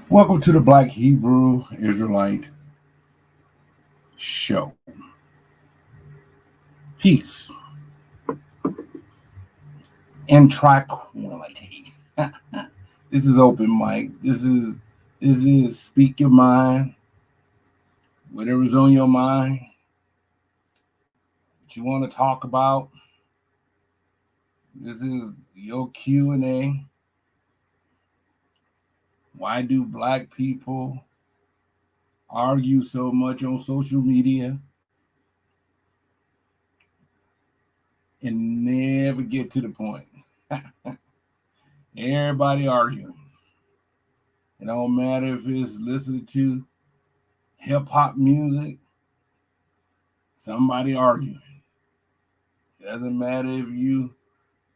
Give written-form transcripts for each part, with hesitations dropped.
Welcome to the Black Hebrew Israelite Show. Peace and tranquility. This is open mic. This is speak your mind, whatever's on your mind, what you want to talk about. This is your Q&A. Why do black people argue so much on social media and never get to the point? Everybody arguing. It don't matter if it's listening to hip hop music, somebody arguing. It doesn't matter if you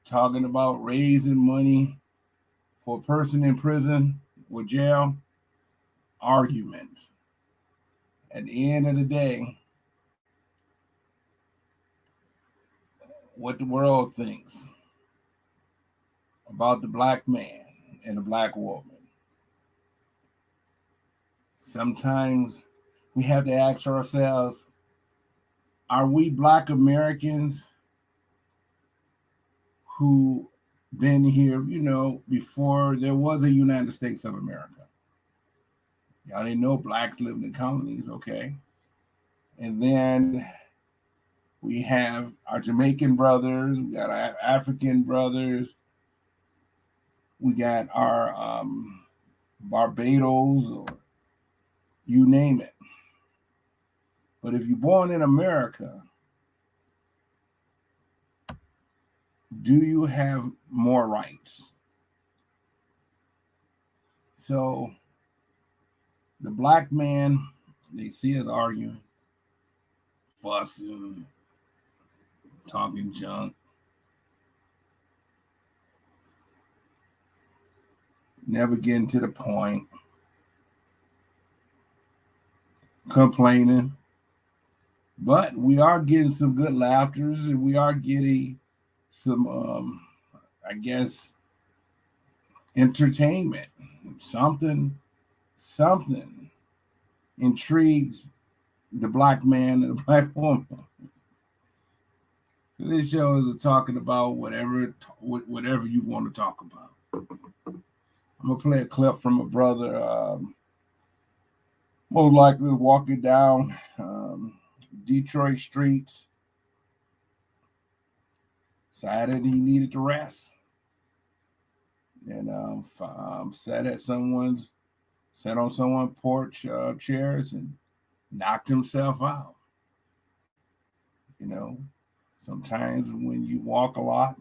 talking about raising money for a person in prison or jail, arguments. At the end of the day, what the world thinks about the black man and the black woman. Sometimes we have to ask ourselves, are we black Americans who been here, before there was a United States of America? Y'all didn't know blacks lived in colonies, okay? And then we have our Jamaican brothers, we got our African brothers, we got our Barbados, or you name it. But if you're born in America, do you have more rights? So the black man, they see us arguing, fussing, talking junk. Never getting to the point, complaining. But we are getting some good laughters, and we are getting some, I guess, entertainment. Something intrigues the black man and the black woman. So this show is talking about whatever you want to talk about. I'm gonna play a clip from a brother, most likely walking down Detroit streets, decided he needed to rest, and sat on someone's porch chairs and knocked himself out. Sometimes when you walk a lot,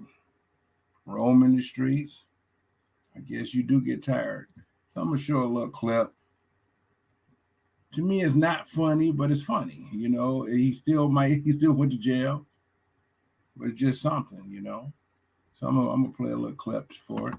roam in the streets, I guess you do get tired. So I'm gonna show a little clip. To me, it's not funny, but it's funny. He still went to jail, but it's just something. So I'm gonna play a little clip for it.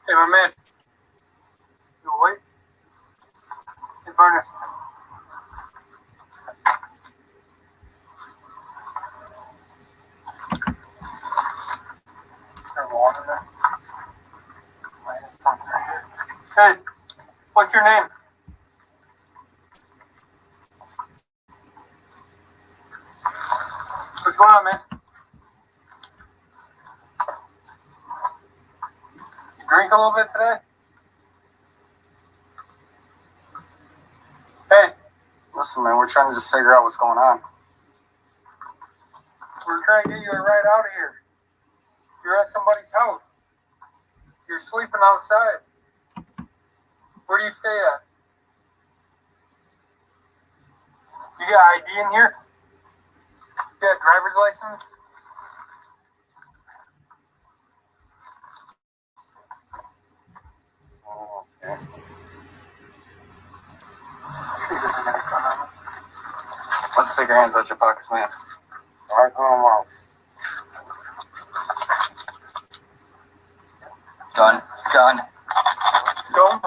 Hey, my man. You awake? Hey, partner. There's water there. Hey, what's your name? What's going on, man? You drink a little bit today? Hey. Listen, man, we're trying to just figure out what's going on. We're trying to get you a ride out of here. You're at somebody's house. You're sleeping outside. Where do you stay at? You got ID in here? You got a driver's license? Oh, okay. Let's take your hands out your pockets, man. All right, come on. Done. Go.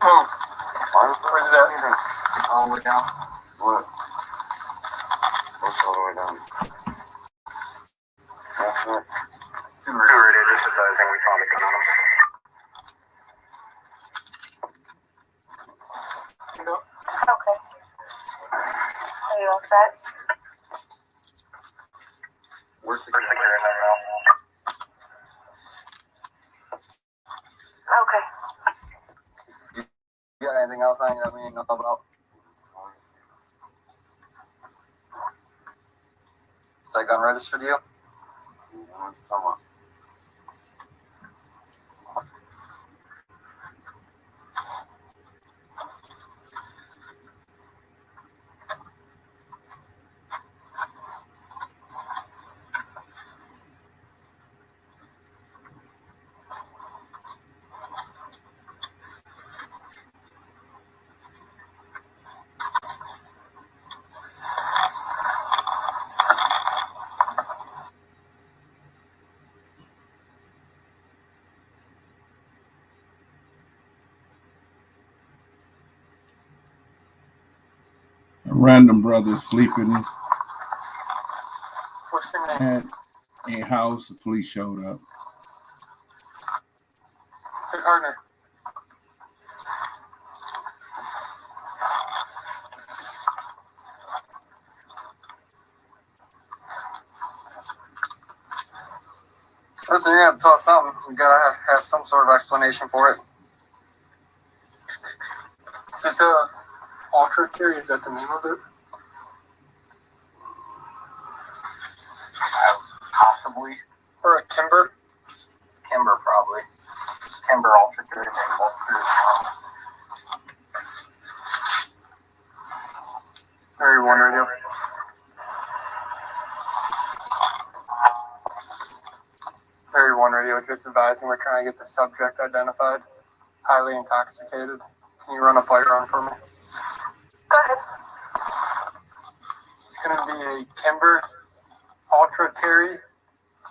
Move. Where's it at? All the way down. What? What's all the way down? That's it. Too ready. This is the thing we found the gun on him. Okay. Are you all set? We're securing that now. Okay. You got anything else on you that we need to know about? Is that gun registered to you? Come on. A random brother sleeping What's your name? at a house. The police showed up. Kirk Hartner. Listen, you're gonna tell us something. We gotta have some sort of explanation for it. Is this a Ultra Carry? Is that the name of it? Possibly. Or a Kimber? Kimber, probably. Kimber Ultra Carry. Area 1 radio. Area 1 radio, just advising we're trying to get the subject identified. Highly intoxicated. Can you run a firearm for me? Go ahead. It's going to be a Kimber Ultra Carry,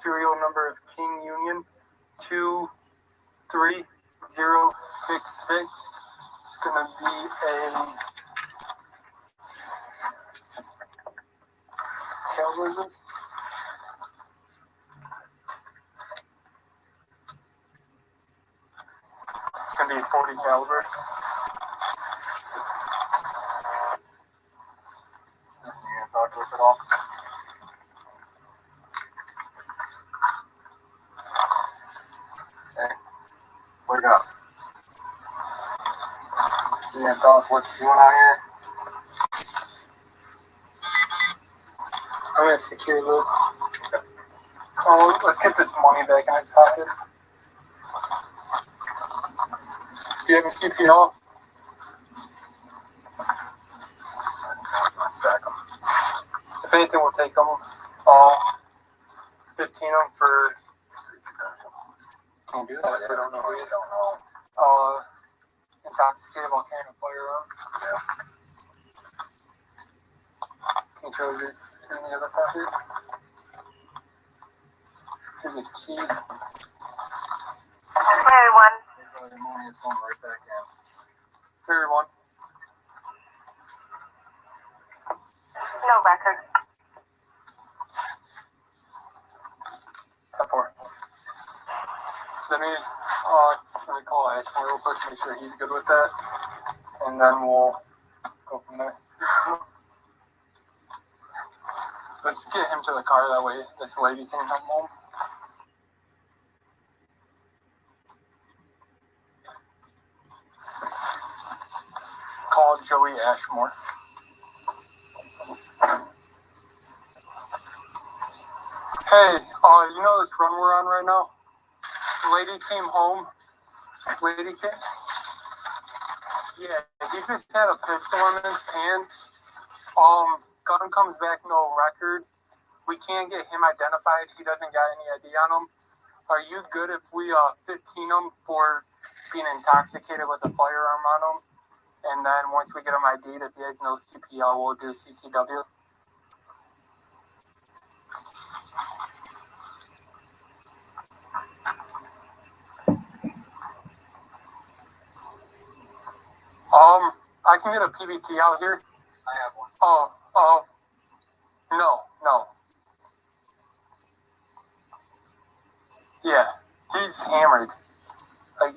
serial number of King Union 23066. It's going to be a caliber is this? It's going to be a 40 caliber. You gonna talk to us at all? Hey, wake up. You gonna tell us what you're doing out here? I'm gonna secure this. Oh, let's get this money back in his pockets. Do you have a CPL? Stack them. If anything, we'll take them all. 15 of them for. Can't do that. We don't know who you don't know. Intoxicated while carrying a firearm. Yeah. Can you throw this in the other pocket? Here's a key. Area 1. There's the money. It's going right back in. Area 1. No record. 10-4. let me call Ashton real quick, make sure he's good with that, and then we'll go from there. Let's get him to the car, that way this lady can come home. Call Joey Ashmore. Hey, you know this run we're on right now? Lady came home. Lady came? Yeah, he just had a pistol in his pants. Gun comes back, no record. We can't get him identified. He doesn't got any ID on him. Are you good if we 15 him for being intoxicated with a firearm on him? And then once we get him ID'd, if he has no CPL, we'll do CCW. I can get a PBT out here. I have one. No. Yeah, he's hammered. Like,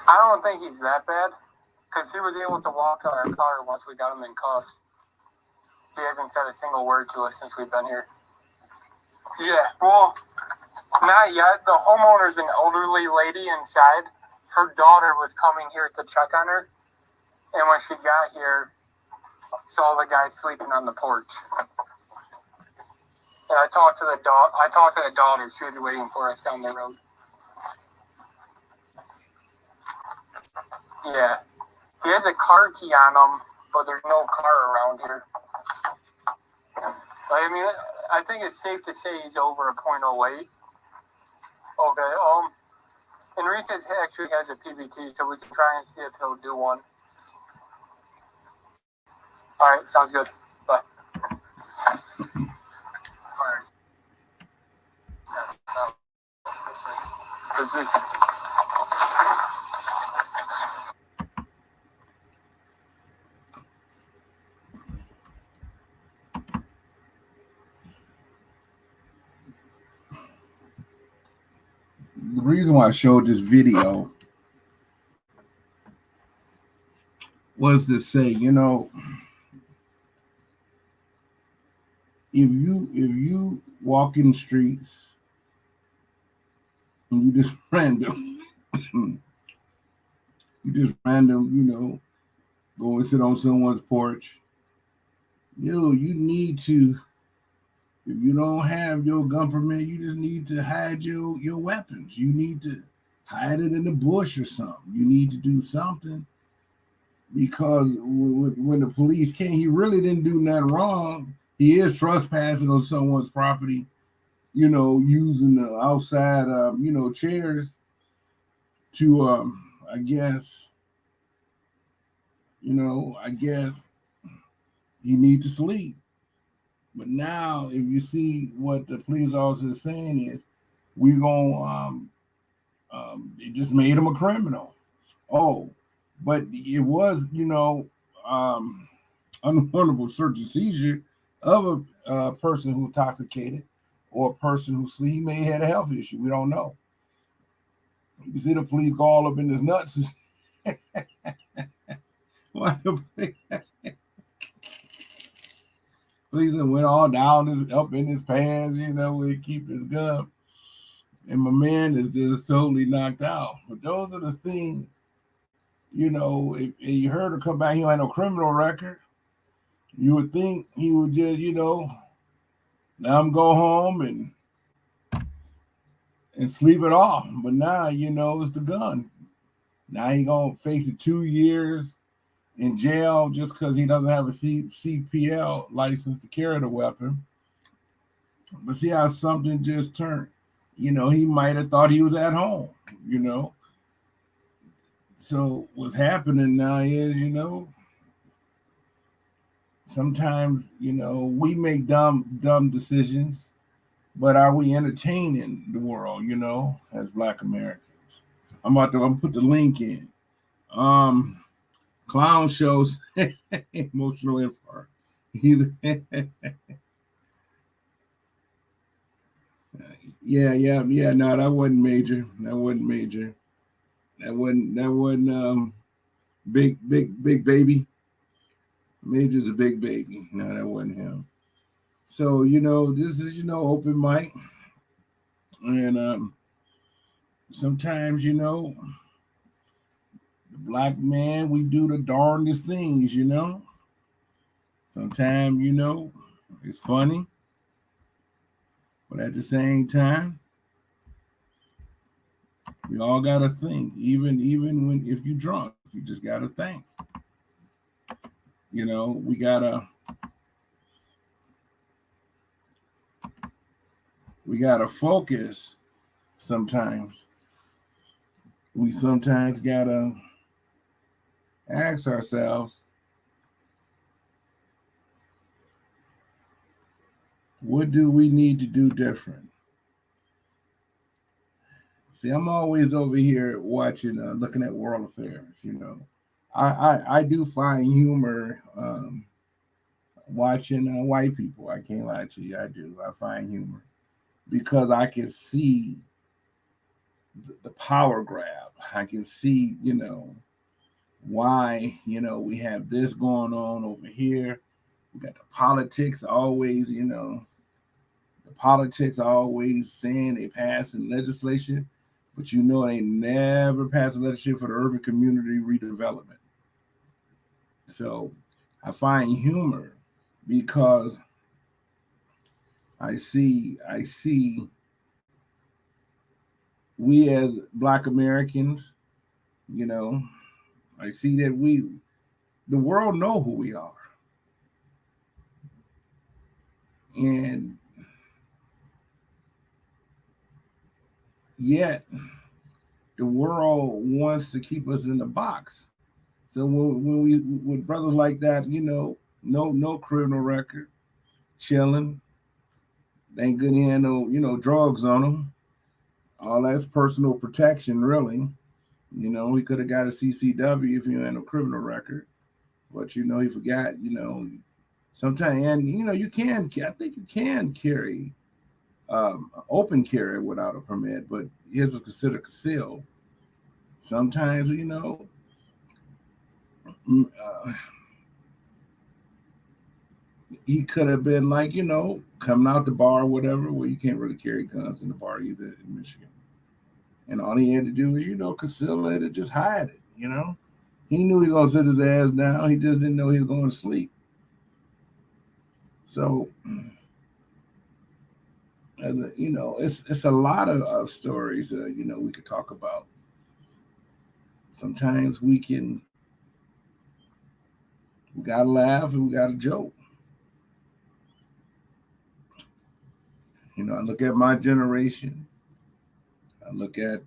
I don't think he's that bad, because he was able to walk to our car once we got him in cuffs. He hasn't said a single word to us since we've been here. Yeah, well, not yet. The homeowner's an elderly lady inside. Her daughter was coming here to check on her, and when she got here, saw the guy sleeping on the porch. And I talked to the daughter. She was waiting for us down the road. Yeah. He has a car key on him, but there's no car around here. I mean, I think it's safe to say he's over a .08. Okay, Enriquez actually has a PBT, so we can try and see if he'll do one. Alright, sounds good. Bye. Alright. The reason why I showed this video was to say, you know, if you walk in the streets and you just random, you know, go and sit on someone's porch, you need to, if you don't have your gun permit, you just need to hide your weapons. You need to hide it in the bush or something. You need to do something, because when the police came, he really didn't do nothing wrong. He is trespassing on someone's property, you know, using the outside, chairs to, I guess he need to sleep. But now, if you see what the police officer is saying is, we're going they just made him a criminal. Oh, but it was, unwarrantable search and seizure of a person who's intoxicated or a person who sleep. He may have had a health issue. We don't know. You see the police go all up in his nuts. Police went all down up in his pants, where he keep his gun. And my man is just totally knocked out. But those are the things, if you heard him come back, he don't have no criminal record. You would think he would just, now I'm go home and sleep it off. But now, it's the gun. Now he gonna face it 2 years in jail just because he doesn't have a CPL license to carry the weapon. But see how something just turned. He might have thought he was at home, So what's happening now is, sometimes, we make dumb decisions, but are we entertaining the world, as Black Americans? I'm gonna put the link in. Clown shows emotional infarct. Yeah. No, that wasn't major. That wasn't major. That wasn't big baby. Major's a big baby. No, that wasn't him. So, this is, open mic. And sometimes, the black man, we do the darndest things. Sometimes, it's funny, but at the same time, we all gotta think. Even when if you're drunk, you just gotta think. We gotta focus sometimes. We sometimes gotta ask ourselves, what do we need to do different? See, I'm always over here watching, looking at world affairs. I do find humor watching white people. I can't lie to you, I do. I find humor because I can see the power grab. I can see, why, we have this going on over here. We got the politics always, the politics always saying they passing legislation, but they never pass a legislation for the urban community redevelopment. So I find humor because I see we as Black Americans, I see that the world know who we are. And yet the world wants to keep us in the box. So when we with brothers like that, no criminal record, chilling, they ain't good in no drugs on them. All that's personal protection, really. He could have got a CCW if he had no criminal record, but he forgot. Sometimes, and you can. I think you can carry open carry without a permit, but his was considered concealed. Sometimes, he could have been like, coming out the bar or whatever, where you can't really carry guns in the bar either in Michigan. And all he had to do was, conceal it and just hide it. He knew he was going to sit his ass down. He just didn't know he was going to sleep. So, it's a lot of stories, we could talk about. Sometimes we got to laugh and we got to joke. I look at my generation. I look at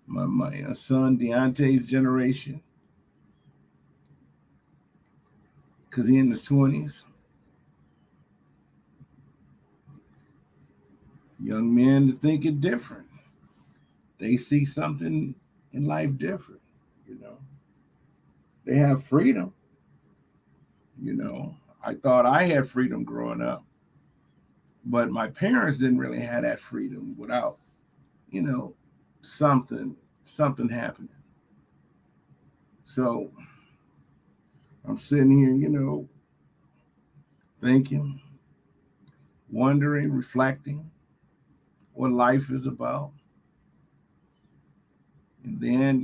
my son Deontay's generation, because he's in his 20s. Young men think it different. They see something in life different. They have freedom. I thought I had freedom growing up, but my parents didn't really have that freedom without, something happening. So I'm sitting here, thinking, wondering, reflecting what life is about. And then,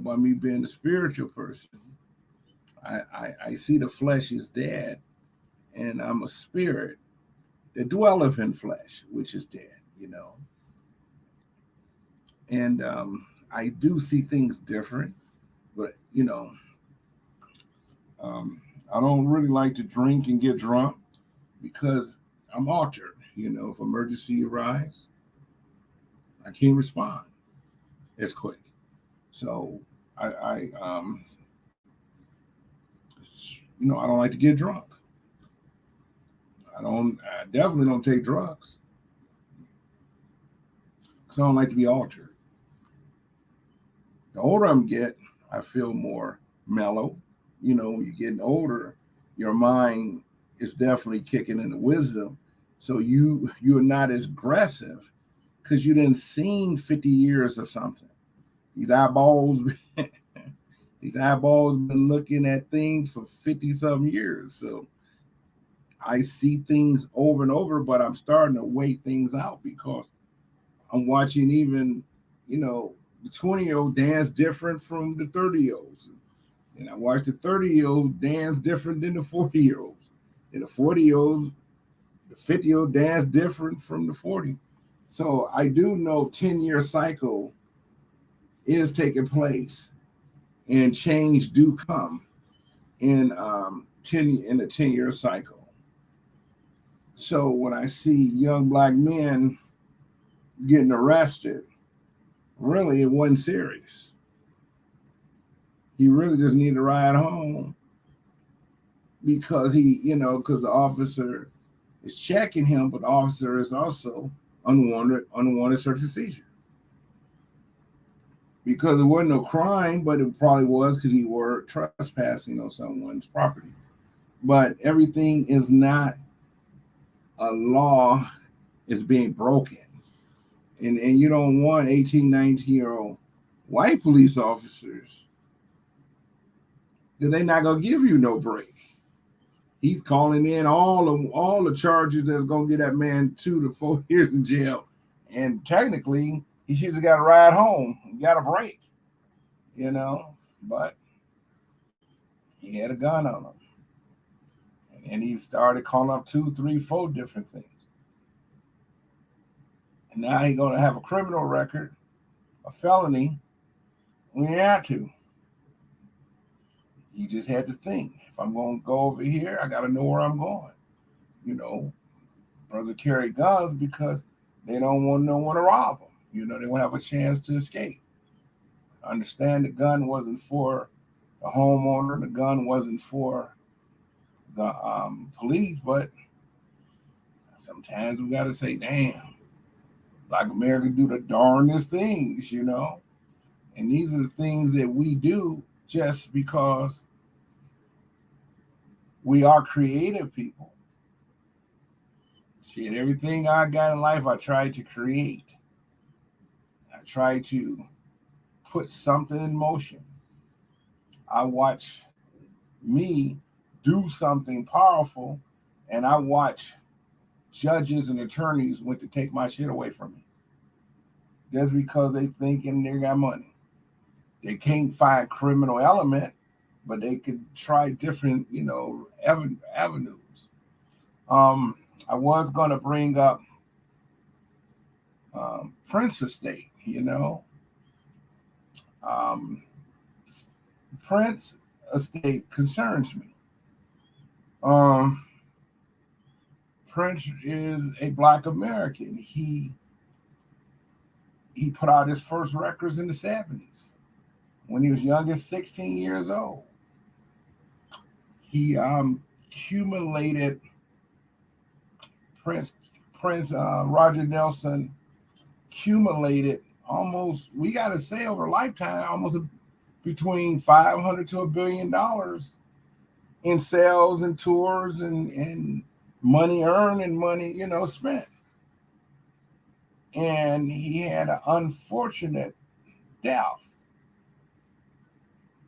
by me being a spiritual person, I see the flesh is dead, and I'm a spirit that dwelleth in flesh, which is dead, And I do see things different, but, I don't really like to drink and get drunk because I'm altered. If emergency arrives, I can't respond as quick. So I I don't like to get drunk. I definitely don't take drugs because I don't like to be altered. The older I get, I feel more mellow. When you're getting older, your mind is definitely kicking into wisdom. So you're not as aggressive because you didn't seen 50 years of something. These eyeballs, these eyeballs been looking at things for 50 some years. So I see things over and over, but I'm starting to wait things out because I'm watching even, the 20-year-old dance different from the 30-year-olds. And I watch the 30-year-old dance different than the 40-year-olds. And the 40-year-olds, the 50-year-old dance different from the 40. So I do know 10-year cycle is taking place and change do come in 10-year cycle. So when I see young black men getting arrested, really it wasn't serious. He really just needed to ride home because because the officer is checking him, but the officer is also unwanted search and seizure. Because it wasn't no crime, but it probably was because he were trespassing on someone's property. But everything is not a law is being broken. And you don't want 18, 19-year-old white police officers because they're not going to give you no break. He's calling in all the charges that's going to get that man 2 to 4 years in jail. And technically, he should have got a ride home. He got a break, but he had a gun on him. And he started calling up 2, 3, 4 different things. And now he's going to have a criminal record, a felony. We had to. He just had to think. If I'm going to go over here, I got to know where I'm going. Brothers carry guns because they don't want no one to rob them. They won't have a chance to escape. I understand the gun wasn't for the homeowner. The gun wasn't for the police, but sometimes we got to say, damn, Black America do the darndest things, And these are the things that we do just because we are creative people. Shit, everything I got in life, I tried to create. I tried to put something in motion. I watch me do something powerful, and I watch judges and attorneys went to take my shit away from me. Just because they thinking they got money. They can't find criminal element, but they could try different, avenues. I was going to bring up Prince Estate, Prince Estate concerns me. Prince is a Black American. He put out his first records in the 70s when he was young as 16 years old. He accumulated Prince Roger Nelson accumulated almost, we got to say over a lifetime, almost between $500 to $1 billion in sales and tours and money earned and money, spent. And he had an unfortunate death.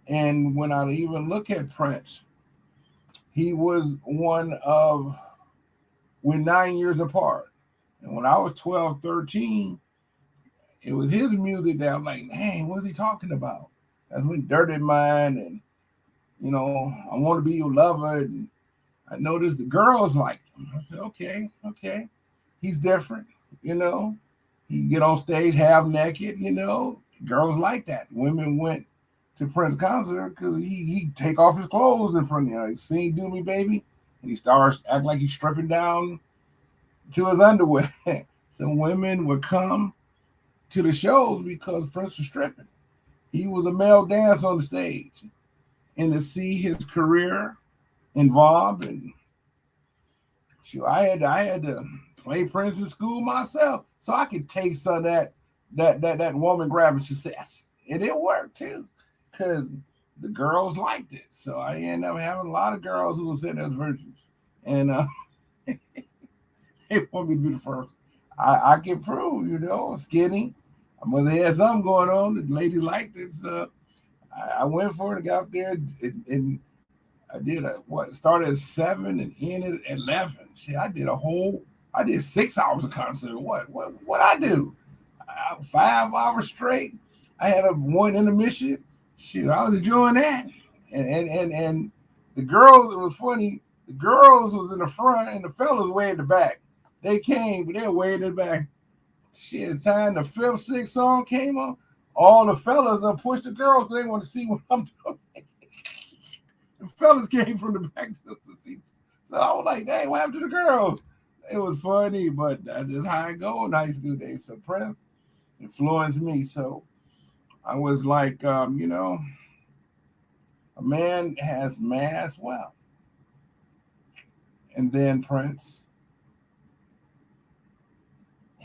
And when I even look at Prince, he was we're 9 years apart. And when I was 12, 13, it was his music that I'm like, man, what's he talking about? That's when Dirty Mind and, I Want to Be Your Lover. And I noticed the girls liked him. I said, okay. He's different, He get on stage half naked, Girls like that. Women went to Prince concert because he take off his clothes in front of you. Sing Do Me Baby. And he starts acting like he's stripping down to his underwear. So women would come to the shows because Prince was stripping. He was a male dancer on the stage. And to see his career involved, and sure, I had to play Prince in school myself so I could taste some of that woman grabbing success. And it worked too, because the girls liked it. So I ended up having a lot of girls who were sitting as virgins. And they want me to be the first. I can prove, skinny. I must have had something going on. The lady liked it, so I went for it. Got up there and I did started at 7 and ended at 11. See, I did 6 hours of concert. What I do? 5 hours straight. I had a one intermission. Shit, I was enjoying that. And the girls, it was funny. The girls was in the front and the fellas way in the back. They came, but they were way in the back. Shit, time the fifth, sixth song came on, all the fellas done pushed the girls. They want to see what I'm doing. The fellas came from the back just to see. So I was like, "Dang, what happened to the girls?" It was funny, but that's just how it go in high school days. So Prince influenced me. So I was like, a man has mass wealth. And then Prince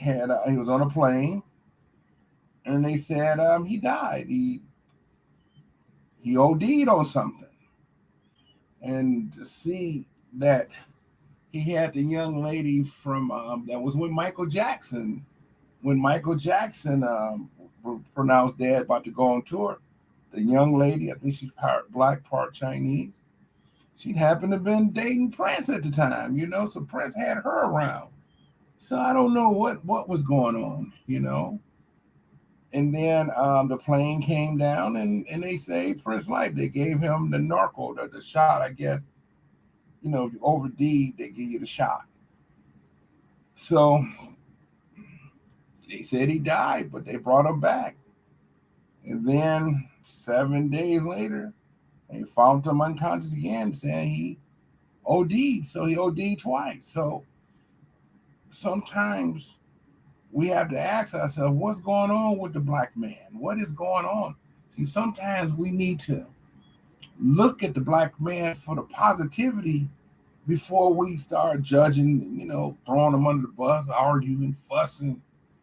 he was on a plane, and they said he died. He OD'd on something. And to see that he had the young lady from that was with Michael Jackson. When Michael Jackson pronounced dead, about to go on tour, the young lady, I think she's part black, part Chinese, she'd happened to have been dating Prince at the time, so Prince had her around. So I don't know what was going on. And then the plane came down and they saved Prince's life. They gave him the narco, the shot, I guess. If you OD, they give you the shot. So they said he died, but they brought him back. And then 7 days later, they found him unconscious again, saying he OD'd. So he OD'd twice. So sometimes we have to ask ourselves, what's going on with the black man? What is going on? See, sometimes we need to look at the black man for the positivity before we start judging, throwing them under the bus, arguing, fussing.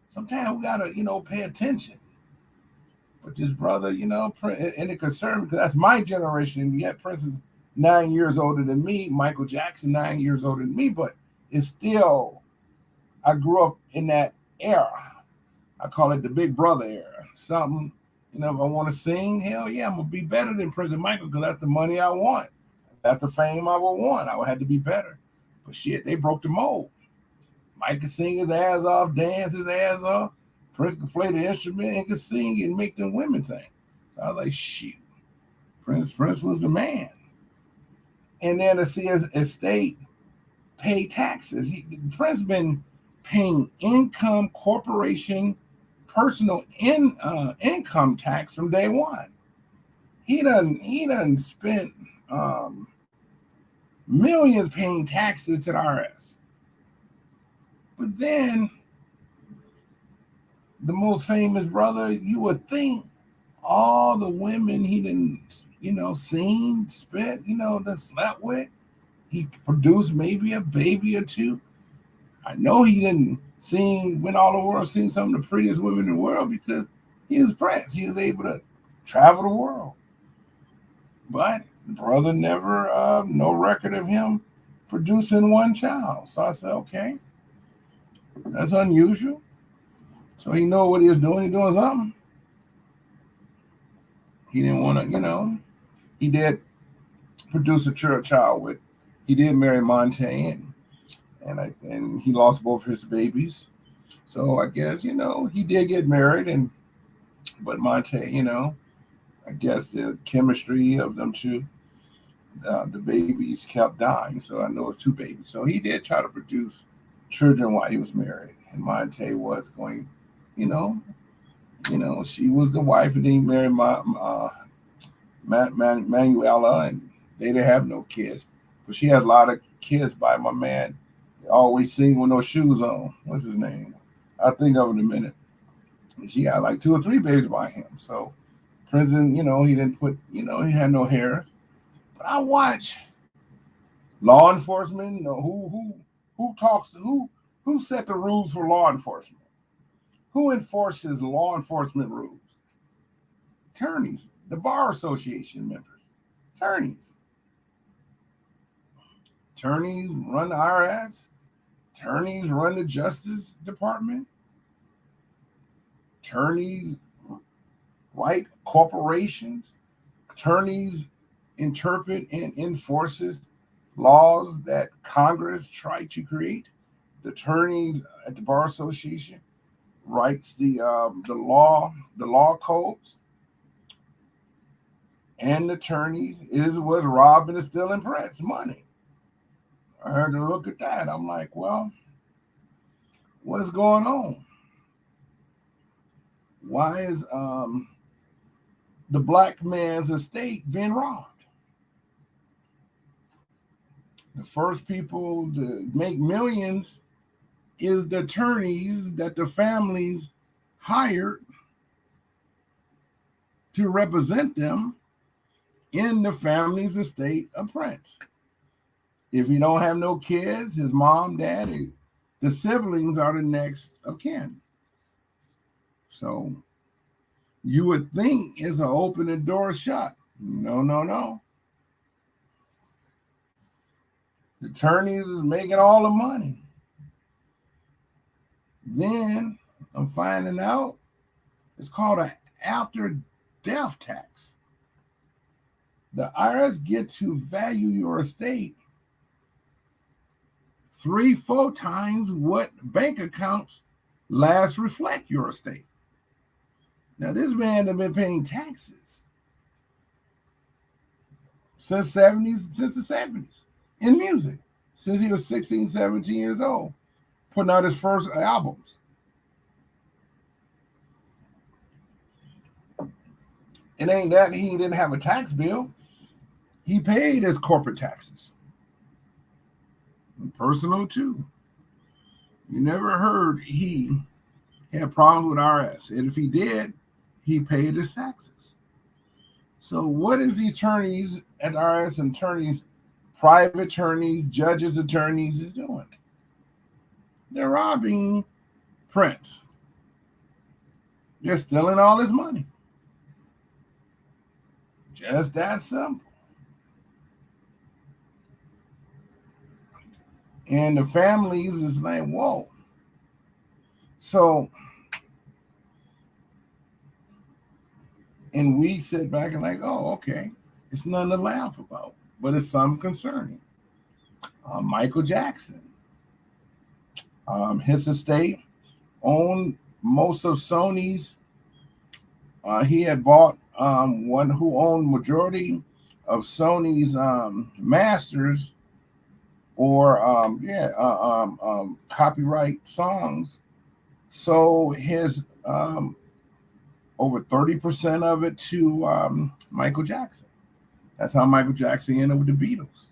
Sometimes we gotta, pay attention. But this brother, and it concerned because that's my generation. Yet Prince is 9 years older than me. Michael Jackson 9 years older than me. But it's still, I grew up in that era. I call it the Big Brother era. Something, if I want to sing, hell yeah, I'm gonna be better than Prince and Michael because that's the money I want. That's the fame I would want. I would have to be better. But shit, they broke the mold. Mike could sing his ass off, dance his ass off. Prince could play the instrument and could sing and make them women think. So I was like, shoot, Prince was the man. And then to see his estate pay taxes. Prince been paying income, corporation, personal income tax from day one. He done spent millions paying taxes to the IRS. But then the most famous brother, you would think all the women he didn't, seen, spit, that slept with, he produced maybe a baby or two. I know he didn't went all over the world, seen some of the prettiest women in the world because he was Prince. He was able to travel the world. But the brother never, no record of him producing one child. So I said, okay, that's unusual. So he know what he was doing. He doing something. He didn't want to, he did produce a child with. He did marry Monte, and he lost both his babies. So I guess he did get married, but Monte, I guess the chemistry of them two, the babies kept dying. So I know it's two babies. So he did try to produce children while he was married, and Monte was going. She was the wife, and then he married Manuela, and they didn't have no kids. But she had a lot of kids by my man. They always sing with no shoes on. What's his name? I'll think of it in a minute. And she had like 2 or 3 babies by him. So Prince, he didn't put, he had no hair. But I watch law enforcement. Who set the rules for law enforcement? Who enforces law enforcement rules? Attorneys, the Bar Association members. Attorneys run the IRS. Attorneys run the Justice Department. Attorneys write corporations. Attorneys interpret and enforces laws that Congress tried to create. The attorneys at the Bar Association writes the law codes, and the attorneys is what's robbing and stealing press money. I heard to look at that. I'm like, well, what's going on? Why is the black man's estate being robbed? The first people to make millions is the attorneys that the families hired to represent them in the family's estate of Prince. If you don't have no kids, his mom, dad, the siblings are the next of kin. So you would think it's an open the door shut. No. The attorneys is making all the money. Then I'm finding out it's called an after death tax. The IRS gets to value your estate 3-4 times what bank accounts last reflect your estate. Now, this man has been paying taxes since the 70s in music, since he was 16, 17 years old, putting out his first albums. It ain't that he didn't have a tax bill. He paid his corporate taxes. And personal too. You never heard he had problems with IRS. And if he did, he paid his taxes. So what is the attorneys at IRS and attorneys, private attorneys, judges, attorneys is doing? They're robbing Prince. They're stealing all his money. Just that simple. And the families is like, whoa. So, and we sit back and like, oh, okay. It's nothing to laugh about, but it's something concerning. Michael Jackson, his estate owned most of Sony's. He had bought one who owned majority of Sony's masters or copyright songs. So his over 30% of it to Michael Jackson. That's how Michael Jackson ended with the Beatles,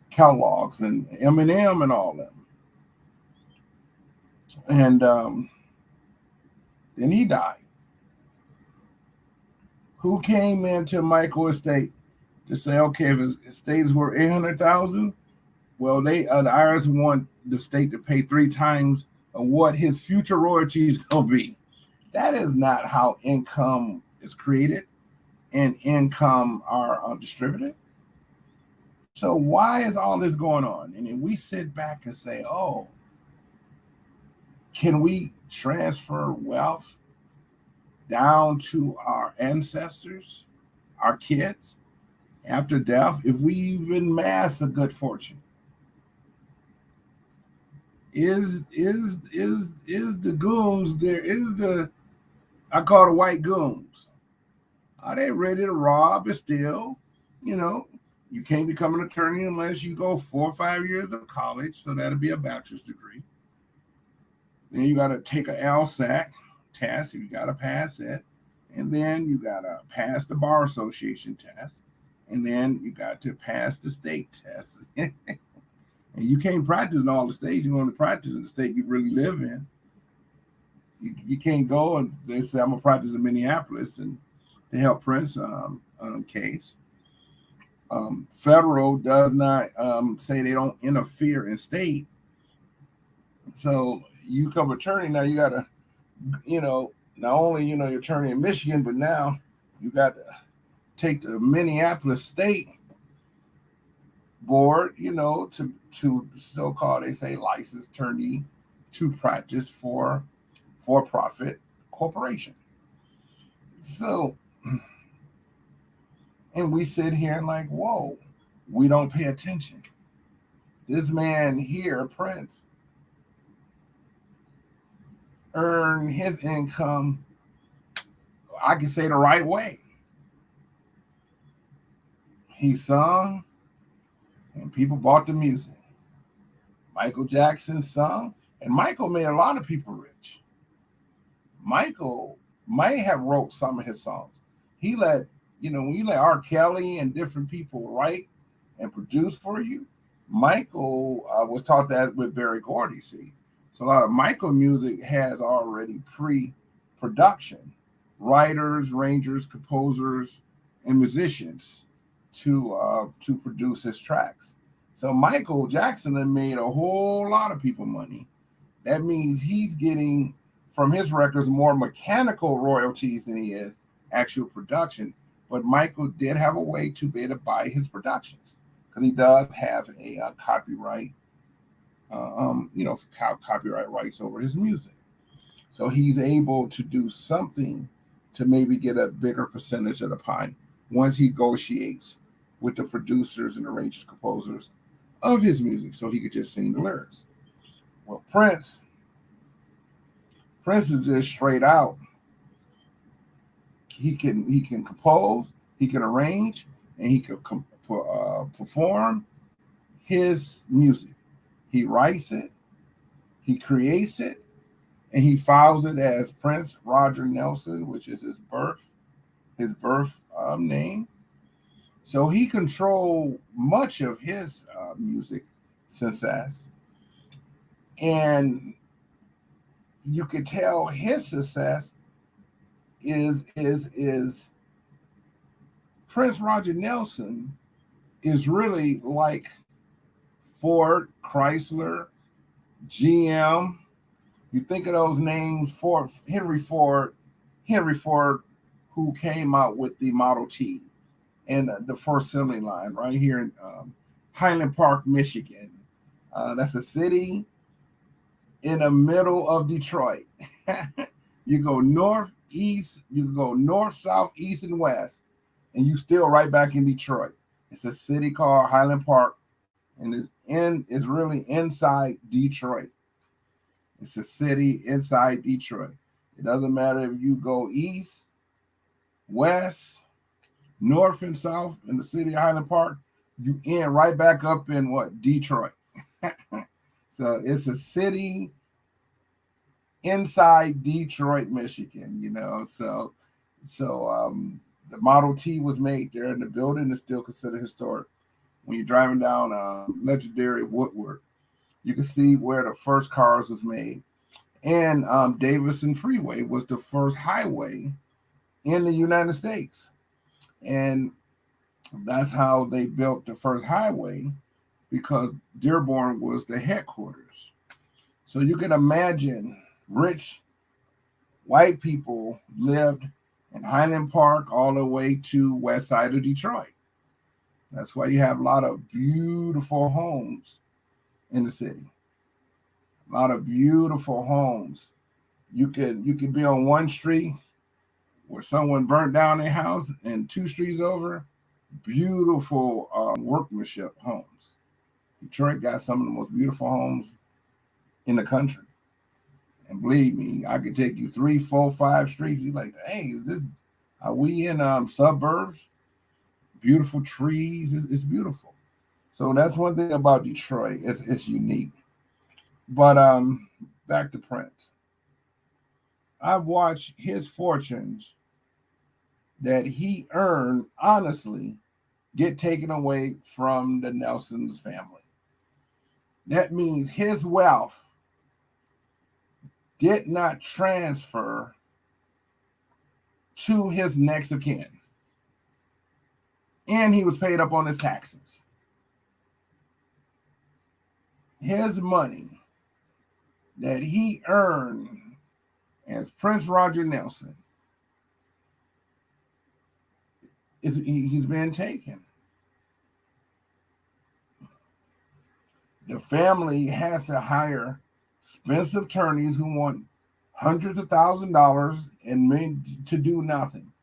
Kellogg's and Eminem and all them. And then he died. Who came into Michael's estate to say, okay, if his estate is worth $800,000, well, the IRS want the state to pay 3 times of what his future royalties will be. That is not how income is created and income are distributed. So why is all this going on? And then we sit back and say, oh, can we transfer wealth down to our ancestors, our kids, after death, if we even amass a good fortune? Is the goons there? Is the, I call the white goons, are they ready to rob and steal? You know, you can't become an attorney unless you go 4 or 5 years of college, so that'll be a bachelor's degree. Then you got to take an LSAT test, you got to pass it, and then you got to pass the Bar Association test, and then you got to pass the state test. And you can't practice in all the states. You only practice in the state you really live in. You can't go and they say, I'm going to practice in Minneapolis and to help Prince case. Federal does not say they don't interfere in state. So you become attorney, now you got to, not only, your attorney in Michigan, but now you got to take the Minneapolis state board, to so-called, they say, licensed attorney to practice for-profit corporation. So, and we sit here and like, whoa, we don't pay attention. This man here, Prince, earned his income, I can say, the right way. He sung, and people bought the music. Michael Jackson sung, and Michael made a lot of people rich. Michael may have wrote some of his songs. He let, when you let R. Kelly and different people write and produce for you, Michael was taught that with Berry Gordy, see. So a lot of Michael music has already pre-production, writers, arrangers, composers, and musicians to produce his tracks. So Michael Jackson had made a whole lot of people money. That means he's getting from his records more mechanical royalties than he is actual production. But Michael did have a way to be able to buy his productions because he does have a copyright, copyright rights over his music. So he's able to do something to maybe get a bigger percentage of the pie once he negotiates with the producers and arrangers, composers of his music, so he could just sing the lyrics. Well, Prince is just straight out. He can compose, he can arrange, and he can perform his music. He writes it, he creates it, and he files it as Prince Roger Nelson, which is his birth name. So he controlled much of his music success, and you could tell his success is Prince Roger Nelson is really like Ford, Chrysler, GM. You think of those names, Henry Ford, who came out with the Model T and the first assembly line right here in Highland Park, Michigan. That's a city in the middle of Detroit. You go north, east, you go north, south, east, and west, and you still right back in Detroit. It's a city called Highland Park, and is really inside Detroit. It's a city inside Detroit. It doesn't matter if you go east, west, north, and south in the city of Highland Park, you end right back up in Detroit. So it's a city inside Detroit, Michigan, So the Model T was made there, and the building is still considered historic. When you're driving down legendary Woodward, you can see where the first cars was made. And Davidson Freeway was the first highway in the United States. And that's how they built the first highway, because Dearborn was the headquarters. So you can imagine rich white people lived in Highland Park all the way to west side of Detroit. That's why you have a lot of beautiful homes in the city. A lot of beautiful homes. You could be on one street where someone burnt down their house, and 2 streets over, beautiful workmanship homes. Detroit got some of the most beautiful homes in the country. And believe me, I could take you 3, 4, 5 streets. You're like, hey, are we in suburbs? Beautiful trees. It's beautiful. So that's one thing about Detroit. It's unique. But back to Prince. I've watched his fortunes that he earned honestly get taken away from the Nelson's family. That means his wealth did not transfer to his next of kin. And he was paid up on his taxes. His money that he earned as Prince Roger Nelson he's been taken. The family has to hire expensive attorneys who want hundreds of $1,000s and made to do nothing.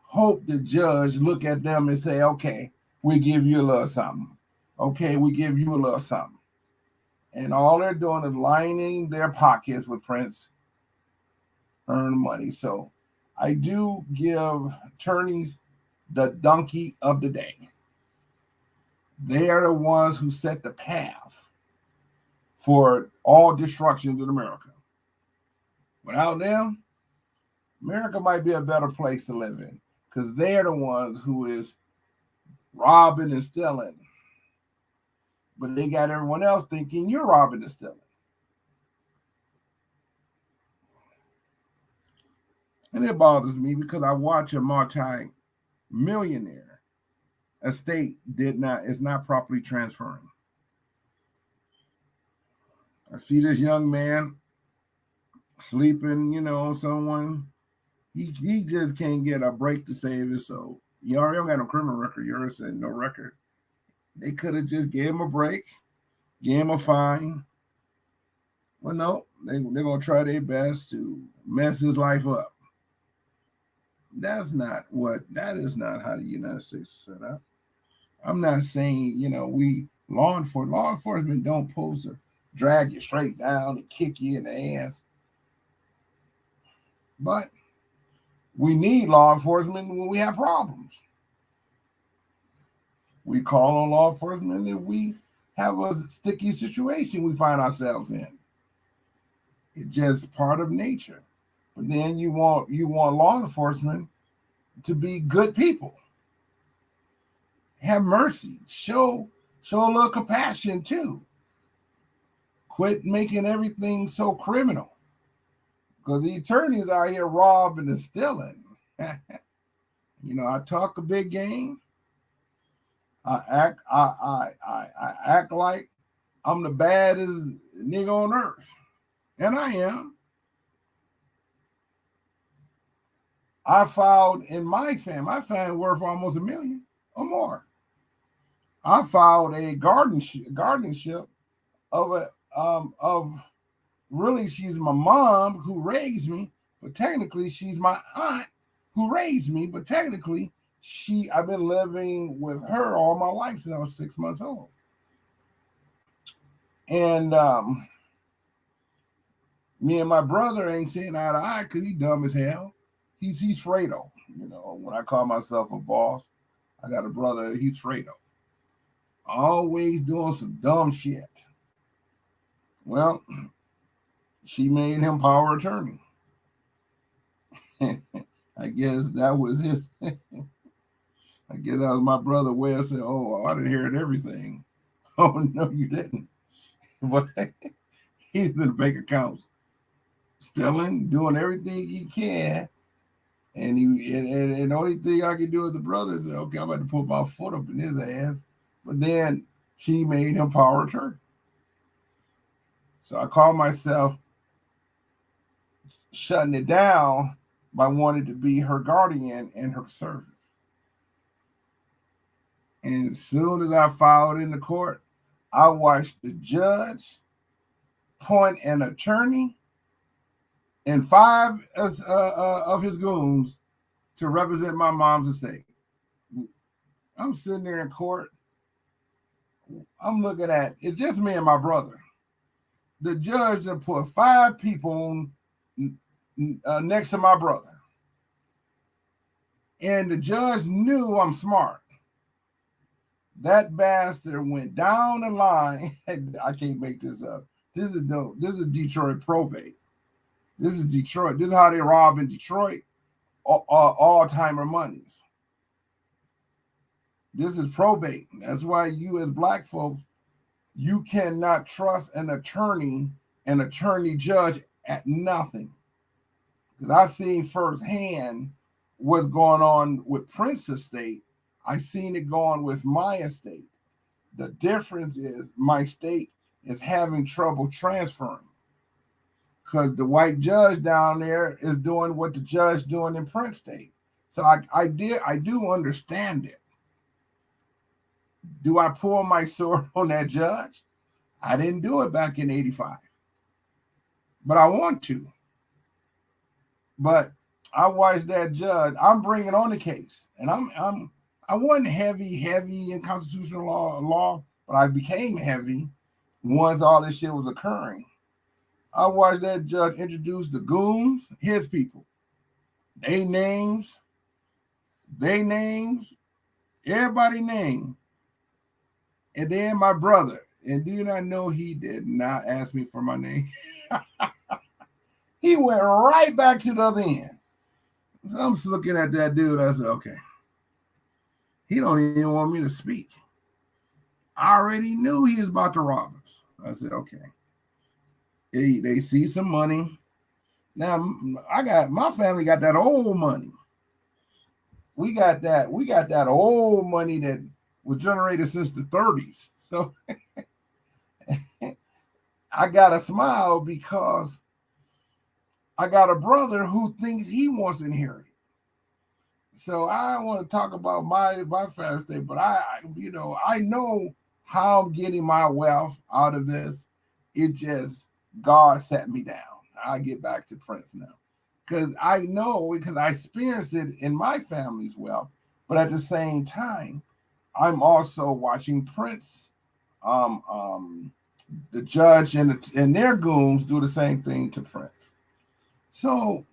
Hope the judge look at them and say, okay, we give you a little something. Okay, we give you a little something. And all they're doing is lining their pockets with Prince, earn money. So I do give attorneys the donkey of the day. They are the ones who set the path for all destructions in America. Without them, America might be a better place to live in because they're the ones who is robbing and stealing. But they got everyone else thinking you're robbing and stealing. And it bothers me because I watch a multi-millionaire estate is not properly transferring. I see this young man sleeping, someone. He just can't get a break to save his soul. You already don't got no criminal record. You're saying no record. They could have just gave him a break, gave him a fine. Well, no, they're going to try their best to mess his life up. That is not how the United States is set up. I'm not saying, we law enforcement don't supposed to drag you straight down and kick you in the ass. But we need law enforcement when we have problems. We call on law enforcement if we have a sticky situation we find ourselves in. It's just part of nature. But then you want law enforcement to be good people. Have mercy. Show a little compassion too. Quit making everything so criminal. Because the attorneys out here robbing and stealing. I talk a big game. I act like I'm the baddest nigga on earth. And I am. I filed in my family worth almost $1 million or more. I filed a guardianship of really she's my mom who raised me, but technically she's my aunt who raised me, but technically I've been living with her all my life since I was 6 months old. And me and my brother ain't seeing eye to eye because he's dumb as hell. He's Fredo. When I call myself a boss, I got a brother, he's Fredo. Always doing some dumb shit. Well, she made him power attorney. I guess that was his. I guess that was my brother way of saying, oh, I didn't hear everything. Oh, no, you didn't. But he's in the bank accounts, stealing, doing everything he can. And the only thing I can do as a brother is say, okay, I'm about to put my foot up in his ass. But then she made him power attorney. So I call myself shutting it down by wanting to be her guardian and her servant. And as soon as I filed in the court, I watched the judge appoint an attorney and 5 of his goons to represent my mom's estate. I'm sitting there in court. I'm looking at it's just me and my brother. The judge put 5 people next to my brother. And the judge knew I'm smart. That bastard went down the line. I can't make this up. This is Detroit probate. This is Detroit. This is how they rob in Detroit. All-timer monies. This is probate. That's why you as black folks, you cannot trust an attorney judge at nothing. Because I seen firsthand what's going on with Prince's estate. I seen it going with my estate. The difference is my state is having trouble transferring because the white judge down there is doing what the judge doing in Prince state. So I do understand it. Do I pull my sword on that judge? I didn't do it back in 85, but I want to. But I watched that judge. I'm bringing on the case, and I wasn't heavy in constitutional law, but I became heavy once all this shit was occurring. I watched that judge introduce the goons, his people, they names, everybody name, and then my brother. And do you not know he did not ask me for my name? He went right back to the other end. So I'm just looking at that dude. I said, okay, he don't even want me to speak. I already knew he was about to rob us. I said, okay. They see some money. Now my family got that old money. We got that old money that was generated since the 30s. So I got a smile because I got a brother who thinks he wants to inherit it. So I don't want to talk about my family state, but I know how I'm getting my wealth out of this. It just God set me down. I'll get back to Prince now. Because I know, because I experienced it in my family's wealth, but at the same time, I'm also watching Prince, the judge and their goons do the same thing to Prince. So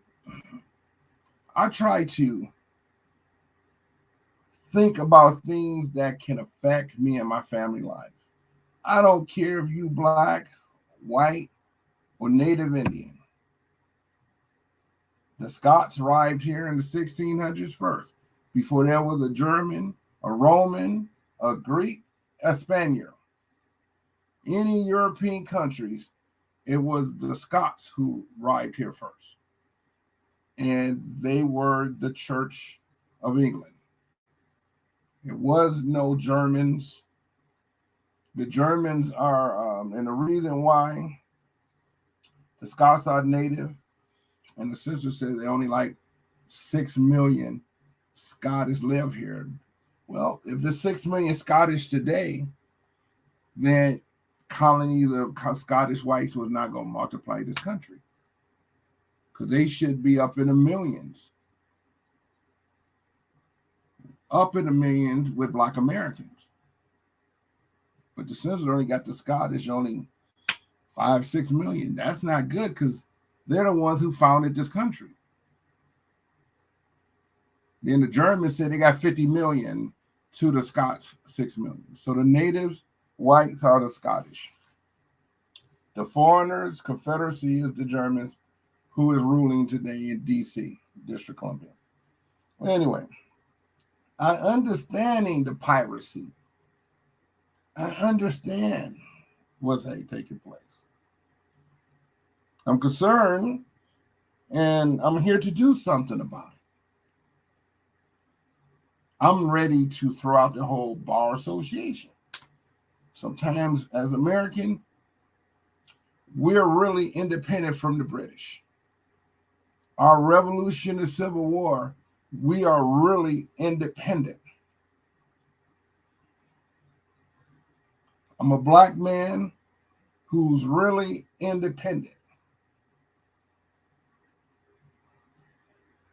I try to think about things that can affect me and my family life. I don't care if you black, white, or Native Indian. The Scots arrived here in the 1600s first, before there was a German, a Roman, a Greek, a Spaniard. Any European countries, it was the Scots who arrived here first. And they were the Church of England. It was no Germans. The Germans are, and the reason why the Scots are native, and the sister said they only like 6 million Scottish live here. Well, if there's 6 million Scottish today, then colonies of Scottish whites was not going to multiply this country, because they should be up in the millions with Black Americans. But the census only got the Scottish only 5-6 million. That's not good, because they're the ones who founded this country. Then the Germans said they got 50 million to the Scots 6 million. So the natives, whites, are the Scottish. The foreigners, Confederacy, is the Germans, who is ruling today in D.C., District of Columbia. Well, anyway, I understanding the piracy. I understand what's taking place. I'm concerned, and I'm here to do something about it. I'm ready to throw out the whole bar association. Sometimes, as American, we're really independent from the British. Our revolution, the Civil War, we are really independent. I'm a black man who's really independent.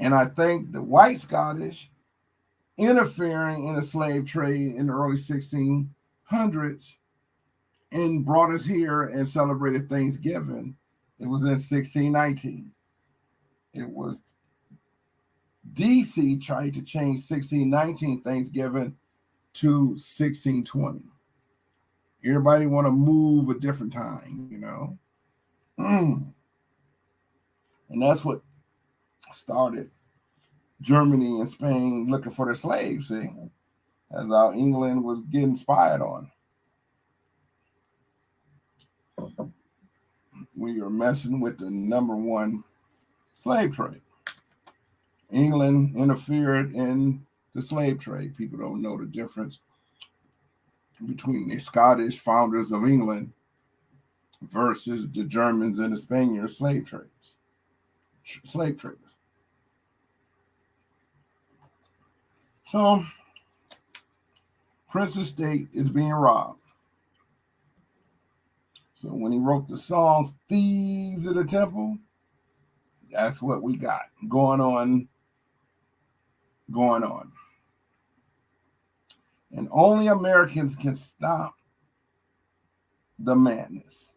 And I think the white Scottish interfering in the slave trade in the early 1600s and brought us here and celebrated Thanksgiving. It was in 1619. It was DC tried to change 1619 Thanksgiving to 1620. Everybody want to move a different time, you know? And that's what started Germany and Spain looking for their slaves, see? As how England was getting spied on. When you're messing with the number one slave trade. England interfered in the slave trade. People don't know the difference between the Scottish founders of England versus the Germans and the Spaniards slave traders. So, Prince's State is being robbed. So when he wrote the songs Thieves of the Temple, that's what we got going on. And only Americans can stop the madness.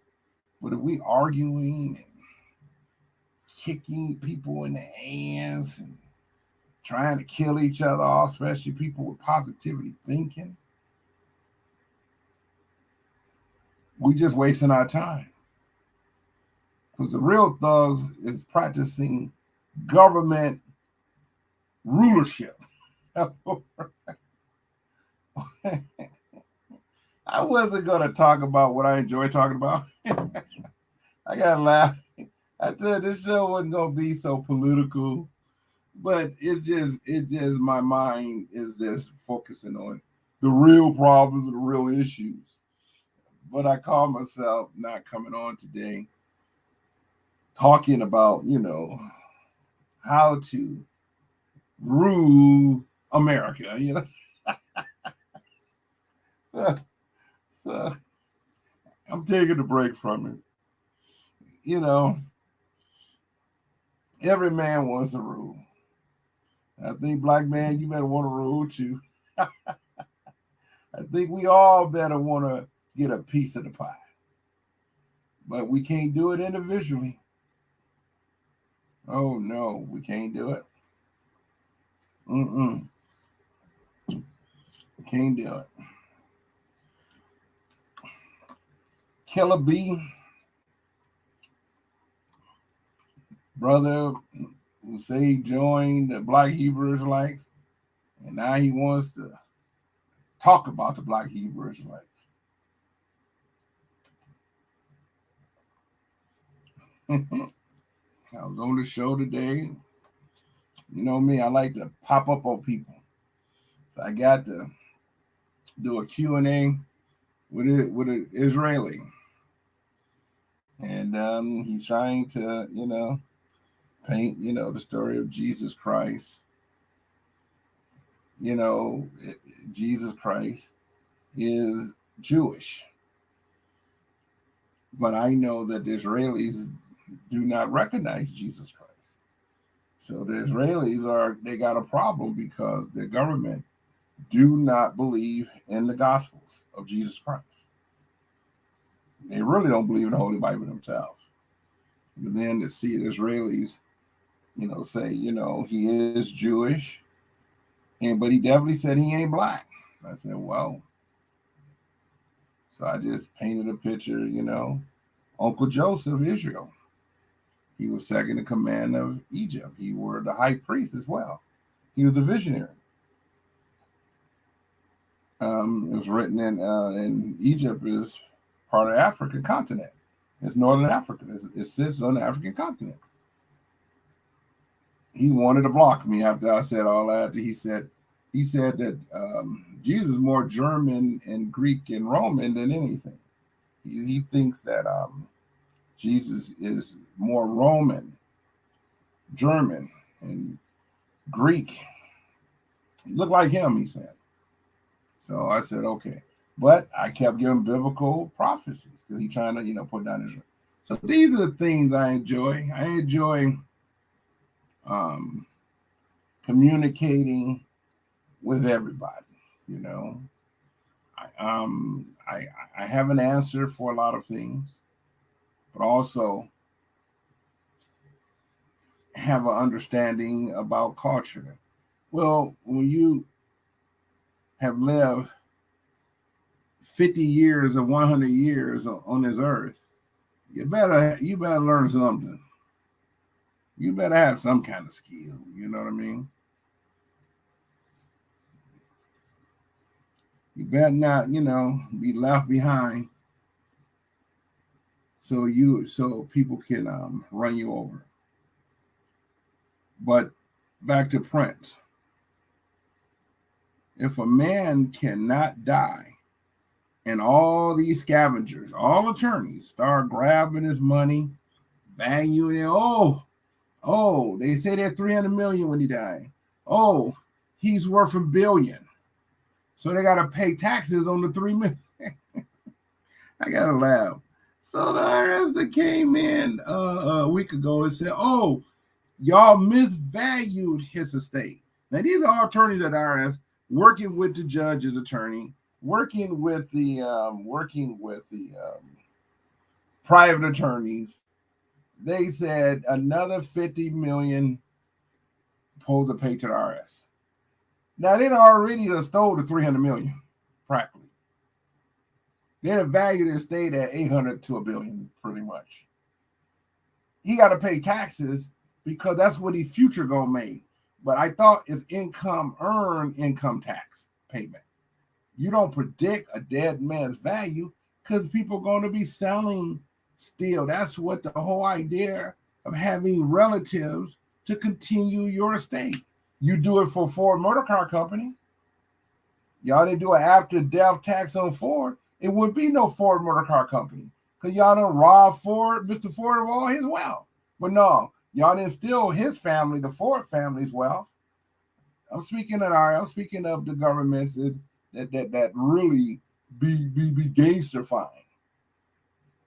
But if we arguing and kicking people in the ass and trying to kill each other off, especially people with positivity thinking, we just wasting our time. Because the real thugs is practicing government rulership. I wasn't going to talk about what I enjoy talking about. I got to laugh. I said this show wasn't going to be so political, but it's just my mind is just focusing on the real problems, the real issues. But I call myself not coming on today talking about, how to rule America, So I'm taking a break from it. Every man wants to rule. I think, black man, you better want to rule too. I think we all better want to get a piece of the pie. But we can't do it individually. Oh, no, we can't do it. Can't do it. Killer B, brother who say he joined the Black Hebrew Israelites, and now he wants to talk about the Black Hebrew Israelites. I was on the show today. You know me, I like to pop up on people. So I got to do a Q&A with an Israeli. And he's trying to, paint, the story of Jesus Christ. Jesus Christ is Jewish. But I know that the Israelis do not recognize Jesus Christ. So the Israelis they got a problem because their government do not believe in the Gospels of Jesus Christ. They really don't believe in the Holy Bible themselves. But then to see the Israelis, say, he is Jewish, but he definitely said he ain't black. I said, well. So I just painted a picture, Uncle Joseph, Israel. He was second in command of Egypt. He was the high priest as well. He was a visionary. It was written in Egypt is part of the African continent. It's northern Africa. It sits on the African continent. He wanted to block me after I said all that. He said that Jesus is more German and Greek and Roman than anything. He thinks that Jesus is more Roman, German, and Greek. Look like him, he said. So I said, okay. But I kept giving biblical prophecies because he's trying to, put down Israel. So these are the things I enjoy. I enjoy communicating with everybody, I have an answer for a lot of things, but also have an understanding about culture. Well, when you have lived 50 years or 100 years on this earth, you better learn something. You better have some kind of skill. You know what I mean? You better not, be left behind so people can run you over. But back to Prince. If a man cannot die and all these scavengers, all attorneys start grabbing his money, valuing it, oh, they say they're 300 million when he died. Oh, he's worth $1 billion. So they got to pay taxes on the 3 million. I got to laugh. So the IRS that came in a week ago and said, "Oh, y'all misvalued his estate." Now these are all attorneys at IRS working with the judge's attorney, working with the private attorneys. They said another 50 million supposed to pay to the IRS. Now they'd already stole the 300 million, practically. They'd have valued the estate at 800 to a billion, pretty much. He got to pay taxes because that's what he future gonna make. But I thought it's earned income tax payment. You don't predict a dead man's value because people are going to be selling still. That's what the whole idea of having relatives to continue your estate. You do it for Ford Motor Car Company. Y'all didn't do an after death tax on Ford. It would be no Ford Motor Car Company because y'all done rob Ford, Mr. Ford, of all his wealth. But no, y'all didn't steal his family, the Ford family's wealth. I'm speaking of the governments that really be gangsterfying.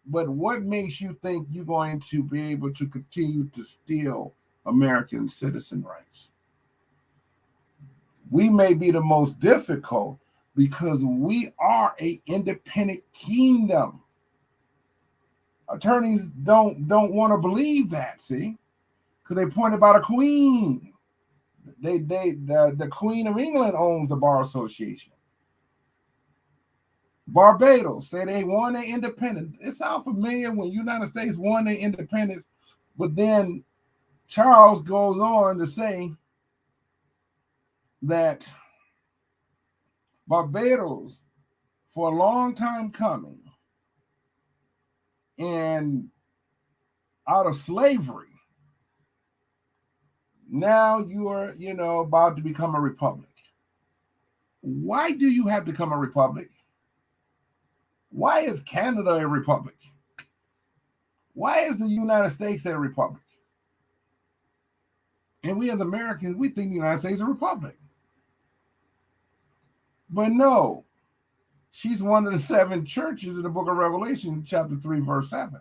But what makes you think you're going to be able to continue to steal American citizen rights? We may be the most difficult because we are an independent kingdom. Attorneys don't want to believe that, see? Because they point about a queen. The Queen of England owns the Bar Association. Barbados say they won their independence. It sounds familiar when United States won their independence, but then Charles goes on to say that Barbados, for a long time coming, and out of slavery, now you are, about to become a republic. Why do you have to become a republic? Why is Canada a republic? Why is the United States a republic? And we as Americans, we think the United States is a republic. But no, she's one of the 7 churches in the book of Revelation, chapter 3, verse 7.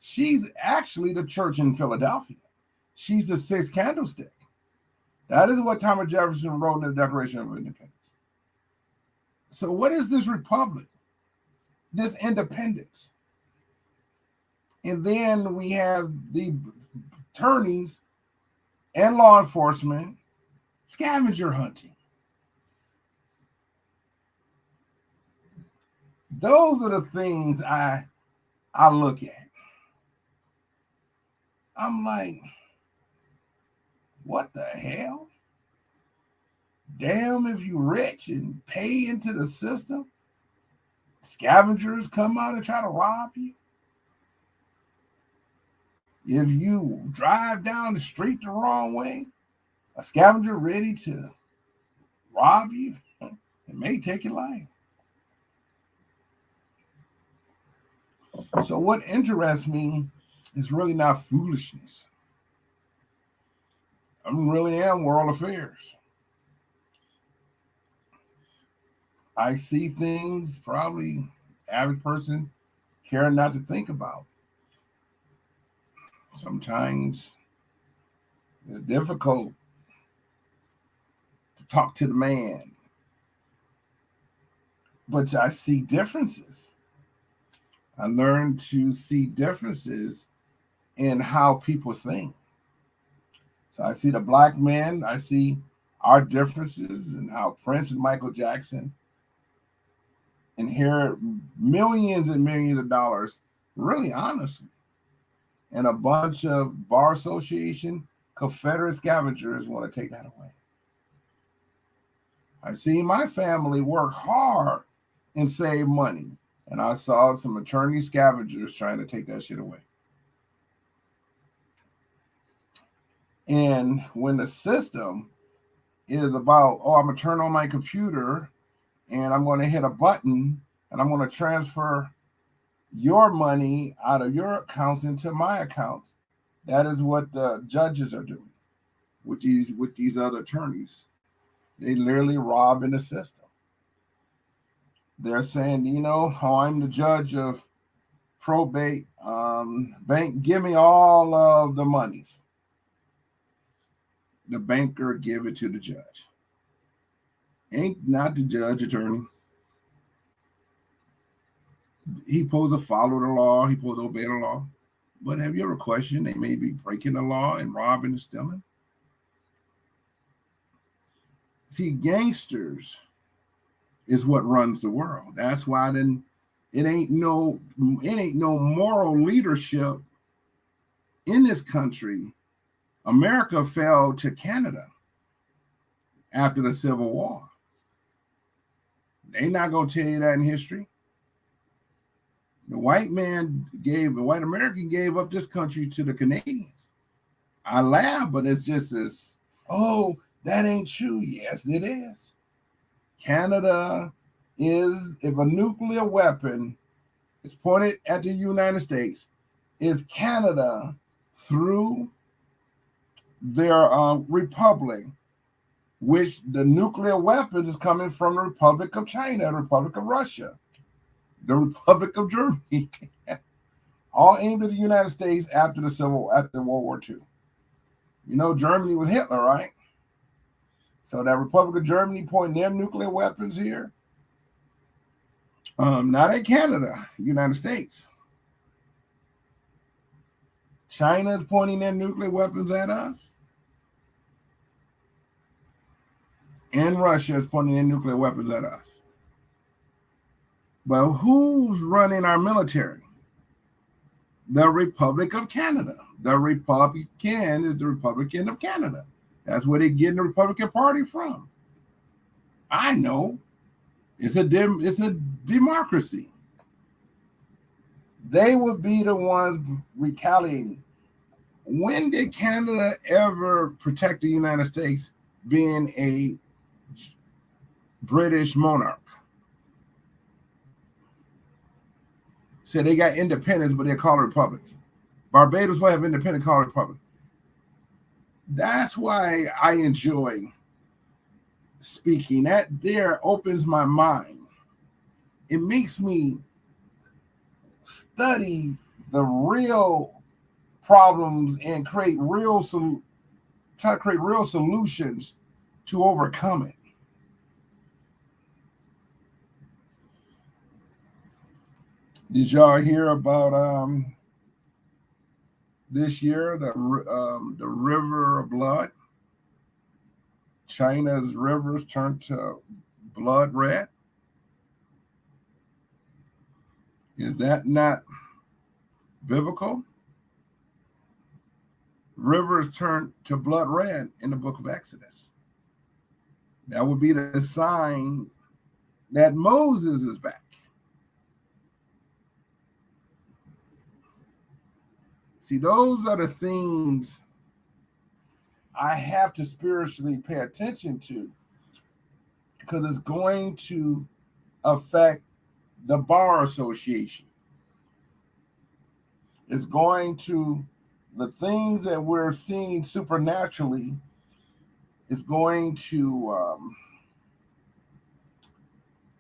She's actually the church in Philadelphia. She's the 6th candlestick. That is what Thomas Jefferson wrote in the Declaration of Independence. So what is this republic? This independence? And then we have the attorneys and law enforcement scavenger hunting. Those are the things I look at. I'm like, what the hell? Damn, if you rich and pay into the system, scavengers come out and try to rob you. If you drive down the street the wrong way, a scavenger ready to rob you, it may take your life. So what interests me is really not foolishness. I really am world affairs. I see things probably average person care not to think about. Sometimes it's difficult to talk to the man, but I see differences. I learned to see differences in how people think. So I see the black man, I see our differences and how Prince and Michael Jackson inherit millions and millions of dollars, really honestly. And a bunch of Bar Association Confederate scavengers want to take that away. I see my family work hard and save money. And I saw some attorney scavengers trying to take that shit away. And when the system is about, oh, I'm going to turn on my computer and I'm going to hit a button and I'm going to transfer your money out of your accounts into my accounts, that is what the judges are doing with these other attorneys. They literally robbing the system. They're saying, oh, I'm the judge of probate, bank, give me all of the monies. The banker give it to the judge. Ain't not the judge, attorney. He supposed to follow the law. He supposed to obey the law. But have you ever questioned they may be breaking the law and robbing and stealing? See, gangsters is what runs the world. That's why then it ain't no moral leadership in this country. America fell to Canada after the Civil War. They're not going to tell you that in history. The white American gave up this country to the Canadians. I laugh, but it's just this, oh, that ain't true. Yes, it is. Canada is, if a nuclear weapon is pointed at the United States, is Canada through their republic, which the nuclear weapons is coming from the Republic of China, the Republic of Russia, the Republic of Germany, all aimed at the United States after World War II. You know, Germany was Hitler, right? So that Republic of Germany pointing their nuclear weapons here, not at Canada, United States. China is pointing their nuclear weapons at us. And Russia is pointing their nuclear weapons at us. But who's running our military? The Republic of Canada. The Republican is the Republican of Canada. That's where they're getting the Republican Party from. I know. It's a democracy. They would be the ones retaliating. When did Canada ever protect the United States being a British monarch? So they got independence, but they call it a republic. Barbados will have independence, call it a republic. That's why I enjoy speaking. That there opens my mind. It makes me study the real problems and try to create real solutions to overcome it. Did y'all hear about this year the river of blood? China's rivers turned to blood red. Is that not biblical? Rivers turned to blood red in the book of Exodus. That would be the sign that Moses is back. See, those are the things I have to spiritually pay attention to, because it's going to affect the bar association. It's going to, the things that we're seeing supernaturally is going to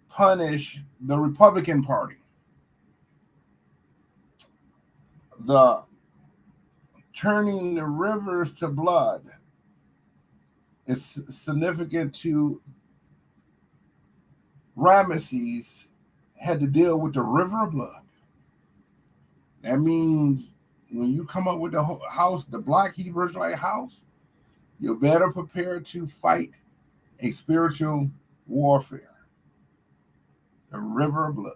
punish the Republican Party. The turning the rivers to blood is significant to Ramesses had to deal with the river of blood. That means when you come up with the house, the Black Hebrew Israelite house, you're better prepared to fight a spiritual warfare. The river of blood.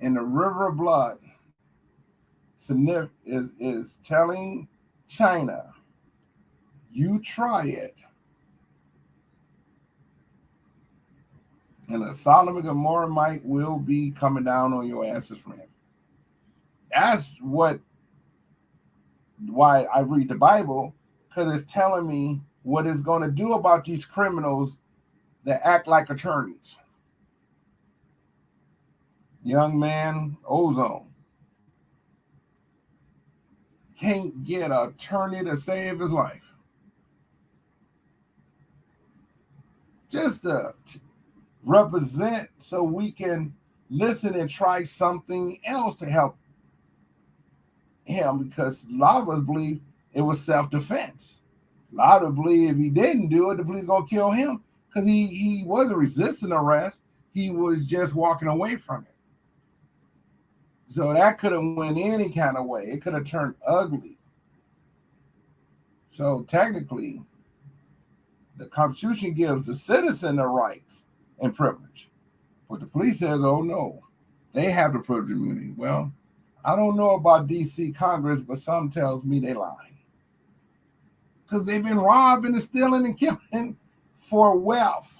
And the river of blood is telling China, you try it, and a Sodom and Gomorrah will be coming down on your asses from heaven. That's why I read the Bible, because it's telling me what it's going to do about these criminals that act like attorneys. Young man, Ozone, can't get an attorney to save his life. Just represent so we can listen and try something else to help him, because a lot of us believe it was self-defense. A lot of us believe if he didn't do it, the police gonna kill him because he wasn't resisting arrest. He was just walking away from it. So that could have went any kind of way. It could have turned ugly. So technically, the Constitution gives the citizen the rights and privilege. But the police says, oh no, they have the privilege of immunity. Well, I don't know about DC Congress, but some tells me they lying. Because they've been robbing and stealing and killing for wealth.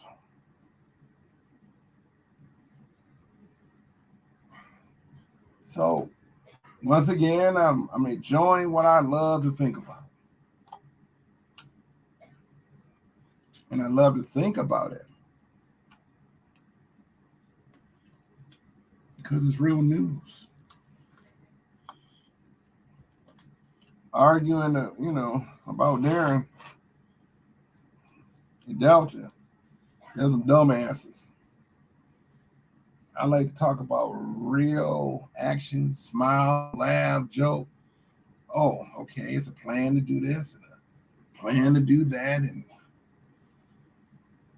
So once again, I'm enjoying what I love to think about. And I love to think about it because it's real news. Arguing, about there in Delta, there's some dumbasses. I like to talk about real action, smile, laugh, joke. Oh, okay, it's a plan to do this and a plan to do that.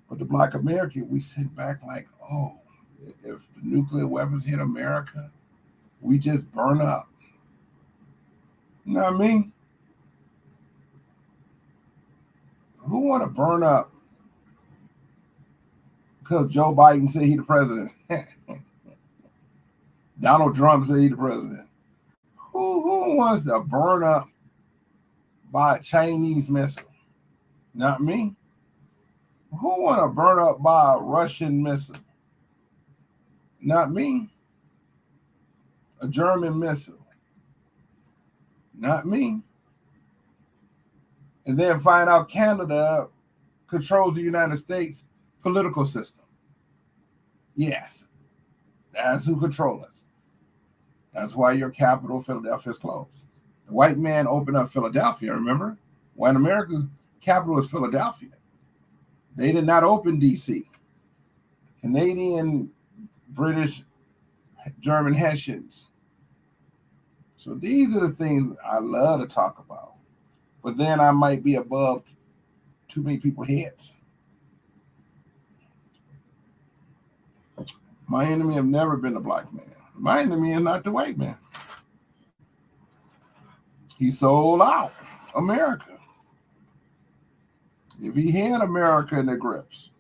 But the Black American, we sit back like, oh, if the nuclear weapons hit America, we just burn up. You know what I mean? Who want to burn up because Joe Biden said he the president? Donald Trump said he the president. Who wants to burn up by a Chinese missile? Not me. Who want to burn up by a Russian missile? Not me. A German missile? Not me. And then find out Canada controls the United States political system. Yes, that's who controls us. That's why your capital, Philadelphia, is closed. The white man opened up Philadelphia, remember? White America's capital is Philadelphia. They did not open D.C. Canadian, British, German Hessians. So these are the things I love to talk about. But then I might be above too many people's heads. My enemy have never been the black man. My enemy is not the white man. He sold out America. If he had America in the grips,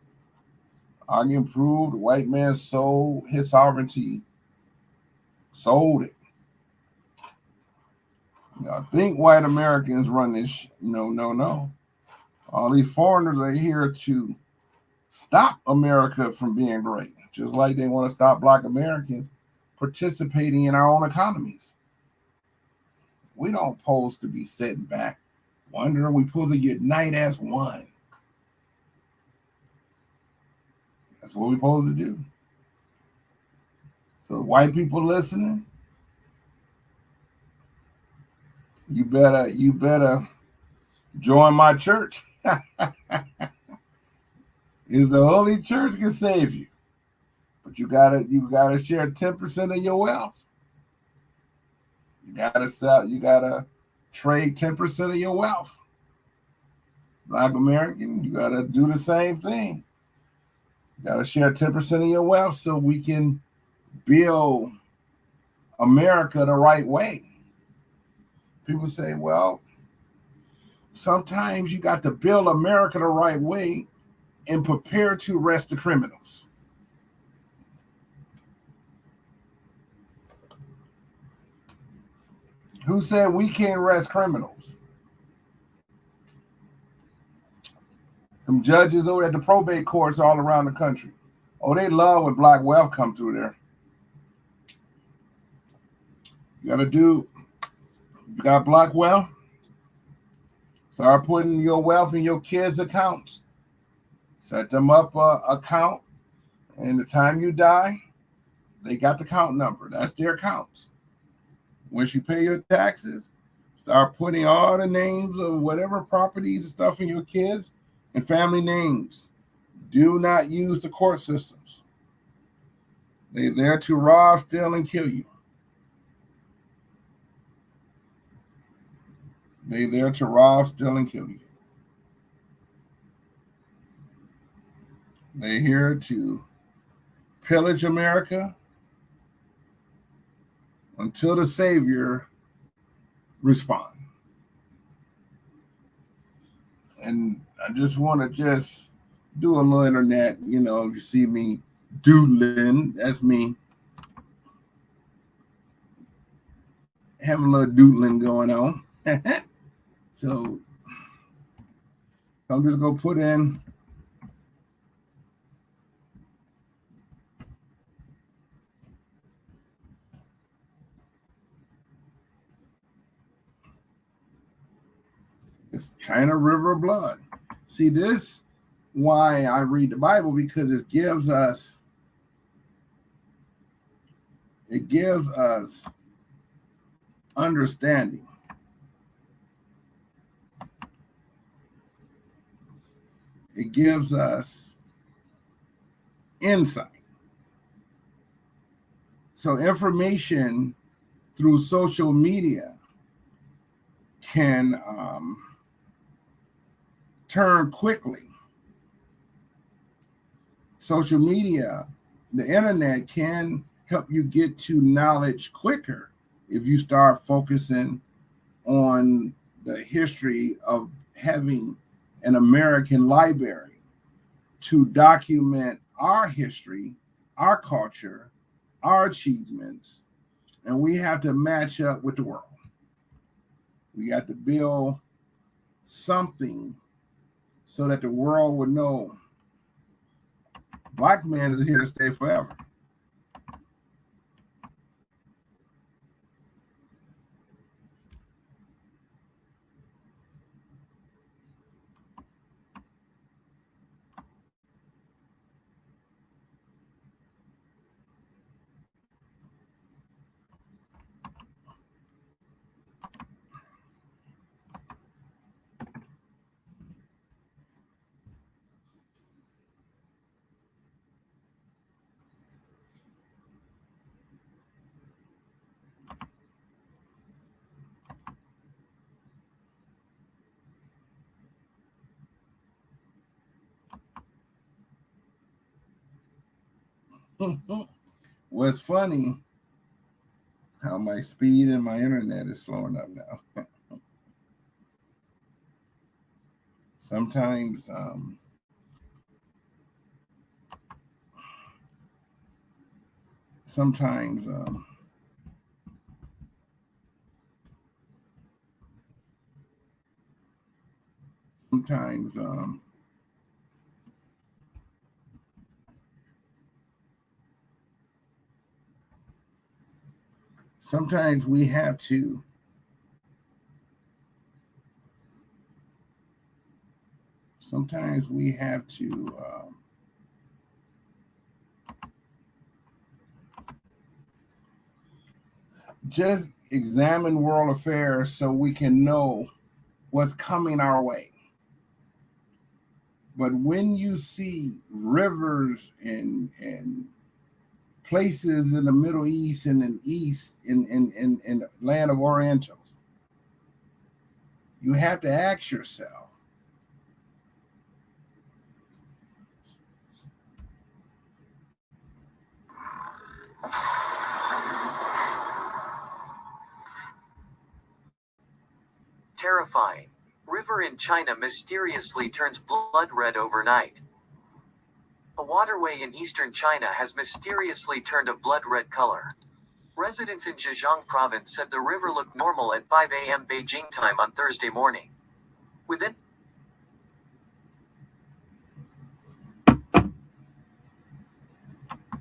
I can prove the white man sold his sovereignty, sold it. I think white Americans run this. No. All these foreigners are here to stop America from being great, just like they want to stop black Americans participating in our own economies. We don't supposed to be sitting back wondering. We supposed to unite as one. That's what we're supposed to do. So white people listening, you better join my church. Is the Holy Church can save you. But you gotta share 10% of your wealth. You gotta trade 10% of your wealth. Black American, you gotta do the same thing. You gotta share 10% of your wealth so we can build America the right way. People say, well, sometimes you got to build America the right way and prepare to arrest the criminals. Who said we can't arrest criminals? Them judges over at the probate courts all around the country. Oh, they love when black wealth come through there. You got black wealth? Start putting your wealth in your kids' accounts. Set them up an account, and the time you die, they got the account number. That's their accounts. Once you pay your taxes, start putting all the names of whatever properties and stuff in your kids and family names. Do not use the court systems. They're there to rob, steal, and kill you. They're there to rob, steal, and kill you. They're here to pillage America until the Savior responds. And I just want to just do a little internet. You know, you see me doodling. That's me having a little doodling going on. So I'm just going to put in this China River of blood. See, this why I read the Bible, because it gives us understanding. It gives us insight. So information through social media can turn quickly. Social media, the internet, can help you get to knowledge quicker if you start focusing on the history of having an American library to document our history, our culture, our achievements, and we have to match up with the world. We got to build something so that the world would know Black man is here to stay forever. What's funny, how my speed and my internet is slowing up now. Sometimes sometimes sometimes we have to just examine world affairs so we can know what's coming our way. But when you see rivers and places in the Middle East and in East in the land of Orientals, you have to ask yourself, terrifying. River in China mysteriously turns blood red overnight. A waterway in eastern China has mysteriously turned a blood red color. Residents in Zhejiang province said the river looked normal at 5 a.m. Beijing time on Thursday morning. Within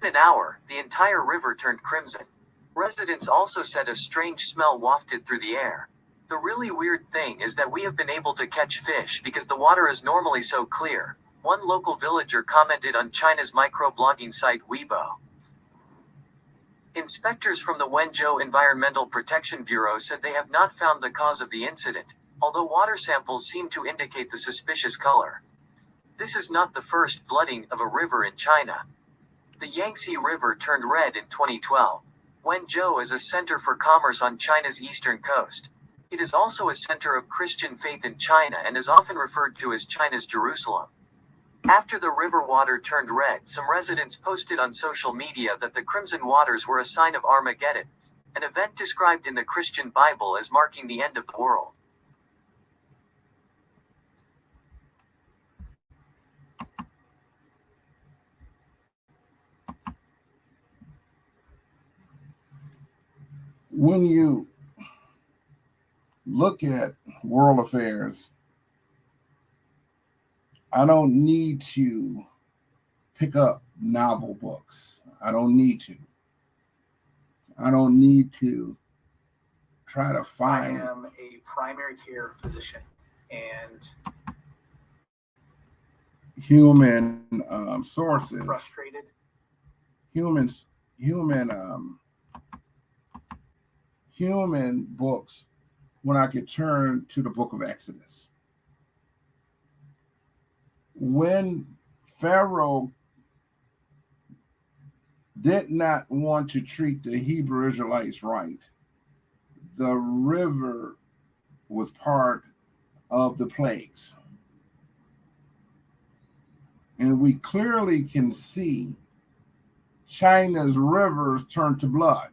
an hour, the entire river turned crimson. Residents also said a strange smell wafted through the air. The really weird thing is that we have been able to catch fish because the water is normally so clear, one local villager commented on China's microblogging site Weibo. Inspectors from the Wenzhou Environmental Protection Bureau said they have not found the cause of the incident, although water samples seem to indicate the suspicious color. This is not the first flooding of a river in China. The Yangtze River turned red in 2012. Wenzhou is a center for commerce on China's eastern coast. It is also a center of Christian faith in China and is often referred to as China's Jerusalem. After the river water turned red, some residents posted on social media that the crimson waters were a sign of Armageddon, an event described in the Christian Bible as marking the end of the world. When you look at world affairs, I don't need to pick up novel books. I don't need to. I don't need to try to find. I am a primary care physician, and human sources, I'm frustrated. human books when I could turn to the book of Exodus. When Pharaoh did not want to treat the Hebrew Israelites right, the river was part of the plagues. And we clearly can see China's rivers turn to blood.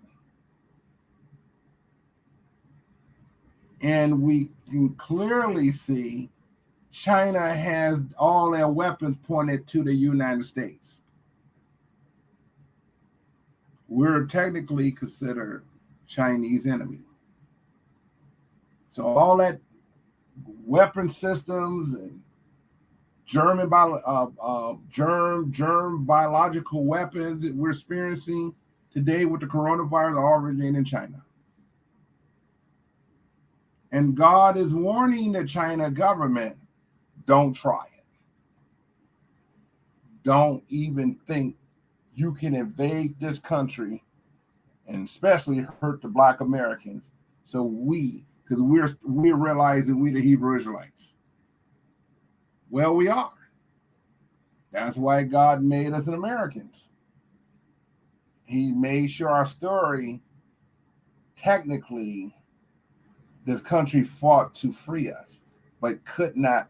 And we can clearly see China has all their weapons pointed to the United States. We're technically considered Chinese enemy. So all that weapon systems and germ biological weapons that we're experiencing today with the coronavirus are originating in China. And God is warning the China government, don't try it. Don't even think you can invade this country and especially hurt the Black Americans. So because we're realizing we the Hebrew Israelites. Well, we are. That's why God made us an Americans. He made sure our story, technically, this country fought to free us, but could not,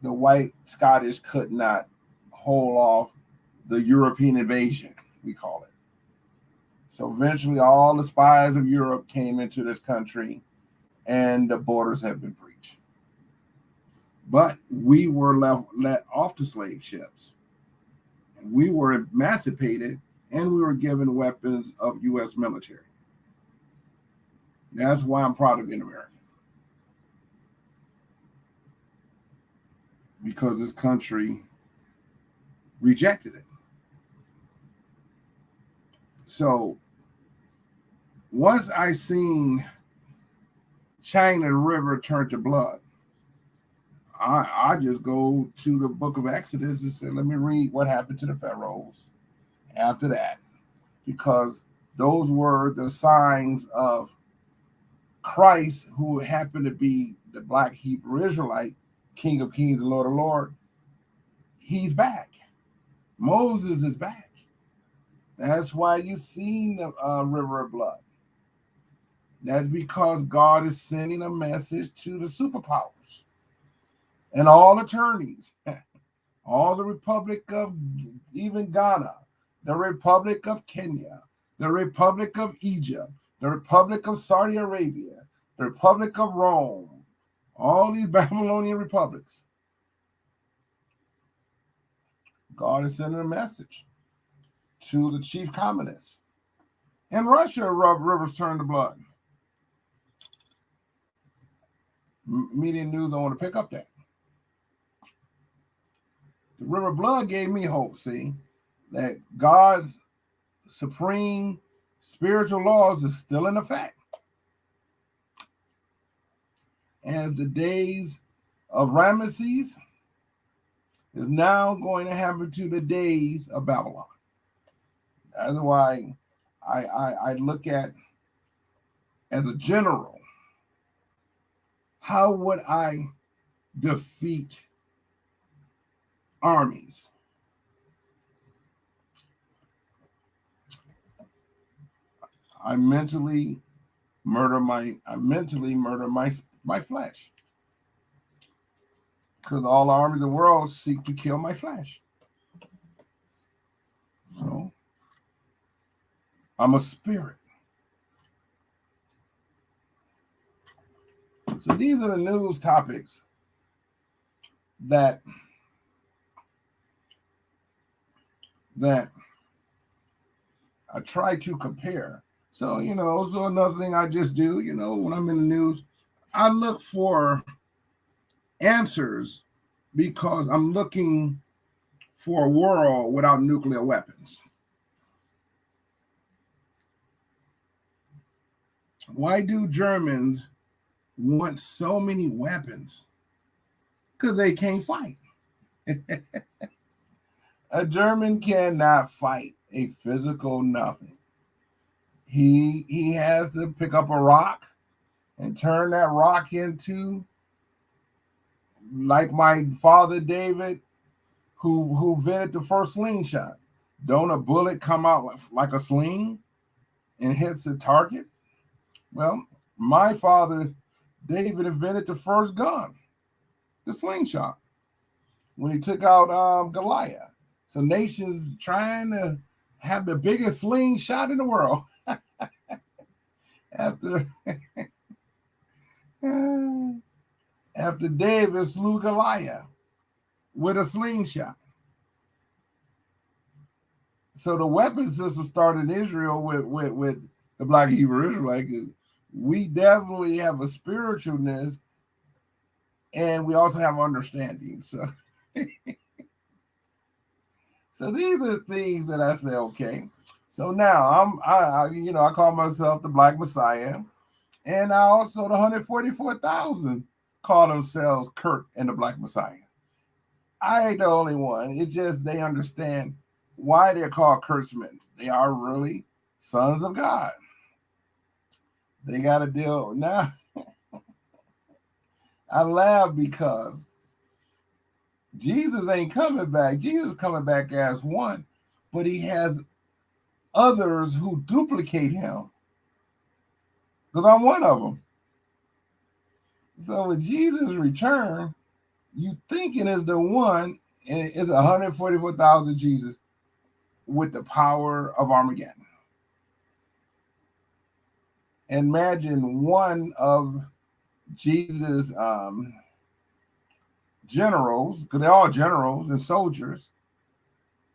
the white Scottish could not hold off the European invasion, we call it. So eventually all the spies of Europe came into this country and the borders have been breached. But we were let off the slave ships. And we were emancipated and we were given weapons of U.S. military. That's why I'm proud of being American. Because this country rejected it. So once I seen China River turn to blood, I just go to the book of Exodus and say, let me read what happened to the pharaohs after that. Because those were the signs of Christ, who happened to be the Black Hebrew Israelite, King of Kings and Lord of Lords. He's back. Moses is back. That's why you seen the river of blood. That's because God is sending a message to the superpowers and all attorneys, all the Republic of even Ghana, the Republic of Kenya, the Republic of Egypt, the Republic of Saudi Arabia, the Republic of Rome, all these Babylonian republics. God is sending a message to the chief communists. In Russia, rivers turn to blood. Media news don't want to pick up that. The river of blood gave me hope, see, that God's supreme spiritual laws is still in effect. As the days of Ramesses is now going to happen to the days of Babylon. That's why I look at, as a general, how would I defeat armies. I mentally murder my flesh. Because all the armies of the world seek to kill my flesh. So I'm a spirit. So these are the news topics that I try to compare. So, so another thing I just do, when I'm in the news, I look for answers because I'm looking for a world without nuclear weapons. Why do Germans want so many weapons? Because they can't fight. A German cannot fight a physical nothing. He has to pick up a rock and turn that rock into, like my father David, who invented the first slingshot. Don't a bullet come out like a sling and hits the target? Well, my father David invented the first gun, the slingshot, when he took out Goliath. So nations trying to have the biggest slingshot in the world after David slew Goliath with a slingshot. So the weapon system started in Israel with the Black Hebrew Israelite. We definitely have a spiritualness, and we also have understanding. So, so these are things that I say, okay. So now I call myself the Black Messiah, and I also the 144,000 call themselves Kirk and the Black Messiah. I ain't the only one. It's just they understand why they're called Kurtzmen. They are really sons of God. They got to deal now. I laugh because Jesus ain't coming back. Jesus is coming back as one, but he has others who duplicate him. Because I'm one of them. So when Jesus return, you thinking is the one, and it's 144,000 Jesus with the power of Armageddon. Imagine one of Jesus' generals, because they're all generals and soldiers.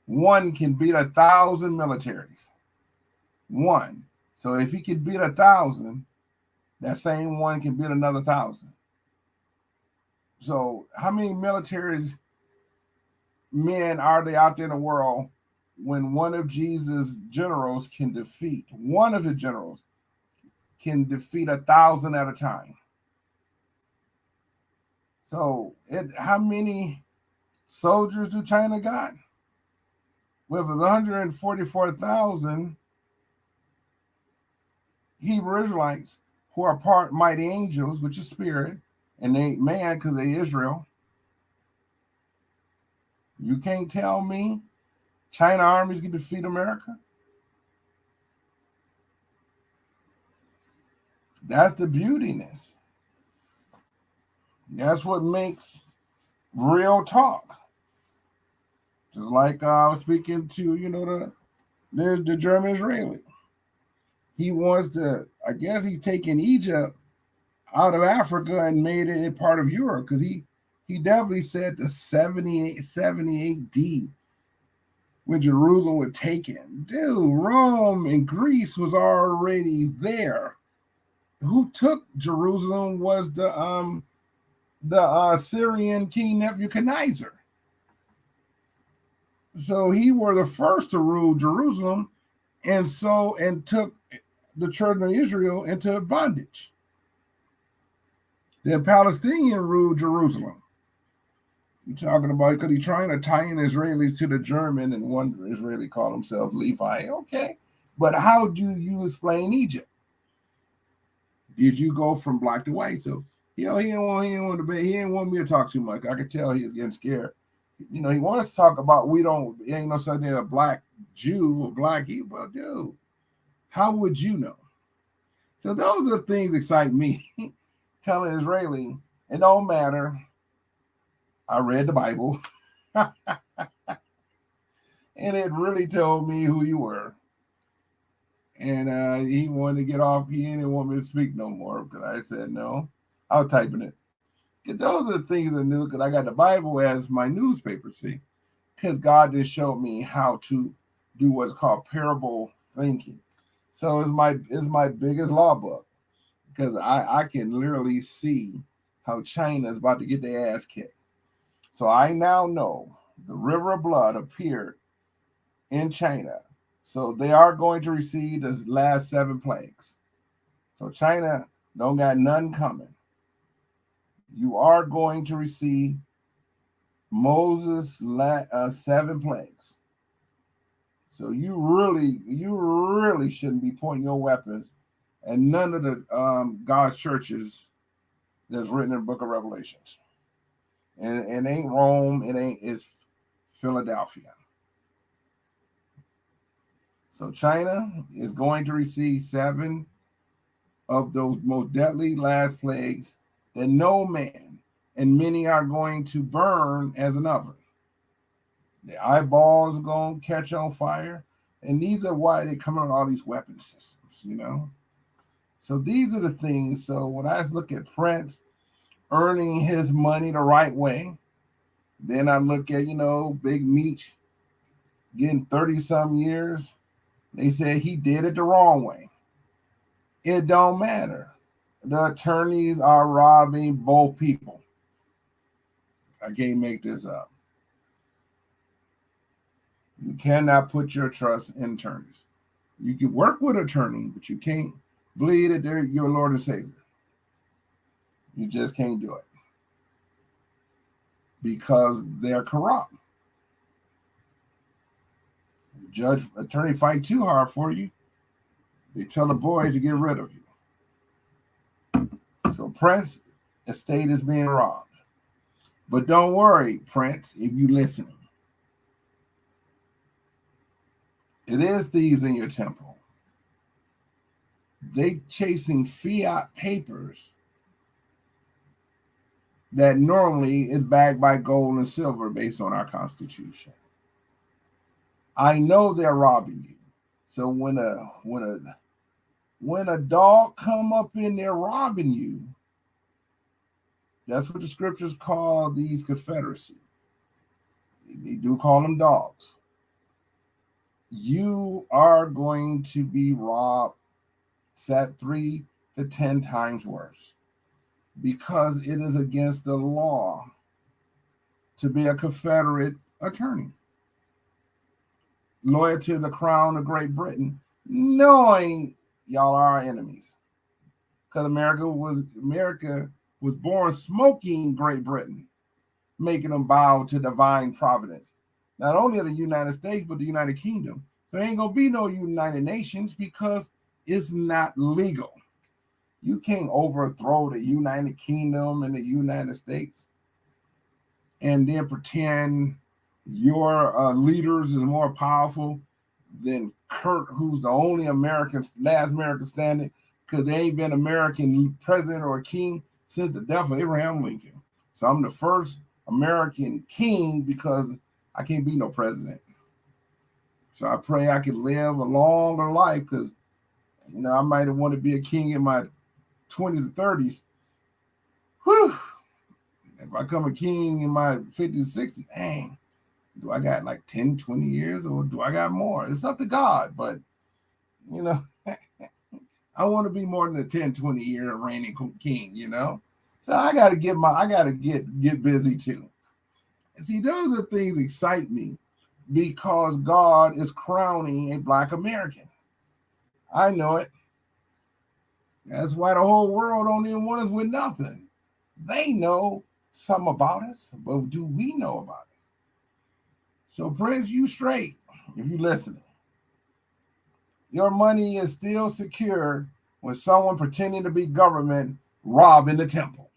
One can beat 1,000 militaries. One. So if he could beat 1,000, that same one can beat another 1,000. So how many military men are they out there in the world when one of Jesus' generals can defeat, one of the generals can defeat 1,000 at a time? So how many soldiers do China got? With 144,000 Hebrew Israelites who are part mighty angels, which is spirit, and they man because they Israel. You can't tell me China armies can defeat America. That's the beautiness. That's what makes real talk. Just like I was speaking to, the German Israeli. He wants to, I guess he's taking Egypt out of Africa and made it a part of Europe, because he definitely said the 70 AD when Jerusalem was taken. Dude, Rome and Greece was already there. Who took Jerusalem was the Syrian king Nebuchadnezzar. So he were the first to rule Jerusalem, and took the children of Israel into bondage. The Palestinian ruled Jerusalem. You're talking about, because he's trying to tie in Israelis to the German, and one Israeli called himself Levi. Okay, but how do you explain Egypt? Did you go from black to white? So he didn't want me to talk too much. I could tell he was getting scared. He wants to talk about ain't no such thing a black Jew or black Hebrew. Dude, how would you know? So those are the things that excite me. Telling Israeli, it don't matter. I read the Bible, and it really told me who you were. And he wanted to get off. He didn't want me to speak no more because I said no. I was typing it. Those are the things I knew because I got the Bible as my newspaper, see? Because God just showed me how to do what's called parable thinking. So it's my biggest law book because I can literally see how China is about to get their ass kicked. So I now know the river of blood appeared in China. So they are going to receive the last 7 plagues. So China don't got none coming. You are going to receive Moses' 7 plagues. So you really shouldn't be pointing your weapons at none of the God's churches that's written in the book of Revelations. And it ain't Rome, it's Philadelphia. So China is going to receive 7 of those most deadly last plagues that no man, and many are going to burn as an oven. The eyeballs are going to catch on fire. And these are why they come on all these weapon systems, So these are the things. So when I look at Prince earning his money the right way, then I look at, Big Meech getting 30-some years. They say he did it the wrong way. It don't matter. The attorneys are robbing both people. I can't make this up. You cannot put your trust in attorneys. You can work with attorneys, but you can't believe that they're your Lord and Savior. You just can't do it because they're corrupt. Attorney fight too hard for you. They tell the boys to get rid of you. So Prince estate is being robbed. But don't worry, Prince, if you listening. It is thieves in your temple. They chasing fiat papers that normally is backed by gold and silver based on our Constitution. I know they're robbing you. So when a dog come up in there robbing you, that's what the scriptures call these confederacy. They do call them dogs. You are going to be robbed, set 3 to 10 times worse, because it is against the law to be a Confederate attorney, loyal to the crown of Great Britain, knowing y'all are our enemies. Because America was born smoking Great Britain, making them bow to divine providence. Not only of the United States, but the United Kingdom. So there ain't going to be no United Nations because it's not legal. You can't overthrow the United Kingdom and the United States and then pretend your leaders is more powerful than Kirk, who's the only last American standing, because there ain't been American president or king since the death of Abraham Lincoln. So I'm the first American king because I can't be no president. So I pray I can live a longer life because, I might have wanted to be a king in my 20s to 30s. Whew. If I come a king in my 50s, 60s, dang, do I got like 10, 20 years or do I got more? It's up to God. But, I want to be more than a 10, 20 year reigning king, So I got to get busy too. See, those are things that excite me because God is crowning a Black American. I know it. That's why the whole world don't even want us with nothing. They know something about us, but do we know about us? So Prince, you straight if you listening. Your money is still secure when someone pretending to be government robbing the temple.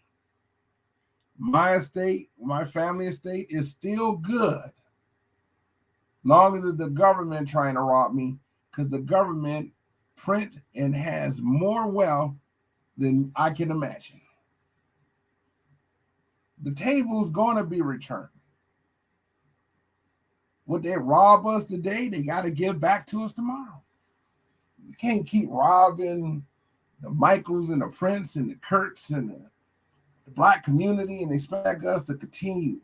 My estate, my family estate is still good. Long as it's the government trying to rob me, because the government prints and has more wealth than I can imagine. The table's going to be returned. What they rob us today, they got to give back to us tomorrow. You can't keep robbing the Michaels and the Prince and the Kirks and the black community and expect us to continue.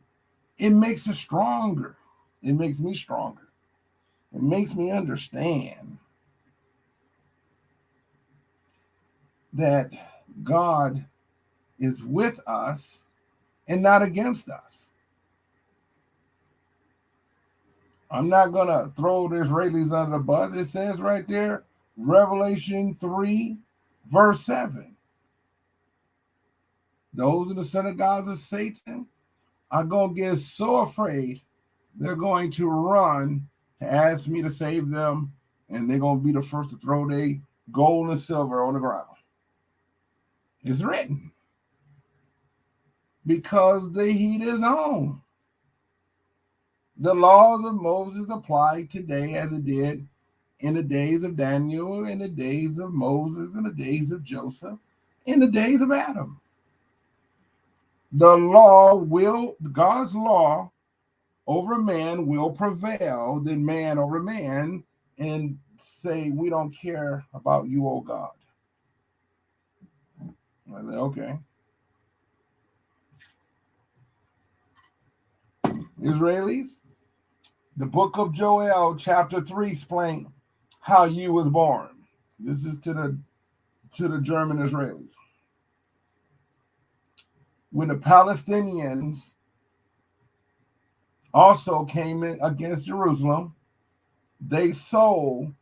It makes us stronger. It makes me stronger. It makes me understand that God is with us and not against us. I'm not going to throw the Israelis under the bus. It says right there, Revelation 3, verse 7. Those in the synagogues of Satan are going to get so afraid, they're going to run to ask me to save them, and they're going to be the first to throw their gold and silver on the ground. It's written. Because the heat is on. The laws of Moses apply today as it did in the days of Daniel, in the days of Moses, in the days of Joseph, in the days of Adam. God's law over man will prevail than man over man, and say, we don't care about you, oh God. I said, okay. Israelis, the book of Joel, chapter 3, explain how you was born. This is to the German Israelis. When the Palestinians also came in against Jerusalem, they sold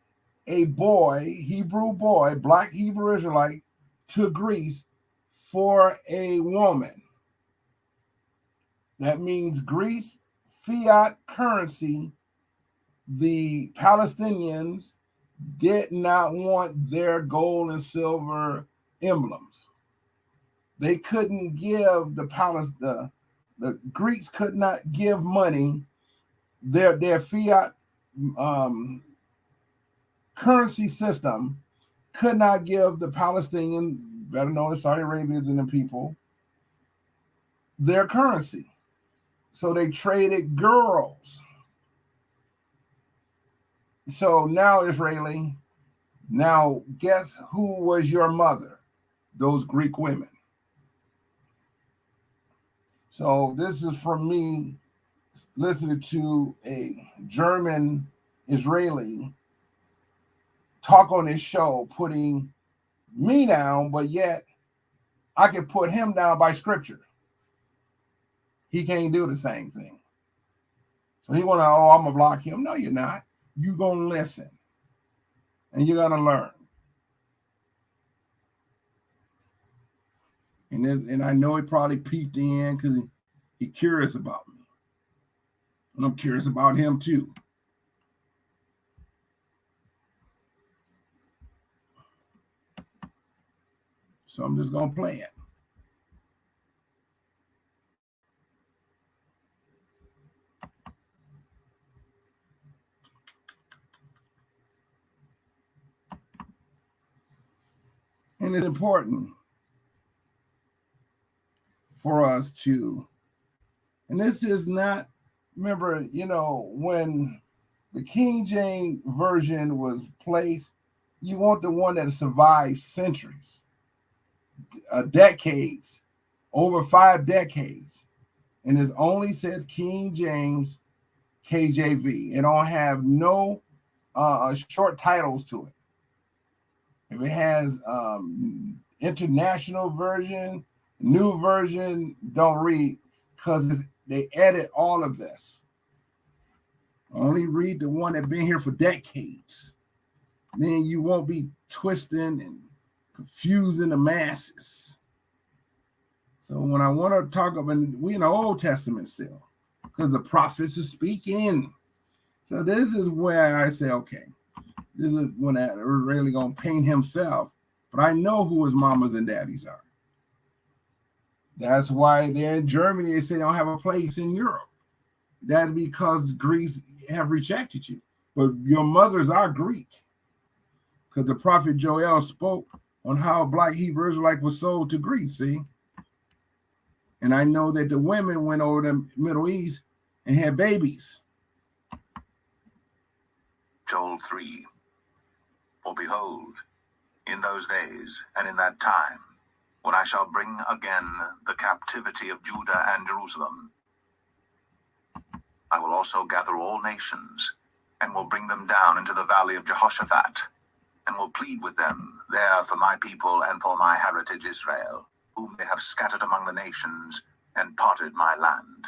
a boy, Hebrew boy, black Hebrew Israelite, to Greece for a woman. That means Greece fiat currency. The Palestinians did not want their gold and silver emblems. They couldn't give the Greeks could not give money. Their fiat currency system could not give the Palestinian, better known as Saudi Arabians and the people, their currency. So they traded girls. So now, Israeli, now guess who was your mother? Those Greek women. So this is from me listening to a German Israeli talk on his show, putting me down, but yet I can put him down by scripture. He can't do the same thing. So he want to, I'm going to block him. No, you're not. You're going to listen. And you're going to learn. And I know he probably peeped in because he's curious about me. And I'm curious about him too. So I'm just going to play it. And it's important for us to, and this is not, remember, when the King James Version was placed, you want the one that survived centuries, decades, over 5 decades. And it only says King James KJV. It don't have no short titles to it. If it has international version, new version, don't read, because they edit all of this. Only read the one that's been here for decades. Then you won't be twisting and confusing the masses. So when I want to talk about, we in the Old Testament still, because the prophets are speaking. So this is where I say, okay, this is when I really gonna paint himself, but I know who his mamas and daddies are. That's why they're in Germany. They say they don't have a place in Europe. That's because Greece have rejected you. But your mothers are Greek, because the prophet Joel spoke on how black Hebrew Israelite was sold to Greece. See, and I know that the women went over the Middle East and had babies. Joel 3. For behold, in those days and in that time, when I shall bring again the captivity of Judah and Jerusalem, I will also gather all nations, and will bring them down into the valley of Jehoshaphat, and will plead with them there for my people and for my heritage Israel, whom they have scattered among the nations, and parted my land.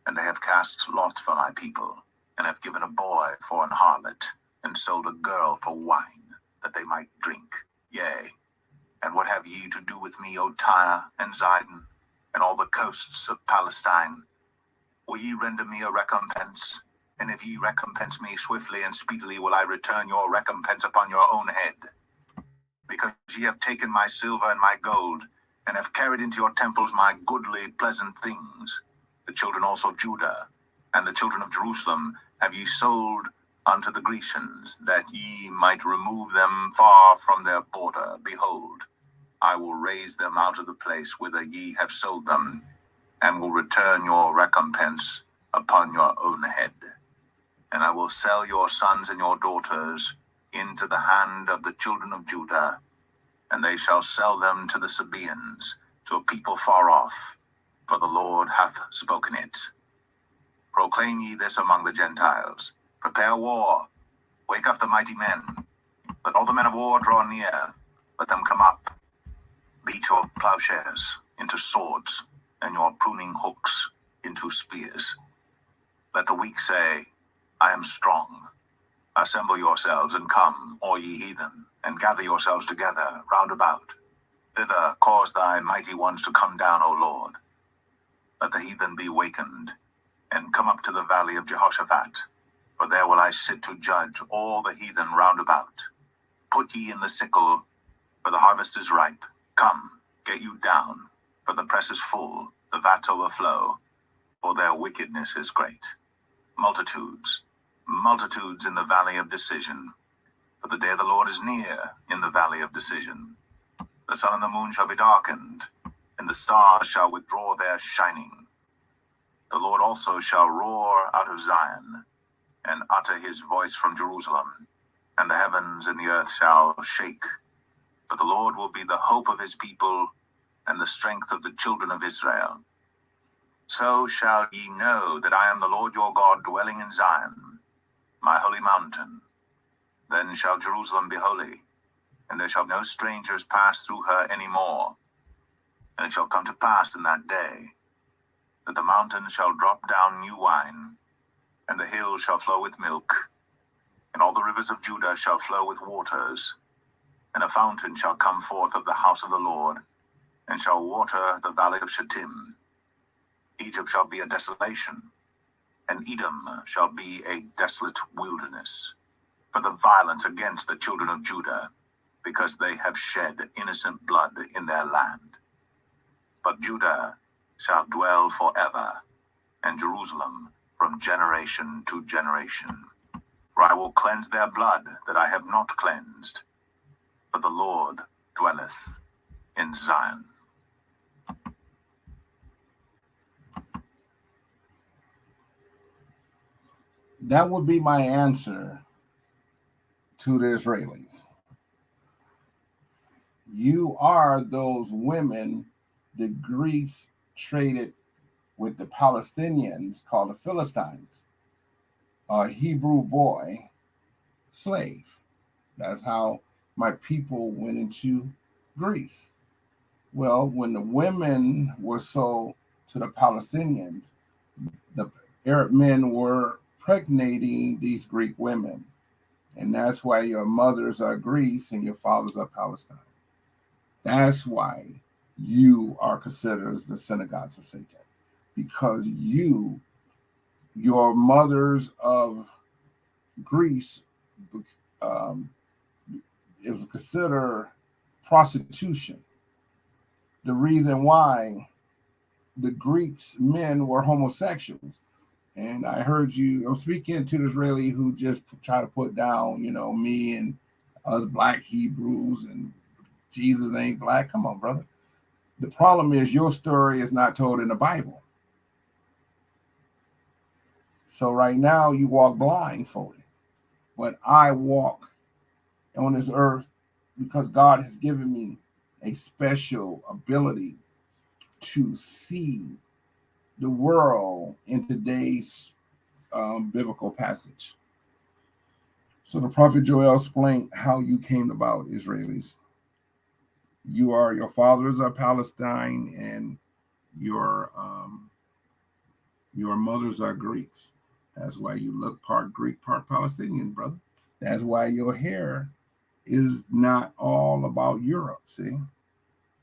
And they have cast lots for my people, and have given a boy for an harlot, and sold a girl for wine, that they might drink. Yea, and what have ye to do with me, O Tyre and Zidon, and all the coasts of Palestine? Will ye render me a recompense? And if ye recompense me swiftly and speedily, will I return your recompense upon your own head? Because ye have taken my silver and my gold, and have carried into your temples my goodly, pleasant things. The children also of Judah, and the children of Jerusalem, have ye sold unto the Grecians, that ye might remove them far from their border. Behold, I will raise them out of the place whither ye have sold them, and will return your recompense upon your own head. And I will sell your sons and your daughters into the hand of the children of Judah, and they shall sell them to the Sabaeans, to a people far off, for the Lord hath spoken it. Proclaim ye this among the Gentiles. Prepare war. Wake up the mighty men. Let all the men of war draw near. Let them come up. Beat your plowshares into swords, and your pruning hooks into spears. Let the weak say, I am strong. Assemble yourselves and come, all ye heathen, and gather yourselves together round about. Thither cause thy mighty ones to come down, O Lord. Let the heathen be wakened, and come up to the valley of Jehoshaphat, for there will I sit to judge all the heathen round about. Put ye in the sickle, for the harvest is ripe. Come, get you down, for the press is full, the vats overflow, for their wickedness is great. Multitudes, multitudes in the valley of decision, for the day of the Lord is near in the valley of decision. The sun and the moon shall be darkened, and the stars shall withdraw their shining. The Lord also shall roar out of Zion, and utter his voice from Jerusalem, and the heavens and the earth shall shake. But the Lord will be the hope of his people, and the strength of the children of Israel. So shall ye know that I am the Lord your God, dwelling in Zion, my holy mountain. Then shall Jerusalem be holy, and there shall no strangers pass through her any more. And it shall come to pass in that day, that the mountains shall drop down new wine, and the hills shall flow with milk, and all the rivers of Judah shall flow with waters, and a fountain shall come forth of the house of the Lord, and shall water the valley of Shittim. Egypt shall be a desolation, and Edom shall be a desolate wilderness, for the violence against the children of Judah, because they have shed innocent blood in their land. But Judah shall dwell forever, and Jerusalem from generation to generation. For I will cleanse their blood that I have not cleansed, for the Lord dwelleth in Zion. That would be my answer to the Israelis. You are those women the Greeks traded with the Palestinians, called the Philistines, a Hebrew boy, slave. That's how my people went into Greece. Well, when the women were sold to the Palestinians, the Arab men were impregnating these Greek women. And that's why your mothers are Greece and your fathers are Palestine. That's why you are considered as the synagogues of Satan, because your mothers of Greece, it was considered prostitution. the reason why the Greeks men were homosexuals. And I heard I'm speaking to the Israeli who just try to put down, me and us black Hebrews and Jesus ain't black. Come on, brother. The problem is your story is not told in the Bible. So right now you walk blindfolded, but I walk on this earth because God has given me a special ability to see the world in today's biblical passage. So the prophet Joel explained how you came about, Israelis. Your fathers are Palestine, and your mothers are Greeks. That's why you look part Greek, part Palestinian, brother. That's why your hair is not all about Europe. See,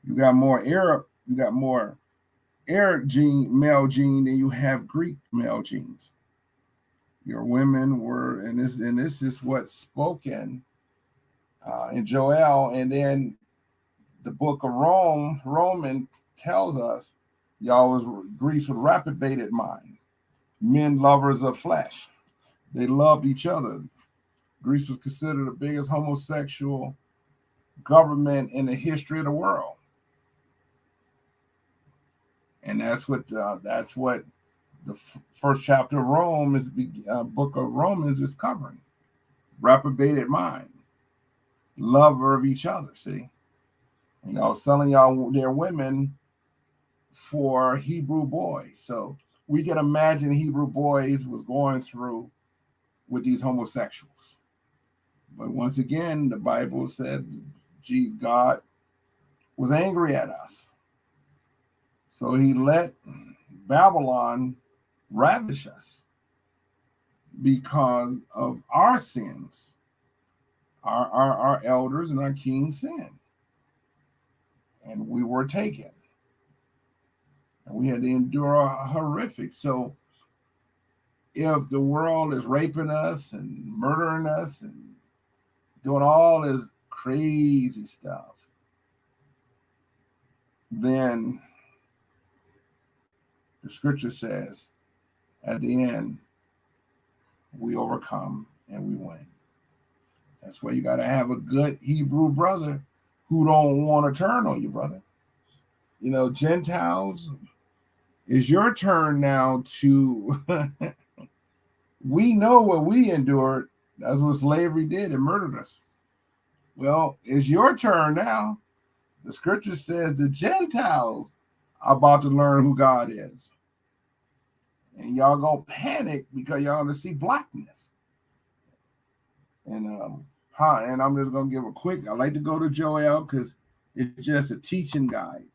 you got more Arab male gene than you have Greek male genes. Your women were, and this is what's spoken in Joel, and then the book of Roman tells us y'all was Greece with reprobated minds, men lovers of flesh. They loved each other. Greece was considered the biggest homosexual government in the history of the world, and that's what the first chapter of Rome is. Book of Romans is covering reprobated mind, lover of each other. See, selling y'all their women for Hebrew boys. So we can imagine Hebrew boys was going through with these homosexuals. But once again, the Bible said, God was angry at us. So he let Babylon ravish us because of our sins. Our elders and our kings sinned. And we were taken. And we had to endure a horrific. So if the world is raping us and murdering us and doing all this crazy stuff, then the scripture says at the end, we overcome and we win. That's why you got to have a good Hebrew brother who don't want to turn on you, brother. Gentiles, it's your turn now to, we know what we endured. That's what slavery did. It murdered us. Well, it's your turn now. The scripture says the Gentiles are about to learn who God is. And y'all gonna panic because y'all gonna see blackness. And I'm just gonna give a quick. I like to go to Joel because it's just a teaching guide.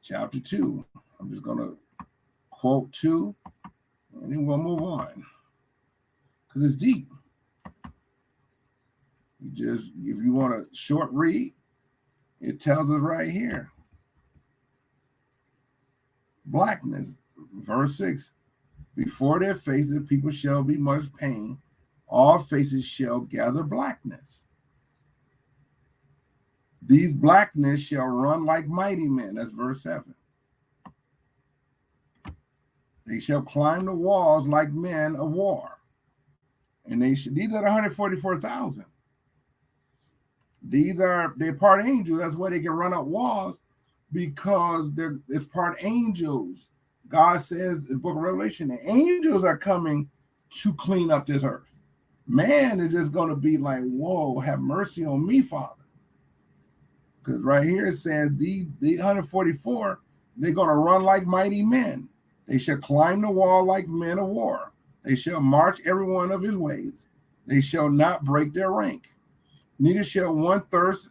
Chapter 2. I'm just gonna quote 2, and then we'll move on because it's deep. If you want a short read, it tells us right here. Blackness, verse 6. Before their faces, people shall be much pain. All faces shall gather blackness. These blackness shall run like mighty men. That's verse 7. They shall climb the walls like men of war. And these are the 144,000. They're part angels. That's why they can run up walls, because it's part angels. God says in the book of Revelation, the angels are coming to clean up this earth. Man is just going to be like, whoa, have mercy on me, Father. Because right here it says the 144, they're going to run like mighty men. They shall climb the wall like men of war. They shall march every one of his ways. They shall not break their rank. Neither shall one thrust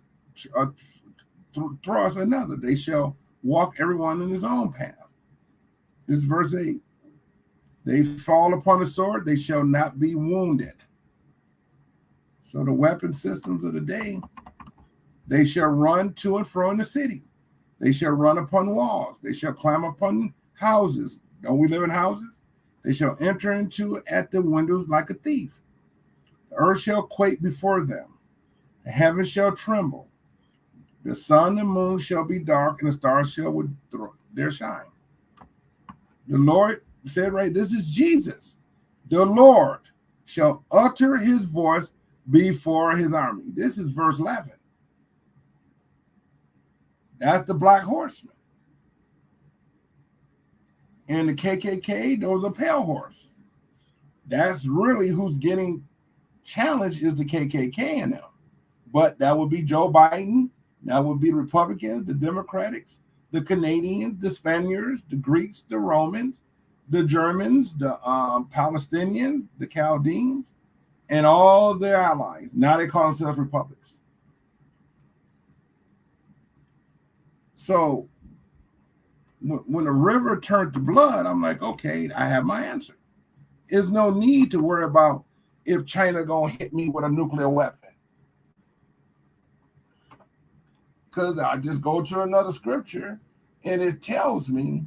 another. They shall walk everyone in his own path. This is verse 8. They fall upon the sword. They shall not be wounded. So the weapon systems of the day, they shall run to and fro in the city. They shall run upon walls. They shall climb upon houses. Don't we live in houses? They shall enter into at the windows like a thief. The earth shall quake before them. The heavens shall tremble. The sun and moon shall be dark, and the stars shall withdraw their shine. The Lord said, right, this is Jesus. The Lord shall utter his voice before his army. This is verse 11. That's the black horseman. And the KKK, those are pale horse. That's really who's getting challenged is the KKK in them. But that would be Joe Biden. That would be the Republicans, the Democrats, the Canadians, the Spaniards, the Greeks, the Romans, the Germans, the Palestinians, the Chaldeans, and all their allies. Now they call themselves republics. So when the river turned to blood, I'm like, okay, I have my answer. There's no need to worry about if China gonna hit me with a nuclear weapon. Because I just go to another scripture and it tells me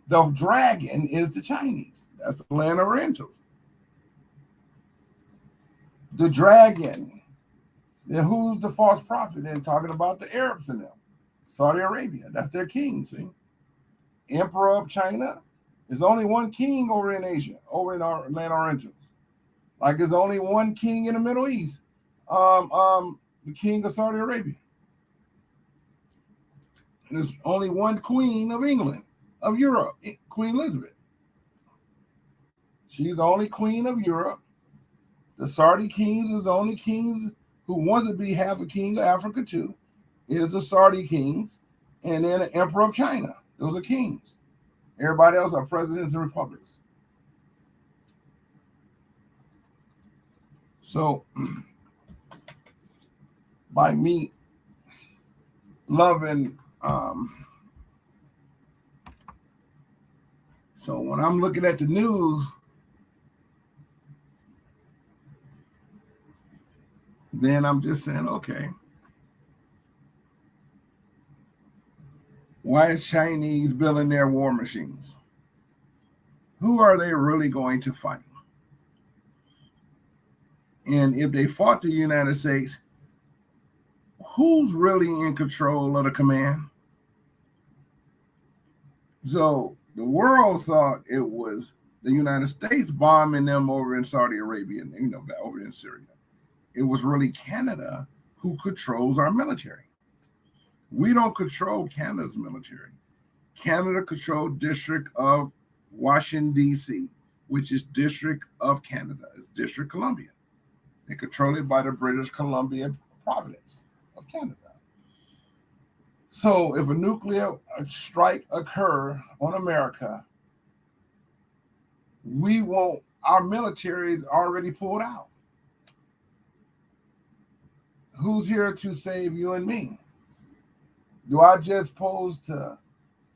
the dragon is the Chinese. That's the land of Orientals. The dragon. Then who's the false prophet? Then talking about the Arabs in them. Saudi Arabia. That's their king, see? Emperor of China. There's only one king over in Asia, over in our land Orientals. Like there's only one king in the Middle East. The king of Saudi Arabia. And there's only one queen of England, of Europe, Queen Elizabeth. She's the only queen of Europe. The Saudi kings is the only kings who wants to be half a king of Africa too, is the Saudi kings, and then the emperor of China. Those are kings. Everybody else are presidents and republics. So by me loving so when I'm looking at the news, then I'm just saying, okay, why is Chinese building their war machines? Who are they really going to fight? And if they fought the United States, who's really in control of the command? So the world thought it was the United States bombing them over in Saudi Arabia and over in Syria. It was really Canada who controls our military. We don't control Canada's military. Canada controls District of Washington, D.C., which is District of Canada. It's District Columbia. They control it by the British Columbia province of Canada. So if a nuclear strike occur on America, our military is already pulled out. Who's here to save you and me? Do I just supposed to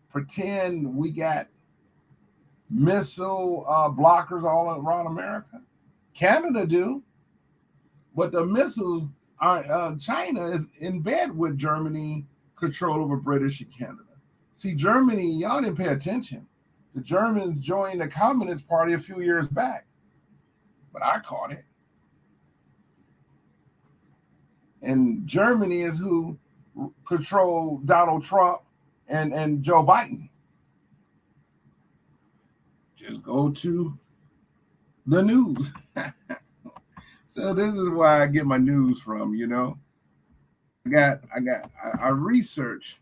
pretend we got missile blockers all around America? Canada do, but the missiles are China is in bed with Germany control over British and Canada. See, Germany, y'all didn't pay attention. The Germans joined the Communist Party a few years back, but I caught it. And Germany is who control Donald Trump and Joe Biden. Just go to the news. So this is where I get my news from, I research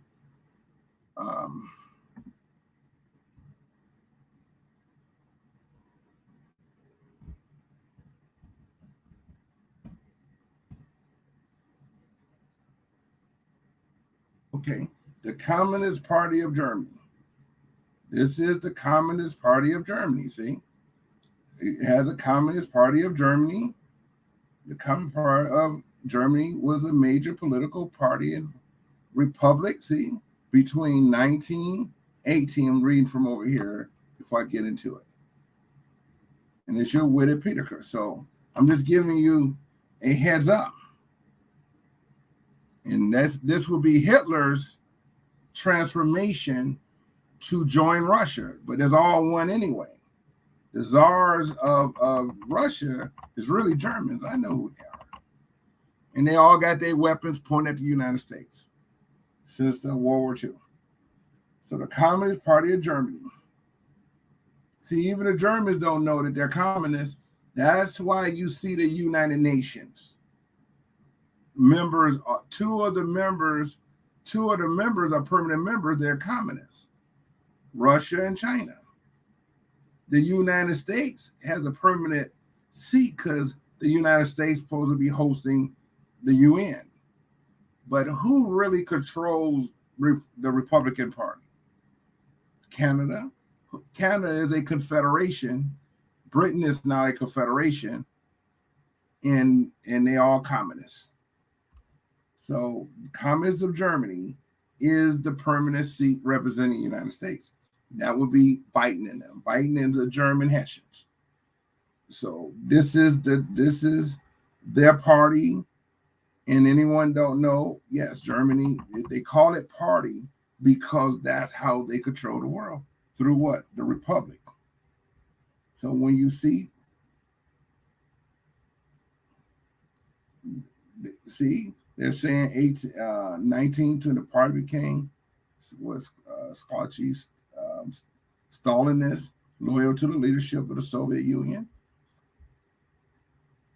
okay, the Communist Party of Germany. This is the Communist Party of Germany, see? It has a Communist Party of Germany. The Communist Party of Germany was a major political party and republic, see, between 1918. I'm reading from over here before I get into it. And it's your witted Peter. So I'm just giving you a heads up. And this will be Hitler's transformation to join Russia, but there's all one anyway. The czars of Russia is really Germans. I know who they are. And they all got their weapons pointed at the United States since World War II. So the Communist Party of Germany. See, even the Germans don't know that they're communists. That's why you see the United Nations members. Two of the members are permanent members. They're communists. Russia and China. The United States has a permanent seat because the United States is supposed to be hosting the UN. But who really controls the Republican Party? Canada. Canada is a confederation. Britain is not a confederation. And they're all communists. So Communists of Germany is the permanent seat representing the United States. That would be Biden and them. Biden is the German Hessians. So this is their party. And anyone don't know, yes, Germany, they call it party because that's how they control the world. Through what? The Republic. So when you see, they're saying 19 to the party became was Scotchy, Stalinist, loyal to the leadership of the Soviet Union.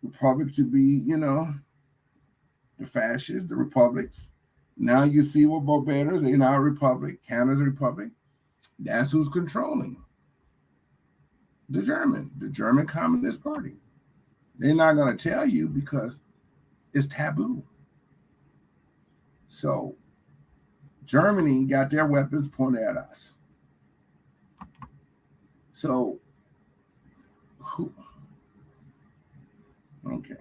Republic to be, the fascists, the republics. Now you see what Barbados, they're now a republic, Canada's a republic. That's who's controlling the German Communist Party. They're not going to tell you because it's taboo. So Germany got their weapons pointed at us. So who? Okay.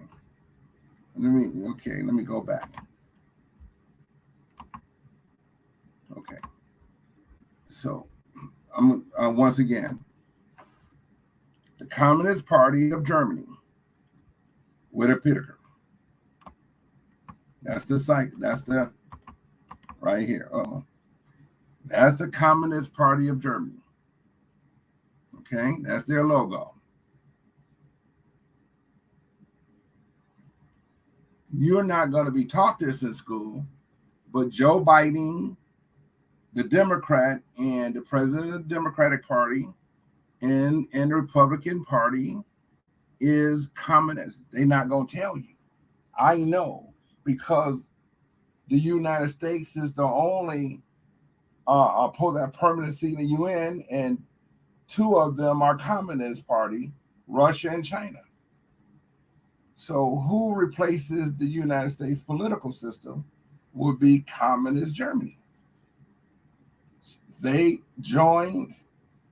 Let me go back. Okay. So I'm once again, the Communist Party of Germany with a Pittaker. That's the site. That's the right here. That's the Communist Party of Germany. Okay, that's their logo. You're not going to be taught this in school, but Joe Biden, the Democrat, and the president of the Democratic Party and the Republican Party is communist. They're not going to tell you. I know because the United States is the only that permanent seat in the UN, and two of them are Communist Party, Russia and China. So who replaces the United States political system would be Communist Germany.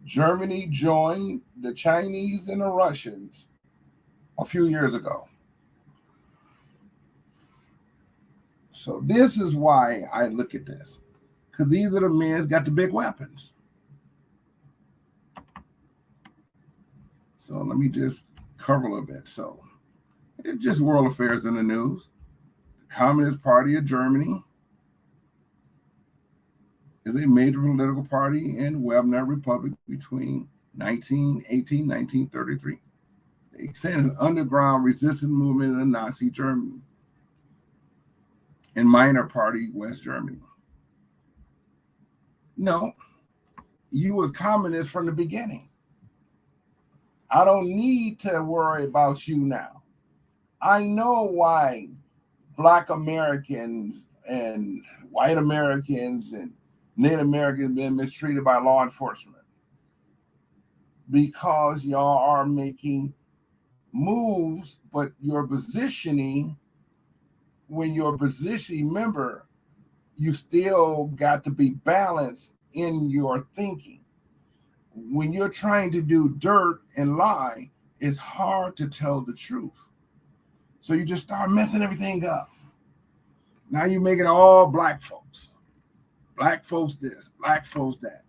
Germany joined the Chinese and the Russians a few years ago. So this is why I look at this, because these are the men that's got the big weapons. So let me just cover a little bit. So it's just world affairs in the news. The Communist Party of Germany is a major political party in Weimar Republic between 1918 and 1933. They sent an underground resistance movement in Nazi Germany and minor party West Germany. No, you was communist from the beginning. I don't need to worry about you now. I know why Black Americans and white Americans and Native Americans been mistreated by law enforcement. Because y'all are making moves, but your positioning, when you're positioning, remember, you still got to be balanced in your thinking. When you're trying to do dirt and lie, it's hard to tell the truth. So you just start messing everything up. Now you make it all black folks. Black folks this, black folks that.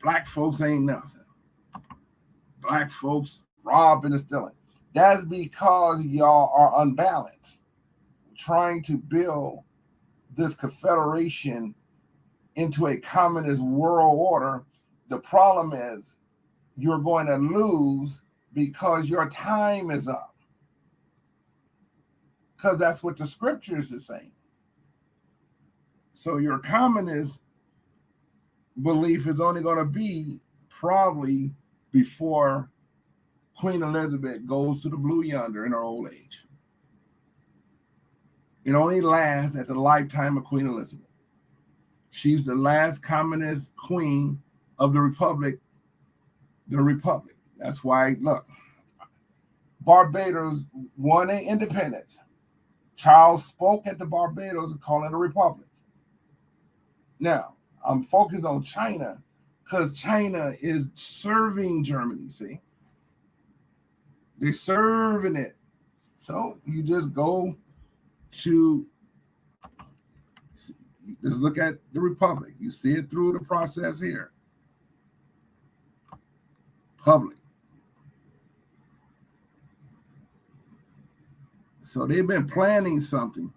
Black folks ain't nothing. Black folks robbing and stealing. That's because y'all are unbalanced, trying to build this confederation into a communist world order. The problem is you're going to lose because your time is up. because that's what the scriptures are saying. So your communist belief is only going to be probably before Queen Elizabeth goes to the blue yonder in her old age. It only lasts at the lifetime of Queen Elizabeth. She's the last communist queen of the Republic. The Republic. That's why, look, Barbados won their independence. Charles spoke at the Barbados and called it a republic. Now, I'm focused on China because China is serving Germany, see? They're serving it. So you just go to, just look at the Republic. You see it through the process here. Public. So they've been planning something.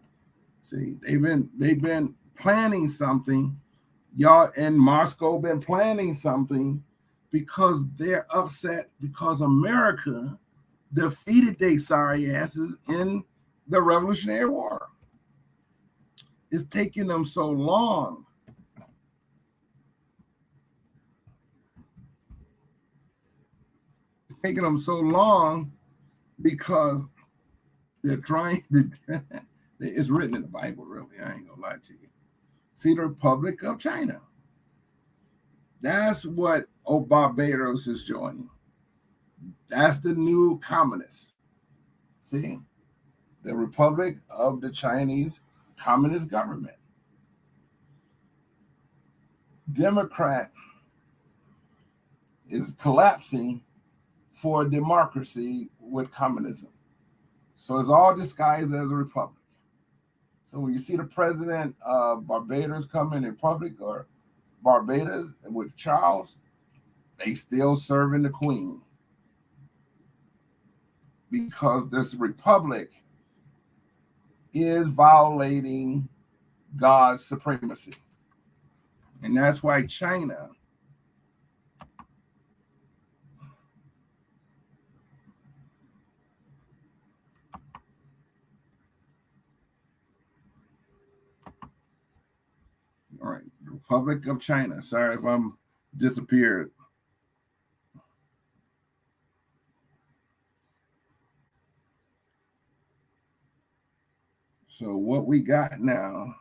See, they've been planning something. Y'all in Moscow been planning something because they're upset because America defeated they sorry asses in the Revolutionary War. It's taking them so long. It's taking them so long because they're trying to, it's written in the Bible, really. I ain't gonna lie to you. See, the Republic of China. That's what Barbados is joining. That's the new communists. See, the Republic of the Chinese Communist Government. Democrat is collapsing for democracy with communism. So it's all disguised as a republic. So when you see the president of Barbados come in republic or Barbados with Charles, they still serving the queen. Because this republic is violating God's supremacy. And that's why China all right, the Republic of China. Sorry if I'm disappeared. So what we got now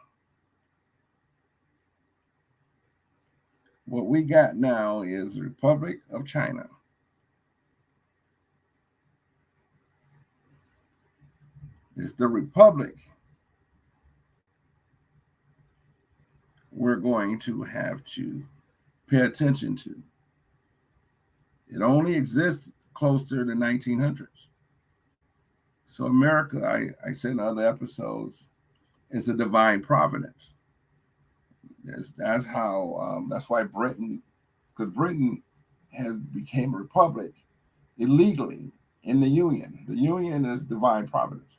is the Republic of China. It's the republic we're going to have to pay attention to. It only exists closer to the 1900s. So America, I said in other episodes, is a divine providence. That's how. That's why Britain, because Britain has became a republic illegally in the Union. The Union is divine providence.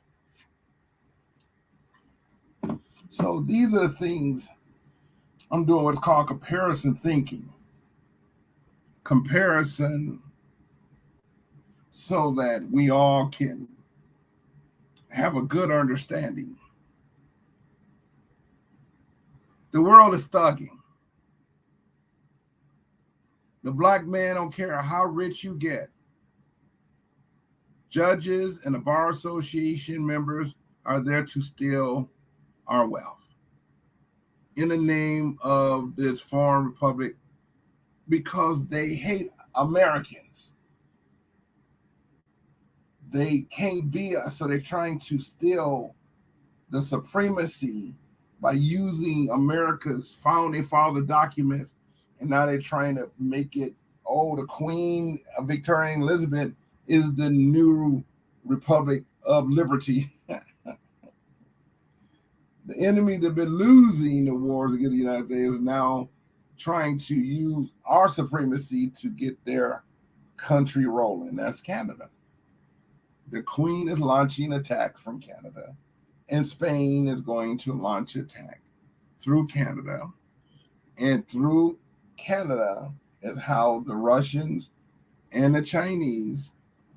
So these are the things I'm doing. What's called comparison thinking. Comparison, so that we all can have a good understanding. The world is thugging. The black man don't care how rich you get. Judges and the Bar Association members are there to steal our wealth in the name of this foreign republic because they hate Americans. They can't be us, so they're trying to steal the supremacy by using America's founding father documents, and now they're trying to make it, the Queen of Victoria and Elizabeth is the new Republic of Liberty. The enemy that have been losing the wars against the United States is now trying to use our supremacy to get their country rolling. That's Canada. The Queen is launching attack from Canada, and Spain is going to launch attack through Canada. And through Canada is how the Russians and the Chinese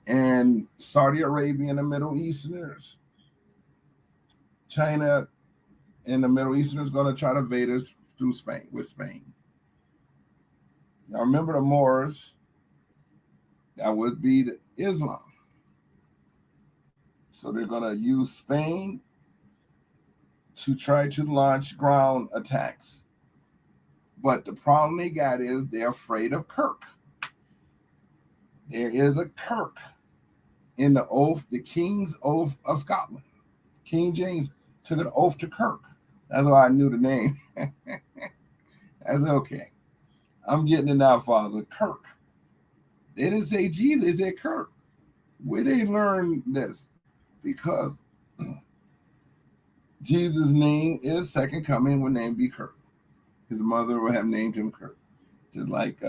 and Saudi Arabia and the Middle Easterners China and the Middle Eastern is going to try to invade us through Spain, with Spain. Now remember the Moors, that would be the Islam. So they're going to use Spain to try to launch ground attacks. But the problem they got is they're afraid of Kirk. There is a Kirk in the oath, the King's Oath of Scotland. King James took an oath to Kirk. That's why I knew the name. That's okay. I'm getting it now, Father. Kirk. They didn't say Jesus, they said Kirk. Where they learn this? Because Jesus' name is second coming would name be Kirk. His mother would have named him Kirk, just like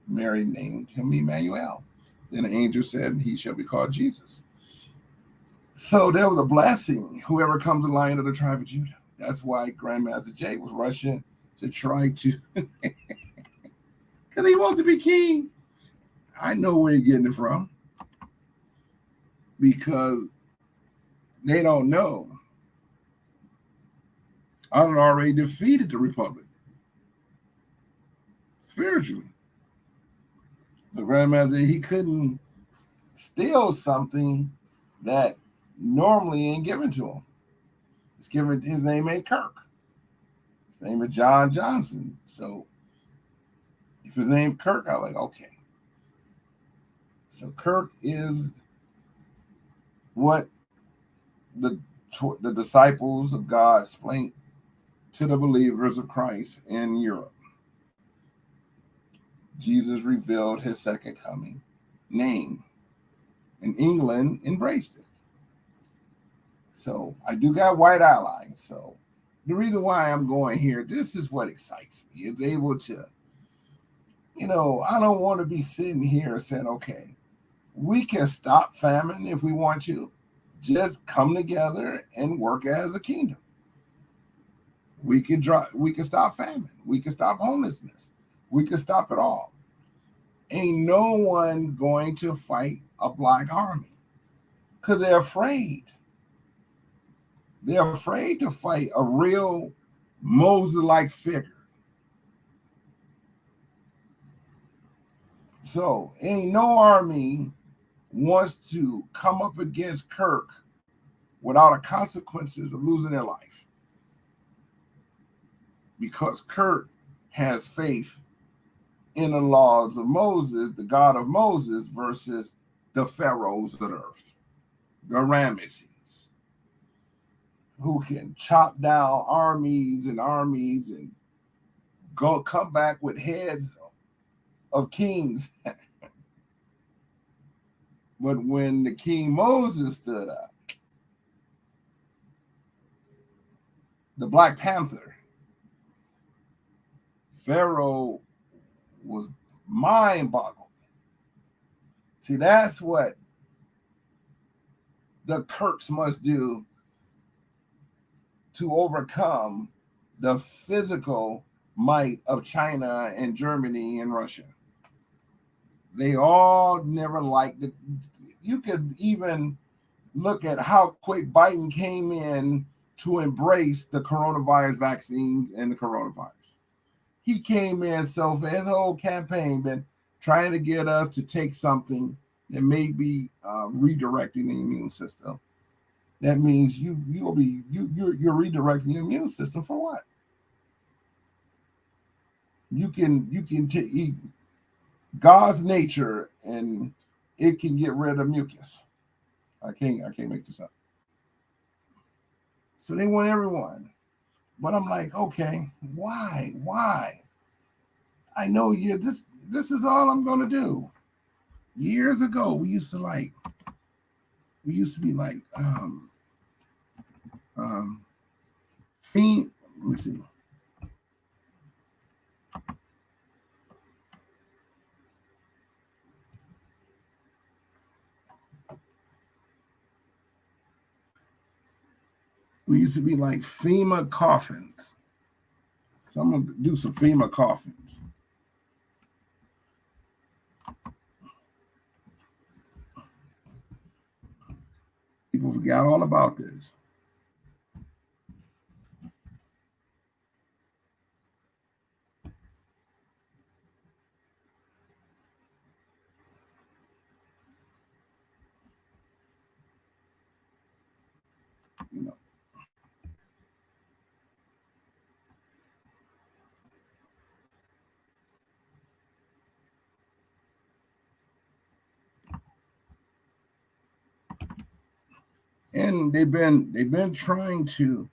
Mary named him Emmanuel. Then the angel said he shall be called Jesus. So there was a blessing, whoever comes in line of the tribe of Judah. That's why Grandmaster Jay was rushing to try to, because he wants to be king. I know where he's getting it from, because they don't know. I already defeated the Republic spiritually. So Grandmaster, he couldn't steal something that normally ain't given to him. It's given. His name ain't Kirk. His name is John Johnson. So if his name Kirk, I'm like, okay. So Kirk is what the disciples of God explained to the believers of Christ in Europe. Jesus revealed his second coming name, and England embraced it. So I do got white allies. So the reason why I'm going here, this is what excites me. It's able to, I don't want to be sitting here saying, okay, we can stop famine if we want to. Just come together and work as a kingdom. We can stop famine. We can stop homelessness. We can stop it all. Ain't no one going to fight a black army because they're afraid. They're afraid to fight a real Moses-like figure. So ain't no army wants to come up against Kirk without the consequences of losing their life. Because Kirk has faith in the laws of Moses, the God of Moses, versus the pharaohs of the earth, the Ramesses, who can chop down armies and come back with heads of kings. But when the King Moses stood up, the Black Panther, Pharaoh was mind-boggled. See, that's what the Kirks must do to overcome the physical might of China and Germany and Russia. They all never liked it. You could even look at how quick Biden came in to embrace the coronavirus vaccines and the coronavirus. He came in so fast. His whole campaign been trying to get us to take something that may be redirecting the immune system. That means you're redirecting your immune system for what? You can eat God's nature and it can get rid of mucus. I can't make this up. So they want everyone. But I'm like, okay, why? I know this is all I'm gonna do. Years ago, we used to be like let me see. We used to be like FEMA coffins. So I'm gonna do some FEMA coffins. People forgot all about this. you know. And they've been trying to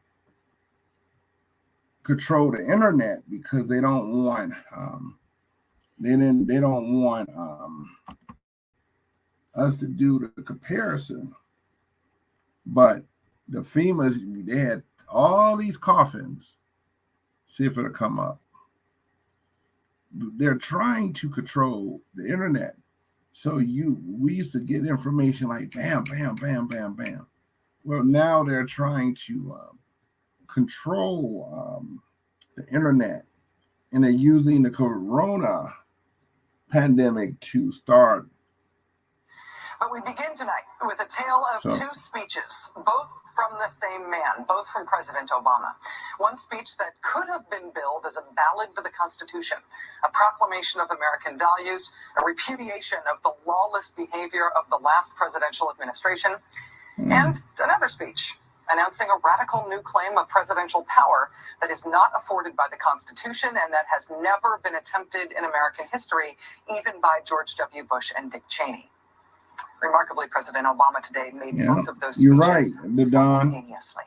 control the internet because they don't want us to do the comparison. But the FEMA's, they had all these coffins. See if it'll come up. They're trying to control the internet. So we used to get information like bam, bam, bam, bam, bam. Well, now they're trying to control the internet, and they're using the corona pandemic to start. But we begin tonight with a tale of two speeches, both from the same man, both from President Obama. One speech that could have been billed as a ballad to the Constitution, a proclamation of American values, a repudiation of the lawless behavior of the last presidential administration, and another speech announcing a radical new claim of presidential power that is not afforded by the Constitution and that has never been attempted in American history, even by George W. Bush and Dick Cheney. Remarkably, President Obama today made both of those speeches simultaneously.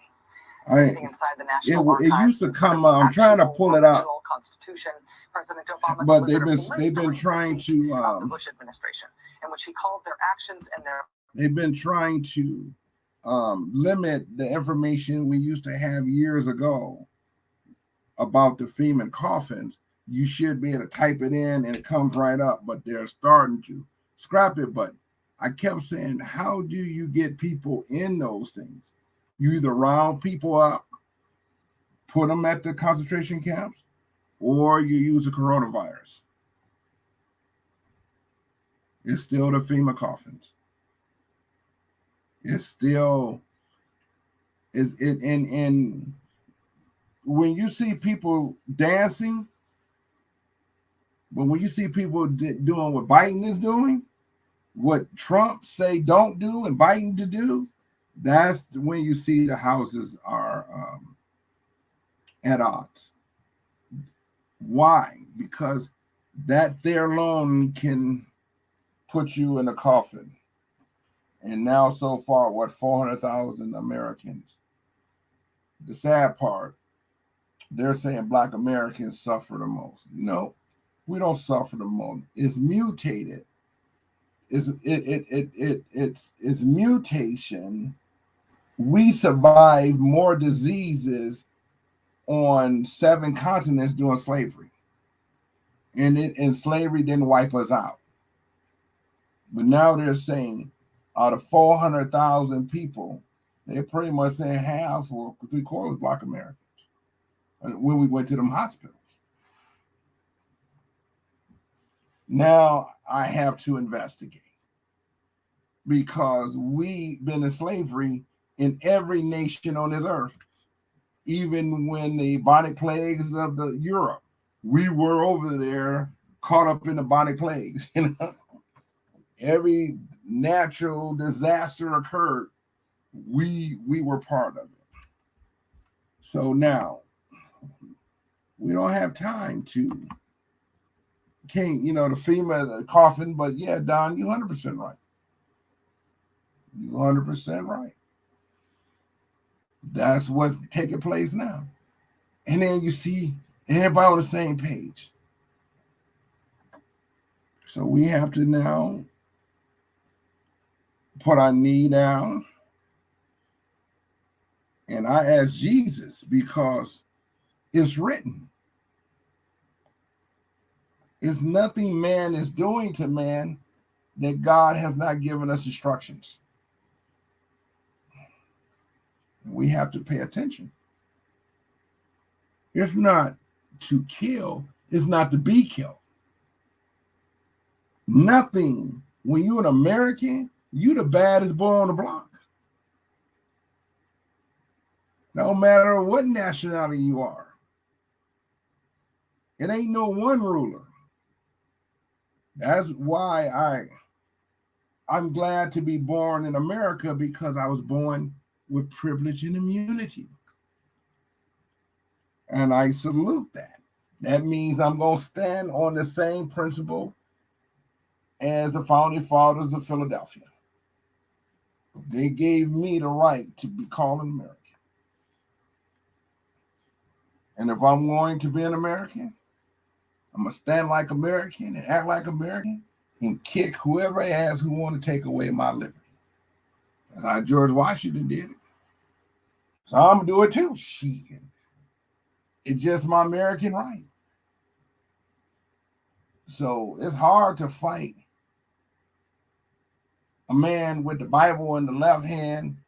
Standing inside the National Archives, it used to come up. I'm trying to pull it up. Constitution, President Obama but they've been trying to the Bush administration, in which he called their actions and their. They've been trying to limit the information we used to have years ago about the FEMA coffins. You should be able to type it in and it comes right up, but they're starting to scrap it. But I kept saying, how do you get people in those things? You either round people up, put them at the concentration camps, or you use the coronavirus. It's still the FEMA coffins. It's still is it in when you see people dancing, but when you see people doing what Biden is doing, what Trump say don't do and Biden to do, that's when you see the houses are at odds. Why? Because that there alone can put you in a coffin. And now so far, 400,000 Americans. The sad part, they're saying Black Americans suffer the most. No, we don't suffer the most. It's mutated. It's mutation. We survived more diseases on 7 continents during slavery. And slavery didn't wipe us out. But now they're saying out of 400,000 people, they're pretty much saying half or 3/4 Black Americans when we went to them hospitals. Now I have to investigate because we've been in slavery in every nation on this earth. Even when the bubonic plagues of Europe, we were over there caught up in the bubonic plagues. You know, every natural disaster occurred, we were part of it. So now we don't have time to the FEMA the coffin, but yeah, Don, you 100% right. You 100% right. That's what's taking place now. And then you see everybody on the same page. So we have to now put our knee down. And I ask Jesus because it's written. It's nothing man is doing to man that God has not given us instructions. We have to pay attention. It's not to kill, it's not to be killed. Nothing. When you're an American, you the baddest boy on the block. No matter what nationality you are. It ain't no one ruler. That's why I'm glad to be born in America, because I was born with privilege and immunity. And I salute that. That means I'm going to stand on the same principle as the founding fathers of Philadelphia. They gave me the right to be called an American. And if I'm going to be an American, I'm going to stand like American and act like American and kick whoever ass who want to take away my liberty. That's how George Washington did it. So I'm going to do it too. Shit. It's just my American right. So it's hard to fight a man with the Bible in the left hand.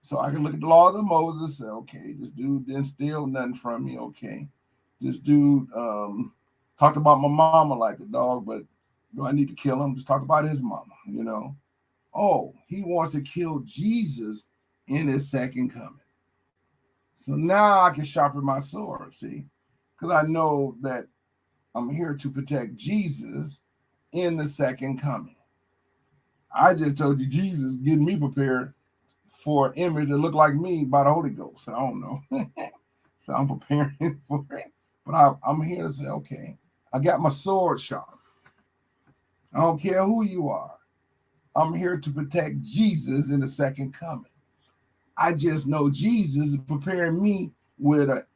So I can look at the laws of Moses, say, okay, this dude didn't steal nothing from me, okay. This dude talked about my mama like a dog, but do I need to kill him? Just talk about his mama, you know. Oh, he wants to kill Jesus in his second coming. So now I can sharpen my sword, see, because I know that I'm here to protect Jesus in the second coming. I just told you Jesus getting me prepared for an image that look like me by the Holy Ghost. I don't know. So I'm preparing for it. But I'm here to say, okay, I got my sword sharp. I don't care who you are. I'm here to protect Jesus in the second coming. I just know Jesus is preparing me with a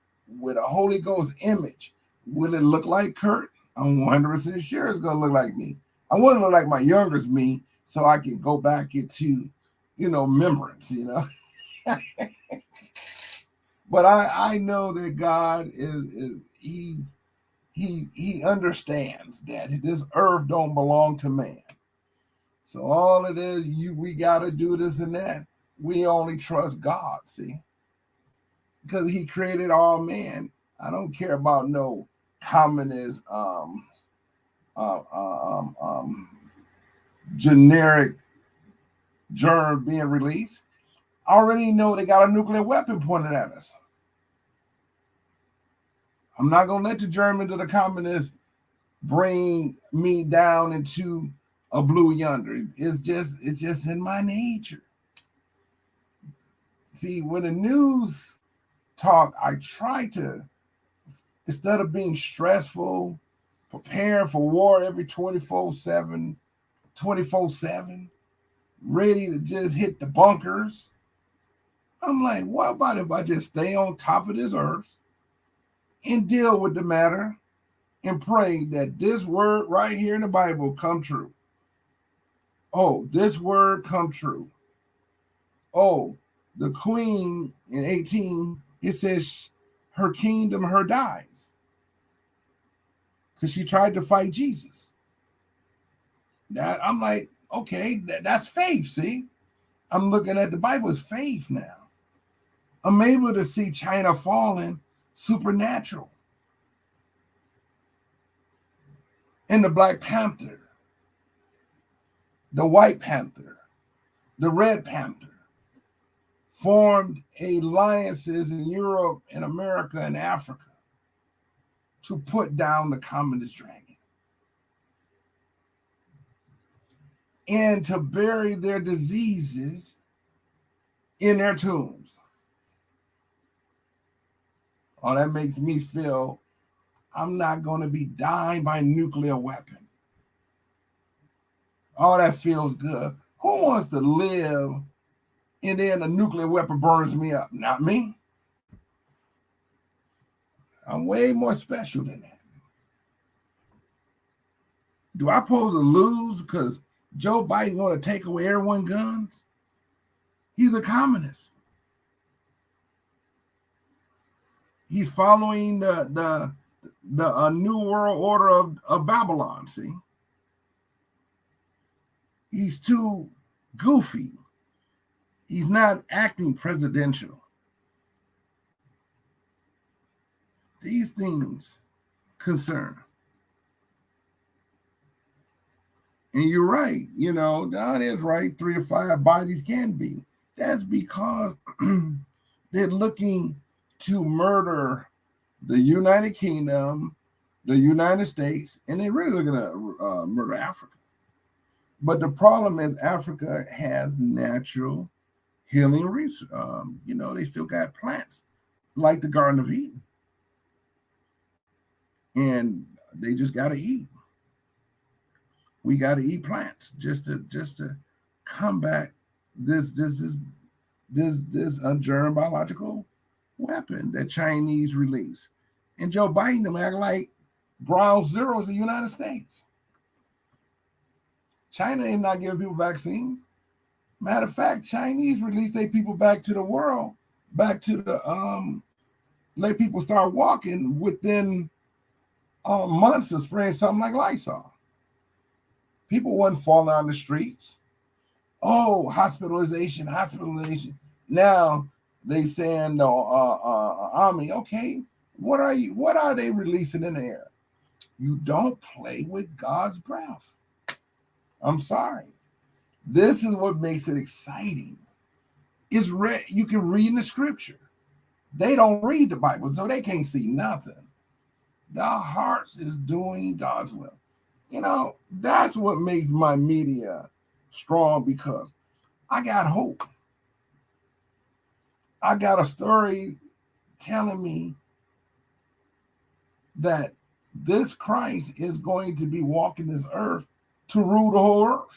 Holy Ghost image. Will it look like Kirk? I'm 100% sure it's going to look like me. I want to look like my youngest me so I can go back into, remembrance, But I know that God he understands that this earth don't belong to man. So all it is, we got to do this and that. We only trust God, see, because he created all man. I don't care about no communist, generic germ being released. I already know they got a nuclear weapon pointed at us. I'm not going to let the Germans or the communists bring me down into a blue yonder. It's just in my nature. See, when the news talk, I try to, instead of being stressful, preparing for war every 24/7, ready to just hit the bunkers. I'm like, what about if I just stay on top of this earth and deal with the matter and pray that this word right here in the Bible come true? Oh, this word come true. Oh, the queen in 18, it says her kingdom, her dies. Because she tried to fight Jesus. That I'm like, okay, that's faith, see? I'm looking at the Bible as faith now. I'm able to see China falling supernatural. And the Black Panther, the White Panther, the Red Panther formed alliances in Europe and America and Africa to put down the communist dragon and to bury their diseases in their tombs. Oh, that makes me feel I'm not going to be dying by nuclear weapon. Oh, that feels good. Who wants to live and then a nuclear weapon burns me up? Not me. I'm way more special than that. Do I pose to lose because Joe Biden want to take away everyone's guns? He's a communist. He's following the new world order of Babylon, see? He's too goofy. He's not acting presidential. These things concern. And you're right, Don is right, 3 to 5 bodies can be. That's because they're looking to murder the United Kingdom, the United States, and they're really looking to murder Africa. But the problem is Africa has natural healing research. They still got plants like the Garden of Eden, and they just got to eat. We got to eat plants just to combat this germ biological weapon that Chinese release. And Joe Biden them act like ground zero is the United States. China ain't not giving people vaccines. Matter of fact, Chinese released their people back to the world, back to the let people start walking within months of spraying something like Lysol. People wasn't falling on the streets. Oh, hospitalization. Now they saying the army. Okay, what are they releasing in the air? You don't play with God's breath. I'm sorry. This is what makes it exciting. You can read in the scripture. They don't read the Bible, so they can't see nothing. Their hearts is doing God's will. That's what makes my media strong, because I got hope. I got a story telling me that this Christ is going to be walking this earth to rule the whole earth.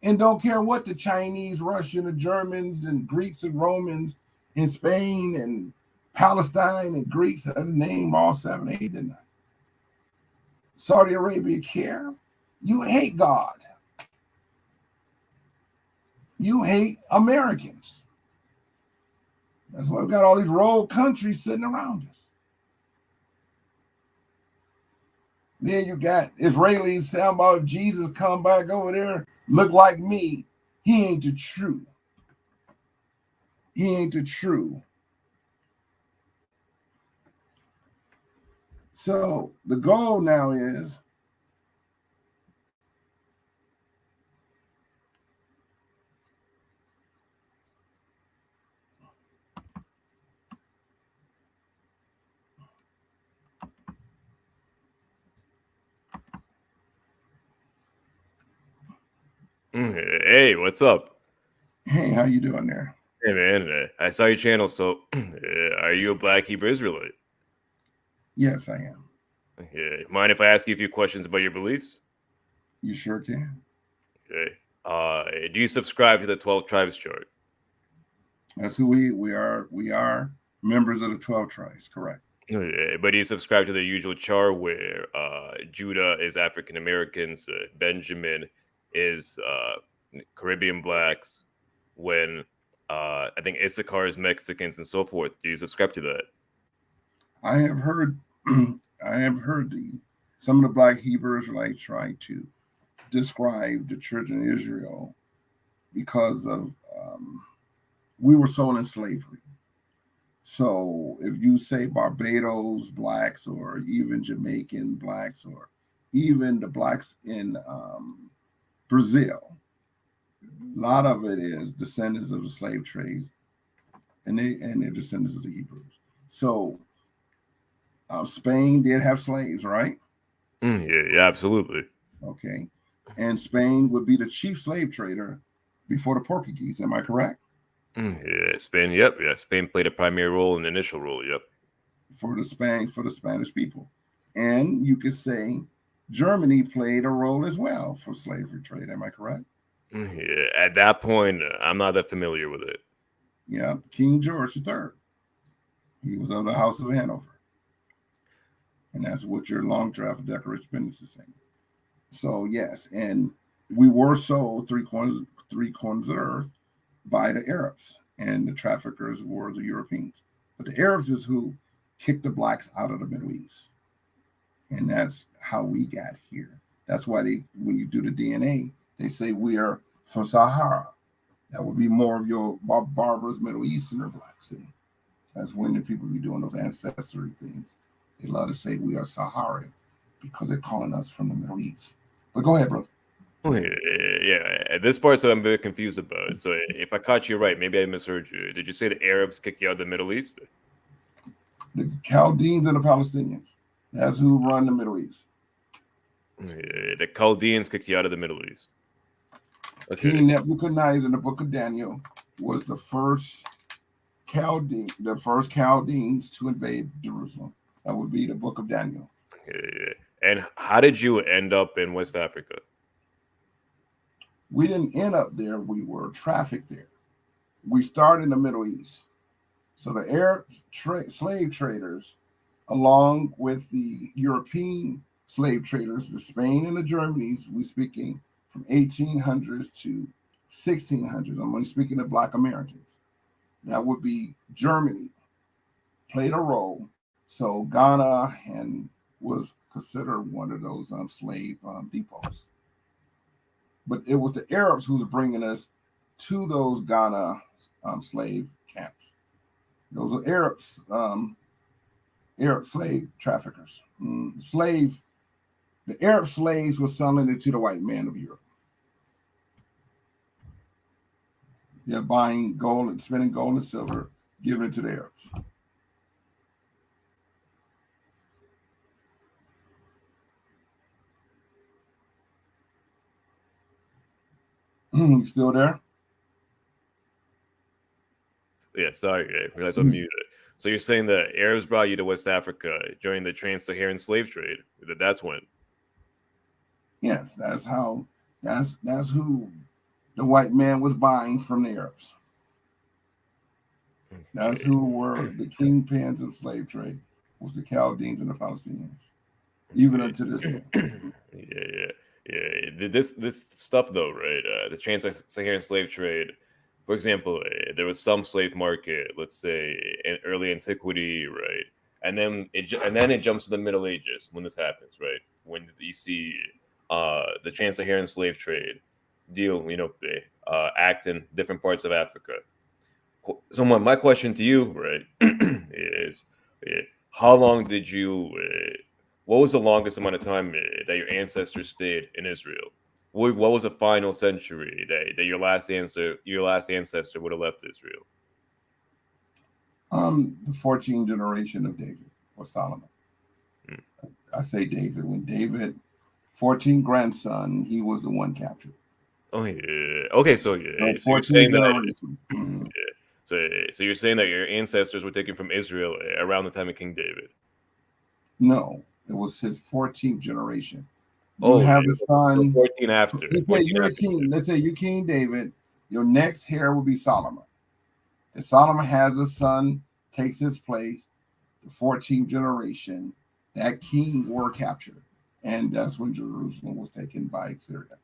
And don't care what the Chinese, Russian, the Germans, and Greeks and Romans in Spain and Palestine and Greeks, I named all 7, 8, didn't I? Saudi Arabia care. You hate God. You hate Americans. That's why we've got all these rogue countries sitting around us. Then you got Israelis saying about if Jesus come back over there, look like me, he ain't the true. He ain't the true. So the goal now is Hey, what's up? Hey, how you doing there? Hey, man, I saw your channel, so are you a Black Hebrew Israelite? Yes, I am. Yeah. Mind if I ask you a few questions about your beliefs? You sure can. Okay. Do you subscribe to the 12 Tribes chart? That's who we are. We are members of the 12 tribes, correct. Yeah, but do you subscribe to the usual chart where Judah is African Americans, Benjamin is Caribbean blacks, when I think Issachar is Mexicans and so forth? Do you subscribe to that? I have heard some of the Black Hebrew Israelites try to describe the children of Israel because of we were sold in slavery. So if you say Barbados blacks, or even Jamaican blacks, or even the blacks in Brazil, a lot of it is descendants of the slave trades, and they're descendants of the Hebrews. So Spain did have slaves, right? Yeah, absolutely. Okay. And Spain would be the chief slave trader before the Portuguese. Am I correct? Yeah, Spain. Yep. Yeah, Spain played a primary role, an initial role. Yep. For the Spanish people. And you could say Germany played a role as well for slavery trade. Am I correct? Yeah. At that point, I'm not that familiar with it. Yeah. King George III. He was of the House of Hanover. And that's what your long draft of Declaration of Independence is saying. So yes, and we were sold three corners of the earth by the Arabs, and the traffickers were the Europeans. But the Arabs is who kicked the blacks out of the Middle East. And that's how we got here. That's why when you do the DNA, they say we are from Sahara. That would be more of your barbarous Middle Easterner blacks. See, that's when the people be doing those ancestry things. They love to say we are Sahara because they're calling us from the Middle East. But go ahead, brother. Yeah, this part, so I'm a bit confused about. So if I caught you right, maybe I misheard you. Did you say the Arabs kicked you out of the Middle East? The Chaldeans and the Palestinians. That's who run the Middle East. The Chaldeans kicked you out of the Middle East. Okay. King Nebuchadnezzar in the book of Daniel was the first Chaldeans to invade Jerusalem. That would be the book of Daniel. Yeah. And how did you end up in West Africa? We didn't end up there. We were trafficked there. We started in the Middle East. So the Arab slave traders, along with the European slave traders, the Spain and the Germanys, we speaking from 1800s to 1600s. I'm only speaking of Black Americans. That would be Germany played a role. So Ghana and was considered one of those slave depots. But it was the Arabs who was bringing us to those Ghana slave camps. Those are Arabs, Arab slave traffickers. The Arab slaves were selling it to the white man of Europe. They're buying gold and spending gold and silver, giving it to the Arabs. You still there? Yeah, sorry, I realized I'm muted. So you're saying that Arabs brought you to West Africa during the trans-Saharan slave trade? That's when? Yes, that's how. That's who the white man was buying from the Arabs. That's who were the kingpins of slave trade, was the Chaldeans and the Palestinians, even unto this day. Yeah. This stuff though, right? The trans-Saharan slave trade. For example, there was some slave market, let's say in early antiquity, right? And then it jumps to the Middle Ages when this happens, right? When you see the trans-Saharan slave trade deal, act in different parts of Africa. So my question to you, right, is how long did you? What was the longest amount of time that your ancestors stayed in Israel? What was the final century that your last ancestor would have left Israel? The 14th generation of David or Solomon. I say David. When David, 14th grandson, he was the one captured. Oh yeah. Okay, so yeah. So you're saying that. So you're saying that your ancestors were taken from Israel around the time of King David? No, it was his 14th generation. You have a son. So 14 after. Let's say you're a king. Let's say you're King David. Your next heir will be Solomon. If Solomon has a son, takes his place, the 14th generation, that king were captured. And that's when Jerusalem was taken by Syria.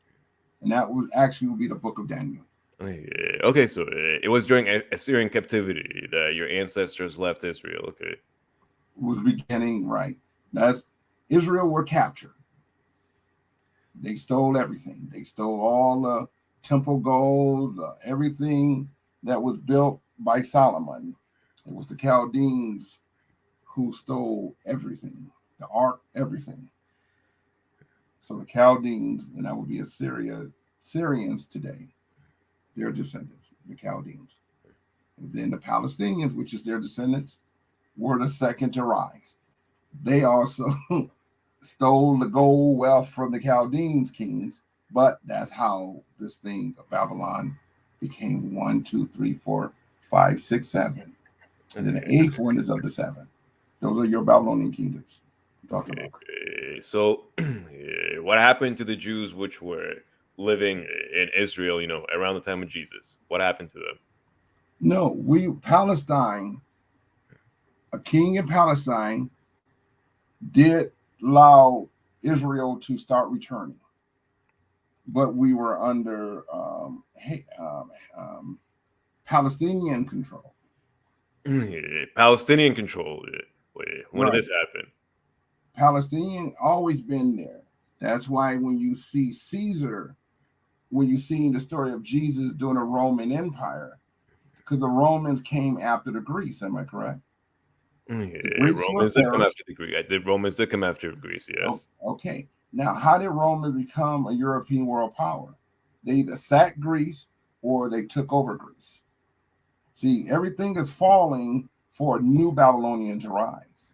And that would actually be the book of Daniel. Okay, so it was during Assyrian captivity that your ancestors left Israel. Okay. It was beginning, right. That's Israel were captured. They stole everything. They stole all the temple gold, everything that was built by Solomon. It was the Chaldeans who stole everything, the ark, everything. So the Chaldeans, and that would be Syrians today, their descendants, the Chaldeans. And then the Palestinians, which is their descendants, were the second to rise. They also stole the gold wealth from the Chaldeans kings, but that's how this thing of Babylon became 1, 2, 3, 4, 5, 6, 7. And then the 8th one is of the 7. Those are your Babylonian kingdoms I'm talking about. So what happened to the Jews which were living in Israel, around the time of Jesus? What happened to them? No, Palestine, a king in Palestine did allow Israel to start returning, but we were under Palestinian control. Palestinian control. When did this happen? Palestinian always been there. That's why when you see Caesar, when you see the story of Jesus doing a Roman Empire, because the Romans came after the Greeks, am I correct? Romans did come after the Greeks. The Romans did come after Greece, yes. Okay. Now, how did Rome become a European world power? They either sacked Greece or they took over Greece. See, everything is falling for a new Babylonian to rise.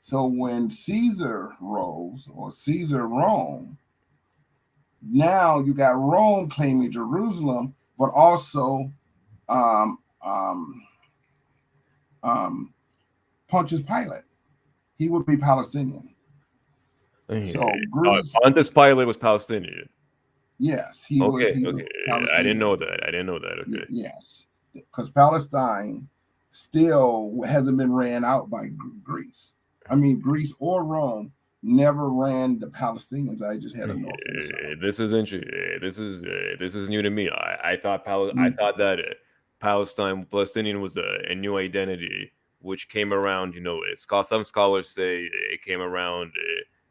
So when Caesar rose, or Caesar Rome, now you got Rome claiming Jerusalem, but also um, um, Pontius Pilate. He would be Palestinian. So Greece, Pontius Pilate was Palestinian. yes, he was. He was Okay. Palestinian. I didn't know that. Okay. Yes, because Palestine still hasn't been ran out by Greece. I mean, Greece or Rome never ran the Palestinians. I just had a north and south. This is interesting. This is new to me. I thought that Palestinian was a new identity which came around. Some scholars say it came around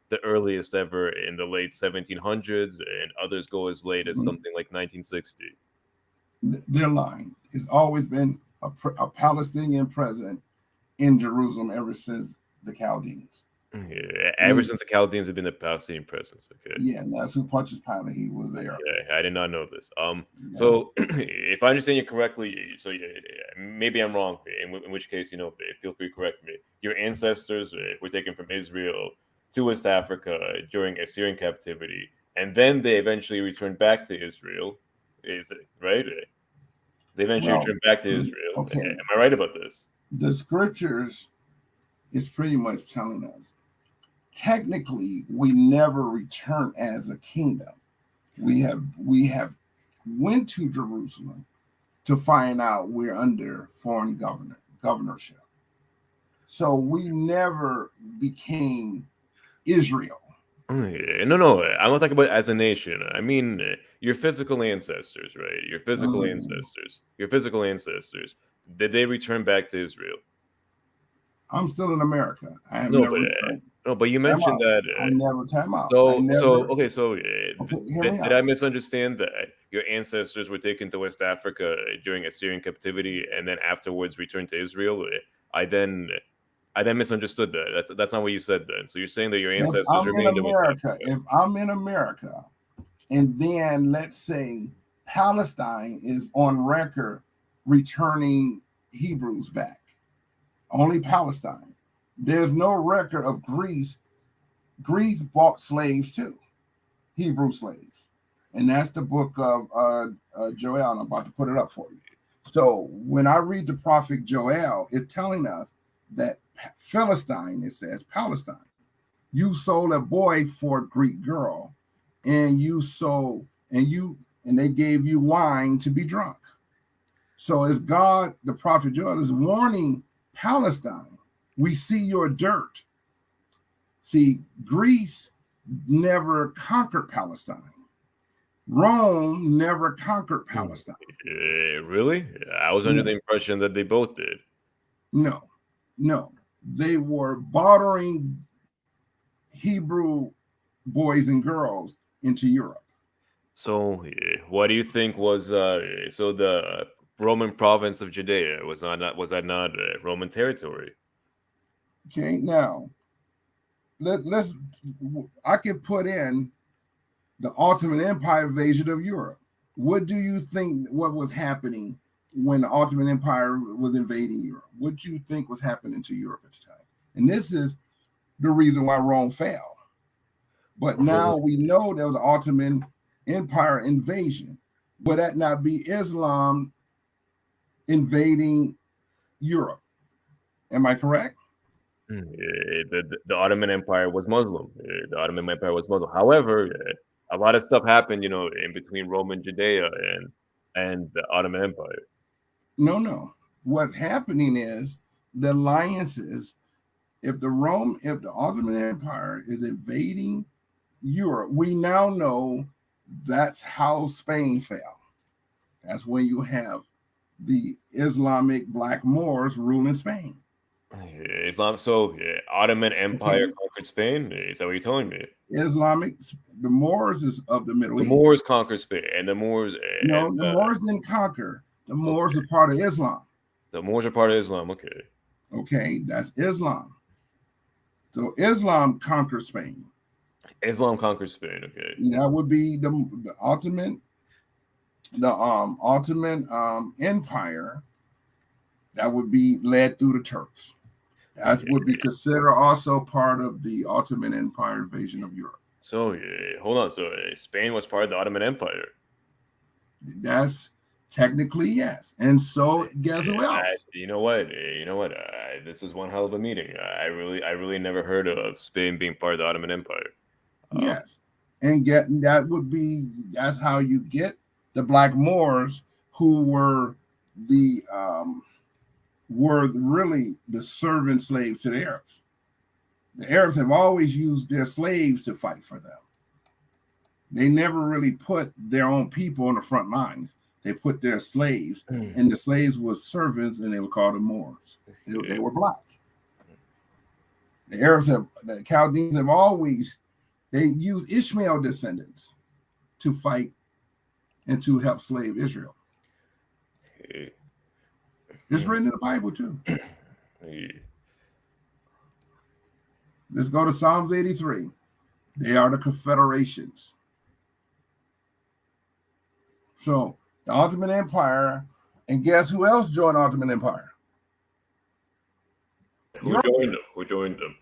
the earliest ever in the late 1700s, and others go as late as something like 1960. They're lying. It's always been a Palestinian presence in Jerusalem ever since the Chaldeans. Yeah, ever since the Chaldeans have been the Palestinian presence. Okay. Yeah, and that's who Pontius Pilate. He was there. Okay, I did not know this. So if I understand you correctly, so maybe I'm wrong. In which case, feel free to correct me. Your ancestors were taken from Israel to West Africa during Assyrian captivity, and then they eventually returned back to Israel. Is it right? They eventually returned back to Israel. Okay. Am I right about this? The scriptures is pretty much telling us technically we never return as a kingdom. We have went to Jerusalem to find out we're under foreign governorship. So we never became Israel. No. I'm not talking about as a nation. I mean your physical ancestors, right? Your physical ancestors. Did they return back to Israel? I'm still in America. I have never returned. No, but you mentioned that I never time out. Did I misunderstand that your ancestors were taken to West Africa during Assyrian captivity and then afterwards returned to Israel? I then misunderstood that. That's not what you said then. So you're saying that your ancestors remained in West Africa. If I'm in America, and then let's say Palestine is on record returning Hebrews back, only Palestine. There's no record of Greece. Greece bought slaves too, Hebrew slaves. And that's the book of Joel. I'm about to put it up for you. So when I read the prophet Joel, it's telling us that Philistine, it says Palestine, you sold a boy for a Greek girl, and they gave you wine to be drunk. So as God, the prophet Joel is warning Palestine, we see your dirt. See, Greece never conquered Palestine. Rome never conquered Palestine. Really? I was under the impression that they both did. No. They were bartering Hebrew boys and girls into Europe. So what do you think was so the Roman province of Judea was that not Roman territory? Okay, now I could put in the Ottoman Empire invasion of Europe. What do you think what was happening when the Ottoman Empire was invading Europe? What do you think was happening to Europe at the time? And this is the reason why Rome fell. But now we know there was an Ottoman Empire invasion. Would that not be Islam invading Europe? Am I correct? The Ottoman Empire was Muslim. However, a lot of stuff happened, in between Rome and Judea and the Ottoman Empire. No. What's happening is the alliances. If the Ottoman Empire is invading Europe, we now know that's how Spain fell. That's when you have the Islamic Black Moors ruling Spain. Ottoman Empire conquered Spain? Is that what you're telling me? The Moors is of the Middle East. The Moors conquered Spain, and the Moors... the Moors didn't conquer. The Moors are part of Islam. The Moors are part of Islam, okay. Okay, that's Islam. So Islam conquered Spain. Islam conquered Spain, okay. That would be the Ottoman Empire. That would be led through the Turks. That would be considered also part of the Ottoman Empire invasion of Europe. So hold on. So Spain was part of the Ottoman Empire. That's Technically, yes. And so, guess who else? You know what? This is one hell of a meeting. I really never heard of Spain being part of the Ottoman Empire. Yes. And that's how you get the Black Moors, who were really the servant slaves to the Arabs. The Arabs have always used their slaves to fight for them. They never really put their own people on the front lines. They put their slaves, and the slaves were servants, and they were called the Moors. They were black. The Chaldeans have always, they used Ishmael descendants to fight and to help slave Israel. It's written in the Bible too. Let's go to Psalms 83. They are the confederations. So the Ottoman Empire, and guess who else joined the Ottoman Empire? Who joined them?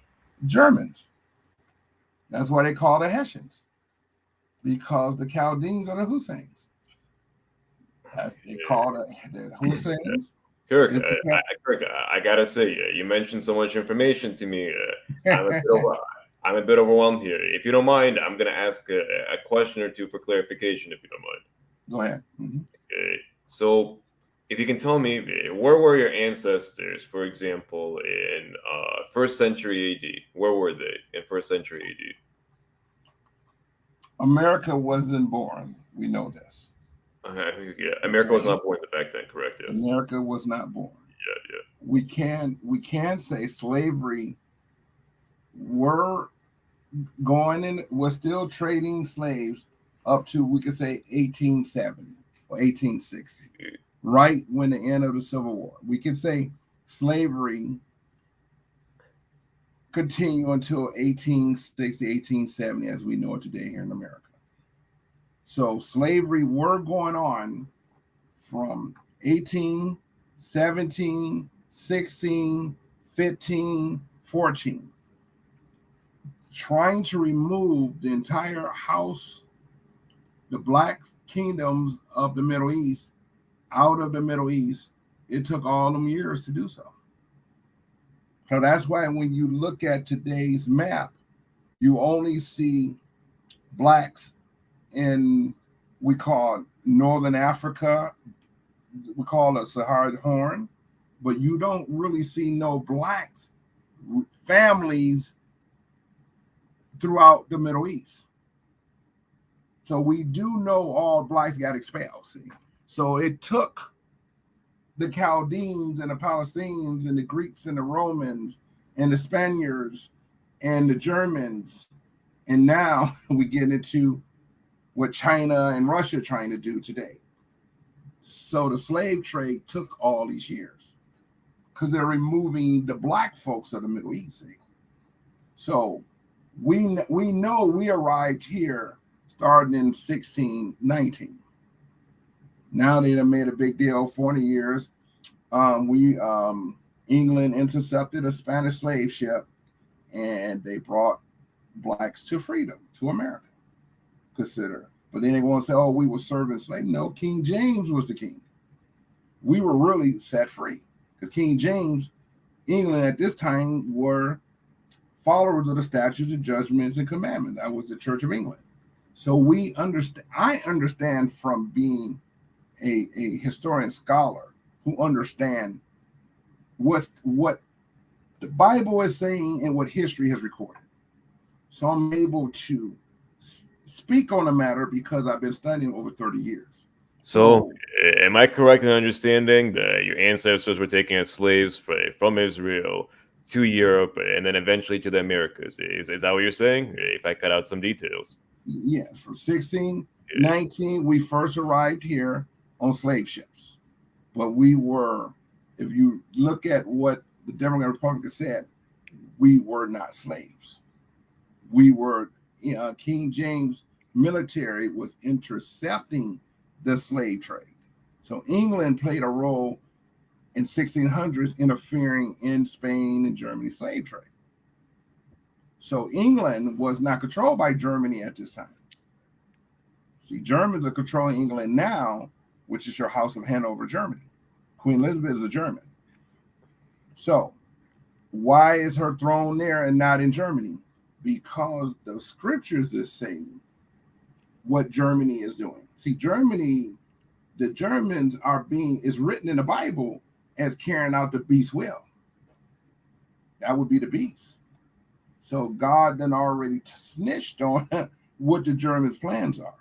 Germans. That's why they call the Hessians, because the Chaldeans are the Husains. They call the Husains. Kirk, I gotta say, you mentioned so much information to me. I'm a bit overwhelmed here. If you don't mind, I'm gonna ask a question or two for clarification, if you don't mind. Go ahead. Okay. So, if you can tell me, where were your ancestors, for example, in 1st century AD? Where were they in 1st century AD? America wasn't born. We know this. Yeah, America was not born back then, correct? Yes. America was not born. Yeah. We can say slavery was still trading slaves up to, we could say, 1870 or 1860, right when the end of the Civil War. We could say slavery continued until 1860, 1870, as we know it today here in America. So slavery were going on from 18, 17, 16, 15, 14, trying to remove the entire house, the black kingdoms of the Middle East, out of the Middle East. It took all them years to do so. So that's why when you look at today's map, you only see blacks in, we call Northern Africa, we call it Sahara Horn, but you don't really see no blacks families throughout the Middle East. So we do know all blacks got expelled. See, so it took the Chaldeans and the Palestinians and the Greeks and the Romans and the Spaniards and the Germans, and now we get into what China and Russia are trying to do today. So the slave trade took all these years because they're removing the black folks of the Middle East. See? So we know we arrived here starting in 1619. Now they done made a big deal. 40 years, England intercepted a Spanish slave ship, and they brought blacks to freedom, to America. Consider, but then they want to say, "Oh, we were serving slaves." No, King James was the king. We were really set free because King James, England at this time, were followers of the statutes and judgments and commandments. That was the Church of England. So we understand. I understand from being a historian scholar who understand what the Bible is saying and what history has recorded. So I'm able to speak on the matter because I've been studying over 30 years. So, am I correct in understanding that your ancestors were taken as slaves from Israel to Europe and then eventually to the Americas? Is that what you're saying? If I cut out some details. Yes, from 1619, we first arrived here on slave ships. But we were, if you look at what the Democratic Republic said, we were not slaves. We were, King James military was intercepting the slave trade. So England played a role in 1600s interfering in Spain and Germany slave trade. So England was not controlled by Germany at this time. See, Germans are controlling England now, which is your House of Hanover, Germany. Queen Elizabeth is a German. So why is her throne there and not in Germany? Because the scriptures is saying what Germany is doing. See, Germany, the Germans is written in the Bible as carrying out the beast's will. That would be the beast. So God then already snitched on what the Germans' plans are.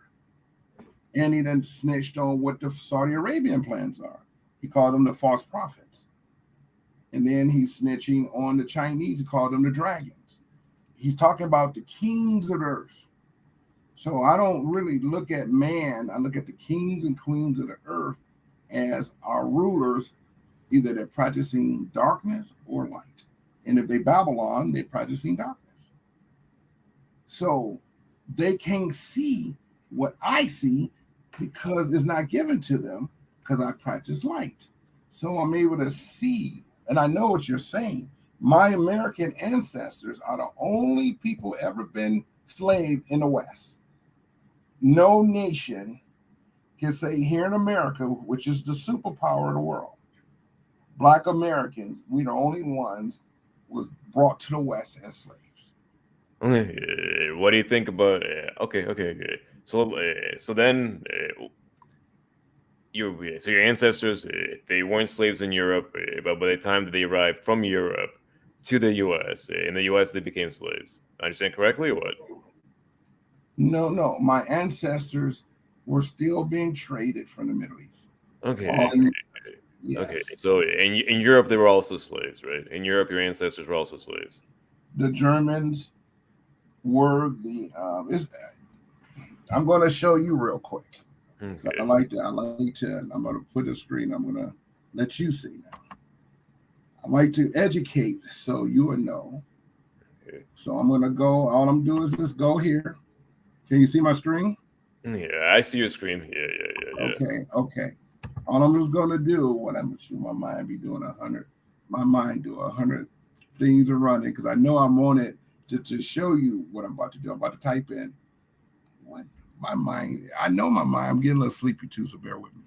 And he then snitched on what the Saudi Arabian plans are. He called them the false prophets. And then he's snitching on the Chinese. He called them the dragons. He's talking about the kings of the earth. So I don't really look at man. I look at the kings and queens of the earth as our rulers. Either they're practicing darkness or light. And if they Babylon, they're practicing darkness. So they can't see what I see because it's not given to them because I practice light. So I'm able to see, and I know what you're saying. My American ancestors are the only people ever been slave in the West. No nation can say here in America, which is the superpower of the world, Black Americans, we're the only ones was brought to the West as slaves. What do you think about? Okay. So then, your ancestors they weren't slaves in Europe, but by the time that they arrived from Europe to the U.S., in the U.S. they became slaves. I understand correctly, or what? No. My ancestors were still being traded from the Middle East. Okay. Yes. Okay. So in Europe they were also slaves, right? In Europe, your ancestors were also slaves. The Germans were the. I'm going to show you real quick. Okay. I like to. I'm going to put a screen. I'm going to let you see now. I like to educate so you will know. Okay. So I'm going to go. All I'm doing is just go here. Can you see my screen? Yeah, I see your screen. Yeah. Okay. All I'm just going to do, what I'm sure my mind be doing 100. My mind do 100 things are running because I know I'm on it to show you what I'm about to do. I'm about to type in what my mind. I know my mind. I'm getting a little sleepy too, so bear with me.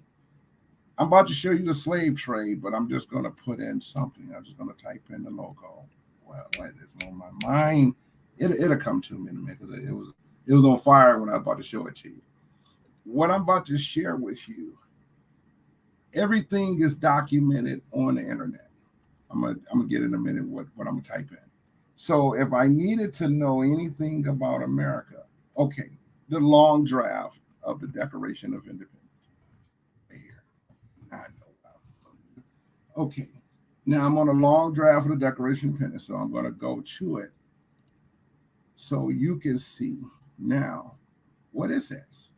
I'm about to show you the slave trade, but I'm just going to put in something. I'm just going to type in the logo. Well, what is on my mind? It'll come to me in a minute because it was on fire when I was about to show it to you. What I'm about to share with you, everything is documented on the internet. I'm gonna get in a minute what I'm gonna type in. So if I needed to know anything about America, okay, the long draft of the Declaration of Independence. Right here. I know. Okay. Now I'm on a long draft of the Declaration of Independence, so I'm gonna go to it so you can see now what it says.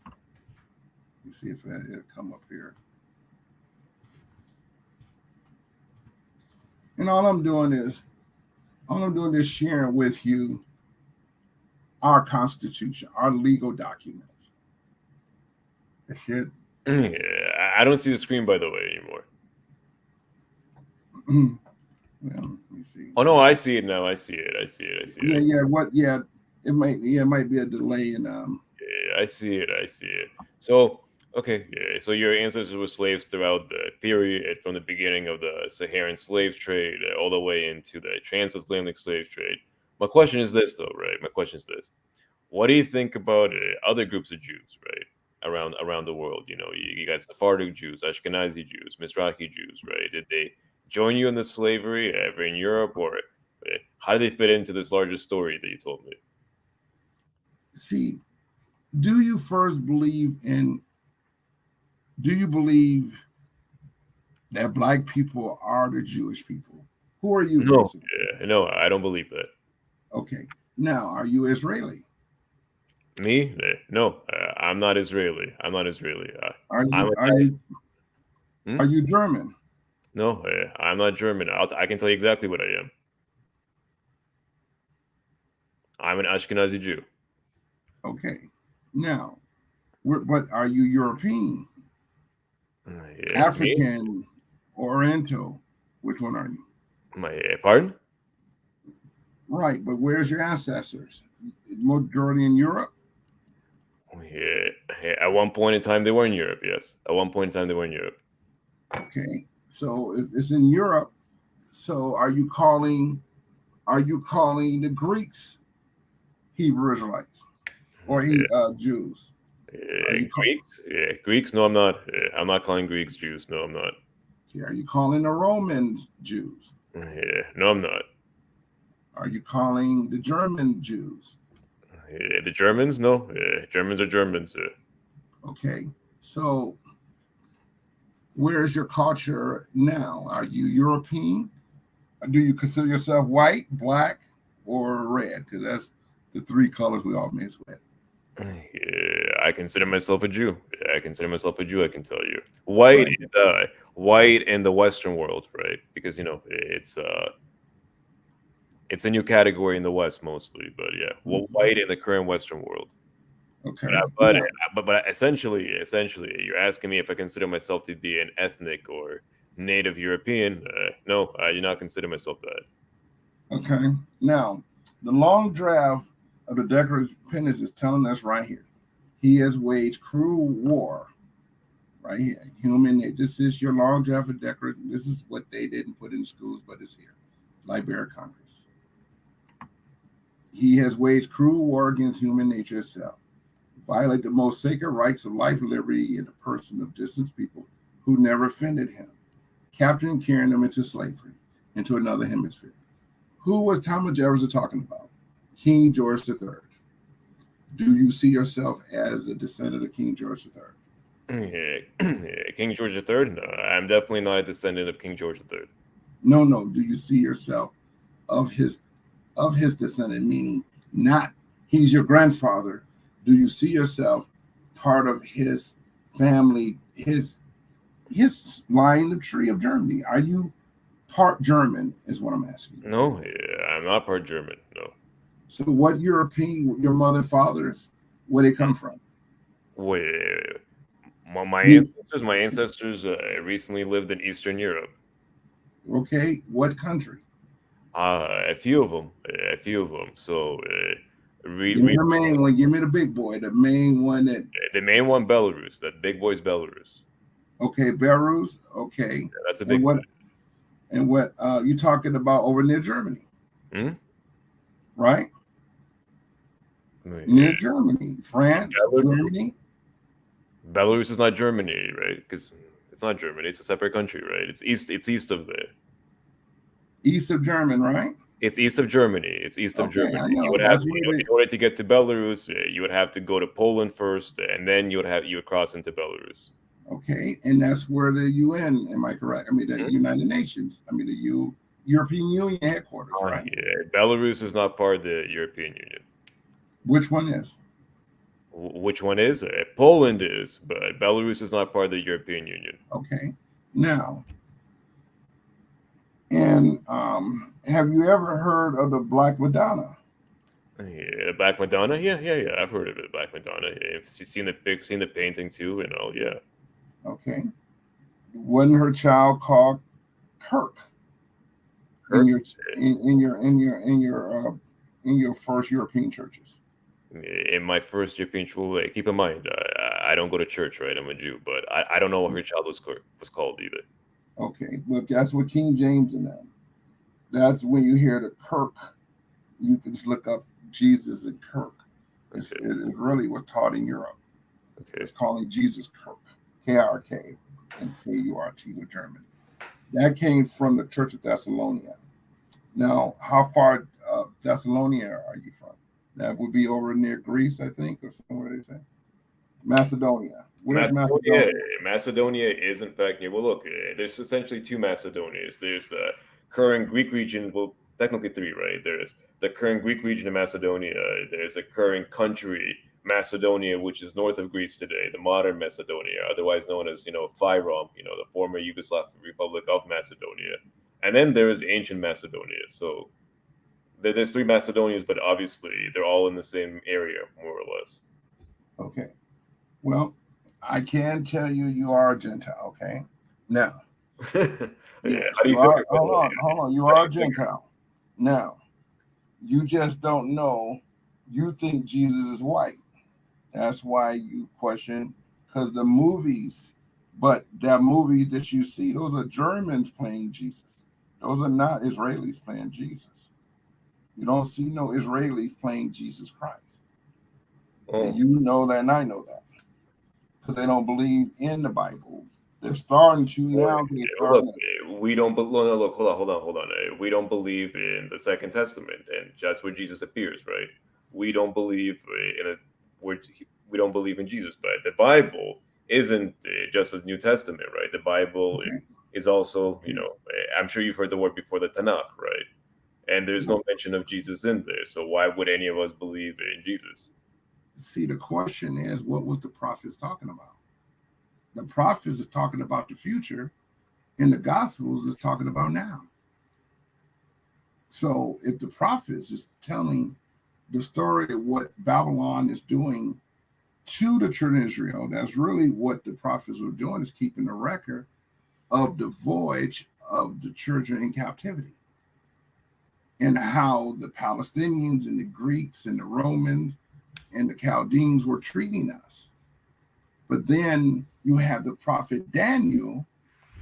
Let me see if it'll come up here. And all I'm doing is sharing with you our Constitution, our legal documents. That shit. Yeah, I don't see the screen by the way anymore. Well, let me see. Oh no, I see it now. I see it. Yeah. What? Yeah. It might be a delay in Yeah, I see it. So okay, yeah. So your ancestors were slaves throughout the period from the beginning of the Saharan slave trade all the way into the transatlantic slave trade. My question is this, though, right? My question is this: what do you think about other groups of Jews, right, around the world? You got Sephardic Jews, Ashkenazi Jews, Mizrahi Jews, right? Did they join you in the slavery ever in Europe, or how do they fit into this larger story that you told me? See, do you believe that Black people are the Jewish people? Who are you? No, no, I don't believe that. Okay. Now, are you Israeli? Me? No, I'm not Israeli. Are you German? No, I'm not German. I can tell you exactly what I am. I'm an Ashkenazi Jew. Okay. Now, but are you European? Yeah, African, me? Oriental? Which one are you? Pardon? Right, but where's your ancestors? Majority in Europe? Yeah. At one point in time, they were in Europe. Yes. At one point in time, they were in Europe. Okay. So if it's in Europe, so are you calling the Greeks Hebrew Israelites or Jews? Are you Greeks? Yeah, Greeks? No, I'm not. I'm not calling Greeks Jews. No, I'm not. are you calling the Romans Jews? Yeah, no, I'm not. Are you calling the German Jews? The Germans? No, Germans are Germans. Okay, so where's your culture now? Are you European? Do you consider yourself white, black, or red? Because that's the three colors we all mix with. I consider myself a Jew. I consider myself a Jew. I can tell you, white, Right. White in the Western world, right? Because it's a new category in the West mostly, but yeah, white in the current Western world. Okay. But essentially, you're asking me if I consider myself to be an ethnic or native European. No, I do not consider myself that. Okay. Now, the long draft of the Declaration of Independence is telling us right here. He has waged cruel war. Right here. This is your long draft of Declaration. This is what they didn't put in schools, but it's here. Library of Congress. He has waged cruel war against human nature itself. Violate the most sacred rights of life, liberty, in the person of distant people who never offended him, capturing and carrying them into slavery, into another hemisphere. Who was Thomas Jefferson talking about? King George III. Do you see yourself as a descendant of King George III? King George III? No, I'm definitely not a descendant of King George III. No. Do you see yourself of his descendant, meaning not he's your grandfather? Do you see yourself part of his family, his line, the tree of Germany? Are you part German is what I'm asking. No, I'm not part German, no. So what European, your mother and fathers, where they come from? Wait, my ancestors recently lived in Eastern Europe. Okay, what country? A few of them. So, give me the main one. Give me the big boy. The main one the main one, Belarus. That big boy's Belarus. Okay, Belarus. Okay, yeah, that's a big one. And what you talking about over near Germany? Right? Near Germany, France, Germany. Belarus is not Germany, right? Because it's not Germany. It's a separate country, right? It's east of there. East of Germany, right? It's east of Germany. It's east of Germany. You would have in order to get to Belarus, you would have to go to Poland first, and then you would cross into Belarus. Okay, and that's where the UN, am I correct? I mean, the United Nations. I mean, the European Union headquarters, right? Yeah, Belarus is not part of the European Union. Which one is? Which one is? Poland is, but Belarus is not part of the European Union. Okay, now, and have you ever heard of the Black Madonna? Yeah, Black Madonna. Yeah. I've heard of it. Black Madonna. Yeah, I've seen the painting too, and all. Yeah. Okay. Wasn't her child called Kirk? In your first European churches. In my first European church, keep in mind, I don't go to church, right? I'm a Jew, but I don't know what her child was called either. Okay, but that's what King James and them. That's when you hear the Kirk. You can just look up Jesus and Kirk. It really was taught in Europe. Okay. It's calling Jesus Kirk, K-R-K, and K-U-R-T with German. That came from the Church of Thessalonica. Now, how far Thessalonica are you from? That would be over near Greece, I think, or somewhere they say. Macedonia. Where's Macedonia? Macedonia is in fact near. Well, look, there's essentially two Macedonias. There's the current Greek region. Well, technically three, right? There's the current Greek region of Macedonia. There's a current country, Macedonia, which is north of Greece today, the modern Macedonia, otherwise known as, Fyrom, the former Yugoslav Republic of Macedonia. And then there is ancient Macedonia. So there's three Macedonias, but obviously they're all in the same area, more or less. Okay. Well, I can tell you are a Gentile, okay? Now. Yes, hold on. You are a Gentile. Now, you just don't know. You think Jesus is white. That's why you question, because the movies, but the movies that you see, those are Germans playing Jesus. Those are not Israelis playing Jesus. You don't see no Israelis playing Jesus Christ. And you know that, and I know that, because they don't believe in the Bible. They're starting to now. Look, we don't. Look, hold on. We don't believe in the Second Testament, and that's where Jesus appears, right? We don't believe we don't believe in Jesus, but the Bible isn't just a New Testament, right? The Bible is also, I'm sure you've heard the word before, the Tanakh, right? And there's no mention of Jesus in there, so why would any of us believe in Jesus? See, the question is, what was the prophets talking about? The prophets is talking about the future, and the Gospels is talking about now. So if the prophets is telling the story of what Babylon is doing to the children of Israel, that's really what the prophets were doing, is keeping a record of the voyage of the children in captivity, and how the Palestinians and the Greeks and the Romans and the Chaldeans were treating us. But then you have the prophet Daniel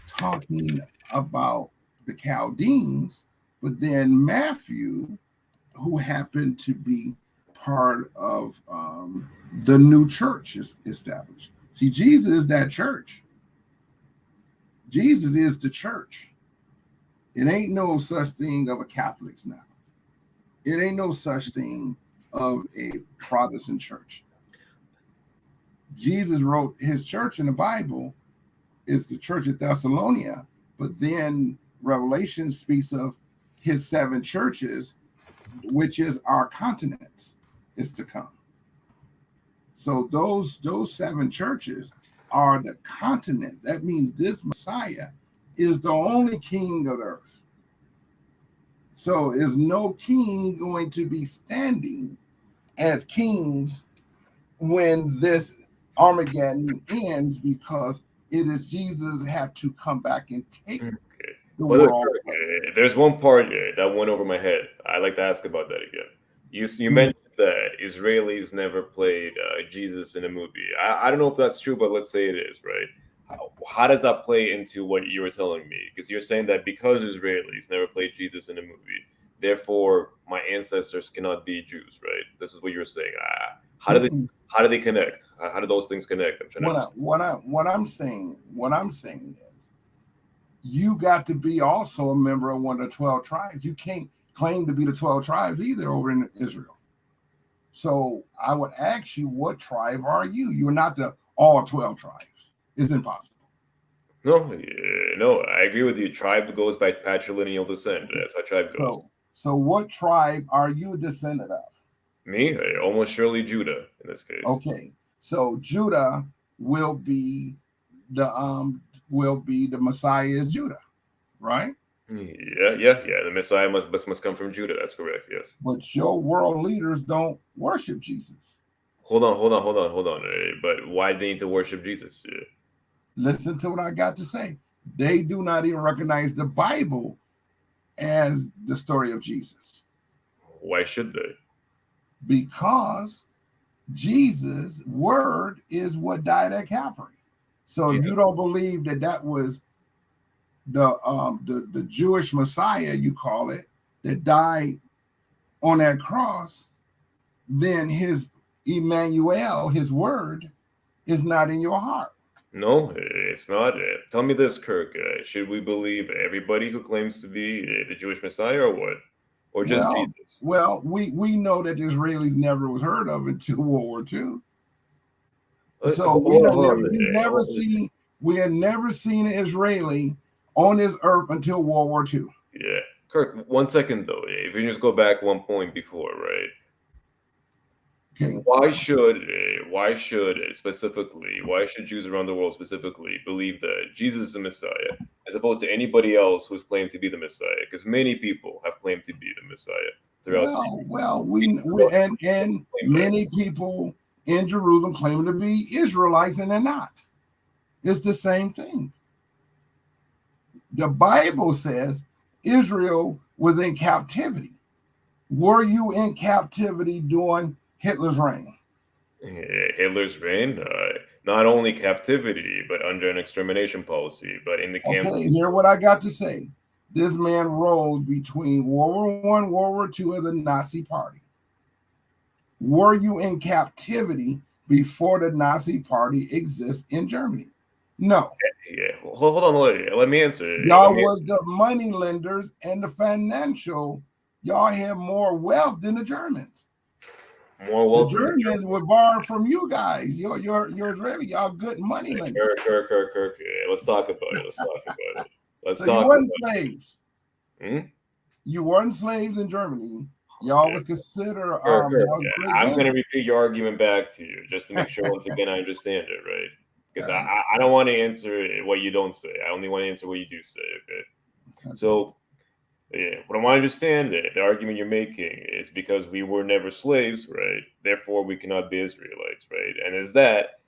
talking about the Chaldeans, but then Matthew, who happened to be part of the new church is established. See, Jesus is that church. Jesus is the church. It ain't no such thing of a Catholics now. It ain't no such thing of a Protestant church. Jesus wrote his church in the Bible. It's the church at Thessalonica, but then Revelation speaks of his 7 churches, which is our continents, is to come. So those 7 churches are the continents. That means this Messiah is the only king of earth. So is no king going to be standing as kings when this Armageddon ends, because it is Jesus have to come back and take the world. There's one part that went over my head. I'd like to ask about that again. You mentioned that Israelis never played Jesus in a movie. I don't know if that's true, but let's say it is, right? How does that play into what you were telling me? Because you're saying that because Israelis never played Jesus in a movie, therefore my ancestors cannot be Jews, right? This is what you're saying. How do they connect? How do those things connect? What I'm saying is, you got to be also a member of one of the 12 tribes. You can't claim to be the 12 tribes either over in Israel. So I would ask you, what tribe are you? You're not the all 12 tribes. It's impossible. No, I agree with you. Tribe goes by patrilineal descent. That's how tribe goes. So what tribe are you a descendant of? Me? Almost surely Judah in this case. Okay. So Judah will be the Messiah is Judah, right? Yeah. The Messiah must come from Judah. That's correct. Yes. But your world leaders don't worship Jesus. Hold on. But why do they need to worship Jesus? Listen to what I got to say. They do not even recognize the Bible as the story of Jesus. Why should they? Because Jesus' word is what died at Calvary. So if you don't believe that was the Jewish Messiah, you call it, that died on that cross, then his Emmanuel, his word, is not in your heart. No, it's not. Tell me this, Kirk. Should we believe everybody who claims to be the Jewish Messiah, or what? Or just Jesus? Well, we know that the Israelis never was heard of until World War II. So we had never seen an Israeli on this earth until World War II. Yeah. Kirk, 1 second though. If you just go back 1 point before, right? Okay. Why should Jews around the world specifically believe that Jesus is the Messiah, as opposed to anybody else who's claimed to be the Messiah? Because many people have claimed to be the Messiah throughout. And many people in Jerusalem claim to be Israelites, and they're not. It's the same thing. The Bible says Israel was in captivity. Were you in captivity during Hitler's reign? Hitler's reign, not only captivity, but under an extermination policy. But in the camp, Okay, hear what I got to say. This man rose between World War I, World War II as a Nazi party. Were you in captivity before the Nazi party exists in Germany? No. yeah. Hold on, let me answer. Y'all was the money lenders and the financial. Y'all had more wealth than the Germans. More wealth. The Germans were borrowed from you guys. You're Israeli. Y'all good money lenders. Kirk. Yeah, let's talk about it. So you weren't slaves. Hmm? You weren't slaves in Germany. Y'all was considered. Kirk, I'm going to repeat your argument back to you just to make sure once again I understand it, right? Because I don't want to answer what you don't say. I only want to answer what you do say. Okay. So, yeah, what I want to understand the argument you're making is because we were never slaves, right? Therefore, we cannot be Israelites, right? And is that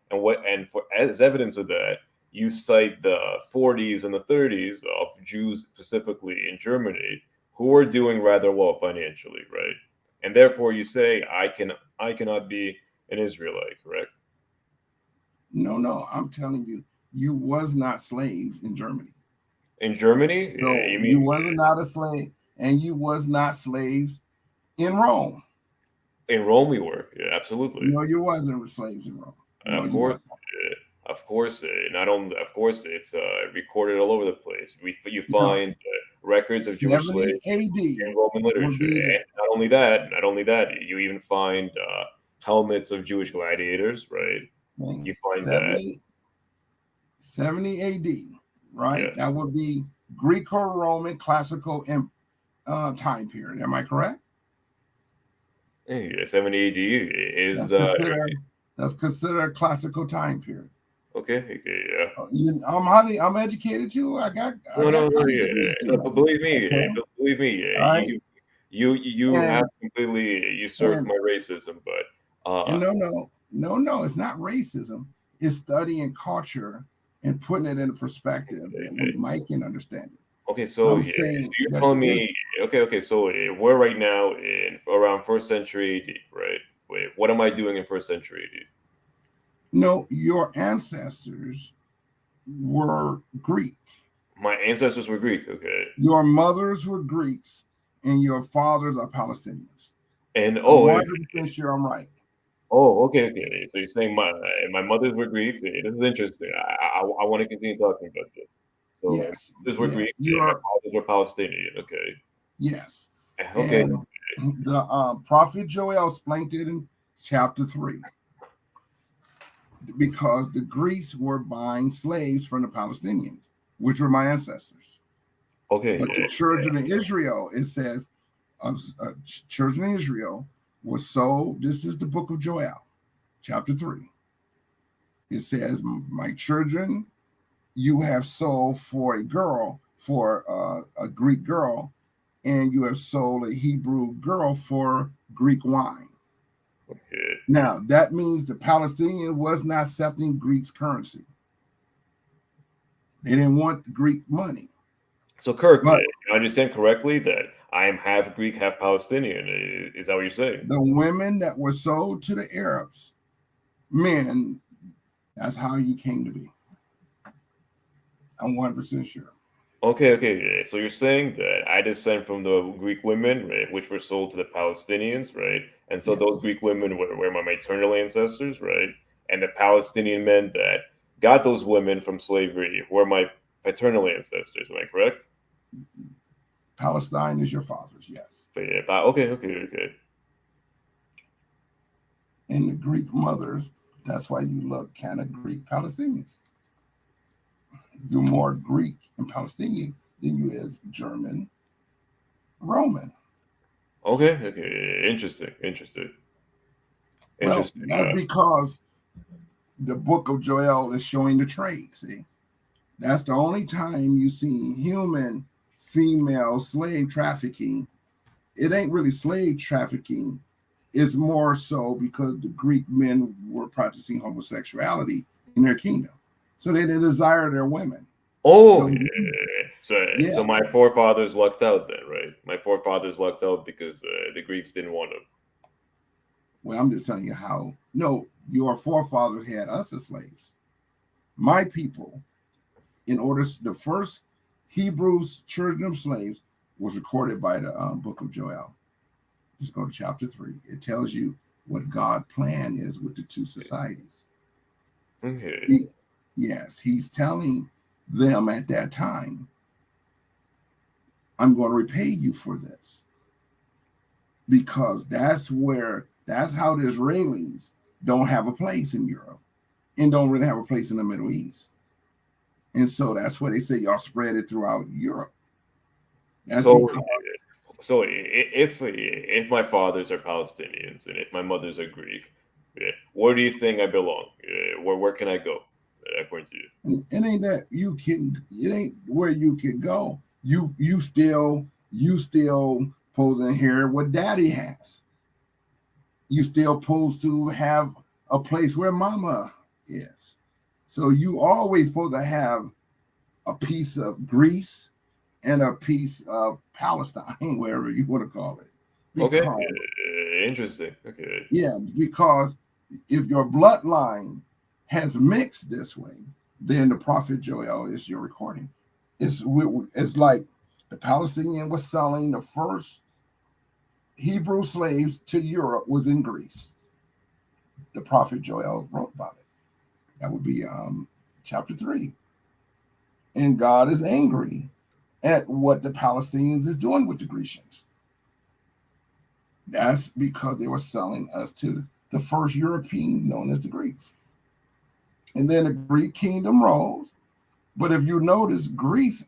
as evidence of that, you cite the 40s and the 30s of Jews specifically in Germany who are doing rather well financially, right? And therefore, you say I cannot be an Israelite, correct? No, I'm telling you, you was not slaves in Germany. In Germany, so you was not a slave, and you was not slaves in Rome. In Rome, we were, yeah, absolutely. No, you wasn't slaves in Rome. No, of course, not only. Of course, it's recorded all over the place. You find records of Jewish slaves in Roman literature. And not only that, you even find helmets of Jewish gladiators, right? You find 70 AD, right? Yes. That would be Greco-Roman classical time period. Am I correct? Yeah, 70 AD is that's considered a classical time period. Okay, yeah. I'm educated too. No, believe me, right. You have completely usurped my racism, but no, it's not racism. It's studying culture and putting it in a perspective that we might can understand it. Okay, so you're telling me, okay, so we're right now in around first century AD, right? Wait, what am I doing in first century AD? No, your ancestors were Greek. My ancestors were Greek, okay. Your mothers were Greeks, and your fathers are Palestinians. And 100% sure I'm right. Oh, okay. So you're saying my mothers were Greek. This is interesting. I want to continue talking about this. So yes, mothers were Greek. My fathers were Palestinian. Okay. Yes. Okay. And the prophet Joel explained it in chapter 3. Because the Greeks were buying slaves from the Palestinians, which were my ancestors. Okay. But the children of Israel, it says, children of Israel was sold. This is the book of Joel, chapter 3. It says, my children, you have sold for a girl, for a Greek girl, and you have sold a Hebrew girl for Greek wine. Okay. Now, that means the Palestinian was not accepting Greek's currency. They didn't want Greek money. So, Kirk, I understand correctly that I am half Greek, half Palestinian. Is that what you're saying? The women that were sold to the Arabs, men, that's how you came to be. I'm 100% sure. Okay. So you're saying that I descend from the Greek women, right, which were sold to the Palestinians, right? And so those Greek women were my maternal ancestors, right? And the Palestinian men that got those women from slavery were my paternal ancestors. Am I correct? Palestine is your father's, yes. Okay. And the Greek mothers, that's why you look kind of Greek Palestinians. You're more Greek and Palestinian than you is German, Roman. Okay. Interesting. Well, that's because the book of Joel is showing the trade. See, that's the only time you see human female slave trafficking. It ain't really slave trafficking. It's more so because the Greek men were practicing homosexuality in their kingdom. So they didn't desire their women. So my forefathers lucked out then, right? My forefathers lucked out because the Greeks didn't want them. Well, I'm just telling you how. No, your forefathers had us as slaves. My people, in order, the first Hebrews children of slaves was recorded by the book of Joel. Just go to chapter 3. It tells you what God's plan is with the two societies. Okay. Yes, he's telling them at that time, I'm going to repay you for this. Because that's how the Israelis don't have a place in Europe and don't really have a place in the Middle East. And so that's why they say y'all spread it throughout Europe. That's so if my fathers are Palestinians and if my mothers are Greek, where do you think I belong? Where can I go? According to you, it ain't that you can. It ain't where you can go. You still supposed to inherit what Daddy has. You still supposed to have a place where Mama is. So you always supposed to have a piece of Greece and a piece of Palestine, wherever you want to call it. Because, okay, interesting. Okay. Yeah, because if your bloodline has mixed this way, then the prophet Joel is your recording. It's like the Palestinian was selling the first Hebrew slaves to Europe was in Greece. The prophet Joel wrote about it. That would be chapter 3. And God is angry at what the Palestinians is doing with the Grecians. That's because they were selling us to the first European known as the Greeks. And then the Greek kingdom rose. But if you notice, Greece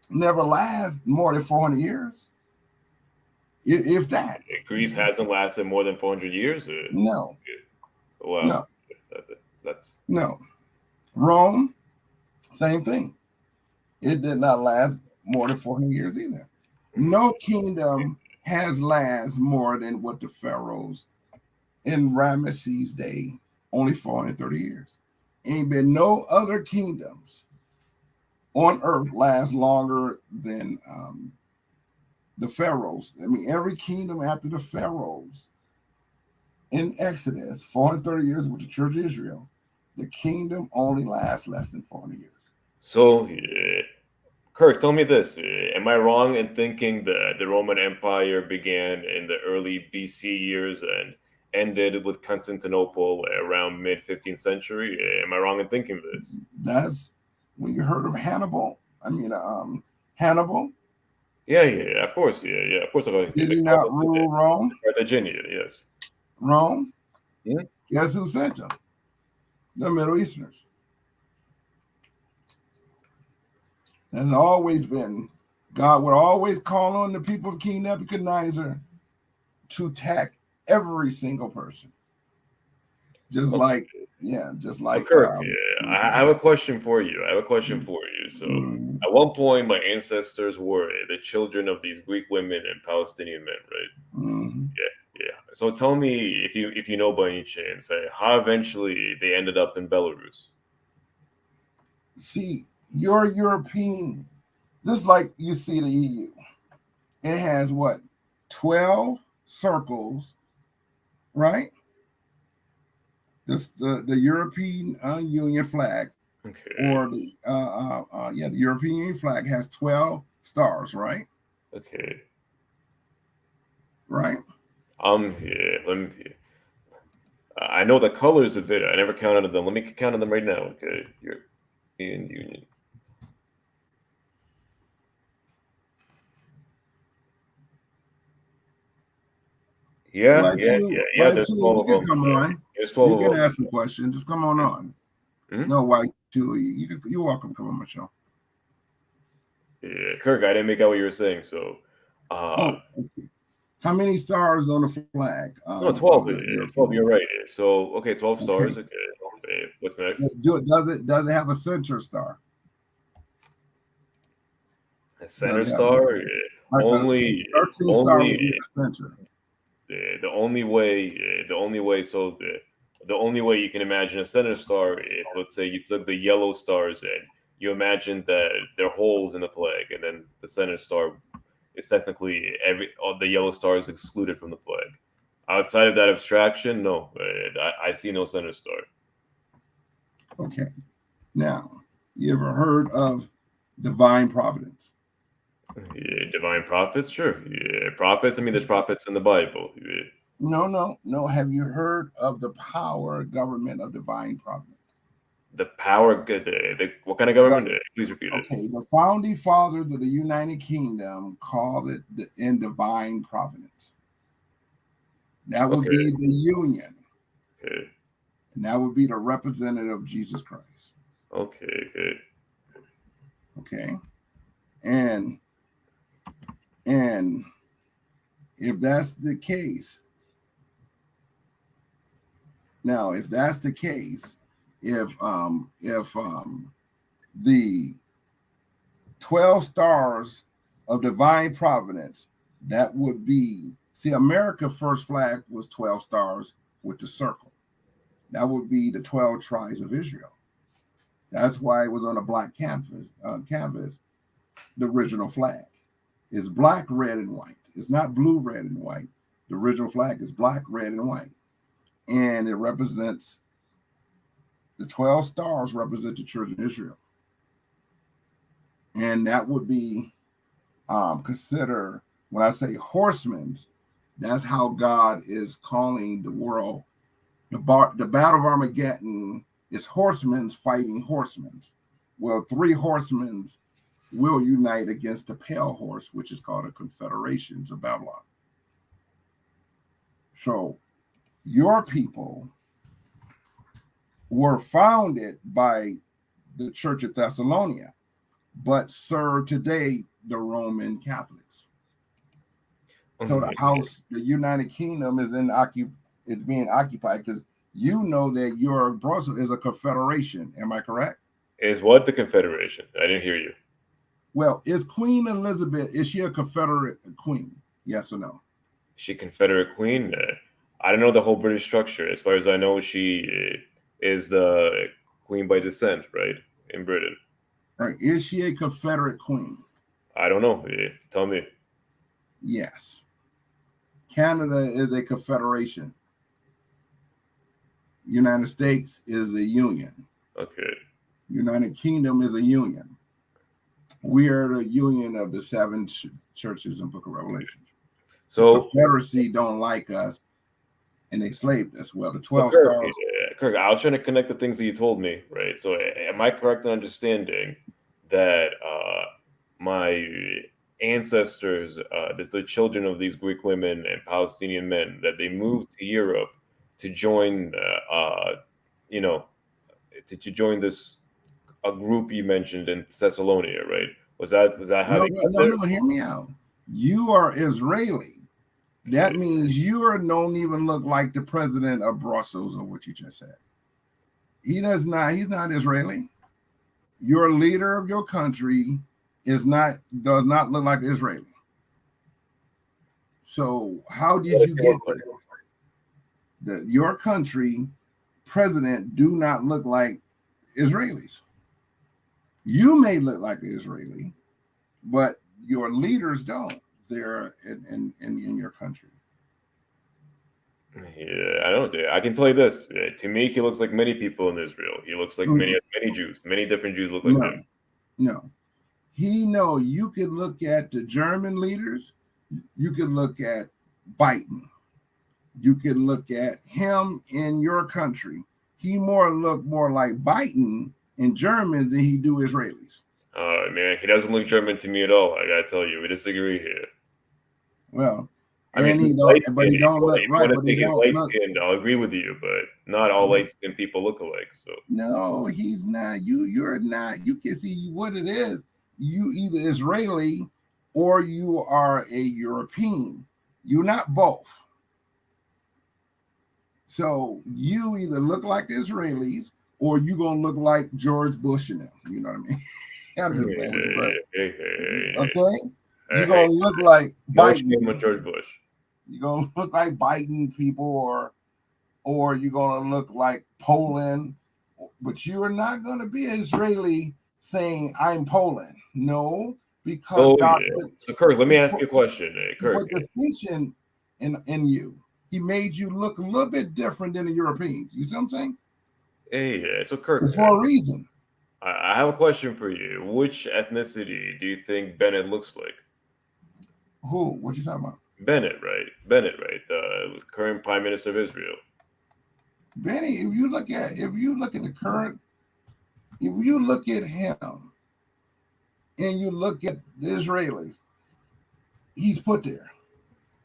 never lasts more than 400 years. If that. Greece hasn't lasted more than 400 years? No. Wow. No. That's no. Rome, same thing. It did not last more than 400 years either. No kingdom has lasted more than what the pharaohs in Ramesses' day, only 430 years. Ain't been no other kingdoms on earth last longer than the pharaohs. I mean, every kingdom after the pharaohs in Exodus, 430 years with the Church of Israel, the kingdom only lasts less than 400 years. So, Kirk, tell me this. Am I wrong in thinking that the Roman Empire began in the early BC years and ended with Constantinople around mid-15th century? Am I wrong in thinking this? That's when you heard of Hannibal. Hannibal. Yeah, of course. Yeah, of course. Did he not rule Rome? Carthaginian, yes. Rome? Yeah. Guess who sent them? The Middle Easterners. And always been, God would always call on the people of King Nebuchadnezzar to attack every single person. Just like So Kirk, I have a question for you. So at one point, my ancestors were the children of these Greek women and Palestinian men, right? Yeah. So tell me if you know by any chance how eventually they ended up in Belarus. See, you're European. This is like you see the EU. It has what? 12 circles, right? This the European Union flag, or the the European Union flag has 12 stars, right? Okay. Right. Let me. I know the colors of it. I never counted them. Let me count them right now. Okay, European Union. Yeah. There's 12 of them. Come on. There's 12 of them. You can ask some questions. Just come on. Mm-hmm. No, white too. You're welcome to come on my show. Yeah, Kirk, I didn't make out what you were saying. So, okay. How many stars on the flag? No, 12. 12. You're right. So, okay, 12 stars. Okay. What's next? Does it have a center star? A center star? Only. Center. The only way you can imagine a center star, if let's say you took the yellow stars and you imagine that there are holes in the flag, and then the center star is technically all the yellow stars excluded from the flag. Outside of that abstraction, no, I see no center star. Okay. Now, you ever heard of divine providence? Yeah, divine prophets, sure. Yeah, prophets. I mean, there's prophets in the Bible. Yeah. No. Have you heard of the power government of divine providence? The power, what kind of government? Please repeat it. Okay, the founding fathers of the United Kingdom called it in divine providence. That would be the union. Okay. And that would be the representative of Jesus Christ. Okay. And if that's the case, if the 12 stars of divine providence, that would be, America's first flag was 12 stars with the circle. That would be the 12 tribes of Israel. That's why it was on a black canvas, the original flag. It's black, red, and white. It's not blue, red, and white. The original flag is black, red, and white. And it represents, the 12 stars represent the children of Israel. And that would be considered, when I say horsemen, that's how God is calling the world. The Battle of Armageddon is horsemen fighting horsemen. Well, 3 horsemen will unite against the pale horse, which is called a confederation of Babylon. So your people were founded by the Church of Thessalonica, but serve today the Roman Catholics. So the United Kingdom is being occupied because you know that your Brussels is a confederation. Am I correct? Is what the confederation? I didn't hear you. Well, is Queen Elizabeth, is she a Confederate queen? Yes or no? Is she Confederate queen? I don't know the whole British structure. As far as I know, she is the queen by descent, right, in Britain. Right. Is she a Confederate queen? I don't know. Tell me. Yes. Canada is a confederation. United States is a union. Okay. United Kingdom is a union. We are the union of the 7 churches in Book of Revelation. So the Confederacy don't like us, and they slaved us. Well, the 12 stars. Kirk, I was trying to connect the things that you told me, right? So am I correct in understanding that my ancestors, the children of these Greek women and Palestinian men, that they moved to Europe to join, to join this a group you mentioned in Thessalonica, right? Was that how they got there? No, hear me out. You are Israeli. That means you don't even look like the president of Brussels or what you just said. He's not Israeli. Your leader of your country does not look like Israeli. So how did you get there? Your country president do not look like Israelis. You may look like an Israeli, but your leaders don't. They're in your country. Yeah, I don't. I can tell you this. To me, he looks like many people in Israel. He looks like many Jews. Many different Jews look like him. No. You could look at the German leaders. You could look at Biden. You could look at him in your country. He look more like Biden in Germans than he do Israelis. Man, he doesn't look German to me at all. I gotta tell you, we disagree here. Well, I mean, he don't look right. But he's light skinned. I'll agree with you, but not all light skinned people look alike. So no, he's not. You're not. You can see what it is. You either Israeli or you are a European. You're not both. So you either look like Israelis or you're gonna look like George Bush and them. You know what I mean? I'm just playing with you, okay? You're gonna look like Biden. George Bush. You're gonna look like Biden people, or you're gonna look like Poland, but you are not gonna be Israeli saying I'm Poland. No, because so Kirk, let me ask you a question. Kirk, what distinction in you? He made you look a little bit different than the Europeans. You see what I'm saying? Hey, so Kirk, For a reason. I have a question for you. Which ethnicity do you think Bennett looks like? Who? What you talking about? Bennett, right? Bennett, right? The current Prime Minister of Israel. Benny, if you look at the current, if you look at him and you look at the Israelis, he's put there.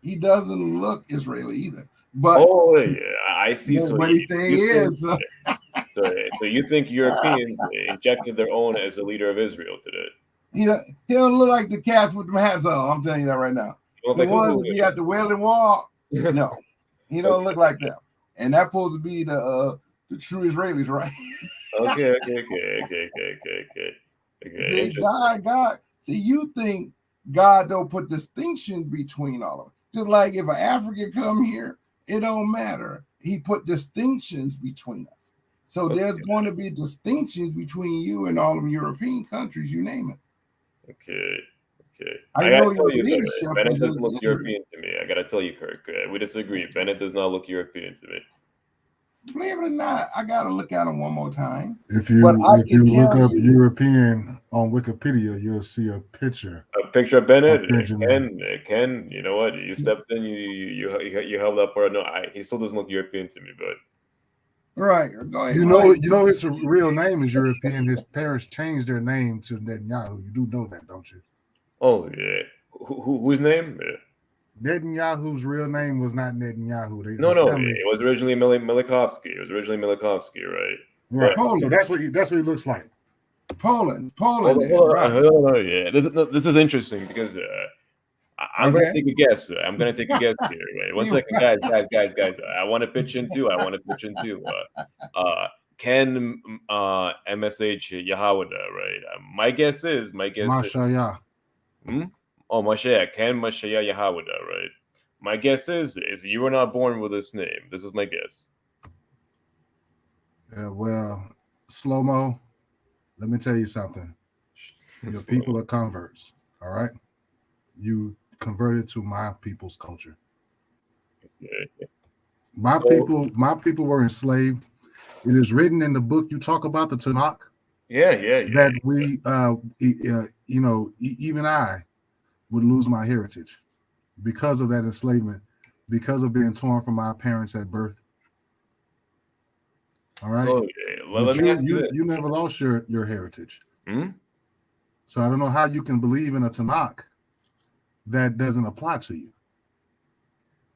He doesn't look Israeli either. But oh yeah, I see. So what he say is so you think Europeans injected their own as the leader of Israel today? he don't look like the cats with the hats on. I'm telling you that right now. The ones that be at the Wailing Wall, no, he don't look like them. And that's supposed to be the true Israelis, right? Okay. See, God. See, you think God don't put distinction between all of them. Just like if an African come here, it don't matter. He put distinctions between us. So there's going to be distinctions between you and all of the European countries, you name it. Okay. I gotta know tell your you, leadership Bennett is doesn't look Israel. European to me. I gotta tell you, Kirk. We disagree. Bennett does not look European to me. Believe it or not, I gotta look at him one more time. If you look up European on Wikipedia, you'll see a picture. A picture of Bennett. Ken, you know what? You stepped in. You held up for no. He still doesn't look European to me, but. Right. Go ahead. You know his real name is European. His parents changed their name to Netanyahu. You do know that, don't you? Oh yeah. Whose name? Yeah. Netanyahu's real name was not Netanyahu. It was originally Milikovsky. Right? Right. So that's what he looks like. Poland. Right. Yeah. This is interesting because I'm gonna take a guess. I'm gonna take a guess here. Right? 1 second, guys. I want to pitch in too. Ken MSH Yahawada, right? My guess is Mashaya. Oh, Mashaya, Ken Mashaya Yahawada, right? My guess is you were not born with this name. This is my guess. Well, Slow-mo, let me tell you something. Your people are converts, all right? You converted to my people's culture. My people were enslaved. It is written in the book you talk about, the Tanakh. That we, even I would lose my heritage because of that enslavement, because of being torn from my parents at birth. All right. Let me ask you this. You never lost your heritage. Hmm? So I don't know how you can believe in a Tanakh that doesn't apply to you.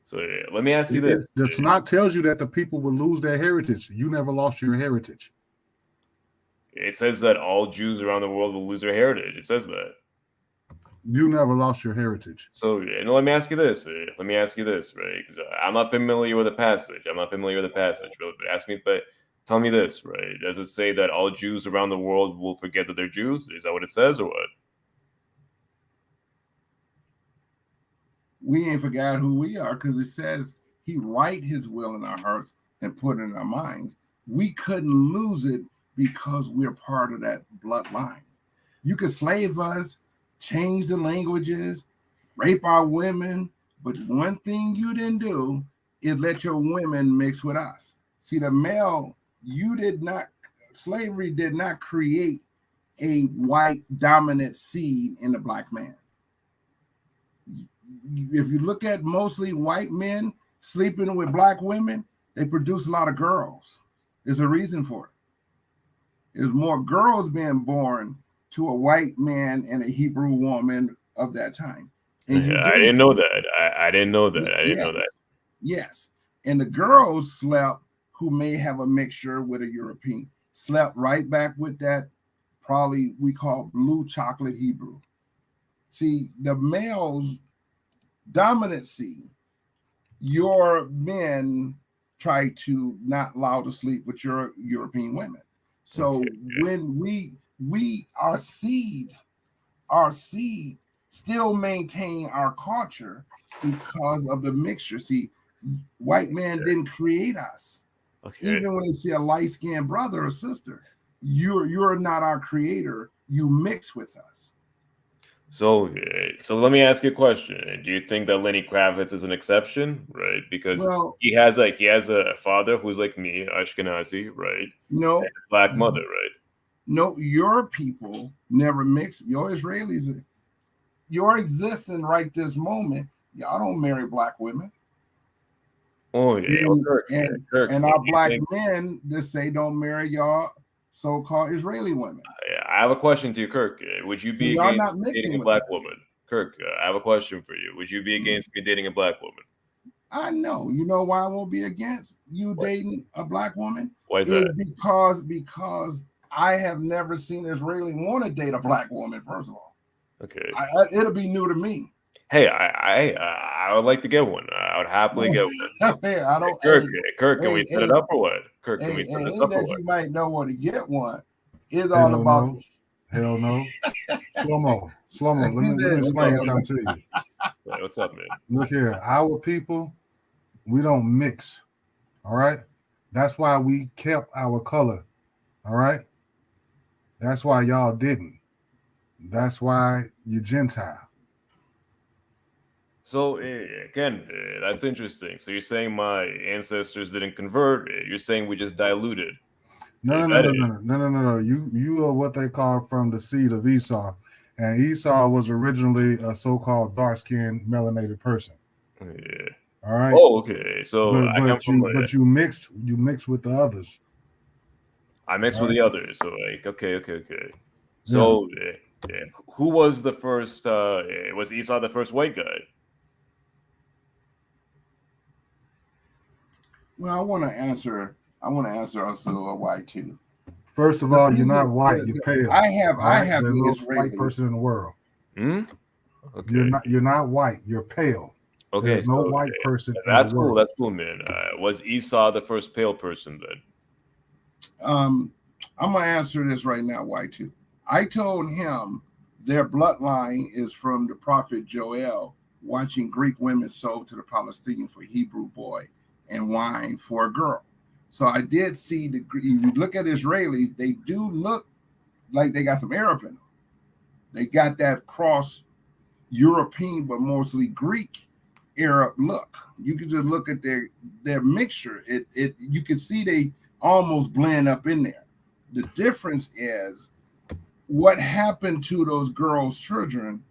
So let me ask you this. The Tanakh tells you that the people will lose their heritage. You never lost your heritage. It says that all Jews around the world will lose their heritage. It says that. You never lost your heritage. So let me ask you this. Right? Because I'm not familiar with the passage. But tell me this, right? Does it say that all Jews around the world will forget that they're Jews? Is that what it says, or what? We ain't forgot who we are because it says he write his will in our hearts and put it in our minds. We couldn't lose it because we're part of that bloodline. You could slave us, change the languages, rape our women, but one thing you didn't do is let your women mix with us. See, the male, slavery did not create a white dominant seed in the black man. If you look at mostly white men sleeping with black women, they produce a lot of girls. There's a reason for it. There's more girls being born to a white man and a Hebrew woman of that time. And I didn't know that. I didn't know that. Yes. And the girls slept, who may have a mixture with a European, slept right back with that, probably we call blue chocolate Hebrew. See, the males' dominancy, your men try to not allow to sleep with your European women. So when our seed still maintain our culture because of the mixture. See, white man didn't create us. Even when you see a light-skinned brother or sister, you're not our creator. You mix with us. So let me ask you a question. Do you think that Lenny Kravitz is an exception, right? Because Well, he has a father who's like me, Ashkenazi, right? no, And a black mother, right? no, your people never mix. Your Israelis, your existing right this moment, y'all don't marry black women. Oh yeah, Kirk, Kirk. And our black men just say don't marry y'all so-called Israeli women. I have a question to you, Kirk. Would you be y'all against not me mixing dating a with black us. woman? Kirk, I have a question for you. Would you be against me dating a black woman? I know. You know why I won't be against you dating a black woman? Why is that? Because I have never seen Israeli want to date a black woman. First of all, Okay, it'll be new to me. Hey, I would like to get one. I would happily get one. Hey, I don't. Kirk, can we set it up or what? Kirk, can we set this up or that what? you might know where to get one is Hell all about. No. Hell no. Slow-mo. Let me explain something to you. Hey, what's up, man? Look here, our people, we don't mix. All right. That's why we kept our color. All right. That's why y'all didn't. That's why you're Gentile. So again, that's interesting. So you're saying my ancestors didn't convert? You're saying we just diluted? No. You are what they call from the seed of Esau, and Esau was originally a so-called dark-skinned melanated person. Yeah. All right. Oh, okay. So but you mixed with the others. I mixed with the others. So like, okay. Yeah. So who was the first? Was Esau the first white guy? Well, I want to answer also why too. First of all, you're not white. You're pale. I have There's no the white person in the world. Okay. You're not white. You're pale. Okay. There's no white person in That's the cool. world. That's cool, man. Was Esau the first pale person then? I'm gonna answer this right now. Why too? I told him their bloodline is from the prophet Joel, watching Greek women sold to the Palestinians for Hebrew boy and wine for a girl. So I did see if you look at Israelis, they do look like they got some Arab in them. They got that cross European, but mostly Greek Arab look. You can just look at their mixture. It you can see they almost blend up in there. The difference is what happened to those girls' children.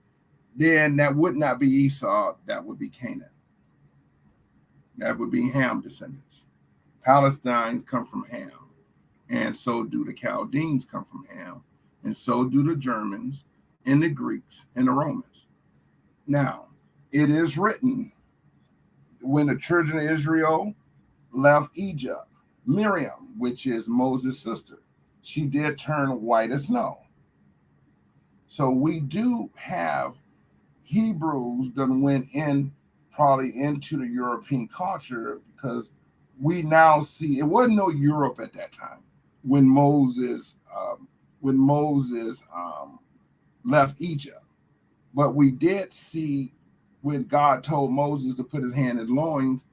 Then that would not be Esau. That would be Canaan. That would be Ham descendants. Palestinians come from Ham, and so do the Chaldeans come from Ham, and so do the Germans and the Greeks and the Romans. Now, it is written when the children of Israel left Egypt, Miriam, which is Moses' sister, she did turn white as snow. So we do have Hebrews that went in probably into the European culture because we now see it wasn't no Europe at that time when Moses left Egypt, but we did see when God told Moses to put his hand in loins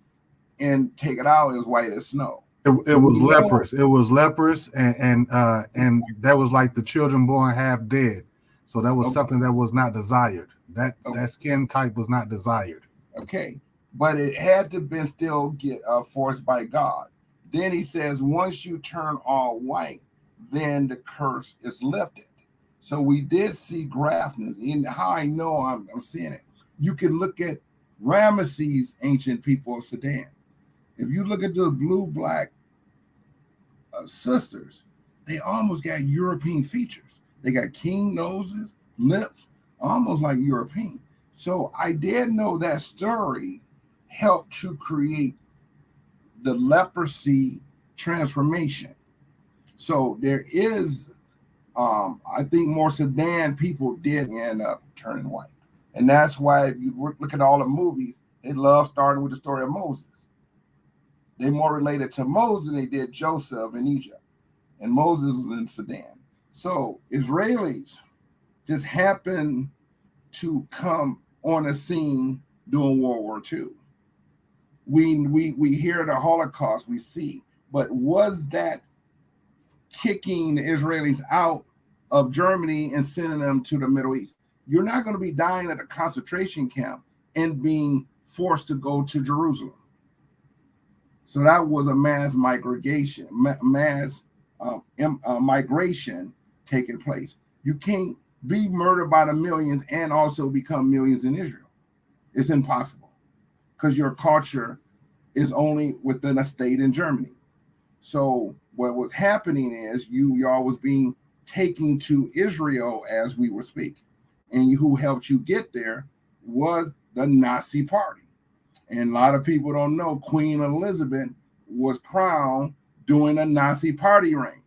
and take it out as white as snow. It was leprous. It was leprous, and that was like the children born half dead. So that was something that was not desired. That skin type was not desired. Okay, but it had to been still get forced by God. Then he says, once you turn all white, then the curse is lifted. So we did see graftness. And how I know I'm seeing it, you can look at Ramesses' ancient people of Sudan. If you look at the blue-black sisters, they almost got European features. They got king noses, lips, almost like European. So I did know that story helped to create the leprosy transformation. So there is, I think more Sudan people did end up turning white. And that's why if you look at all the movies, they love starting with the story of Moses. They more related to Moses than they did Joseph in Egypt. And Moses was in Sudan. So Israelis just happened to come on the scene during World War II. We hear the Holocaust, we see, but was that kicking the Israelis out of Germany and sending them to the Middle East? You're not going to be dying at a concentration camp and being forced to go to Jerusalem. So that was a mass migration, migration taking place. You can't be murdered by the millions and also become millions in Israel. It's impossible because your culture is only within a state in Germany. So what was happening is y'all was being taken to Israel as we were speaking, and who helped you get there was the Nazi Party. And a lot of people don't know Queen Elizabeth was crowned during a Nazi party reign.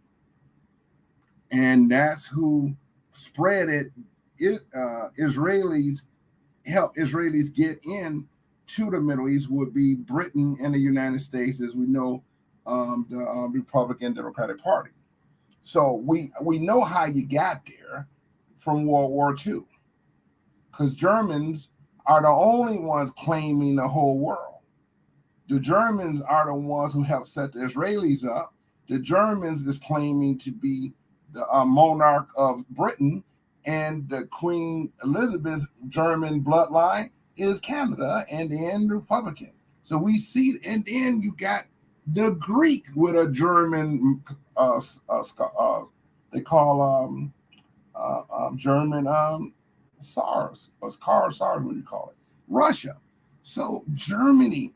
And that's who spread it. Israelis help Israelis get in to the Middle East would be Britain and the United States, as we know, the Republican Democratic Party. So we know how you got there from World War II, because Germans are the only ones claiming the whole world. The Germans are the ones who helped set the Israelis up. The Germans is claiming to be the monarch of Britain, and the Queen Elizabeth's German bloodline is Canada, and then Republican. So we see, and then you got the Greek with a German, they call German SARS, or SARS, what do you call it? Russia. So Germany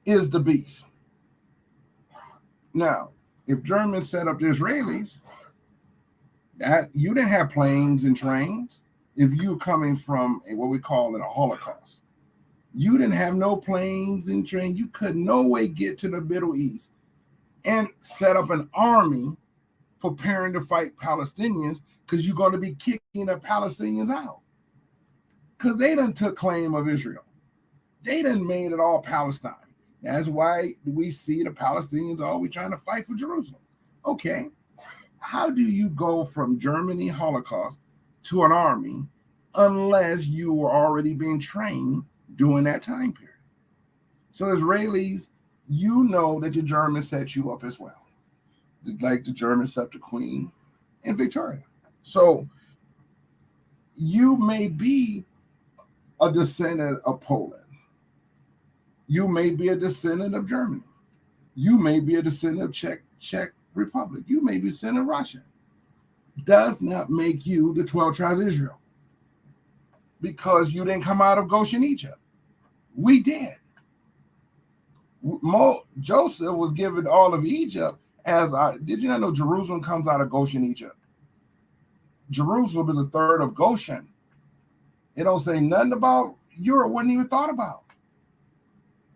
is the beast. Now, if Germans set up the Israelis, that you didn't have planes and trains. If you were coming from what we call it a Holocaust, you didn't have no planes and trains. You could no way get to the Middle East and set up an army preparing to fight Palestinians, because you're going to be kicking the Palestinians out, because they done took claim of Israel. They done made it all Palestine. That's why we see the Palestinians always trying to fight for Jerusalem. Okay, how do you go from Germany Holocaust to an army unless you were already being trained during that time period? So Israelis, you know that the Germans set you up as well, like the Germans set the Queen and Victoria. So you may be a descendant of Poland. You may be a descendant of Germany. You may be a descendant of Czech Republic. You may be a descendant of Russia. Does not make you the 12 tribes of Israel, because you didn't come out of Goshen, Egypt. We did. Joseph was given all of Egypt did you not know Jerusalem comes out of Goshen, Egypt? Jerusalem is a third of Goshen. It don't say nothing about Europe, wasn't even thought about.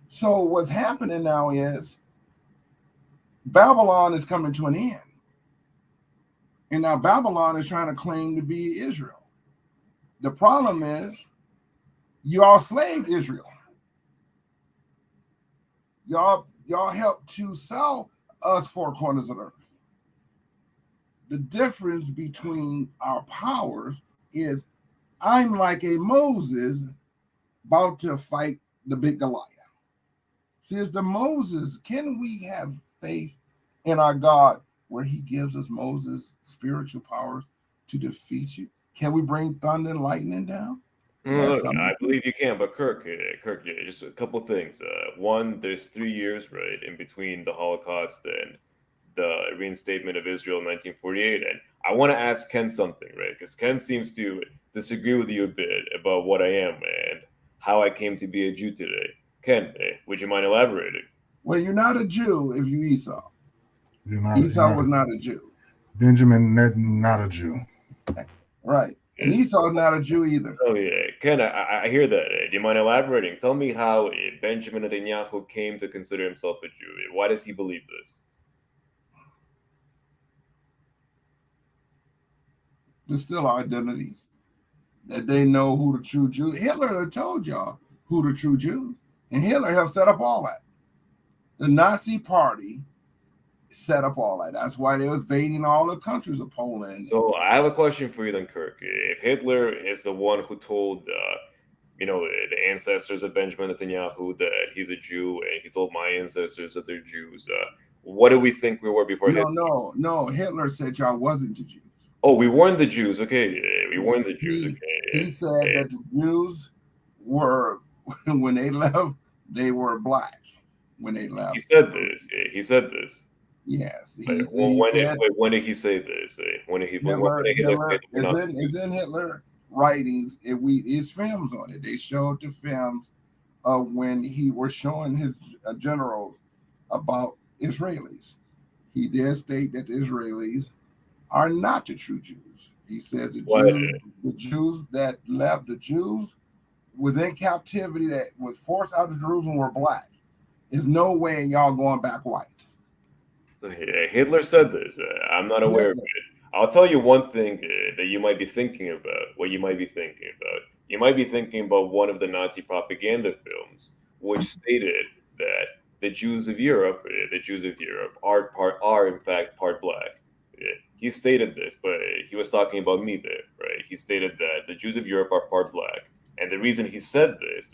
So what's happening now is Babylon is coming to an end. And now Babylon is trying to claim to be Israel. The problem is you all slaved Israel. Y'all helped to sell us 4 corners of the earth. The difference between our powers is I'm like a Moses about to fight the big Goliath. See, it's the Moses. Can we have faith in our God where he gives us Moses spiritual powers to defeat you? Can we bring thunder and lightning down? Look, I believe you can, but Kirk, just a couple things. One, there's 3 years, right, in between the Holocaust and the reinstatement of Israel in 1948. And I want to ask Ken something, right? Because Ken seems to disagree with you a bit about what I am and how I came to be a Jew today. Ken, would you mind elaborating? Well, you're not a Jew if you Esau. Esau was not a Jew. Benjamin, not a Jew. Right. And Esau is not a Jew either. Oh, yeah. Ken, I hear that. Do you mind elaborating? Tell me how Benjamin Netanyahu came to consider himself a Jew. Why does he believe this? There's still identities that they know who the true Jews. Hitler told y'all who the true Jews. And Hitler helped set up all that. The Nazi Party set up all that. That's why they were invading all the countries of Poland. So I have a question for you then, Kirk. If Hitler is the one who told, the ancestors of Benjamin Netanyahu that he's a Jew, and he told my ancestors that they're Jews, what do we think we were before Hitler? No. Hitler said y'all wasn't the Jews. Oh, we weren't the Jews. Okay, He warned the Yes, Jews. he said that the Jews were when they left, they were black when they left. He said this. He said this. Yes, Well, he said when did he say this? When did Hitler say that we're not is in Hitler writings. It's films on it. They showed the films of when he was showing his generals about Israelis. He did state that the Israelis are not the true Jews. He says the Jews that left, the Jews was in captivity that was forced out of Jerusalem were black. There's no way y'all going back white. Yeah, Hitler said this. I'm not aware of it. I'll tell you one thing that you might be thinking about. What you might be thinking about. You might be thinking about one of the Nazi propaganda films, which stated that the Jews of Europe are in fact part black. He stated this, but he was talking about me there, right? He stated that the Jews of Europe are part black, and the reason he said this,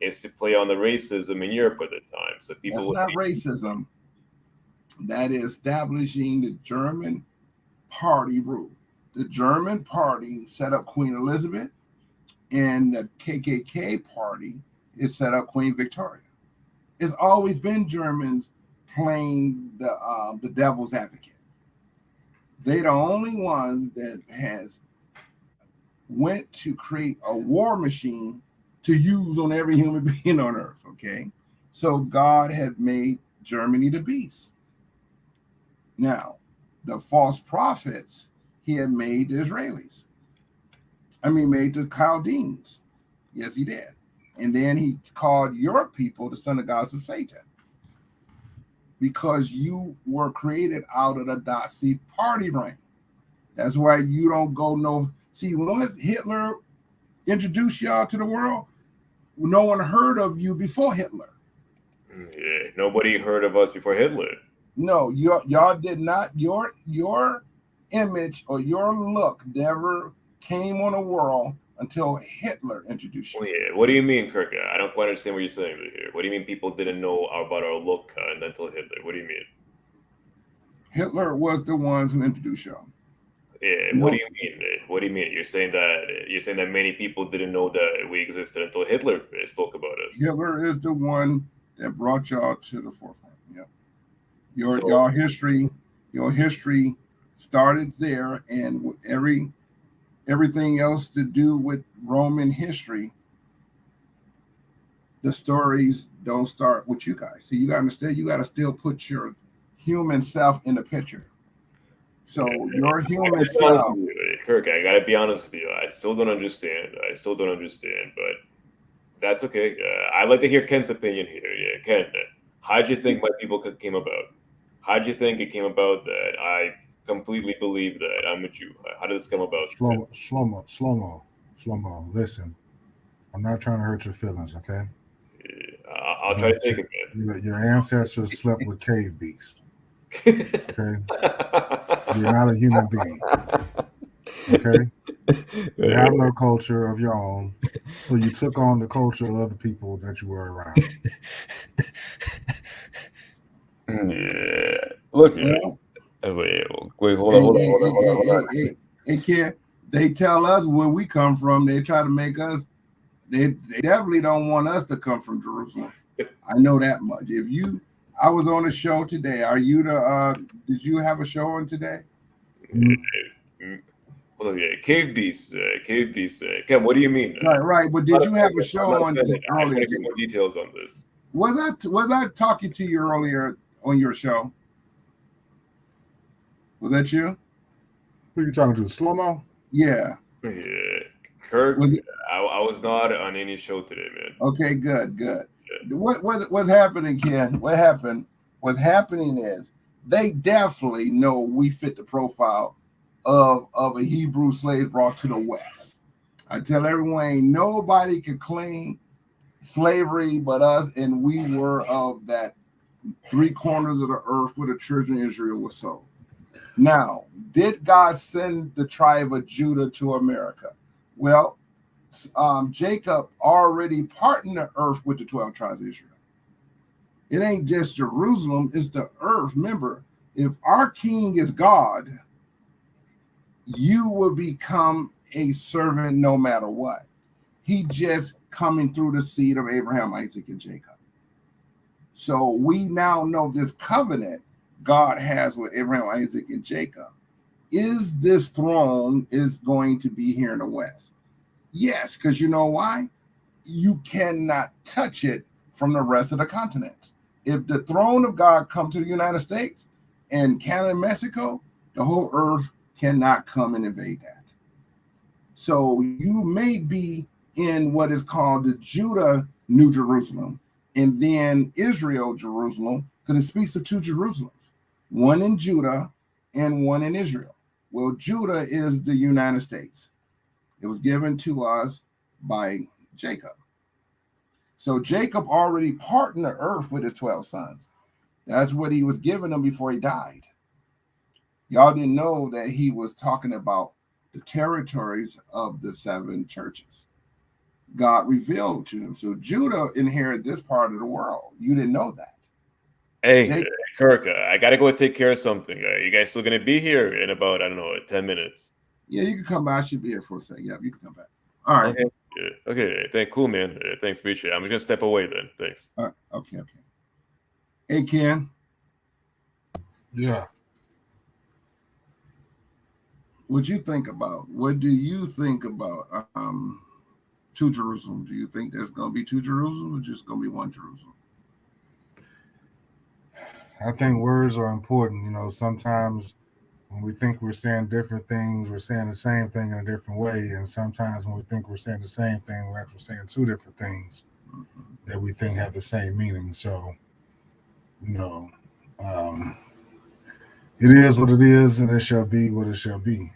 is to play on the racism in Europe at the time. So people That's not racism. That is establishing the German party rule. The German party set up Queen Elizabeth, and the KKK party is set up Queen Victoria. It's always been Germans playing the devil's advocate. They're the only ones that has went to create a war machine to use on every human being on earth. Okay, so God had made Germany the beast. Now, the false prophets, he had made the Israelis. Made the Chaldeans. Yes, he did. And then he called your people the synagogues of Satan. Because you were created out of the Nazi party ring. That's why you don't go no. See, once Hitler introduced y'all to the world, no one heard of you before Hitler. Yeah, nobody heard of us before Hitler. No, y'all did not. Your image or your look never came on the world until Hitler introduced you. Oh, yeah. What do you mean, Kirk? I don't quite understand what you're saying here. What do you mean people didn't know about our look until Hitler? What do you mean? Hitler was the ones who introduced y'all. Yeah. What do you mean? What do you mean? You're saying that many people didn't know that we existed until Hitler spoke about us. Hitler is the one that brought y'all to the forefront. Yeah. Your history started there, and everything else to do with Roman history, the stories don't start with you guys. So you got to understand, you got to still put your human self in the picture. So your human self. Kirk, I gotta be honest with you. I still don't understand, but that's okay. I'd like to hear Ken's opinion here. Yeah, Ken, how do you think my people came about? How do you think it came about that I completely believe that I'm a Jew? How did this come about? Slow mo. Listen, I'm not trying to hurt your feelings, okay? I'll try to take it, man. Your ancestors slept with cave beasts. Okay, you're not a human being. Okay, you have no culture of your own, so you took on the culture of other people that you were around. Yeah, look at it. Wait, hold on. They tell us where we come from. They try to make us. They definitely don't want us to come from Jerusalem. I know that much. I was on a show today. Are you did you have a show on today? Well, yeah, cave beasts. Ken, what do you mean? Right. But did you have a show on earlier? I want to get more details on this. Was I talking to you earlier on your show? Was that you? Who are you talking to? Slow-mo? Yeah. Yeah. Kirk, I was not on any show today, man. Okay, good. What's happening, Ken? What happened? What's happening is they definitely know we fit the profile of a Hebrew slave brought to the West. I tell everyone, ain't nobody could claim slavery but us, and we were of that 3 corners of the earth where the children of Israel was sold. Now, did God send the tribe of Judah to America? Well, Jacob already parted the earth with the 12 tribes of Israel. It ain't just Jerusalem, it's the earth. Remember, if our king is God, you will become a servant no matter what. He just coming through the seed of Abraham, Isaac, and Jacob. So we now know this covenant God has with Abraham, Isaac, and Jacob. Is this throne is going to be here in the West? Yes, because you know why? You cannot touch it from the rest of the continents. If the throne of God comes to the United States and Canada and Mexico, the whole earth cannot come and invade that. So you may be in what is called the Judah New Jerusalem, and then Israel Jerusalem, because it speaks of two Jerusalems, one in Judah and one in Israel. Well, Judah is the United States. It was given to us by Jacob. So Jacob already parted the earth with his 12 sons. That's what he was giving them before he died. Y'all didn't know that he was talking about the territories of the 7 churches. God revealed to him. So Judah inherited this part of the world. You didn't know that. Hey, Kirk, I got to go take care of something. You guys still going to be here in about, I don't know, 10 minutes? Yeah, you can come back. I should be here for a second. Yeah, you can come back. All right. Okay. Cool, man. Thanks, appreciate it. I'm just going to step away then. Thanks. All right. Okay. Hey, Ken. Yeah. What do you think about two Jerusalem? Do you think there's going to be two Jerusalem or just going to be one Jerusalem? I think words are important. You know, sometimes when we think we're saying different things, we're saying the same thing in a different way. And sometimes when we think we're saying the same thing, we're actually saying two different things that we think have the same meaning. So, you know, it is what it is, and it shall be what it shall be.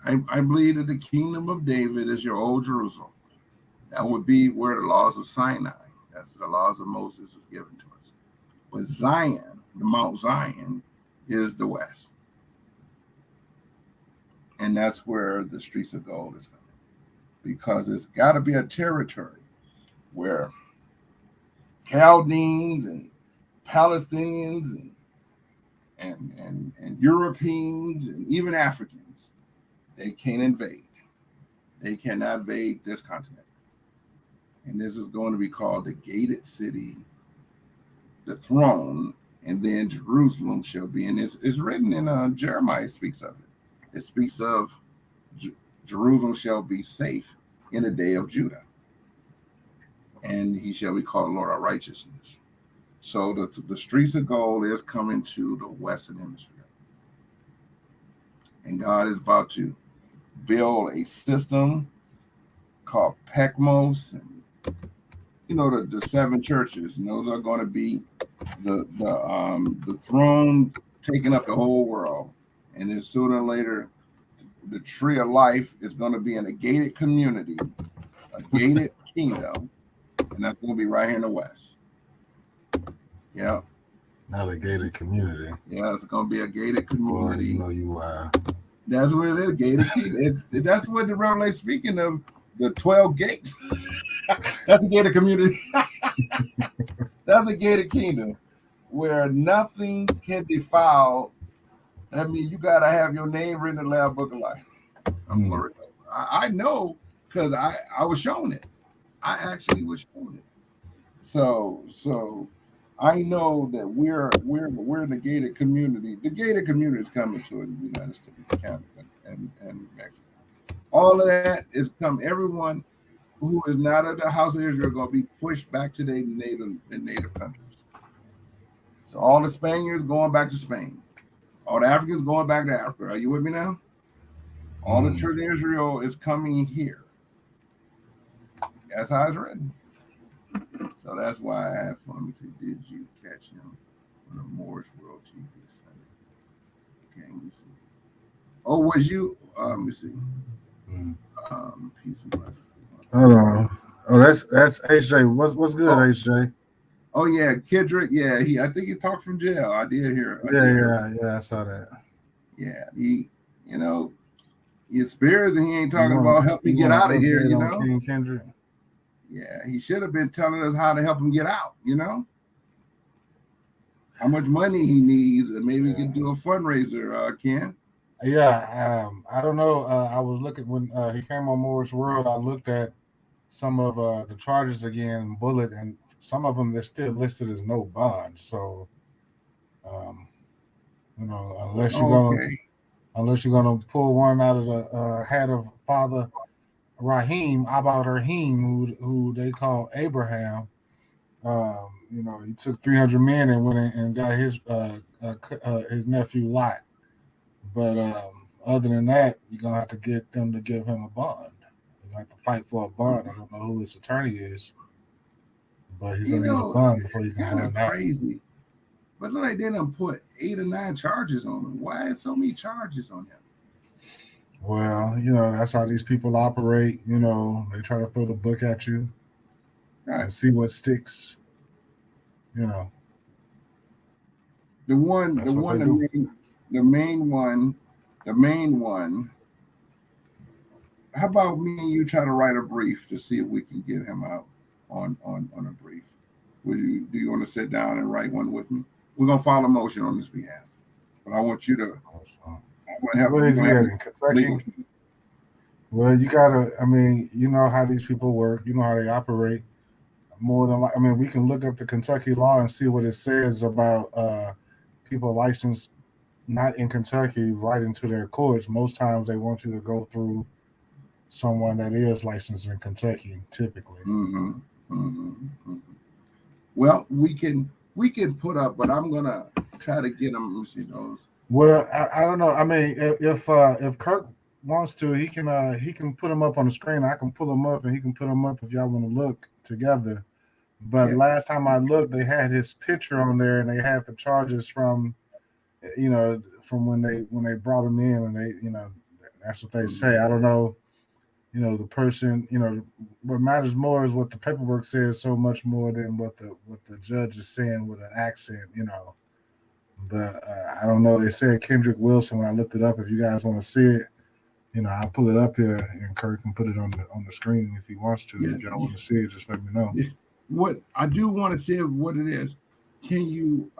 I believe that the kingdom of David is your old Jerusalem. That would be where the laws of Sinai, that's the laws of Moses, was given to us. But Zion, the Mount Zion, is the West. And that's where the streets of gold is coming. Because it's got to be a territory where Chaldeans and Palestinians and Europeans and even Africans, they can't invade. They cannot invade this continent. And this is going to be called the gated city, the throne, and then Jerusalem shall be. And it's written in Jeremiah speaks of it. It speaks of Jerusalem shall be safe in the day of Judah. And he shall be called Lord our righteousness. So the streets of gold is coming to the Western Hemisphere. And God is about to build a system called Pekmos, and you know the 7 churches. And those are going to be the throne taking up the whole world. And then sooner or later, the tree of life is going to be in a gated community, a gated kingdom, and that's going to be right here in the West. Yeah. Not a gated community. Yeah, it's going to be a gated community. Well, you know you are. That's what it is, gated kingdom. That's what the Revelation speaking of, the 12 gates. That's a gated community. That's a gated kingdom where nothing can defile. I mean, you got to have your name written in the Lamb Book of Life. I know because I was shown it. I actually was shown it. So I know that we're in the gated community. The gated community is coming to the United States, Canada, and Mexico. All of that is coming. Everyone who is not of the house of Israel are going to be pushed back to their native countries. So all the Spaniards going back to Spain. All the Africans going back to Africa. Are you with me now? All the children of Israel is coming here. That's how it's written. So that's why I had fun. Let me say, did you catch him on the Moorish World TV Sunday? Okay, let me see. Oh, was you? Let me see. Peace and blessings. Hold on. Oh, that's HJ. What's good, HJ? Oh yeah, Kendrick. Yeah, I think he talked from jail. I did hear. Yeah, I saw that. Yeah, he spirits, and he ain't talking about help me get out of here. You know, King Kendrick. Yeah, he should have been telling us how to help him get out. You know, how much money he needs, and maybe we can do a fundraiser. Ken. Yeah, I don't know. I was looking when he came on Moore's World. I looked at some of the charges again, Bullet, and some of them they're still listed as no bond. So, um, Okay. unless you're gonna pull one out of the hat of Father Abba Rahim, who they call Abraham. He took 300 men and went in and got his nephew Lot. But other than that, you're gonna have to get them to give him a bond. You're gonna have to fight for a bond. I don't know who his attorney is, but he's You gonna need a know, bond before you can kind of bond that. crazy. But like they done put 8 or 9 charges on him. Why is so many charges on him? Well, that's how these people operate. They try to throw the book at you Right. and see what sticks. You know, The one, that's what they do. the main one. How about me and you try to write a brief to see if we can get him out on a brief? Do you want to sit down and write one with me? We're gonna file a motion on this behalf, but I want you to. I want to have. Where We're is he gonna at have in Kentucky? legal. Well, you gotta. I mean, you know how these people work. You know how they operate. More than like, I mean, we can look up the Kentucky law and see what it says about people licensed not in Kentucky right into their courts. Most times they want you to go through someone that is licensed in Kentucky, typically. Mm-hmm, mm-hmm, mm-hmm. Well, we can put up, but I'm gonna try to get him. Let me see those. Well, I don't know. I mean, if Kirk wants to, he can put them up on the screen. I can pull them up, and he can put them up if y'all want to look together. But Yeah. last time I looked, they had his picture on there, and they had the charges from from when they brought him in, and that's what they say. I don't know. The person. What matters more is what the paperwork says, so much more than what the judge is saying with an accent. But I don't know. They said Kendrick Wilson when I looked it up. If you guys want to see it, I'll pull it up here and Kirk can put it on the screen if he wants to. Yeah. If y'all want to see it, just let me know. Yeah. What I do want to say what it is. Can you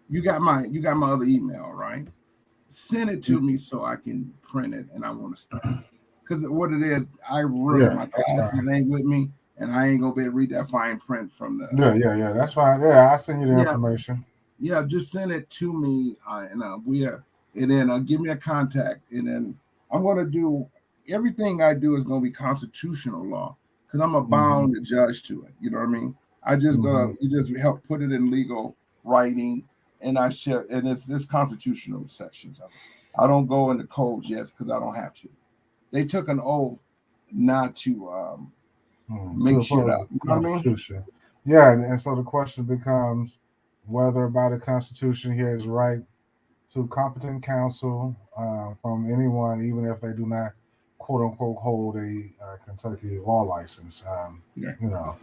you got my other email, right? Send it to me so I can print it and I want to study. Because what it is, Yeah, my that's glasses fine. ain't with me and I ain't gonna be able to read that fine print from the Yeah, that's fine. Yeah, I'll send you the yeah. information. Yeah, just send it to me, and then give me a contact, and then I'm gonna do everything I do is gonna be constitutional law because I'm a Mm-hmm. bound judge to it. You know what I mean? I just Mm-hmm. gonna you just help put it in legal writing, and I share, and it's constitutional sections of it. I don't go into codes yet because I don't have to. They took an oath not to To make shit oppose up. the You know what I mean? Constitution. Yeah, and so the question becomes whether by the Constitution he has right to competent counsel from anyone, even if they do not quote unquote hold a Kentucky law license. Yeah, You know,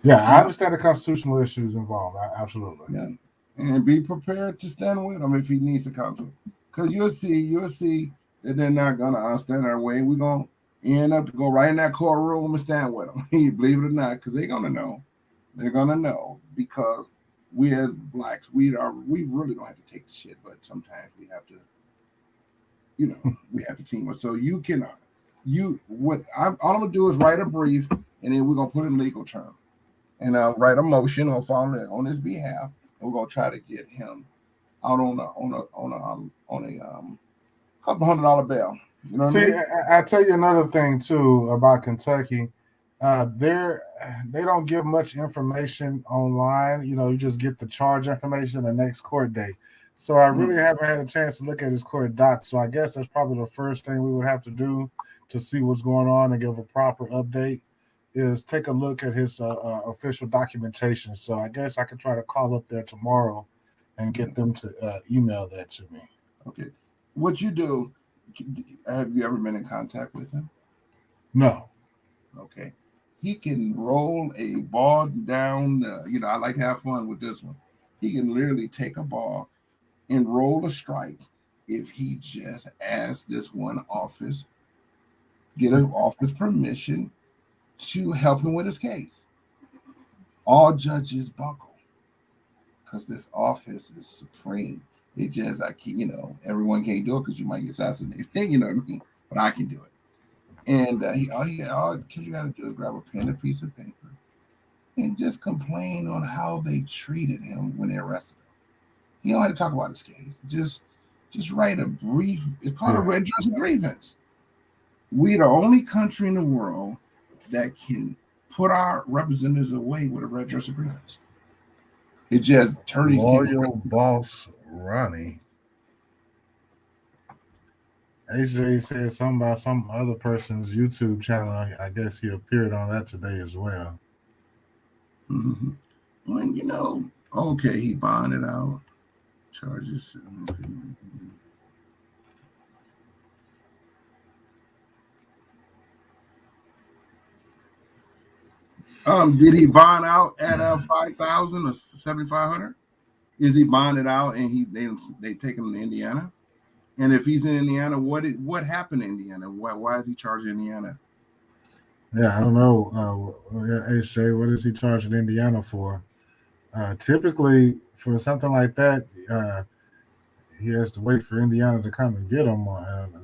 yeah, I yeah, understand the constitutional issues involved. Absolutely. yeah. And be prepared to stand with him if he needs a counsel. Because you'll see that they're not gonna stand our way. We're gonna end up to go right in that courtroom and stand with them. Believe it or not, because they're gonna know. They're gonna know because we as blacks, we really don't have to take the shit, but sometimes we have to, we have to team up. So you can all I'm gonna do is write a brief and then we're gonna put in legal terms and write a motion on his behalf. And we're gonna try to get him out on a couple $100 bail. You know what I See, mean? I tell you another thing too about Kentucky. They're they don't give much information online. You just get the charge information the next court date. So I really Mm. haven't had a chance to look at his court docs. So I guess that's probably the first thing we would have to do to see what's going on and give a proper update is take a look at his official documentation. So I guess I could try to call up there tomorrow and Yeah. get them to email that to me. Okay. What you do? Have you ever been in contact with him? No. Okay. He can roll a ball down. I like to have fun with this one. He can literally take a ball and roll a strike if he just asks this one office, get an office permission to help him with his case. All judges buckle because this office is supreme. It just everyone can't do it because you might get assassinated. You know what I mean? But I can do it. And all you got to do is grab a pen and a piece of paper and just complain on how they treated him when they arrested him. You don't have to talk about his case. Just write a brief. It's called a red dress grievance. We're the only country in the world that can put our representatives away with a red dress grievance. It just attorneys Loyal boss Ronnie. AJ said something about some other person's YouTube channel. I guess he appeared on that today as well. Mm-hmm. When okay, he bonded out. Charges. Did he bond out at 5,000 or 7,500? Is he bonded out and they take him to Indiana? And if he's in Indiana, what happened in Indiana? Why is he charged in Indiana? Yeah, I don't know. HJ, what is he charged in Indiana for? Typically, for something like that, he has to wait for Indiana to come and get him.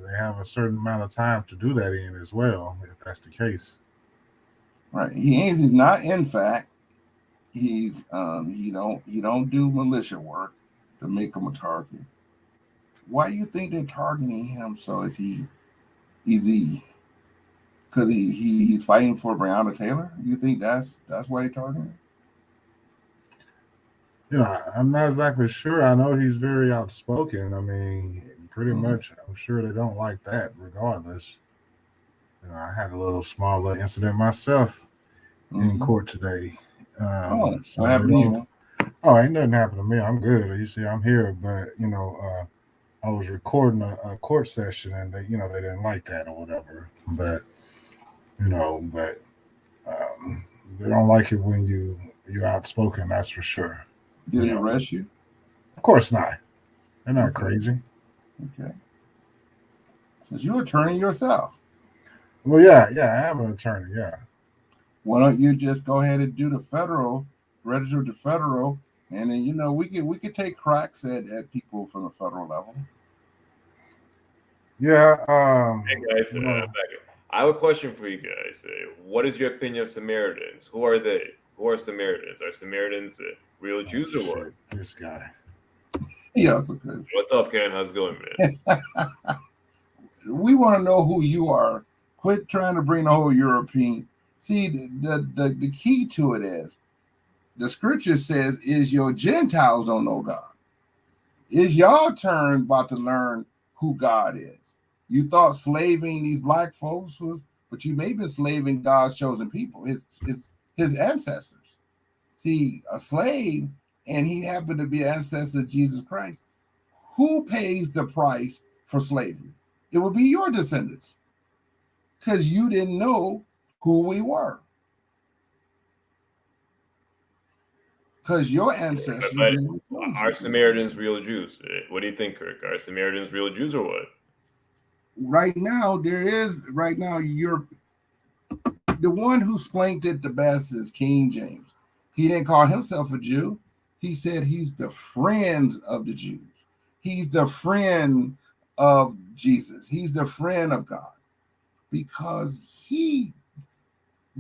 They have a certain amount of time to do that in as well, if that's the case. Right. He's not. In fact, he's he don't do militia work to make him a target. Why do you think they're targeting him? So is he because he's fighting for Breonna Taylor? You think that's why they're targeting him? I'm not exactly sure. I know he's very outspoken. I mean, pretty much, I'm sure they don't like that regardless. I had a small incident myself in court today. So happened. Ain't nothing happened to me. I'm good. You see, I'm here, but I was recording a court session, and they didn't like that or whatever. But they don't like it when you're outspoken. That's for sure. Did they arrest you? Of course not. They're not crazy. Okay. Since you're an attorney yourself. Well, yeah, I am an attorney. Yeah. Why don't you just go ahead and do the federal, register the federal, and then we could take cracks at people from the federal level. Yeah. Hey guys, I have a question for you guys. What is your opinion of Samaritans? Who are they? Who are Samaritans? Are Samaritans real Jews or what? This guy. Yeah. What's up, Ken? How's it going, man? We want to know who you are. Quit trying to bring the whole European. See, the key to it is the scripture says, is your Gentiles don't know God. Is y'all turn about to learn who God is. You thought slaving these black folks was, but you may be slaving God's chosen people, his ancestors. See, a slave, and he happened to be an ancestor of Jesus Christ. Who pays the price for slavery? It would be your descendants, because you didn't know who we were. Because your ancestors. But are Samaritans real Jews? What do you think, Kirk? Are Samaritans real Jews or what? Right now, you're the one who splanked it the best is King James. He didn't call himself a Jew. He said he's the friends of the Jews. He's the friend of Jesus. He's the friend of God, because he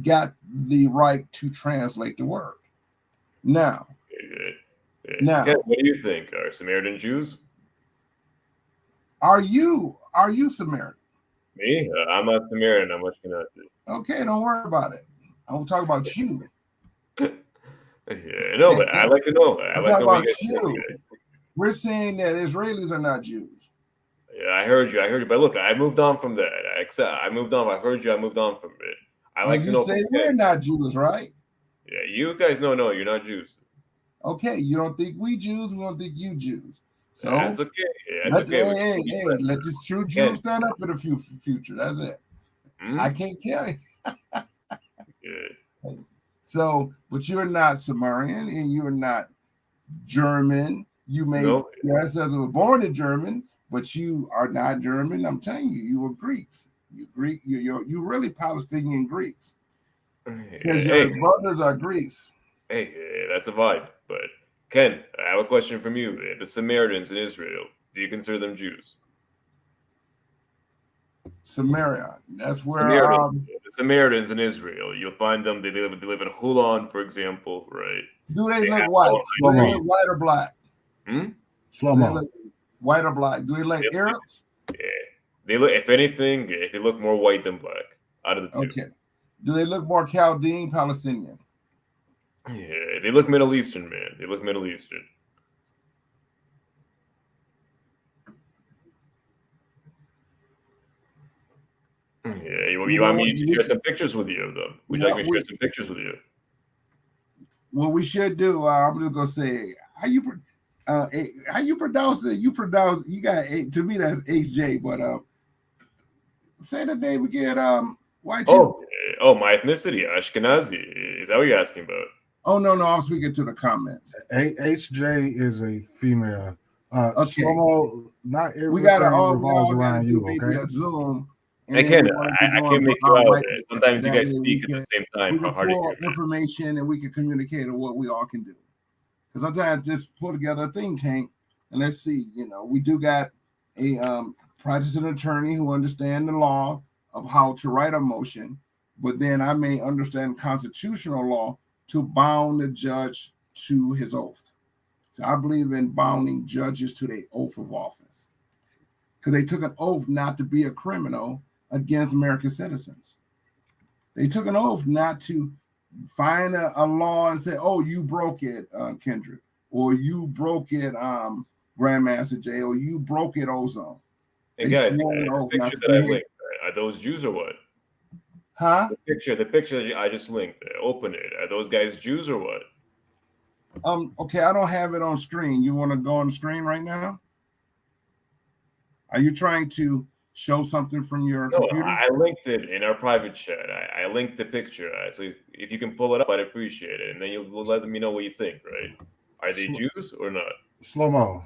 got the right to translate the word. Now, Ken, what do you think? Are Samaritan Jews? Are you Samaritan? Me? I'm not Samaritan. I'm Ashkenazi. Okay, don't worry about it. I'm talking about you. Yeah, no, but I like to know. I like to know what you guys think. We're saying that Israelis are not Jews. Yeah, I heard you. But look, I moved on from that. I moved on. I heard you. I moved on from it. I like to know. You say we're not Jews, right? Yeah, you guys no, you're not Jews. Okay, you don't think we Jews, we don't think you Jews. So that's okay. Yeah, that's okay. Hey, let this true Jew stand up in the future. That's it. I can't tell you. Yeah. So, but you're not Sumerian and you're not German. You may your ancestors were born in German, but you are not German. I'm telling you, you were Greeks. You Greek. You really Palestinian Greeks. Because your brothers are Greeks. Hey, that's a vibe, but Ken, I have a question from you. The Samaritans in Israel, do you consider them Jews? Samaria. That's where The Samaritans in Israel, you'll find them. They live in Hulan, for example, right? do they look white? Do they look white or black? Slow Do they mo. look white or black? Do they look Arabs? Yeah. They look, if anything, they look more white than black out of the two. Okay. Do they look more Chaldean, Palestinian? Yeah, they look Middle Eastern, man. They look Middle Eastern. Yeah, you want me to share some pictures with you of them? Would you like me to share some pictures with you? What we should do, I'm just gonna say, how you pronounce it? You got to me that's HJ, but say the name again. Why? Oh, my ethnicity, Ashkenazi. Is that what you're asking about? Oh no, I'm speaking to the comments. HJ is a female. Okay. Slow-mo, not everything We gotta revolves around you. maybe Okay. a Zoom. I can't make you out. Sometimes you guys speak at the same time. We can pull information and we can communicate on what we all can do. Because sometimes just pull together a think tank and let's see. We do got a practicing attorney who understands the law of how to write a motion, but then I may understand constitutional law to bound the judge to his oath. So I believe in bounding judges to their oath of office because they took an oath not to be a criminal against American citizens. They took an oath not to find a law and say, oh, you broke it, Kendrick, or you broke it, Grandmaster J, or you broke it, Ozone. Hey guys, the picture that I linked, are those Jews or what? Huh? The picture I just linked, open it. Are those guys Jews or what? Okay, I don't have it on screen. You want to go on the screen right now? Are you trying to show something from your computer? I linked it in our private chat. I linked the picture. So if you can pull it up, I'd appreciate it. And then you'll let me know what you think, right? Are they Jews or not? Slow mo.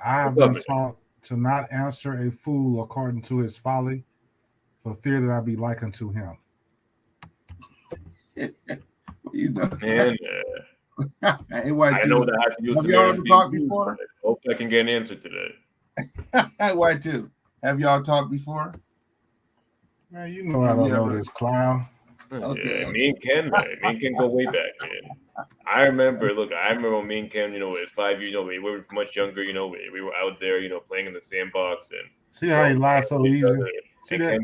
I have been taught to not answer a fool according to his folly, for fear that I be likened to him. Man, I know that I have to use have y'all ever talked before? Hope I can get an answer today. Why too? Have y'all talked before? Man, you know I don't know this clown. Okay. Me and Ken go way back, man. I remember when me and Ken, it was 5 years, we were much younger, we were out there, playing in the sandbox and see how he lies so easy. See that?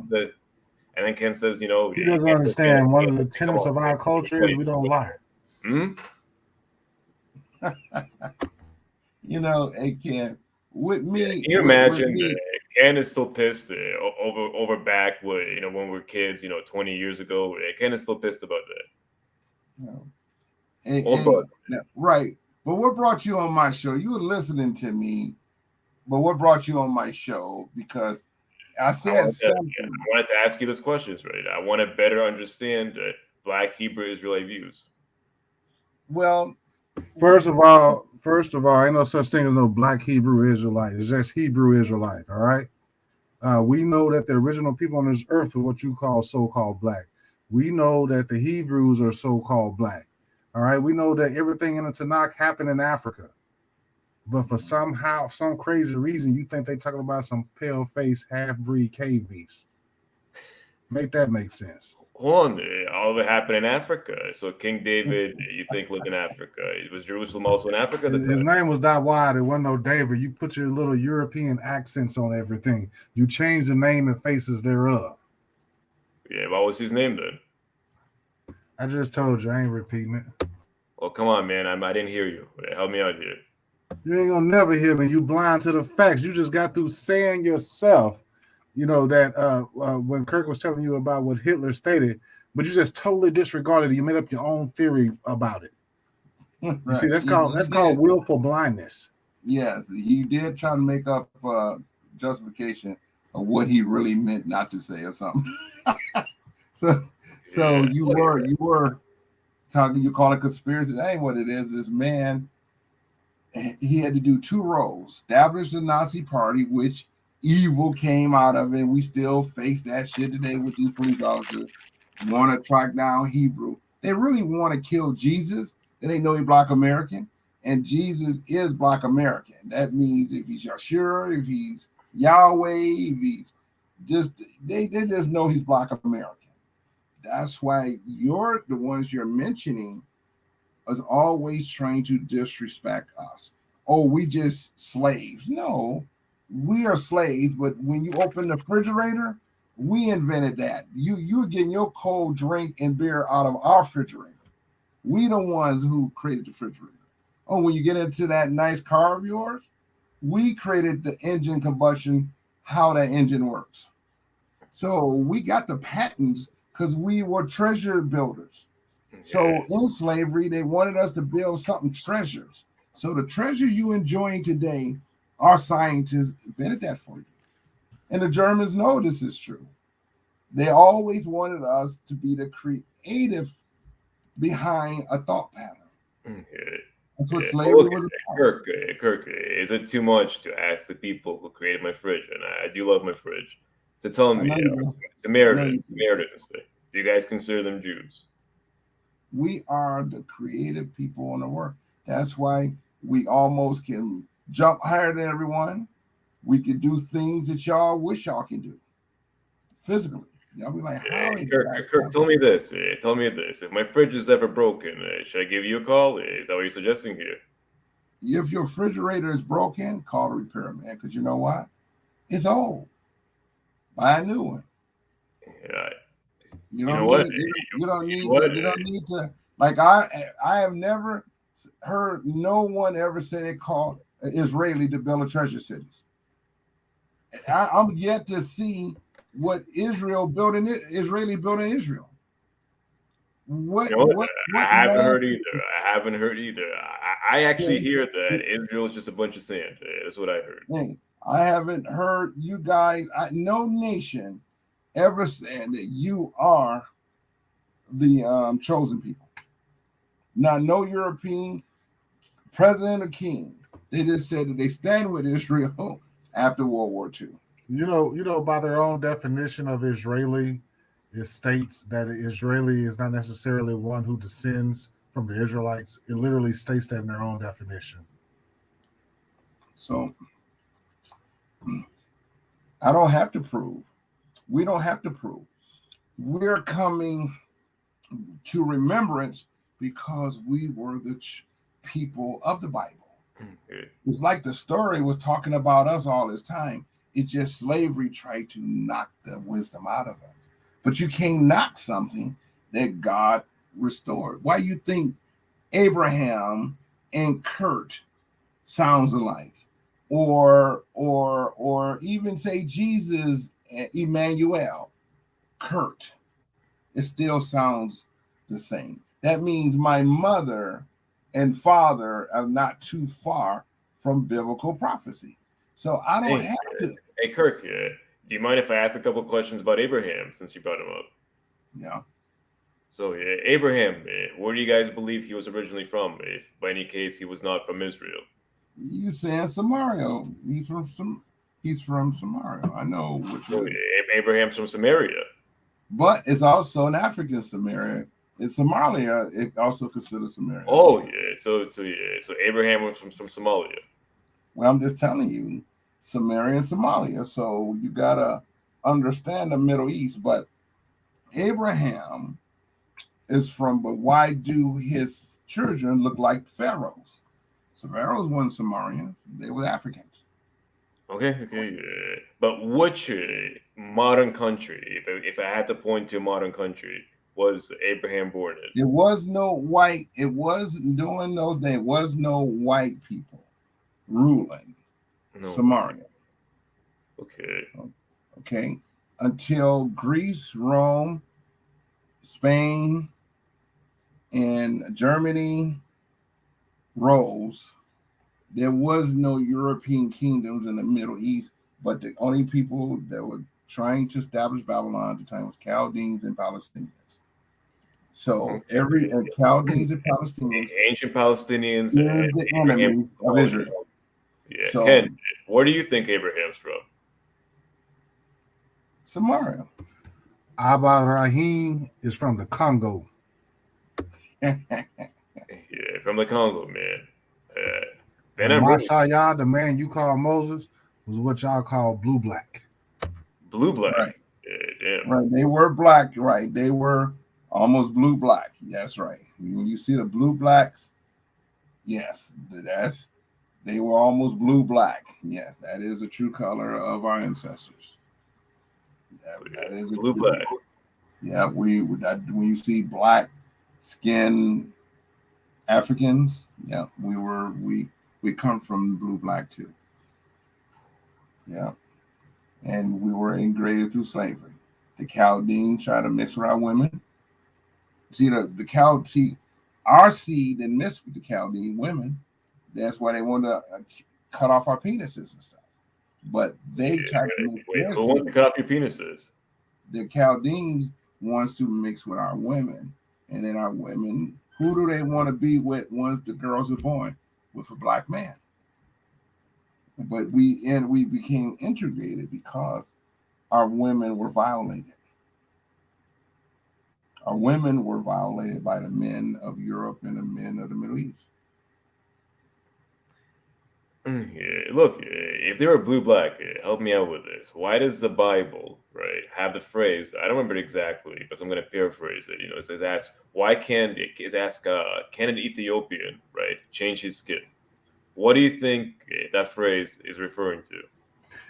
And then Ken says, he doesn't understand one of the tenets of our culture is we don't lie. Hey Ken, with me, can you imagine Ken is still pissed over back when we were kids, 20 years ago. Ken is still pissed about that. Right. But what brought you on my show? You were listening to me, but what brought you on my show? Because I said something. I wanted to ask you those questions, right? I want to better understand Black Hebrew Israelite views. Well, first of all, ain't no such thing as no Black Hebrew Israelite. It's just Hebrew Israelite. All right. We know that the original people on this earth are what you call so-called Black. We know that the Hebrews are so-called Black. All right. We know that everything in the Tanakh happened in Africa. But for some crazy reason, you think they're talking about some pale-faced, half-breed cave beasts. Make that make sense. Hold on. All of it happened in Africa. So King David, you think, lived in Africa. Was Jerusalem also in Africa? His name was not wide. It wasn't no David. You put your little European accents on everything. You change the name and faces thereof. Yeah, what was his name then? I just told you. I ain't repeating it. Well, come on, man. I didn't hear you. Help me out here. You ain't gonna never hear me. You blind to the facts. You just got through saying yourself, that when Kirk was telling you about what Hitler stated, but you just totally disregarded it. You made up your own theory about it. Right. You see, that's called willful blindness. Yes, he did try to make up justification of what he really meant not to say or something. So you were talking. You call it conspiracy. That ain't what it is. This man, he had to do two roles: establish the Nazi Party, which evil came out of it. And we still face that shit today with these police officers. Want to track down Hebrew, They really want to kill Jesus. They know he's Black American, and Jesus is Black American. That means if he's Yahshua, if he's Yahweh, if he's just they just know he's Black American. That's why you're the ones you're mentioning is always trying to disrespect us. Oh, we just slaves. No, we are slaves, but when you open the refrigerator, we invented that. You're getting your cold drink and beer out of our refrigerator. We the ones who created the refrigerator. Oh, when you get into that nice car of yours, we created the engine combustion, how that engine works. So we got the patents because we were treasure builders. So in slavery, they wanted us to build something treasures. So the treasure you enjoying today, our scientists invented that for you. And the Germans know this is true. They always wanted us to be the creative behind a thought pattern. That's what slavery was about. Kirk, is it too much to ask the people who created my fridge? And I do love my fridge. To tell me, Samaritans, do you guys consider them Jews? We are the creative people in the world. That's why we almost can jump higher than everyone. We can do things that y'all wish y'all can do physically. Y'all be like, how? Kirk, tell me this. Tell me this. If my fridge is ever broken, should I give you a call? Is that what you're suggesting here? If your refrigerator is broken, call the repairman. Because you know why? It's old. Buy a new one. Yeah. You don't need to. Like I have never heard no one ever say they called an Israeli to build a treasure cities. I'm yet to see what Israeli built in Israel. I haven't heard either. I actually hear that Israel is just a bunch of sand. That's what I heard. Hey, I haven't heard you guys. No nation ever said that you are the chosen people. Not no European president or king. They just said that they stand with Israel after World War II. You know, by their own definition of Israeli, it states that an Israeli is not necessarily one who descends from the Israelites. It literally states that in their own definition. So I don't have to prove. We don't have to prove. We're coming to remembrance because we were the people of the Bible. It's like the story was talking about us all this time. It's just slavery tried to knock the wisdom out of us. But you can't knock something that God restored. Why you think Abraham and Kurt sounds alike? Or even say Jesus, Emmanuel, Kurt. It still sounds the same. That means my mother and father are not too far from biblical prophecy. So I don't have to. Hey, Kirk, do you mind if I ask a couple questions about Abraham since you brought him up? Yeah. So, Abraham, where do you guys believe he was originally from? If by any case he was not from Israel? You saying Samaria? He's from Samaria. I know which one. Abraham's from Samaria. But it's also an African Samaria. In Somalia, it also considers Samaria. Oh yeah, so Abraham was from Somalia. Well, I'm just telling you, Samaria and Somalia. So you gotta understand the Middle East. But Abraham is from. But why do his children look like pharaohs? So pharaohs weren't Sumerians; they were Africans. Okay. But which modern country, if I had to point to a modern country, was Abraham born in? It was no white. It was during those days. Was no white people ruling Samaria. Okay. Until Greece, Rome, Spain, and Germany rose, there was no European kingdoms in the Middle East, but the only people that were trying to establish Babylon at the time was Chaldeans and Palestinians. So Chaldeans and Palestinians, ancient Palestinians, is the enemy of Israel. Yeah. So, Ken, where do you think Abraham's from? Samaria. Abba Rahim is from the Congo. Yeah, from the Congo, man. And I'm really Mashayah, the man you call Moses, was what y'all call blue black. blue black. Right. Yeah, damn. Right. They were black. Right. They were almost blue black. That's right. When you see the blue blacks, yes, they were almost blue black. Yes, that is the true color of our ancestors. That is a Blue true. black. Yeah, when you see black skin Africans, yeah, we come from blue black too. Yeah, and we were integrated through slavery. The Chaldeans try to mix with our women. See our seed and mix with the Chaldean women. That's why they want to cut off our penises and stuff. But they Yeah, tried to mix wait, their who wants to seed. cut off your penises? The Chaldeans wants to mix with our women, and then our women, who do they want to be with once the girls are born? With a black man. But we became integrated because our women were violated. Our women were violated by the men of Europe and the men of the Middle East. Yeah, look, if they were blue black, help me out with this. Why does the Bible, right, have the phrase? I don't remember it exactly, but I'm going to paraphrase it. It says, "Ask why can it ask can an Ethiopian, right, change his skin?" What do you think that phrase is referring to?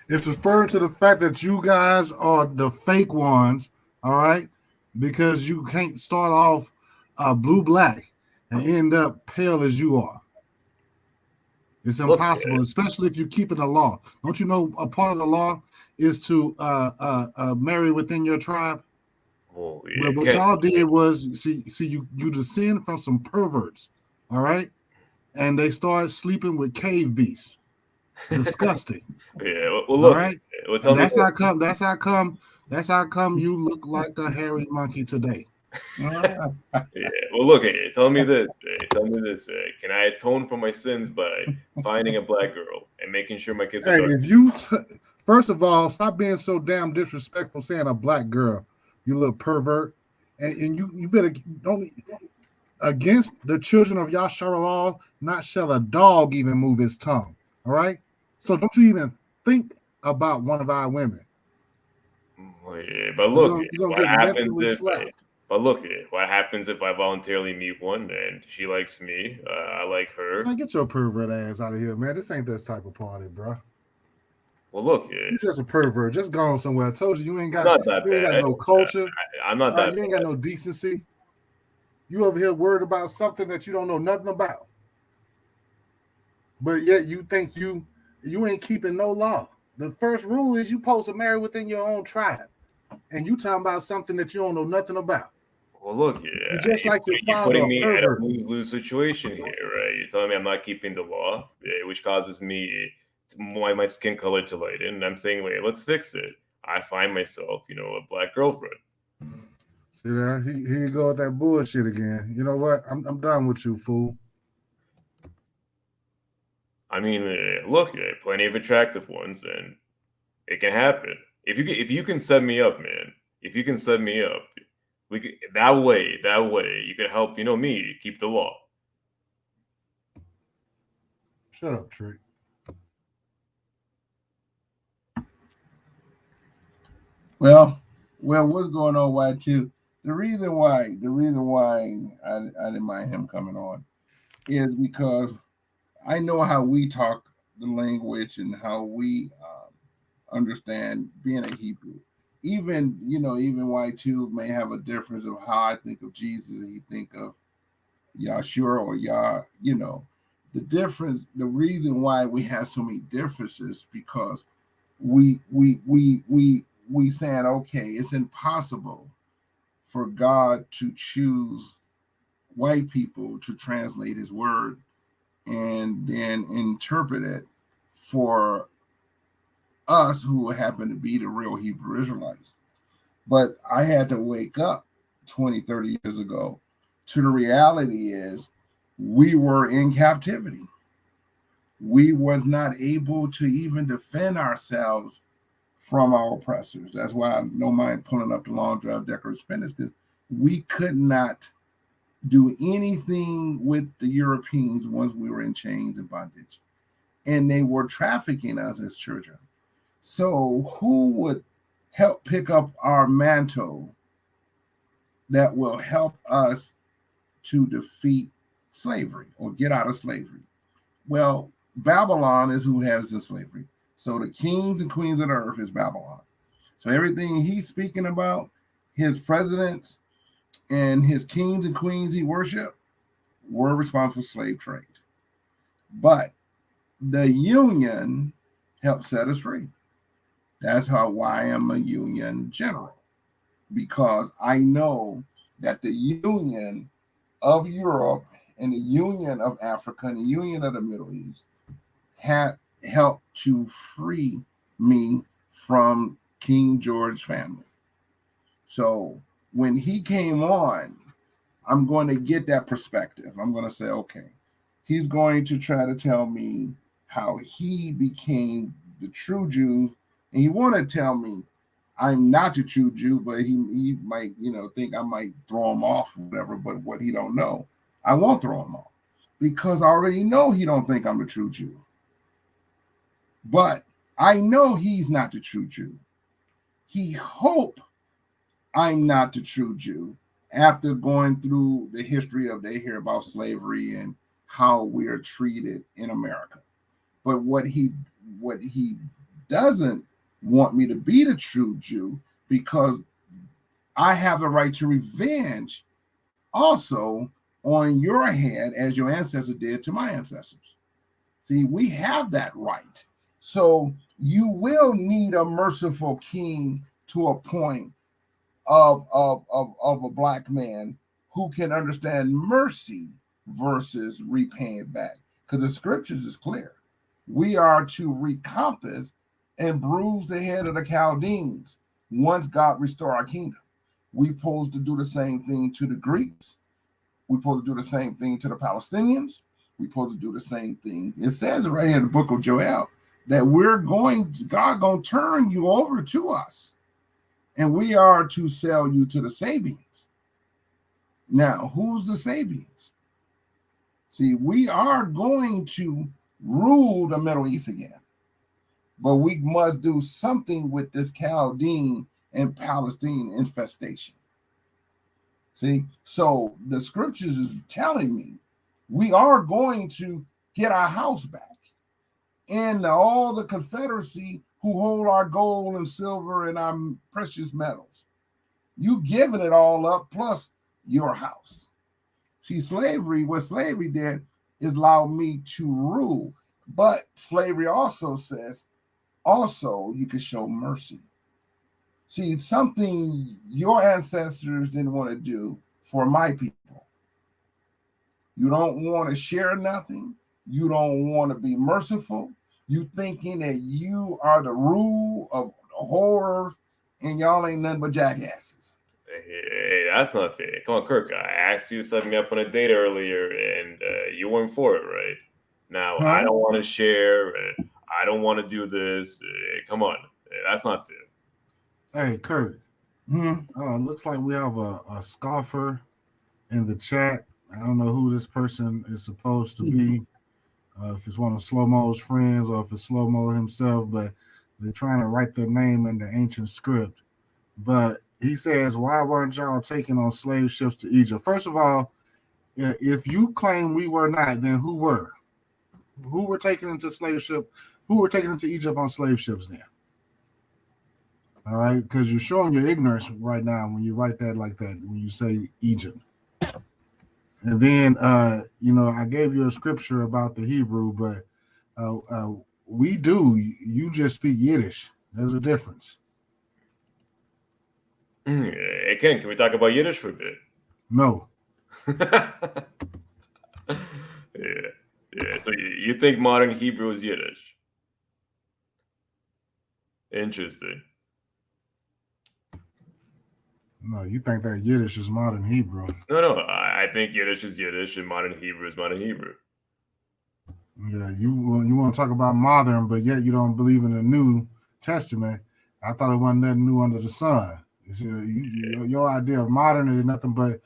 It's referring to the fact that you guys are the fake ones, all right? Because you can't start off blue black and end up pale as you are. It's Look, impossible, especially if you're keeping the law. Don't you know a part of the law is to marry within your tribe? well, But what can y'all did was see you descend from some perverts, all right? And they started sleeping with cave beasts. Disgusting. yeah. Well, All look, right. well, And tell me this. that's how come you look like a hairy monkey today. Ah, Yeah. Well, look, tell me this. Tell me this. Can I atone for my sins by finding a black girl and making sure my kids are Hey, dark? if you first of all, stop being so damn disrespectful saying a black girl, you little pervert. And you better don't against the children of Yasharallah, not shall a dog even move his tongue. All right. So don't you even think about one of our women. Well, yeah, but You're look, gonna, you're gonna what get happens mentally if? slapped. But look, what happens if I voluntarily meet one and she likes me? I like her. Man, get your pervert ass out of here, man. This ain't this type of party, bro. Well, look, You just a pervert. Just go on somewhere. I told you I'm not that you ain't got bad. no culture. I'm not All right, that you ain't got bad. no decency. You over here worried about something that you don't know nothing about. But yet you think you ain't keeping no law. The first rule is you supposed to marry within your own tribe. And you talking about something that you don't know nothing about. Well, look, You just like your you're father, putting a me at a pervert. lose-lose situation here, right? You're telling me I'm not keeping the law, which causes me my skin color to lighten. And I'm saying, wait, let's fix it. I find myself, a black girlfriend. See there, here you go with that bullshit again. You know what? I'm done with you, fool. I mean, look, plenty of attractive ones, and it can happen. If you can set me up, man. If you can set me up, we could, that way you could help me keep the law. Shut up, Trick. well, what's going on? Why too? The reason why I didn't mind him coming on is because I know how we talk the language and how we understand being a Hebrew. Even Y2 may have a difference of how I think of Jesus and you think of Yahshua or Yah. The difference, the reason why we have so many differences because we saying, okay, it's impossible for God to choose white people to translate his word and then interpret it for us who happen to be the real Hebrew Israelites. But I had to wake up 20, 30 years ago to the reality is we were in captivity. We was not able to even defend ourselves from our oppressors. That's why I don't mind pulling up the long drive Decorative Spenders because we could not do anything with the Europeans once we were in chains and bondage. And they were trafficking us as children. So who would help pick up our mantle that will help us to defeat slavery or get out of slavery? Well, Babylon is who has us in slavery. So the kings and queens of the earth is Babylon. So everything he's speaking about, his presidents and his kings and queens he worshiped were responsible for slave trade. But the union helped set us free. That's why I'm a union general, because I know that the union of Europe and the union of Africa and the union of the Middle East had helped to free me from King George's family. So when he came on, I'm going to get that perspective. I'm going to say, okay, he's going to try to tell me how he became the true Jew. And he want to tell me I'm not a true Jew, but he might, think I might throw him off or whatever. But what he don't know, I won't throw him off, because I already know he don't think I'm a true Jew. But I know he's not the true Jew. He hope I'm not the true Jew after going through the history of they hear about slavery and how we are treated in America. But what he doesn't want me to be the true Jew, because I have the right to revenge also on your head as your ancestor did to my ancestors. See, we have that right. So you will need a merciful king to a point of a black man who can understand mercy versus repaying back. Because the scriptures is clear. We are to recompense and bruise the head of the Chaldeans once God restore our kingdom. We're supposed to do the same thing to the Greeks. We're supposed to do the same thing to the Palestinians. We're supposed to do the same thing. It says right here in the book of Joel that God gonna turn you over to us, and we are to sell you to the Sabians. Now, who's the Sabians? See, we are going to rule the Middle East again, but we must do something with this Chaldean and Palestinian infestation. See, so the scriptures is telling me we are going to get our house back. And all the Confederacy who hold our gold and silver and our precious metals, you giving it all up plus your house. See, what slavery did is allow me to rule. But slavery also says, you can show mercy. See, it's something your ancestors didn't want to do for my people. You don't want to share nothing. You don't want to be merciful. You thinking that you are the rule of the whole earth, and y'all ain't nothing but jackasses. Hey, that's not fair. Come on, Kirk. I asked you to set me up on a date earlier, and you weren't for it, right? Now, I don't want to share. I don't want to do this. Come on. That's not fair. Hey, Kirk. Looks like we have a scoffer in the chat. I don't know who this person is supposed to be. If it's one of Slow-Mo's friends or if it's Slow-Mo himself, but they're trying to write their name in the ancient script. But he says, why weren't y'all taking on slave ships to Egypt? First of all, if you claim we were not, then who were? Who were taken into slave ship? Who were taken into Egypt on slave ships then? All right, because you're showing your ignorance right now when you write that like that, when you say Egypt. And then, I gave you a scripture about the Hebrew, but we do. You just speak Yiddish. There's a difference. Hey, Ken, can we talk about Yiddish for a bit? No. Yeah. So you think modern Hebrew is Yiddish? Interesting. No, you think that Yiddish is modern Hebrew. No, I think Yiddish is Yiddish and modern Hebrew is modern Hebrew. Yeah, you want to talk about modern, but yet you don't believe in the New Testament. I thought it wasn't nothing new under the sun. Your idea of modern is nothing but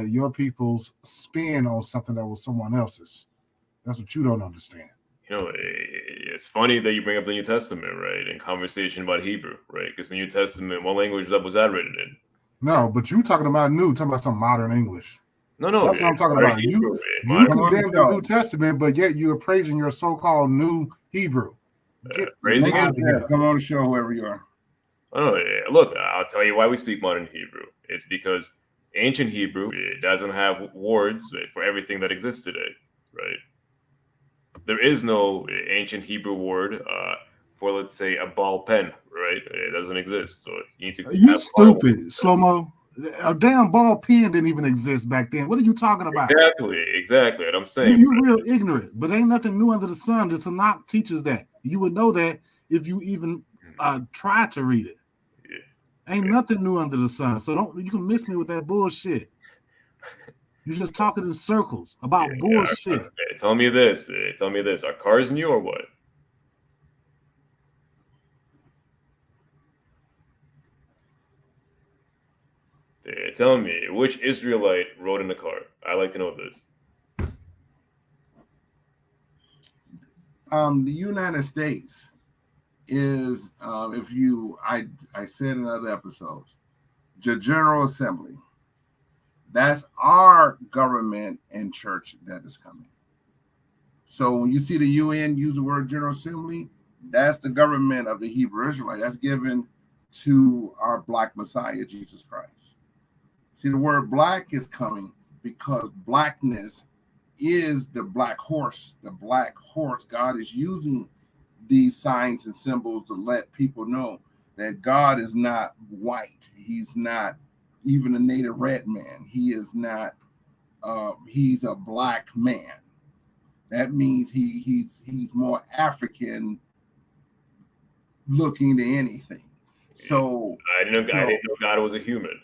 your people's spin on something that was someone else's. That's what you don't understand. You know, it's funny that you bring up the New Testament, right? In conversation about Hebrew, right? Because the New Testament, what language was that written in? No, but you talking about some modern English. No, that's what I'm talking about. Hebrew, you condemn the New Testament, but yet you're praising your so-called new Hebrew. Praising it? Come on the show, whoever you are. Oh, yeah. Look, I'll tell you why we speak modern Hebrew. It's because ancient Hebrew, it doesn't have words for everything that exists today, right? There is no ancient Hebrew word for, let's say, a ball pen, right? It doesn't exist. So you need to. You stupid, Slow-mo. A damn ball pen didn't even exist back then. What are you talking about? Exactly. What I'm saying. You're real ignorant, but ain't nothing new under the sun. The Tanakh teaches that. You would know that if you even try to read it. Ain't nothing new under the sun. So you can miss me with that bullshit. You're just talking in circles about bullshit. Tell me this. Are cars new or what? Tell me, which Israelite rode in the car? I'd like to know this. The United States is, I said in other episodes, the General Assembly. That's our government and church that is coming. So when you see the UN use the word General Assembly, that's the government of the Hebrew Israelite. That's given to our Black Messiah, Jesus Christ. See, the word black is coming because blackness is the black horse. The black horse. God is using these signs and symbols to let people know that God is not white. He's not even a native red man. He is not. He's a black man. That means he's more African looking than anything. So I didn't know God was a human.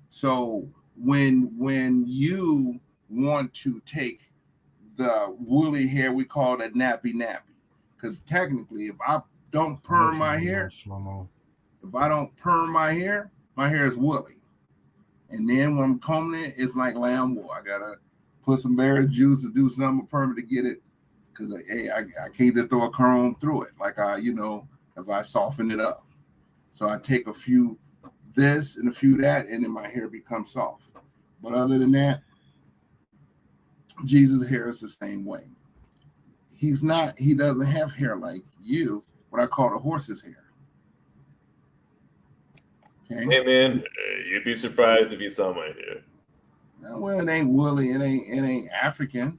So when you want to take the woolly hair, we call it nappy, because technically, if I don't perm my hair, my hair is woolly. And then when I'm combing it, it's like lamb wool. I gotta put some berry juice to do something permanent to get it, because I can't just throw a comb through it like if I soften it up. So I take a few this and a few that, and then my hair becomes soft. But other than that, Jesus' hair is the same way. He doesn't have hair like you, what I call a horse's hair. Okay. Hey man, you'd be surprised if you saw my hair. Well, it ain't woolly, it ain't African.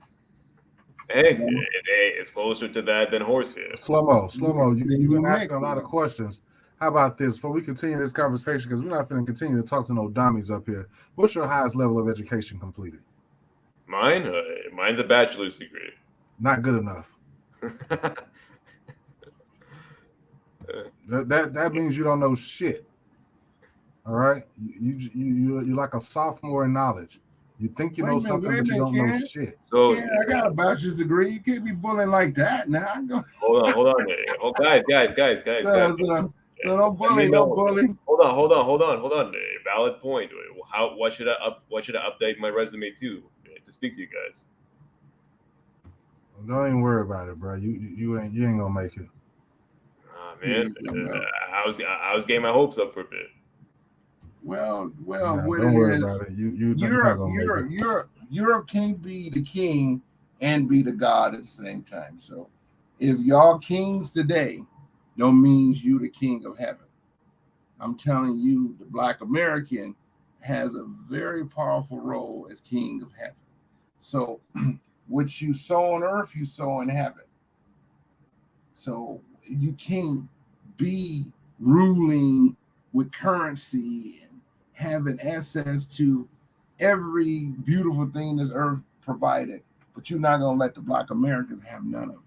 Hey, it's closer to that than horsehair. Slow-mo, you've been asking a lot of questions. How about this? Before we continue this conversation, because we're not going to continue to talk to no dummies up here. What's your highest level of education completed? Mine's a bachelor's degree. Not good enough. that means you don't know shit. All right, you're like a sophomore in knowledge. You think you know something, but you don't know shit. So yeah, I got a bachelor's degree. You can't be bullying like that now. Hold on. Guys. So don't bully. Hold on. Valid point. What should I update my resume to speak to you guys? Don't even worry about it, bro. You ain't gonna make it. Man, I was getting my hopes up for a bit. Well, don't worry about it. Europe can't be the king and be the God at the same time. So if y'all kings today, don't means you the king of heaven. I'm telling you, the Black American has a very powerful role as king of heaven. So what you sow on earth, you sow in heaven. So you can't be ruling with currency and having access to every beautiful thing this earth provided, but you're not going to let the Black Americans have none of it.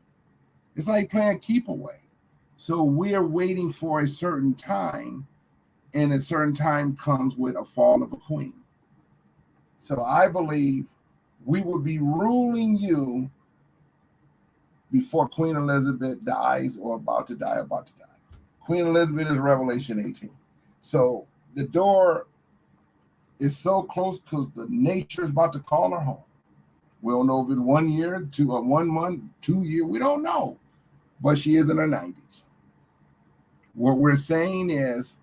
It's like playing keep away. So we're waiting for a certain time, and a certain time comes with a fall of a queen. So I believe we will be ruling you before Queen Elizabeth dies or about to die. Queen Elizabeth is Revelation 18. So the door It's so close because the nature is about to call her home. We don't know if it's 1 year, 1 month, 2 years. We don't know. But she is in her 90s. What we're saying is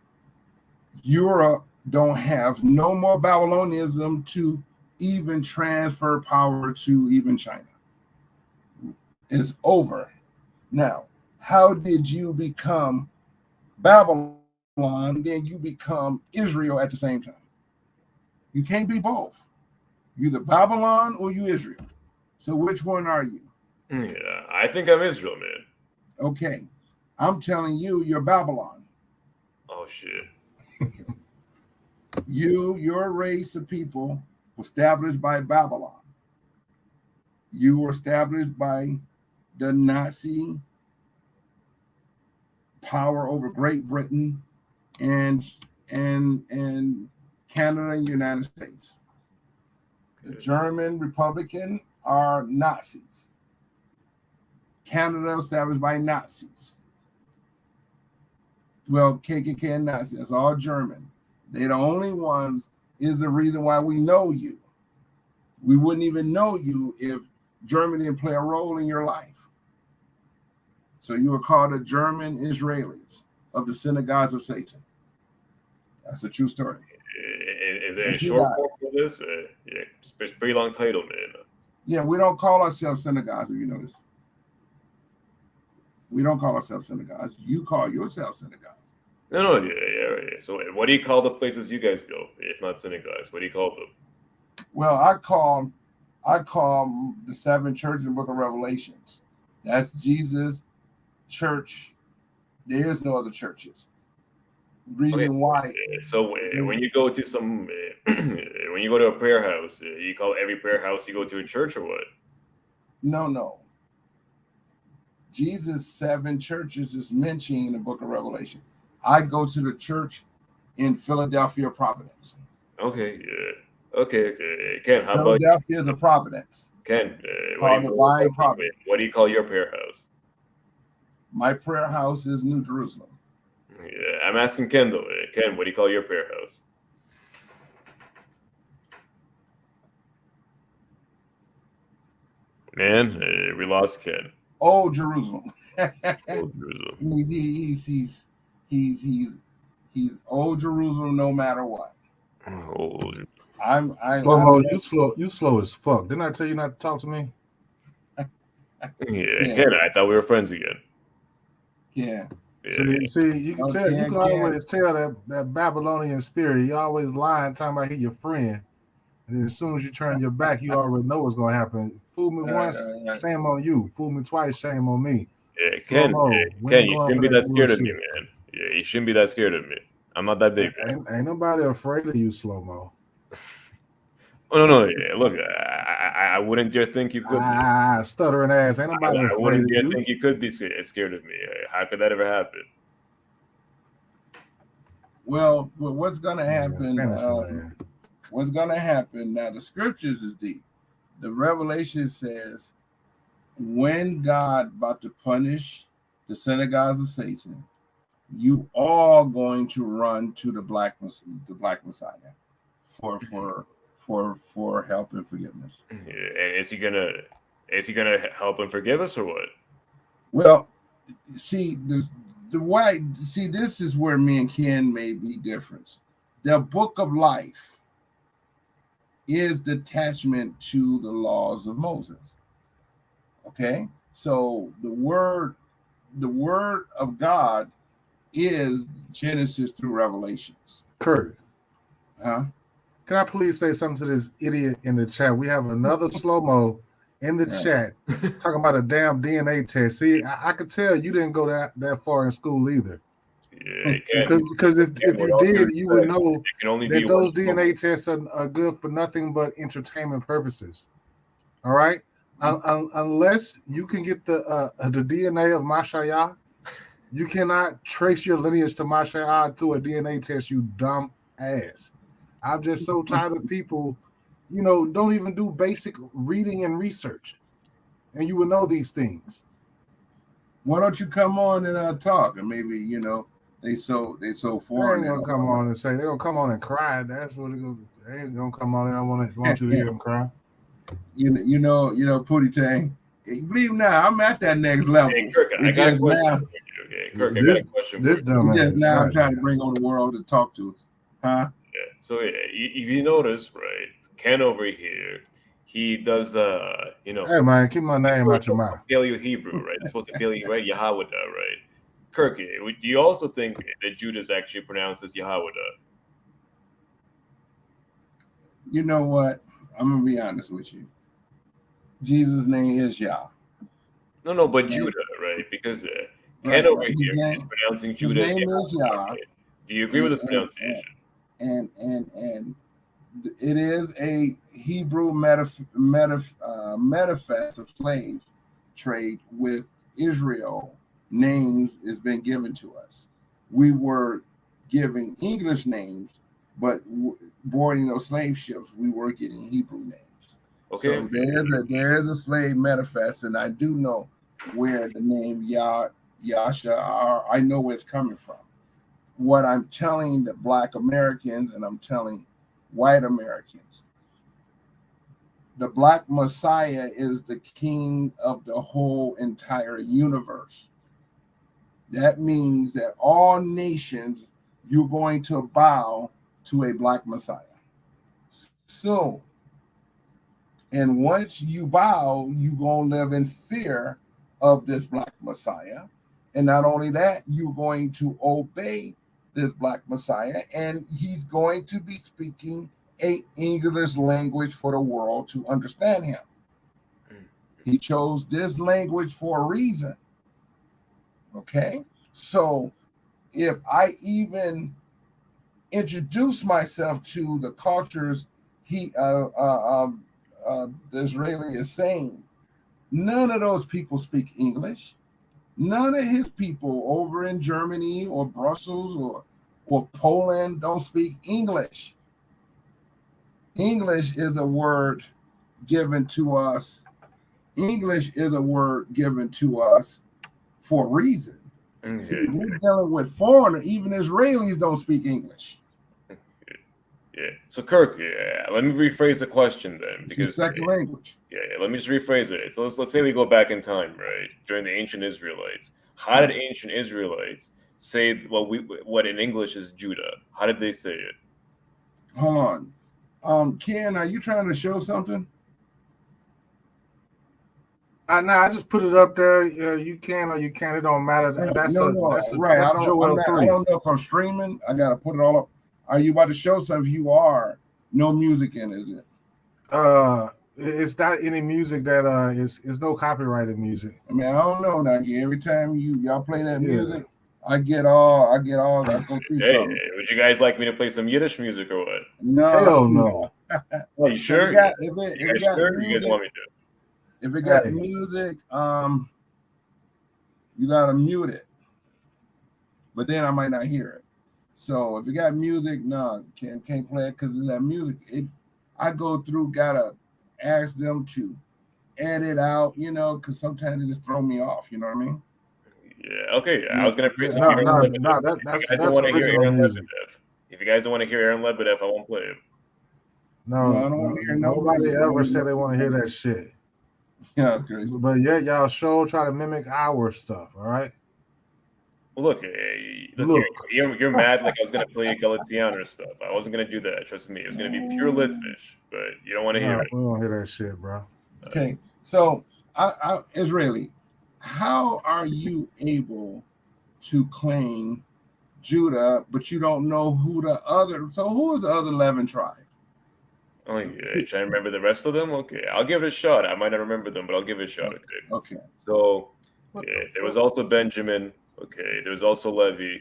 Europe don't have no more Babylonianism to even transfer power to even China. It's over. Now, how did you become Babylon, then you become Israel at the same time? You can't be both. You either Babylon or you Israel. So which one are you? Yeah, I think I'm Israel, man. Okay. I'm telling you, you're Babylon. Oh shit. Your race of people was established by Babylon. You were established by the Nazi power over Great Britain and Canada and United States. The German Republican are Nazis. Canada established by Nazis. Well, KKK and Nazis, that's all German. They're the only ones is the reason why we know you. We wouldn't even know you if Germany didn't play a role in your life. So you were called the German Israelis of the synagogues of Satan. That's a true story. Is there a short form for this? Yeah, it's a pretty long title, man. Yeah, we don't call ourselves synagogues, if you notice. We don't call ourselves synagogues. You call yourself synagogues. No, yeah. So what do you call the places you guys go, if not synagogues? What do you call them? Well, I call the 7 churches in the book of Revelations. That's Jesus' church. There is no other churches. Reason why. So when you go to some, when you go to a prayer house, you call every prayer house you go to a church or what? No. Jesus' 7 churches is mentioned in the book of Revelation. I go to the church in Philadelphia, Providence. Okay, yeah. Okay. Ken, how about Philadelphia is a Providence. Ken, What do you call your prayer house? My prayer house is New Jerusalem. Yeah, I'm asking Ken though. Ken, what do you call your prayer house? Man, we lost Ken. Old Jerusalem. Old Jerusalem. He's Old Jerusalem no matter what. Old. I'm Slow-mo, you slow as fuck. Didn't I tell you not to talk to me? Yeah, Ken, I thought we were friends again. Yeah. See, you can tell. You can always tell that Babylonian spirit. You always lying, talking about he your friend, and then as soon as you turn your back, you already know what's gonna happen. Fool me once, shame on you. Fool me twice, shame on me. Yeah, Ken, you shouldn't be that scared of me, man. Yeah, you shouldn't be that scared of me. I'm not that big. Ain't nobody afraid of you, Slow-mo. Oh no! Yeah, look, I wouldn't dare think you could be. Stuttering ass. Ain't nobody afraid of you. I wouldn't dare think you could be scared of me. How could that ever happen? Well, what's gonna happen? What's gonna happen now? The scriptures is deep. The Revelation says, when God about to punish the synagogues of Satan, you are going to run to the black Messiah for help and forgiveness. Yeah, and is he gonna help and forgive us or what? Well, see, this is where me and Ken may be different. The book of life is the attachment to the laws of Moses. Okay, so the word of God is Genesis through Revelations. Kirk, huh? Can I please say something to this idiot in the chat? We have another Slow-mo in the chat talking about a damn DNA test. See, I could tell you didn't go that far in school either. Yeah, because if you did, you would know that those DNA tests are good for nothing but entertainment purposes. All right, unless you can get the DNA of Mashayah, you cannot trace your lineage to Mashayah through a DNA test. You dumb ass. I'm just so tired of people, don't even do basic reading and research, and you would know these things. Why don't you come on and talk, and maybe they so They foreign. ain't gonna come on and say they're gonna come on and cry. That's what they ain't gonna come on and I want you to hear them cry. You know, Pootie Tang. Believe now, I'm at that next level. Hey, Kirk, I got a question for you. Okay, Kirk, I got a question for you. Dumbass. Now I'm trying to bring on the world to talk to us, huh? Yeah. So if you notice, right, Ken over here, he does Hey man, keep my name out your mouth. Paleo Hebrew, right? It's supposed to Paleo, right? Yahweh, right? Kirk, do you also think that Judah is actually pronounced as Yahweh? You know what? I'm gonna be honest with you. Jesus' name is Yah. No, but Judah, right? Because Ken over here is pronouncing Judah. His name is Yah. Right? Do you agree with this pronunciation? And it is a Hebrew manifest of slave trade with Israel. Names has been given to us. We were giving English names, but boarding those slave ships, we were getting Hebrew names. Okay. So there is a slave manifest, and I do know where the name Yasha are. I know where it's coming from. What I'm telling the Black Americans and I'm telling white Americans, the Black Messiah is the king of the whole entire universe. That means that all nations, you're going to bow to a Black Messiah. So, and once you bow, you're going to live in fear of this Black Messiah. And not only that, you're going to obey this Black Messiah, and he's going to be speaking an English language for the world to understand him. He chose this language for a reason. Okay? So if I even introduce myself to the cultures the Israeli is saying, none of those people speak English. None of his people over in Germany or Brussels or Poland don't speak English. English is a word given to us. English is a word given to us for a reason. Okay. See, we're dealing with foreigners. Even Israelis don't speak English. Yeah. So Kirk, let me rephrase the question then, because it's a second language. Yeah, let me just rephrase it. So let's say we go back in time, right? During the ancient Israelites, how did ancient Israelites say what in English is Judah? How did they say it? Hold on. Ken, are you trying to show something? Nah, I just put it up there. You can or you can't. It don't matter. That's right. I don't know if I'm streaming. I gotta put it all up. Are you about to show something? If you are, no music in, is it? It's not any music that is no copyrighted music. I mean, I don't know. Now, every time y'all play that music, I go through something. Would you guys like me to play some Yiddish music or what? No, hell no. Are you sure? You guys want me to? If it got music, you gotta mute it. But then I might not hear it. So if you got music, no, can't play it because of that music. I go through, gotta ask them to edit out, because sometimes they just throw me off. You know what I mean? Yeah. Okay. I was gonna play some Aaron Lebedev. If you guys don't want to hear Aaron Lebedev, if you guys don't want to hear Aaron Lebedev, I won't play it. No, I don't want to hear nobody ever said they want to hear that shit. Yeah, that's crazy. But yeah, y'all sure try to mimic our stuff. All right. Well, look, you're mad like I was going to play Galiciano stuff. I wasn't going to do that. Trust me. It was going to be pure Litvish, but you don't want to hear it. We don't hear that shit, bro. Okay. So, Israeli, how are you able to claim Judah, but you don't know who is the other 11 tribes? Oh, yeah. Trying to remember the rest of them? Okay. I'll give it a shot. I might not remember them, but I'll give it a shot. Okay. So, there was also Benjamin. Okay, there's also Levi.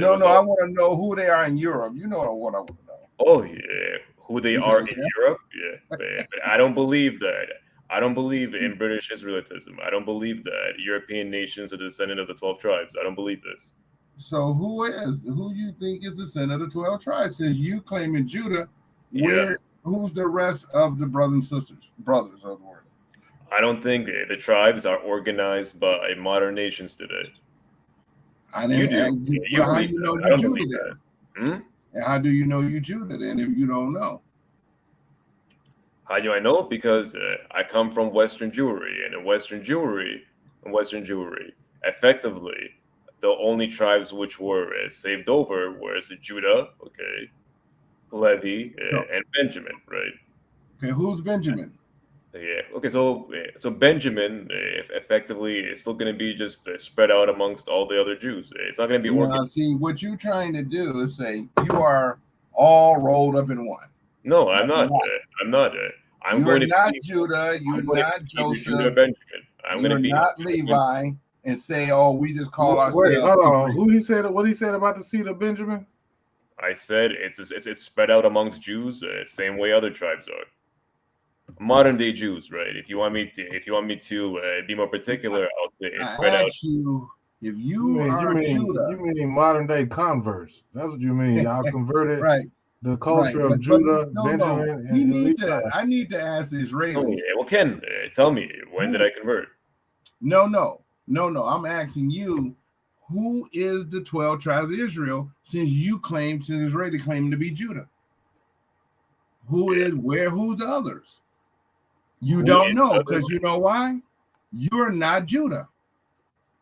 I want to know who they are in Europe. You know what I want to know. Oh yeah, who they are in Europe? Yeah, but I don't believe that. I don't believe in British Israelitism. I don't believe that European nations are descendant of the 12 tribes. I don't believe this. So who you think is descendant of the 12 tribes? Since you claiming Judah, who's the rest of the brothers of the world? I don't think the tribes are organized by modern nations today. I You didn't do. ask you. You Well, how believe you know that. I you don't Judah believe then? that. Hmm? And how do you know you Judah then if you don't know? How do I know? Because I come from Western Jewry, and in Western Jewry, effectively, the only tribes which were saved over was Judah, okay, Levi, No. and Benjamin, right? Okay, who's Benjamin? Yeah. Okay. So Benjamin, effectively, is still going to be just spread out amongst all the other Jews. It's not going to be Now, organized. see, what you're trying to do is say you are all rolled up in one. No, I'm That's not. not. I'm not. I'm You are going to not be. Judah. I'm You're going to not be either Judah or Joseph. Benjamin. I'm going You're to be. not Levi, and say, "Oh, we just call Wait, ourselves." hold on. Who he said? What he said about the seed of Benjamin? I said it's spread out amongst Jews, same way other tribes are. Modern day Jews, right? If you want me to be more particular, I'll say it's I spread out. ask you if You you mean are Judah, you mean modern day converts? That's what you mean. Y'all converted right? the Right, culture of but Judah, no, Benjamin, We and need Levi. to. I need to ask the Oh, Israelis. yeah. Well, Ken, tell me, when did I convert? No. I'm asking you, who is the 12 tribes of Israel? Since Israeli claim to be Judah, who is where? Who's the others? You Who don't is know other? because you know why? You're not Judah.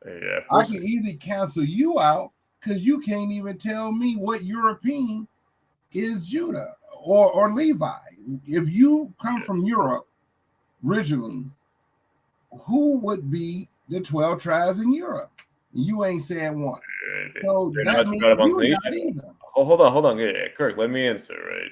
Yeah, of I course. can easily cancel you out because you can't even tell me what European is Judah or Levi. If you come from Europe originally, who would be the 12 tribes in Europe? You ain't saying one. So They're that not means spread amongst you're not nations. either. Oh, hold on. Yeah, Kirk, let me answer, right?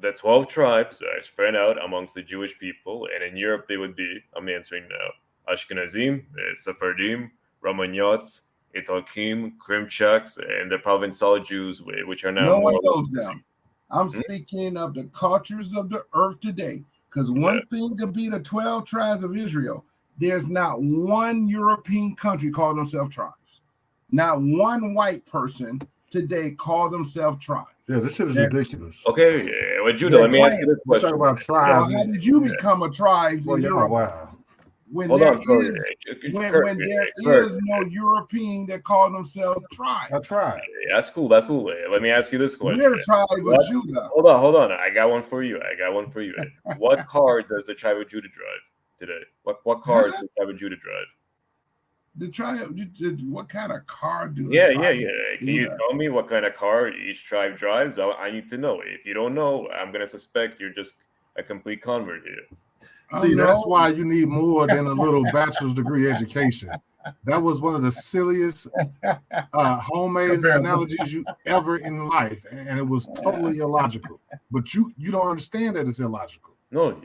The 12 tribes are spread out amongst the Jewish people, and in Europe they would be, I'm answering now, Ashkenazim, Sephardim, Romanites, Italkim, Krimchaks, and the Provençal Jews, which are now No one more. knows them. I'm Hmm? speaking of the cultures of the earth today. Because Yeah. one thing to be the 12 tribes of Israel, there's not one European country call themselves tribes. Not one white person today call themselves tribes. Yeah, this shit is They're- ridiculous. Okay, yeah. Well, Judah, They're let me ask you clans. this We talk question. about tribes. Well, how did you Yeah. become a tribe Well, in y'all Europe wow. when Hold there on, so is Kirk, when there Kirk, is no European that call themselves tribes? I tried. yeah, that's cool. That's cool. Let me ask you this question. We're the tribe of What? Judah. Hold on. I got one for you. What car does the tribe of Judah drive today? What car does the tribe of Judah drive? The tribe. What kind of car do the Yeah. tribe Can you Judah? tell me what kind of car each tribe drives? I need to know. If you don't know, I'm gonna suspect you're just a complete convert here. See, that's No. why you need more than a little bachelor's degree education. That was one of the silliest homemade analogies you ever in life, and it was totally illogical. But you don't understand that it's illogical. No,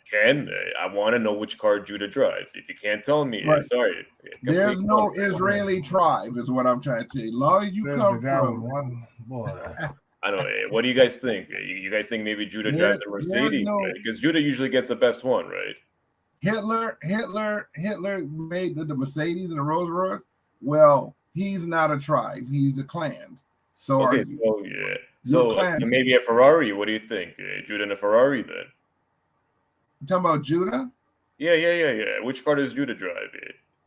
Ken, I want to know which car Judah drives. If you can't tell me, Right. sorry. There's no Israeli tribe, is what I'm trying to say. As long as you Says come the guy with from, one boy. I don't know. What do you guys think? You guys think maybe Judah drives a Mercedes? Because Judah usually gets the best one, right? Hitler made the Mercedes and the Rolls Royce. Well, he's not a tribe; he's a clan. So okay, are you? so yeah, You're so maybe a Ferrari. What do you think? Judah and a Ferrari then? You talking about Judah? Yeah. Which car does Judah drive?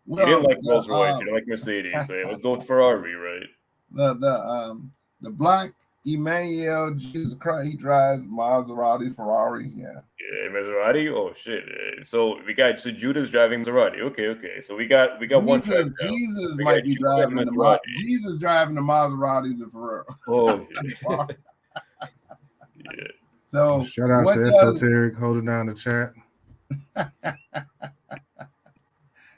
Well, you didn't like Rolls Royce. You didn't like Mercedes. So let's go with Ferrari, right? The black Emmanuel Jesus Christ, he drives Maserati, Ferraris. Yeah. Yeah, Maserati. Oh shit! So Judah's driving Maserati. Okay. So we got one tribe now. Jesus We might got be Judah and driving Maserati. Jesus driving the Maseratis and Ferrari. Oh yeah. Yeah. So shout out to Esoteric holding down the chat.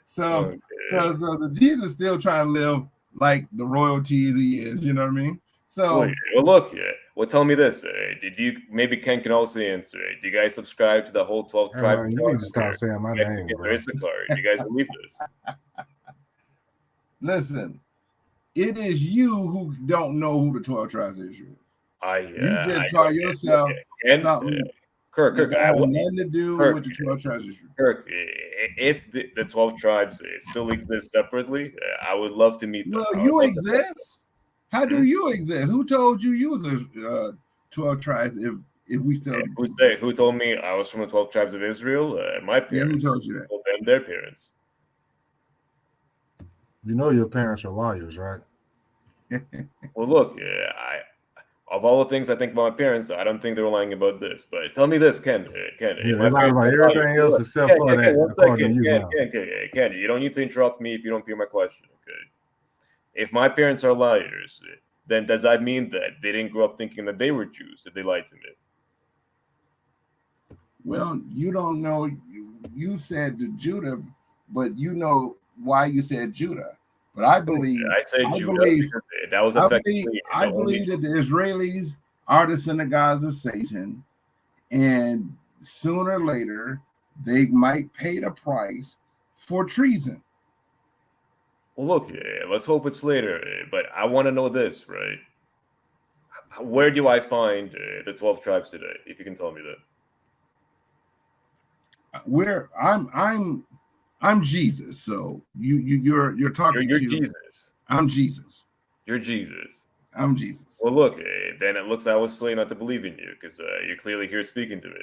So the Jesus still trying to live like the royalties he is. You know what I mean? So well, look, well, tell me this. Did you maybe Ken can also answer? Do you guys subscribe to the whole 12 tribe? You need to stop saying my name, bro. Do you guys believe this? Listen, it is you who don't know who the 12 tribes of Israel is. You just call yourself something. Kirk, I have nothing to do with the 12 tribes of Israel. Kirk, if the 12 tribes still exist separately, I would love to meet them. Well, you exist. How do you exist? Who told you was a 12 tribes if we still who told me I was from the 12 tribes of Israel? My parents. Yeah, who told you that? Told them their parents. You know your parents are lawyers, right? Well, look, of all the things I think about my parents, I don't think they were lying about this. But tell me this, Ken. Yeah, they lied about everything else except for that, one according second, to you. Ken, you don't need to interrupt me if you don't hear my question. Okay. If my parents are liars, then does that mean that they didn't grow up thinking that they were Jews if they lied to me? Well, you don't know. You said to Judah, but you know why you said Judah. But I believe, I said I Judah believe, because that was I effectively believe, the I only believe that the Israelis are the synagogues of Satan, and sooner or later they might pay the price for treason. Well, look, let's hope it's later. But I want to know this, right? Where do I find the 12 tribes today? If you can tell me that. Where I'm Jesus. So you're talking You're to. Jesus. I'm Jesus. You're Jesus. I'm Jesus. Well, look, then it looks I was slain not to believe in you because you're clearly here speaking to me.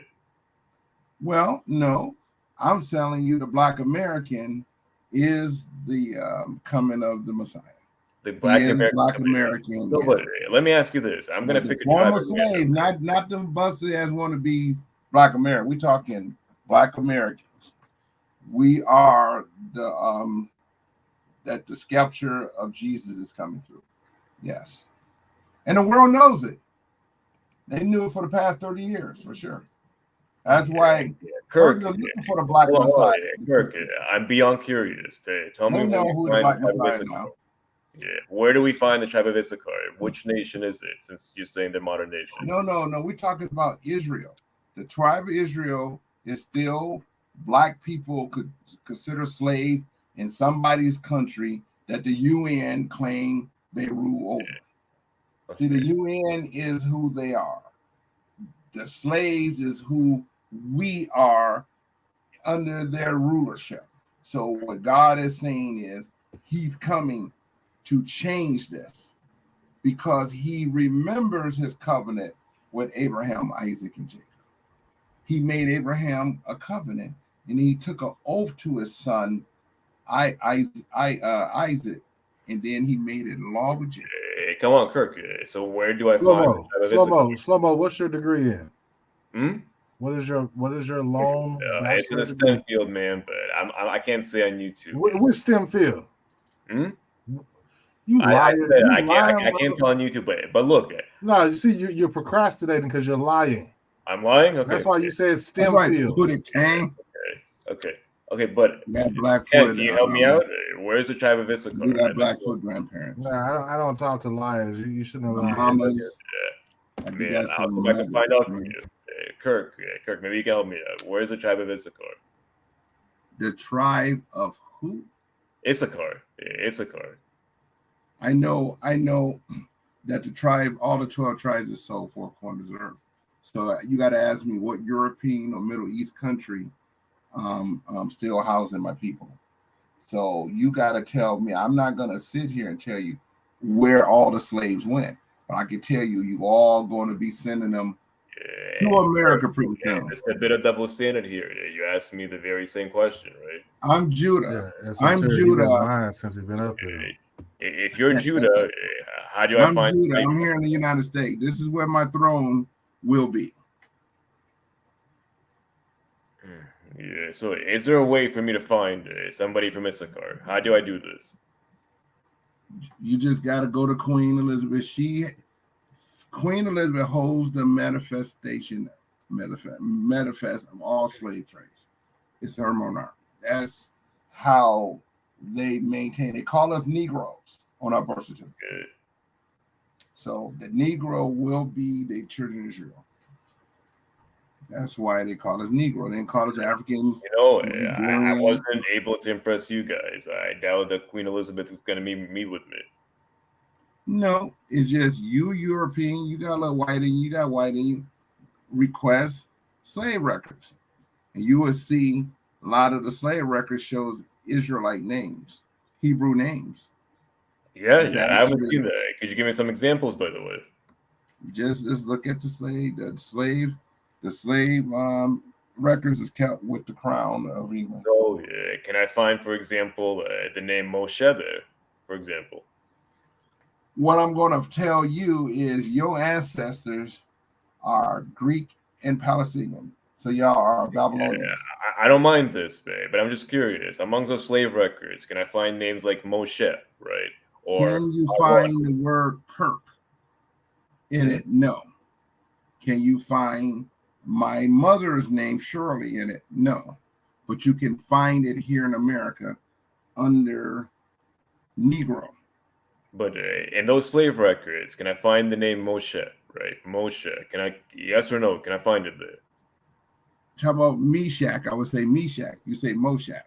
Well, no, I'm telling you the Black American is the coming of the Messiah. The Black American. Black American. No, but let me ask you this: I'm going to pick a tribe. Former slave, not the busted as want to be Black American. We're talking Black Americans. We are the that the sculpture of Jesus is coming through. Yes, and the world knows it. They knew it for the past 30 years, for sure. That's why Kirk, they're looking for the Black Messiah. Kirk, I'm beyond curious. Tell me know who the Black Messiah now. Yeah, where do we find the tribe of Issachar? Which nation is it? Since you're saying the modern nation. No. We're talking about Israel. The tribe of Israel is still Black people could consider slave in somebody's country that the UN claim they rule over. Okay. See, the UN is who they are. The slaves is who we are under their rulership. So what God is saying is he's coming to change this because he remembers his covenant with Abraham, Isaac, and Jacob. He made Abraham a covenant and he took an oath to his son, Isaac, and then he made it a law with Jacob. Hey, come on, Kirk. So where do I find Slow-mo, what's your degree in? What is your long it's in a STEM field, man, but I can't say on YouTube. Which STEM field? You liar. I can't tell on YouTube, but look. No, you see, you're procrastinating because you're lying. I'm lying? Okay. That's why you said STEM field. Okay, but Ken, can you help me out? Where's the tribe of Issachar? We got Blackfoot grandparents. Nah, I don't talk to liars. You shouldn't have lied. I'll come back and find out from you. Kirk, maybe you can help me out. Where's the tribe of Issachar? The tribe of who? Issachar. I know that the tribe, all the 12 tribes is sold 4 corners of the earth. So you got to ask me what European or Middle East country still housing my people. So you got to tell me. I'm not going to sit here and tell you where all the slaves went, but I can tell you all going to be sending them to America pretty soon. It's a bit of double standard here. You asked me the very same question, right? I'm Judah. Yeah, I'm Judah. Since he's been up here. If you're Judah, how do I find? Judah. I'm here in the United States. This is where my throne will be. Yeah. So, is there a way for me to find somebody from Issachar? How do I do this? You just got to go to Queen Elizabeth. Queen Elizabeth holds the manifest of all slave trades. It's her monarch. That's how they maintain. They call us Negroes on our birth certificate. So the Negro will be the children of Israel. That's why they call us Negro. They didn't call us African. I wasn't able to impress you guys. I doubt that Queen Elizabeth is going to meet with me. No, it's just you European. You got a little white in you. You got white in you. Request slave records, and you will see a lot of the slave records shows Israelite names, Hebrew names. Yeah, I haven't seen that. Could you give me some examples, by the way? Just look at the slave. The slave records is kept with the crown of England. So, can I find, for example, the name Moshe there, for example? what I'm going to tell you is your ancestors are Greek and Palestinian. So y'all are Babylonians. I don't mind this, babe, but I'm just curious. Amongst those slave records, can I find names like Moshe, right? Or Can you Aaron? find the word Kirk in it? No. Can you find my mother's name Shirley in it? No. But you can find it here in America under Negro. But in those slave records, can I find the name Moshe, right? Moshe. Can I, yes or no? Can I find it there? Talk about Meshach. I would say Meshach. You say Moshach.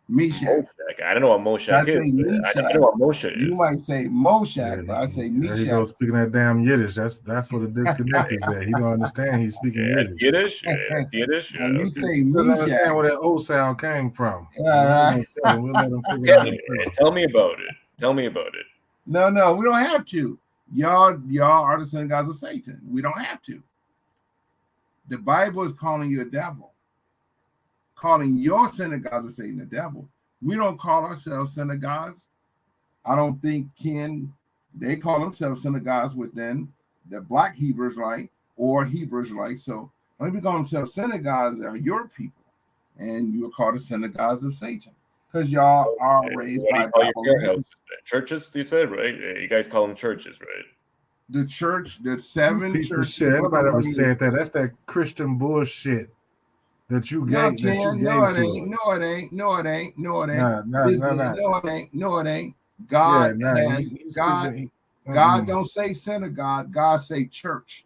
Meshach. Moshak. I don't know what Moshak I is. say I Meshach. know what Moshe You is. might say Moshach, but I say There he Meshach. goes speaking that damn Yiddish. That's what the disconnect is at. He don't understand he's speaking Yeah, that's Yiddish. Yiddish. Yeah, that's Yiddish. Yeah, And you okay. say He doesn't Meshach. understand where that O sound came from. All right. We'll let him figure it out himself. Tell me about it. Tell me about it. No, we don't have to. Y'all are the synagogues of Satan. We don't have to. The Bible is calling you a devil, calling your synagogues of Satan a devil. We don't call ourselves synagogues. I don't think they call themselves synagogues within the Black Hebrew Israelite or Hebrew Israelite. So when we call themselves synagogues, are your people, and you are called the synagogues of Satan because y'all are raised by Babylonians. Churches, you said, right? You guys call them churches, right? The church, the 7 piece churches. Of shit. Nobody ever said that. That's that Christian bullshit that you gave. No, it ain't. No, it ain't. No, it ain't. No, it ain't. Nah. No, it ain't. No, it ain't. God God don't say synagogue. God say church.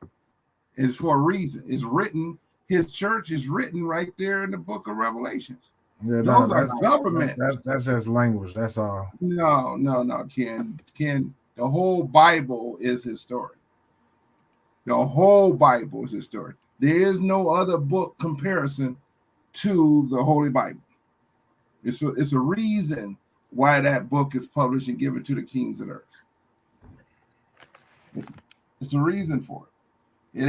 It's for a reason. It's written. His church is written right there in the book of Revelations. Yeah, those are government. That's just language. That's all. No, Ken. The whole Bible is his story. The whole Bible is his story. There is no other book comparison to the Holy Bible. It's a reason why that book is published and given to the kings of earth. It's a reason for it.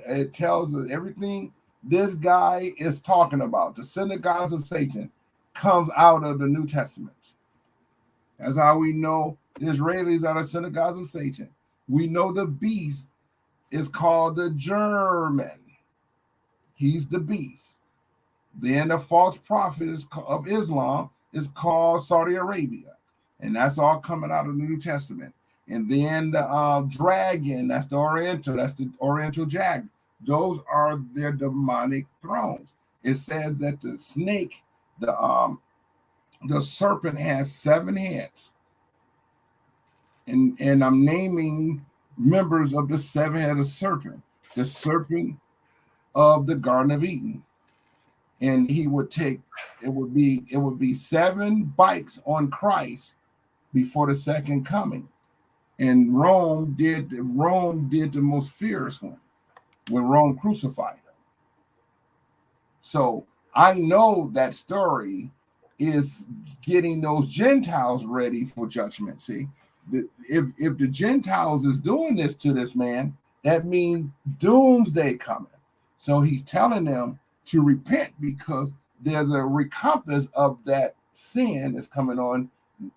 It tells us everything this guy is talking about. The synagogues of Satan comes out of the New Testament. That's how we know the Israelis are the synagogues of Satan. We know the beast is called the German. He's the beast. Then the false prophet of Islam is called Saudi Arabia. And that's all coming out of the New Testament. And then the dragon, that's the Oriental dragon. Those are their demonic thrones. It says that the snake, the serpent has 7 heads. And I'm naming members of the 7-headed serpent. The serpent of the Garden of Eden. And he would take, it would be 7 bites on Christ before the second coming. And Rome did the most fierce one when Rome crucified him. So I know that story is getting those Gentiles ready for judgment. See, if the Gentiles is doing this to this man, that means doomsday coming. So he's telling them to repent because there's a recompense of that sin that's coming on.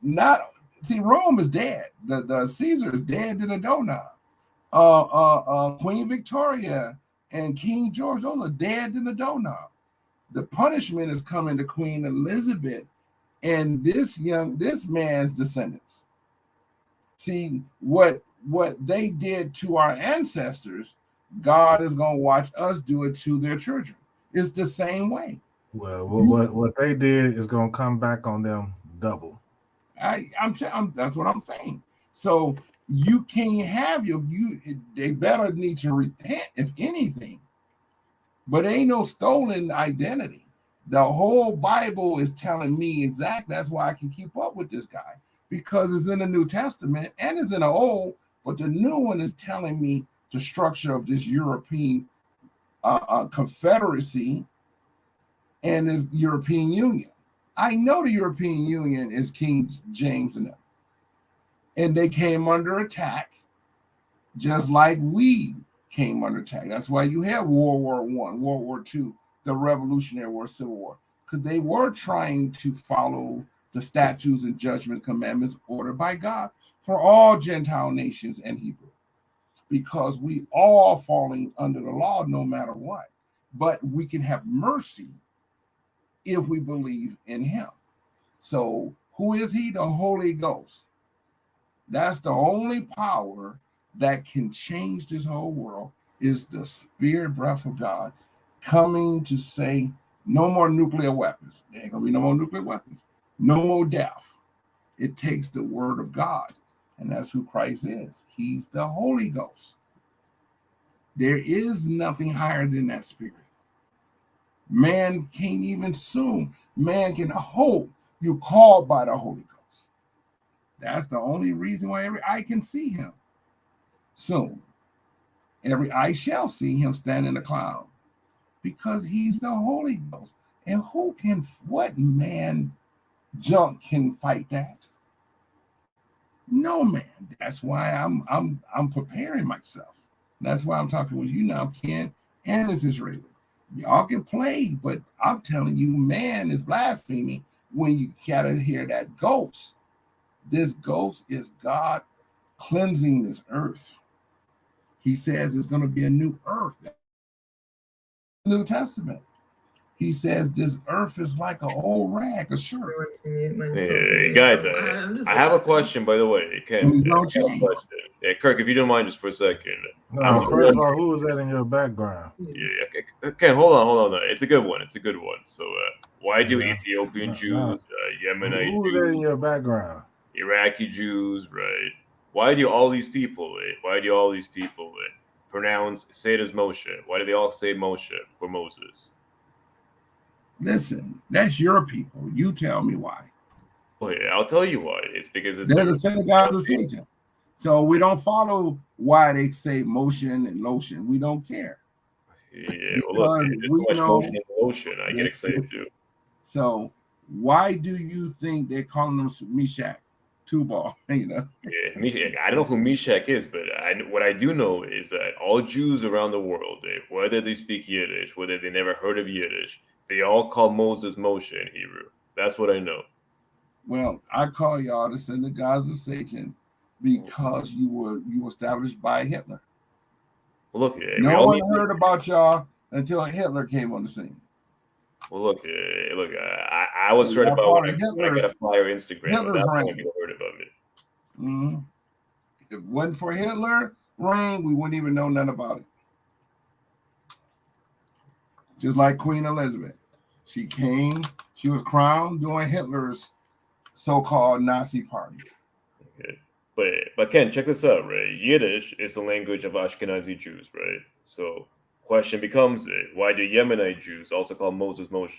Rome is dead. The Caesar is dead to the donut. Queen Victoria and King George, those are dead to the donut. The punishment is coming to Queen Elizabeth and this man's descendants. See what they did to our ancestors, God is going to watch us do it to their children. It's the same way. Well, what they did is going to come back on them double. That's what I'm saying. So you can't have they better need to repent if anything. But ain't no stolen identity. The whole Bible is telling me exactly. That's why I can keep up with this guy, because it's in the New Testament and it's in the Old, but the new one is telling me the structure of this European confederacy and this European Union. I know the European Union is King James and them. And they came under attack just like we came under attack. That's why you have World War I, World War II, the Revolutionary War, Civil War, because they were trying to follow the statutes and judgment commandments ordered by God for all Gentile nations and Hebrew, because we all falling under the law no matter what. But we can have mercy if we believe in him. So who is he? The Holy Ghost. That's the only power that can change this whole world, is the spirit breath of God coming to say no more nuclear weapons. There ain't gonna be no more nuclear weapons, no more death. It takes the word of God, and that's who Christ is. He's the Holy Ghost. There is nothing higher than that spirit. Man can't even assume. Man can hope you're called by the Holy Ghost. That's the only reason why every eye can see him soon. Every eye shall see him stand in the cloud, because he's the Holy Ghost. And what man junk can fight that? No man. That's why I'm preparing myself. That's why I'm talking with you now, Ken, and this Israeli. Y'all can play, but I'm telling you, man is blaspheming when you gotta hear that ghost. This ghost is God cleansing this earth. He says it's going to be a new earth. New Testament. He says this earth is like an old rag, a shirt. Hey, guys, I have a question, by the way. Ken, yeah, Kirk, if you don't mind just for a second. No, first of all, who was that in your background? Yeah, Ken, hold on. It's a good one. So why do Ethiopian Jews, Yemenite who was Jews, that in your background? Iraqi Jews, right? Why do all these people say it as Moshe? Why do they all say Moshe for Moses? Listen, that's your people. You tell me why. Well, yeah, I'll tell you why. It's because they're the synagogues of Satan. So we don't follow why they say motion and lotion. We don't care. Yeah, well, look, there's so much motion and lotion. I get excited too. So why do you think they're calling them Meshach, Tubal? You know. Yeah, Meshach. I don't know who Meshach is, but what I do know is that all Jews around the world, whether they speak Yiddish, whether they never heard of Yiddish, they all call Moses Moshe in Hebrew. That's what I know. Well, I call y'all the synagogues of Satan because you were established by Hitler. Well, look, no one heard about y'all until Hitler came on the scene. Well, look, I was heard about when I got a flyer Instagram. That's when people heard about me. Mm-hmm. If it wasn't for Hitler reign, we wouldn't even know nothing about it. Just like Queen Elizabeth. She was crowned during Hitler's so-called Nazi party. Okay. But Ken, check this out, right? Yiddish is the language of Ashkenazi Jews, right? So question becomes, why do Yemenite Jews also call Moses Moshe?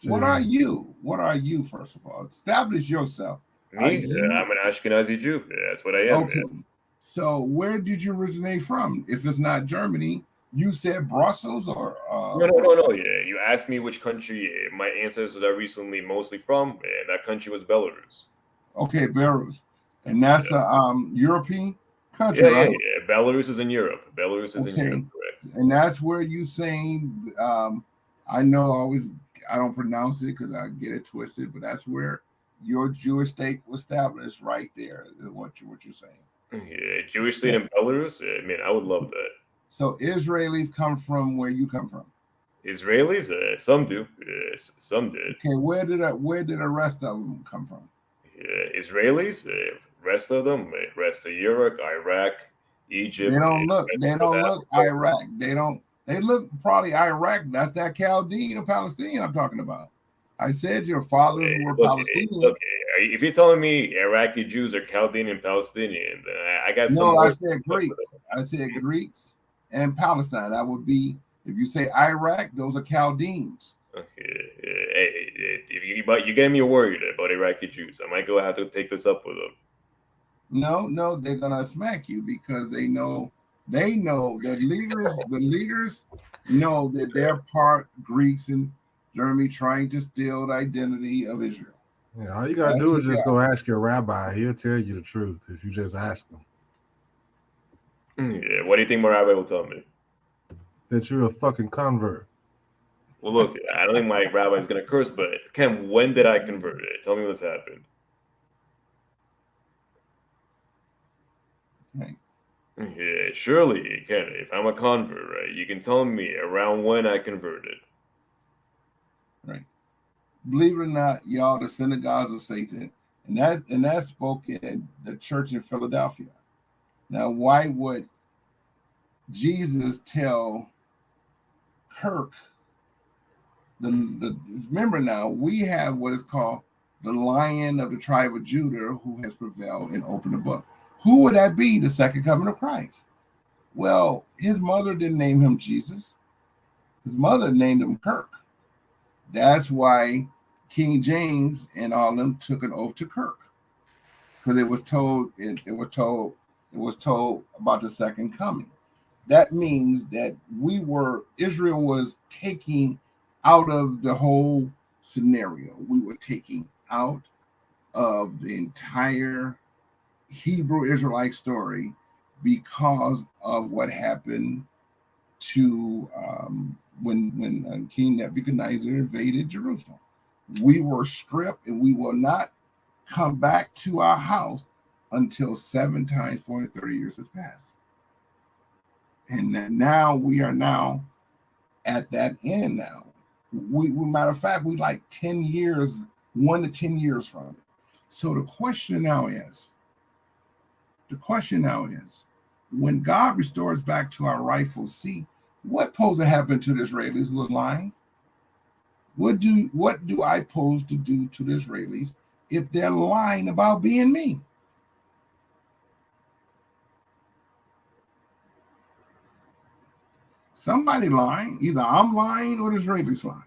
What are you? What are you, first of all? Establish yourself. Me? I'm an Ashkenazi Jew. That's what I am. Okay. Man. So where did you originate from? If it's not Germany, you said Brussels or No. Yeah, you asked me which country my ancestors are recently mostly from, and that country was Belarus. Okay, Belarus, and that's a European country, right? Yeah. Belarus is in Europe. In Europe, correct. And that's where you saying, I know I don't pronounce it because I get it twisted, but that's where your Jewish state was established, right there. Is what you're saying? Yeah, Jewish state in Belarus. Man, I would love that. So Israelis come from where you come from. Israelis, some do. Some did. Okay, where did the rest of them come from? Israelis, rest of them, rest of Europe, Iraq, Egypt. They don't look Iraq. They look probably Iraq. That's that Chaldean or Palestinian I'm talking about. I said your fathers were Palestinian. If you're telling me Iraqi Jews are Chaldean and Palestinian, then I got some. No, I said Greeks. I said Greeks and Palestine. That would be, if you say Iraq, those are Chaldeans. Okay, you're getting me worried about Iraqi Jews. I might have to take this up with them. No, they're gonna smack you because they know the leaders know that they're part Greeks and Germany trying to steal the identity of Israel. Yeah, all you gotta do is just go ask your rabbi. He'll tell you the truth if you just ask him. Yeah, what do you think my rabbi will tell me? That you're a fucking convert. Well, look, I don't think my rabbi is gonna curse, but Ken, when did I convert? Tell me what's happened. Yeah, surely you can. If I'm a convert, right, you can tell me around when I converted. Right. Believe it or not, y'all, the synagogues of Satan, and that's spoken in the church in Philadelphia. Now, why would Jesus tell Kirk remember now, we have what is called the Lion of the tribe of Judah who has prevailed and opened the book. Who would that be? The second coming of Christ. Well, his mother didn't name him Jesus. His mother named him Kirk. That's why King James and all of them took an oath to Kirk, because it was told about the second coming. That means that Israel was taking out of the whole scenario. We were taking out of the entire Hebrew Israelite story because of what happened to when King Nebuchadnezzar invaded Jerusalem. We were stripped, and we will not come back to our house until 7 times 430 years has passed. And now we are now at that end now. We matter of fact, we like 10 years, 1 to 10 years from it. So the question now is, when God restores back to our rightful seat, what supposed to happen to the Israelis who are lying? What do I pose to do to the Israelis if they're lying about being me? Somebody lying. Either I'm lying or the Israelis lying.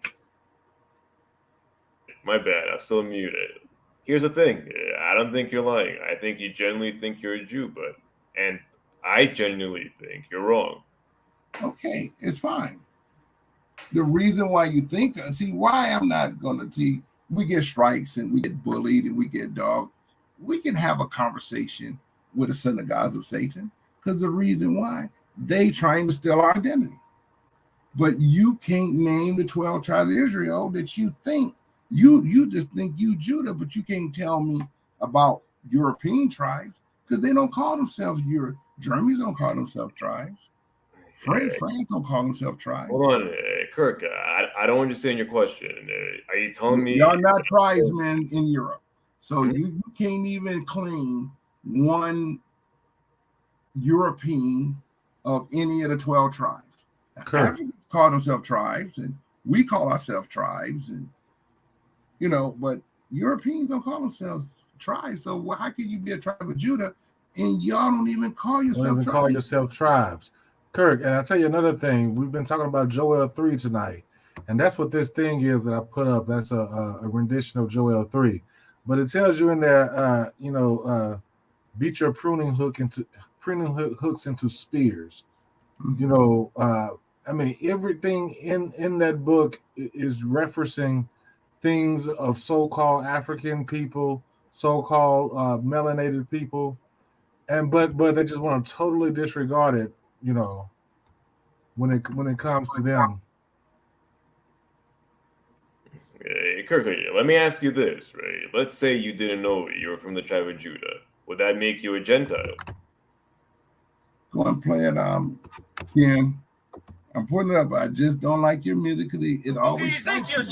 My bad. I'm still muted. Here's the thing. I don't think you're lying. I think you genuinely think you're a Jew, and I genuinely think you're wrong. Okay, it's fine. The reason why you think, why I'm not going to see, we get strikes and we get bullied and we get dogged. We can have a conversation with the synagogues of Satan, because the reason why, they trying to steal our identity. But you can't name the 12 tribes of Israel that you think, you just think you Judah, but you can't tell me about European tribes, because they don't call themselves Germans don't call themselves tribes. France don't call themselves tribes. Hold on, Kirk. I don't understand your question. Are you telling me y'all not tribesmen in Europe? So you can't even claim one European of any of the 12 tribes. Africans call themselves tribes, and we call ourselves tribes, and but Europeans don't call themselves tribes. So how can you be a tribe of Judah and y'all don't even call yourself tribes? Kirk, and I'll tell you another thing. We've been talking about Joel 3 tonight, and that's what this thing is that I put up. That's a rendition of Joel 3. But it tells you in there, beat your pruning hooks into spears. Everything in that book is referencing things of so-called African people, so-called melanated people, but they just want to totally disregard it. When it comes to them. Kirk, let me ask you this, right? Let's say you didn't know you were from the tribe of Judah. Would that make you a Gentile? Go and play it, Ken. I'm putting it up. I just don't like your music because it always strikes me.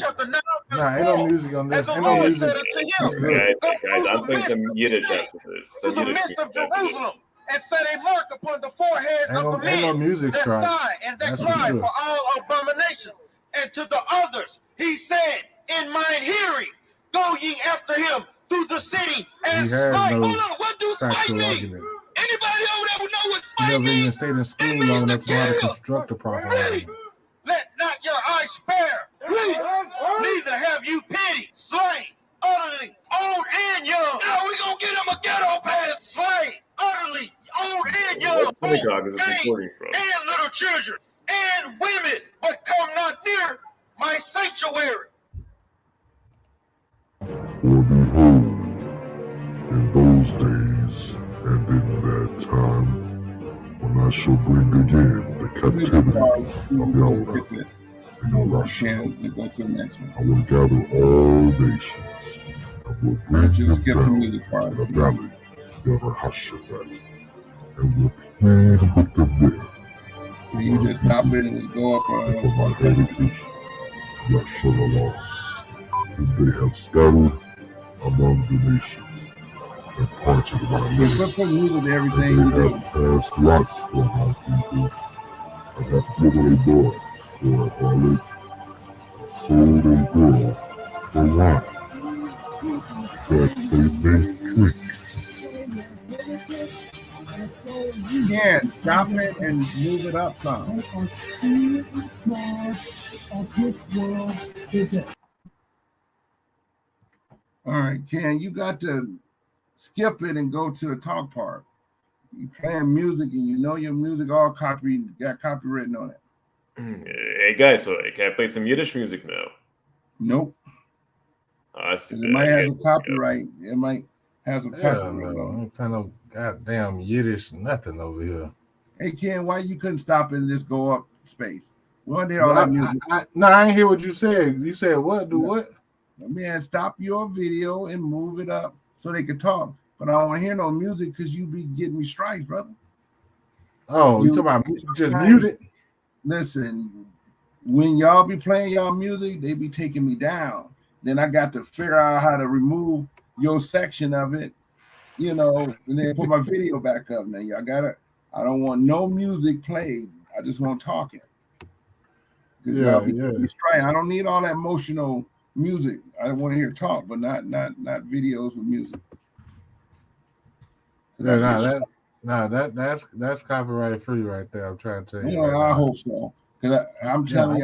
Ain't no music on this. Ain't no music. Guys, I'm playing some Yiddish after this. Some Yiddish Jerusalem, and set a mark upon the foreheads of the men no music that strike. sigh and that cry for all abominations. And to the others he said, in mine hearing, go ye after him through the city and smite. Hold on, what do smite mean? Argument. Anybody over there who know what smite means? means? You stayed in school long enough to know how to construct a proper argument. Let not your eyes spare. Neither have you pity. Slain, utterly, old and young. Now we gonna get him a ghetto pass. Slain, utterly, old and young. What synagogue is this recording from? And little children and women, but come not near my sanctuary. For behold, in those days and in that time, when I shall bring again the captivity of Yahweh and Russia, I will gather all nations and will bring them down to the valley of Jehoshaphat, and will and put them there. And you just stop it and just go up. For my heritage, Yashalallah, whom they have scattered among the nations and parts of my Put land. music to everything And you they do. have cast lots for my people, and have given a boy for a harlot, sold a girl for wine, that they may drink. Yeah, stop it and move it up some. All right, Ken, you got to skip it and go to the talk part. You playing music and you know your music all got copywritten on it. Hey guys, so can I play some Yiddish music now? Nope. That's too It bad. might have some copyright. It might have some Yeah, copyright. no, ain't kind of goddamn Yiddish nothing over here. Hey Ken, why you couldn't stop it and just go up space? One day all that music. No, I ain't hear what you said. You said what? Do what? Man, stop your video and move it up so they can talk. But I don't want to hear no music because you be getting me strikes, brother. Oh, you talking about just mute it? Listen, when y'all be playing y'all music, they be taking me down. Then I got to figure out how to remove your section of it, you know, and then put my video back up. Now y'all I don't want no music played. I just want talking. Yeah. I don't need all that emotional music. I want to hear talk, but not videos with music. Yeah, that's copyright free right there. I'm trying to tell you. I hope so. Because I'm telling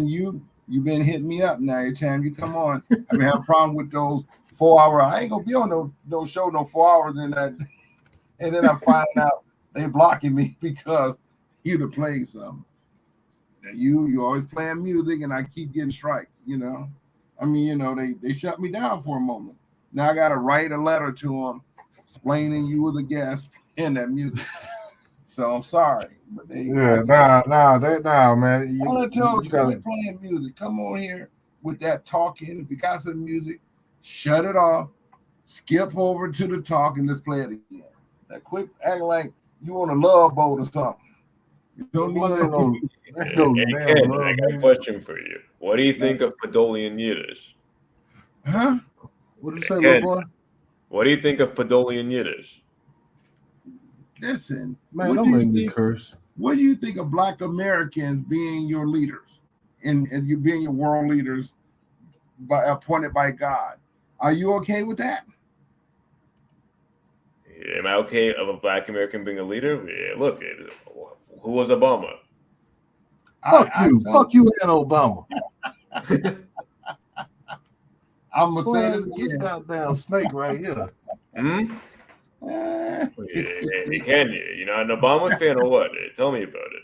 you, you've been hitting me up now every time you come on. I've been having a problem with those 4 hour. I ain't gonna be on no show no 4 hours in that, and then I find out they blocking me because you to play something. You always playing music, and I keep getting strikes. You know, I mean, you know, they shut me down for a moment. Now I got to write a letter to them explaining you were the guest in that music. So I'm sorry, but man. I told you, quit playing music. Come on here with that talking. If you got some music, shut it off. Skip over to the talk and just play it again. Now quit acting like you on a love boat or something. You don't need Hey, Ken, I got a question for you. What do you think of Podolian Yiddish? Huh? What did you say, Ken, little boy? What do you think of Podolian Yiddish? Listen, man, don't make me curse. What do you think of Black Americans being your leaders and you being your world leaders appointed by God? Are you okay with that? Am I okay of a Black American being a leader? Yeah, look, who was Obama? Fuck you and Obama. I'm gonna say this again. This goddamn snake right here. Ken, you're not an Obama fan or what? Tell me about it.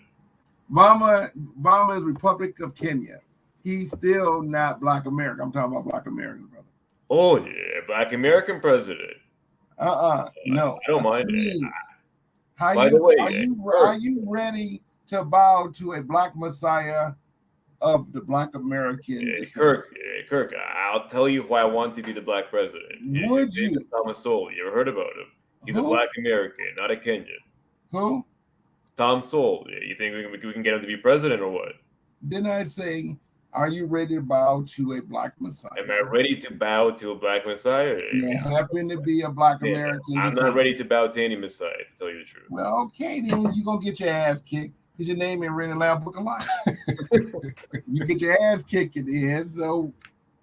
Obama is Republic of Kenya. He's still not Black America. I'm talking about Black Americans, brother. Oh yeah, Black American president. No. I don't mind it. By the way, are you ready to bow to a Black Messiah of the Black American? Kirk, I'll tell you why I want to be the Black president. Would you? Thomas Sowell. You ever heard about him? He's a Black American, not a Kenyan. Who? Tom Sowell. You think we can get him to be president or what? Didn't I say, are you ready to bow to a Black Messiah? Am I ready to bow to a Black Messiah? You happen to be a Black American. I'm not ready to bow to any Messiah, to tell you the truth. Well, okay, then you're going to get your ass kicked because your name ain't written in the Lamb Book of Life. You get your ass kicked in the head. So,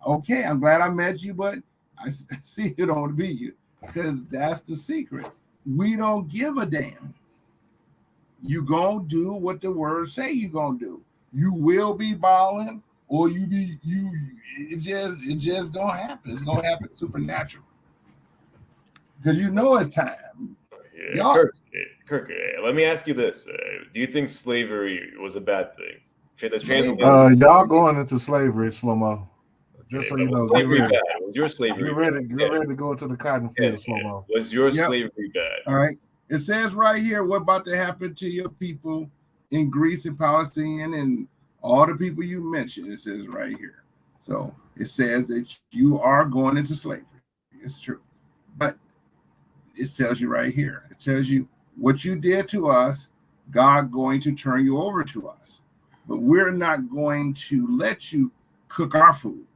okay, I'm glad I met you, but I see you don't want to be you because that's the secret. We don't give a damn. You gonna do what the words say you gonna do. You will be bowing, or it just gonna happen. It's gonna happen supernatural. Because you know it's time. Yeah, Kirk, let me ask you this. Do you think slavery was a bad thing? Y'all going into slavery, Slow-Mo. Just so you know, slavery bad? Was your slavery Get ready to go into the cotton field, Slow-Mo. Was your slavery bad? All right. It says right here what about to happen to your people in Greece and Palestine and all the people you mentioned. It says right here. So it says that you are going into slavery. It's true. But it tells you right here. It tells you what you did to us, God going to turn you over to us. But we're not going to let you cook our food.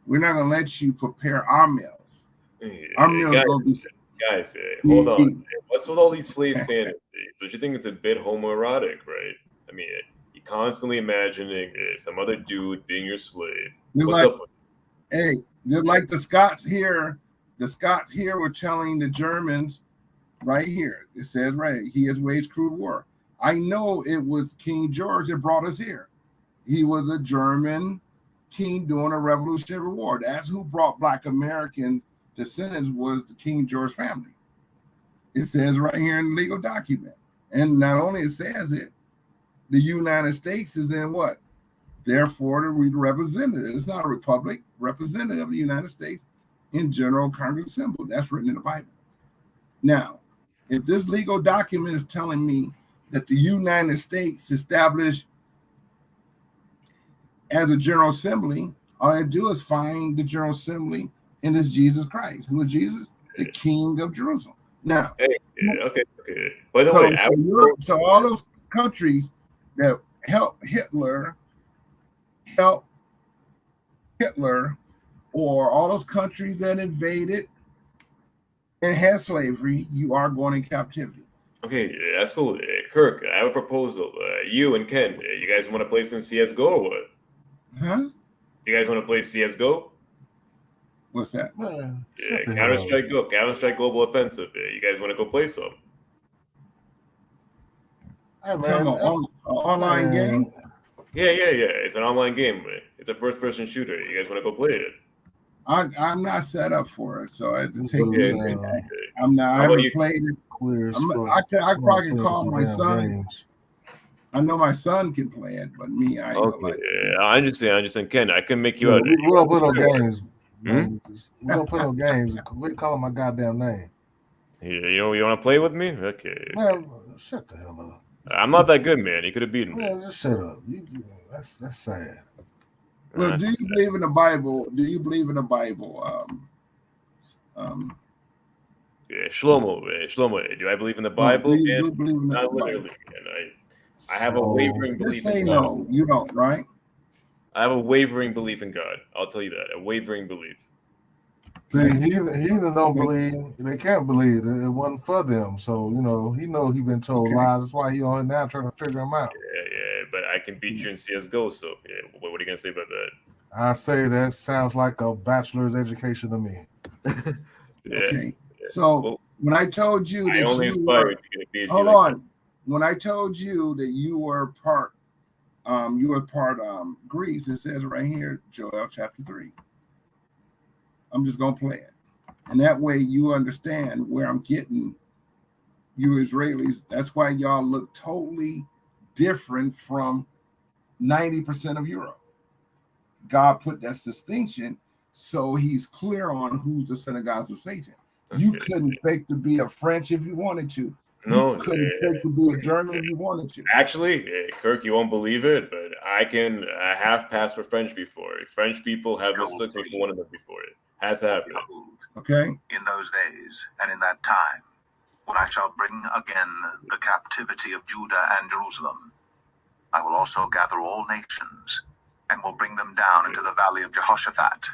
We're not going to let you prepare our meals. Our meals Guys, going to guys, hold on. be What's with all these slave fantasies? Don't you think it's a bit homoerotic, right? I mean, you're constantly imagining some other dude being your slave. just What's like, up with hey, just like the Scots here were telling the Germans right here. It says right, he has waged crude war. I know it was King George that brought us here. He was a German king during a Revolutionary War. That's who brought Black American descendants, was the King George family. It says right here in the legal document. And not only it says it, the United States is in what? Therefore, the representative. It's not a republic. Representative of the United States in General Congress Assembly. That's written in the Bible. Now, if this legal document is telling me that the United States established as a General Assembly, all I do is find the General Assembly in this Jesus Christ. Who is Jesus? The King of Jerusalem. Now, okay. By the way, so all those countries that helped Hitler, or all those countries that invaded and had slavery, you are going in captivity. Okay, that's cool. Kirk, I have a proposal. You and Ken, you guys want to play some CS:GO or what? Huh? Do you guys want to play CS:GO? What's that? Yeah, Counter-Strike Global Offensive. You guys want to go play some? Hey, man, online game? Yeah. It's an online game. It's a first-person shooter. You guys want to go play it? I'm not set up for it, so I take I'm not. I haven't played it. I probably can call my son. Games. I know my son can play it, but me, I ain't okay. I understand. Ken, I can make you out. We don't play no games. Man. We don't play no games. We call my goddamn name. Yeah, you want to play with me? Okay. Man, shut the hell up. I'm not that good, man. You could have beaten me. Man, just shut up. That's sad. Well, do you believe in the Bible? Do you believe in the Bible? Yeah, Shlomo. Do I believe in the Bible? Do you believe in the Not Bible? literally. I have a wavering belief. Just say in no. God. You don't, right? I have a wavering belief in God. I'll tell you that. A wavering belief. See, he even don't believe. They can't believe it wasn't for them. So he been told lies. That's why he on now trying to figure them out. Yeah. But I can beat you in CS:GO. So yeah, what are you gonna say about that? I say that sounds like a bachelor's education to me. Yeah. Okay. So when I told you that only you aspire were, to get a PhD. hold like on. that. When I told you that you were part Greece, it says right here, Joel chapter 3. I'm just gonna play it, and that way you understand where I'm getting you Israelis. That's why y'all look totally different from 90% of Europe. God put that distinction so he's clear on who's the synagogues of Satan. You couldn't fake to be a French if you wanted to. No, you couldn't fake to be a German if you wanted to. Actually, Kirk, you won't believe it, but I have passed for French before. French people have mistook me for one of them before. It has happened. Okay. In those days and in that time, when I shall bring again the captivity of Judah and Jerusalem, I will also gather all nations, and will bring them down into the valley of Jehoshaphat,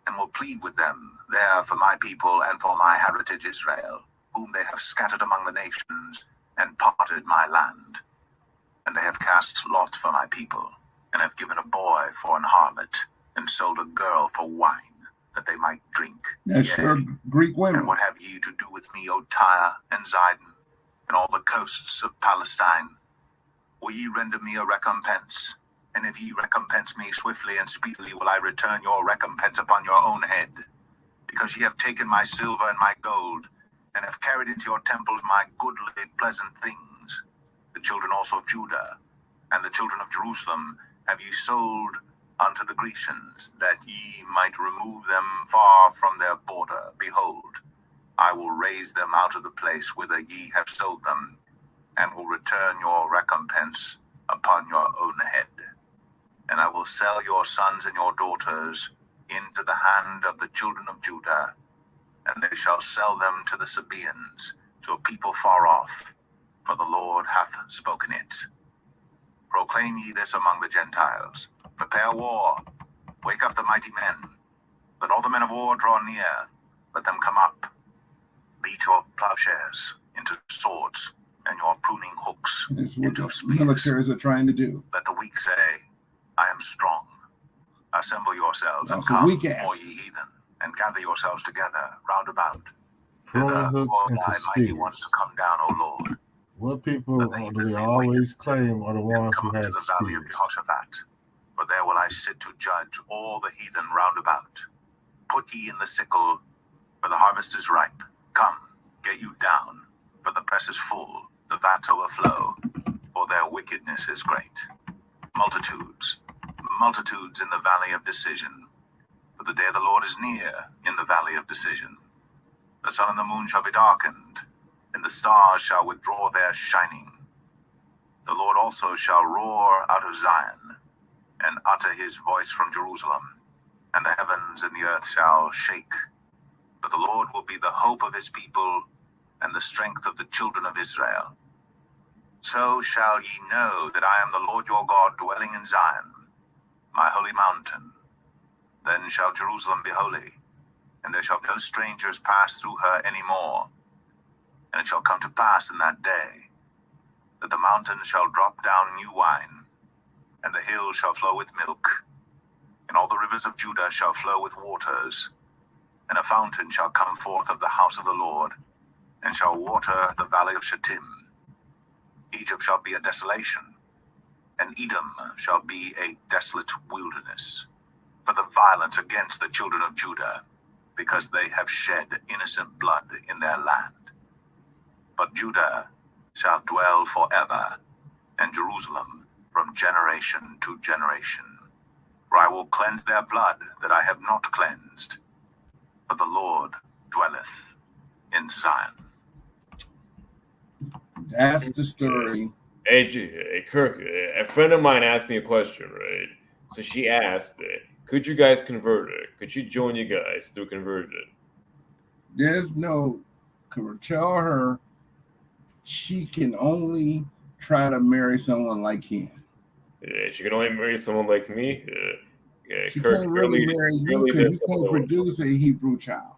and will plead with them there for my people and for my heritage Israel, whom they have scattered among the nations, and parted my land. And they have cast lots for my people, and have given a boy for an harlot, and sold a girl for wine, that they might drink. That's your Greek women. And what have ye to do with me, O Tyre and Zidon, and all the coasts of Palestine? Will ye render me a recompense? And if ye recompense me swiftly and speedily, will I return your recompense upon your own head? Because ye have taken my silver and my gold, and have carried into your temples my goodly, pleasant things. The children also of Judah, and the children of Jerusalem, have ye sold unto the Grecians, that ye might remove them far from their border. Behold, I will raise them out of the place whither ye have sold them, and will return your recompense upon your own head. And I will sell your sons and your daughters into the hand of the children of Judah, and they shall sell them to the Sabaeans, to a people far off, for the Lord hath spoken it. Proclaim ye this among the Gentiles. Prepare war. Wake up the mighty men. Let all the men of war draw near. Let them come up. Beat your plowshares into swords, and your pruning hooks This is what into the spears. militaries are trying to do. Let the weak say, I am strong. Assemble yourselves and Also come, weak all asses. ye heathen, and gather yourselves together round about. Pruning Thither hooks call into thy mighty ones spears. to come down, O Lord. What people That the do heathen they may always claim are the and ones come who up to have the valley of spears? Jehoshaphat. For there will I sit to judge all the heathen round about. Put ye in the sickle, for the harvest is ripe. Come, get you down, for the press is full, the vats overflow, for their wickedness is great. Multitudes, multitudes in the valley of decision. For the day of the Lord is near in the valley of decision. The sun and the moon shall be darkened, and the stars shall withdraw their shining. The Lord also shall roar out of Zion, and utter his voice from Jerusalem, and the heavens and the earth shall shake. But the Lord will be the hope of his people, and the strength of the children of Israel. So shall ye know that I am the Lord your God, dwelling in Zion, my holy mountain. Then shall Jerusalem be holy, and there shall no strangers pass through her any more. And it shall come to pass in that day, that the mountains shall drop down new wine, and the hills shall flow with milk, and all the rivers of Judah shall flow with waters, and a fountain shall come forth of the house of the Lord, and shall water the valley of Shittim. Egypt shall be a desolation, and Edom shall be a desolate wilderness, for the violence against the children of Judah, because they have shed innocent blood in their land. But Judah shall dwell forever, and Jerusalem from generation to generation. For I will cleanse their blood that I have not cleansed, for the Lord dwelleth in Zion. That's the story. Hey, Kirk, a friend of mine asked me a question, right? So she asked, could you guys convert her? Could she join you guys through conversion? There's no, tell her she can only try to marry someone like him. Yeah, she can only marry someone like me. She Kirk, can't really marry you because you can't produce a Hebrew child.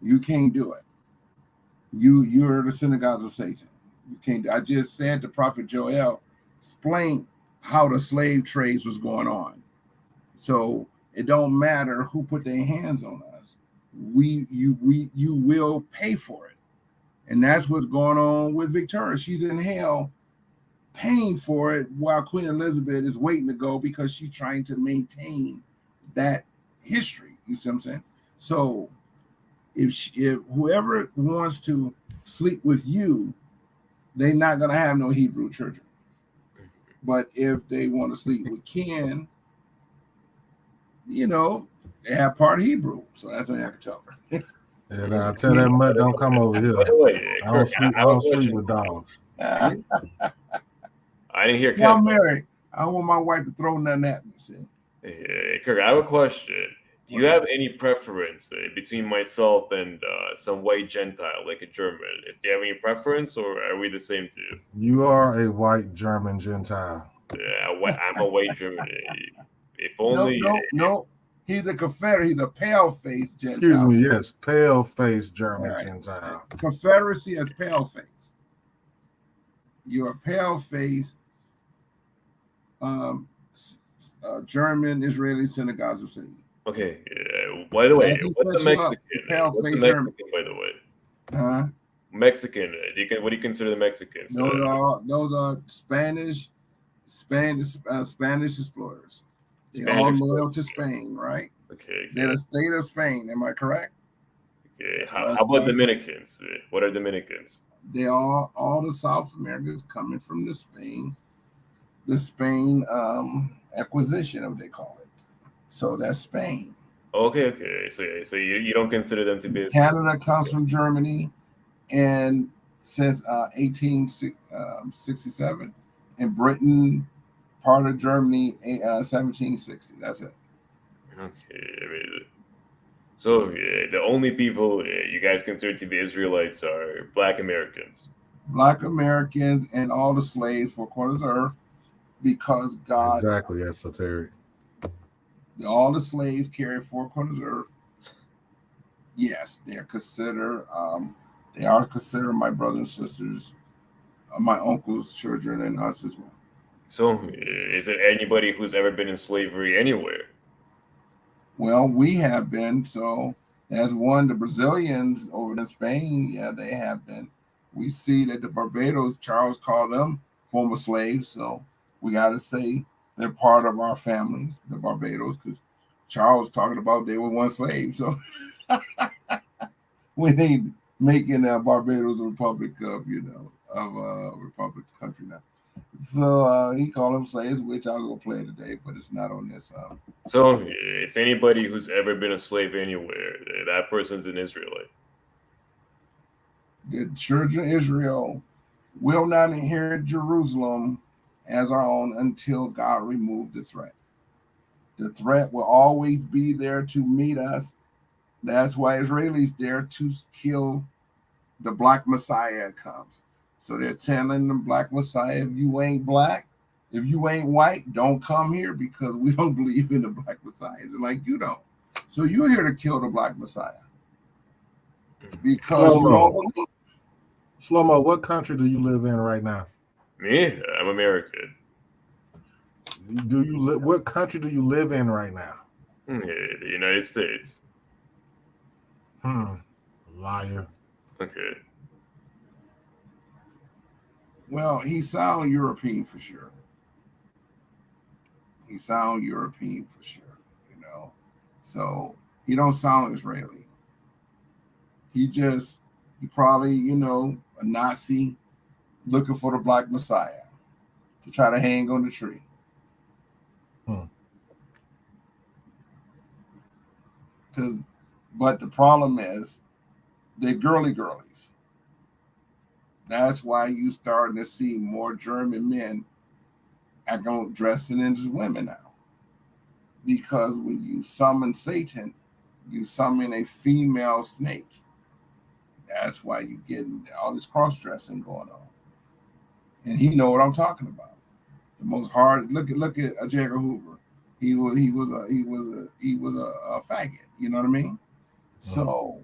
You can't do it. You're the synagogues of Satan. You can't. I just said the prophet Joel explained how the slave trades was going on. So it don't matter who put their hands on us. You will pay for it. And that's what's going on with Victoria. She's in hell paying for it while Queen Elizabeth is waiting to go because she's trying to maintain that history. You see what I'm saying? So if whoever wants to sleep with you, they're not going to have no Hebrew children. But if they want to sleep with Ken, they have part Hebrew. So that's what I can tell her. And I tell that mutt, don't come over here. By the way, Kirk, I don't sleep with dogs. I didn't hear Ken. I'm married. I don't want my wife to throw nothing at me. See? Kirk, I have a question. Do you have any preference between myself and some white Gentile, like a German? Do you have any preference, or are we the same too? You are a white German Gentile. Yeah, I'm a white German. If only. No. He's a Confederate. He's a pale-faced Gentile. Excuse me. Yes, pale-faced German Gentile. Confederacy is pale-face. You're a pale-faced German Israeli synagogues of Satan. Okay. By the way, what's a Mexican? What's a Mexican, by the way? Huh? Mexican. What do you consider the Mexicans? Those are Spanish explorers. They're all loyal to Spain, right? Okay. They're the state of Spain. Am I correct? Okay. How about Dominicans? What are Dominicans? They are all the South Americans coming from the Spain acquisition, of what they call it. So that's Spain. Okay. So you don't consider them to be. Canada comes from Germany, and since 1867, and Britain, part of Germany, 1760. That's it. Okay. So the only people you guys consider to be Israelites are Black Americans. Black Americans and all the slaves 4 corners of the earth, because God, Exactly, esoteric. all the slaves carry 4 corners of the earth. Yes, they are considered my brothers and sisters, my uncle's children, and us as well. So is it anybody who's ever been in slavery anywhere? Well, we have been. So as one, the Brazilians over in Spain, yeah, they have been. We see that the Barbados, Charles called them former slaves. So we got to say they're part of our families, the Barbados, because Charles talking about they were one slave. So we ain't making Barbados a republic of, republic country now. So he called them slaves, which I was gonna play today, but it's not on this. So it's anybody who's ever been a slave anywhere. That person's an Israelite. The children of Israel will not inherit Jerusalem as our own until God removed the threat. The threat will always be there to meet us. That's why Israelis there to kill the Black Messiah comes. So they're telling the Black Messiah, if you ain't black, if you ain't white, don't come here because we don't believe in the Black Messiah. It's like you don't. So you're here to kill the Black Messiah. Because Slow-mo, what country do you live in right now? Me? I'm American. What country do you live in right now? The United States. Liar. Okay. Well, he sound European for sure. So he don't sound Israeli. He probably, a Nazi looking for the Black Messiah to try to hang on the tree. But the problem is they're girlies. That's why you starting to see more German men dressing as women now. Because when you summon Satan, you summon a female snake. That's why you getting all this cross-dressing going on. And he know what I'm talking about. The most hard look at J. Edgar Hoover. He was a faggot. You know what I mean? So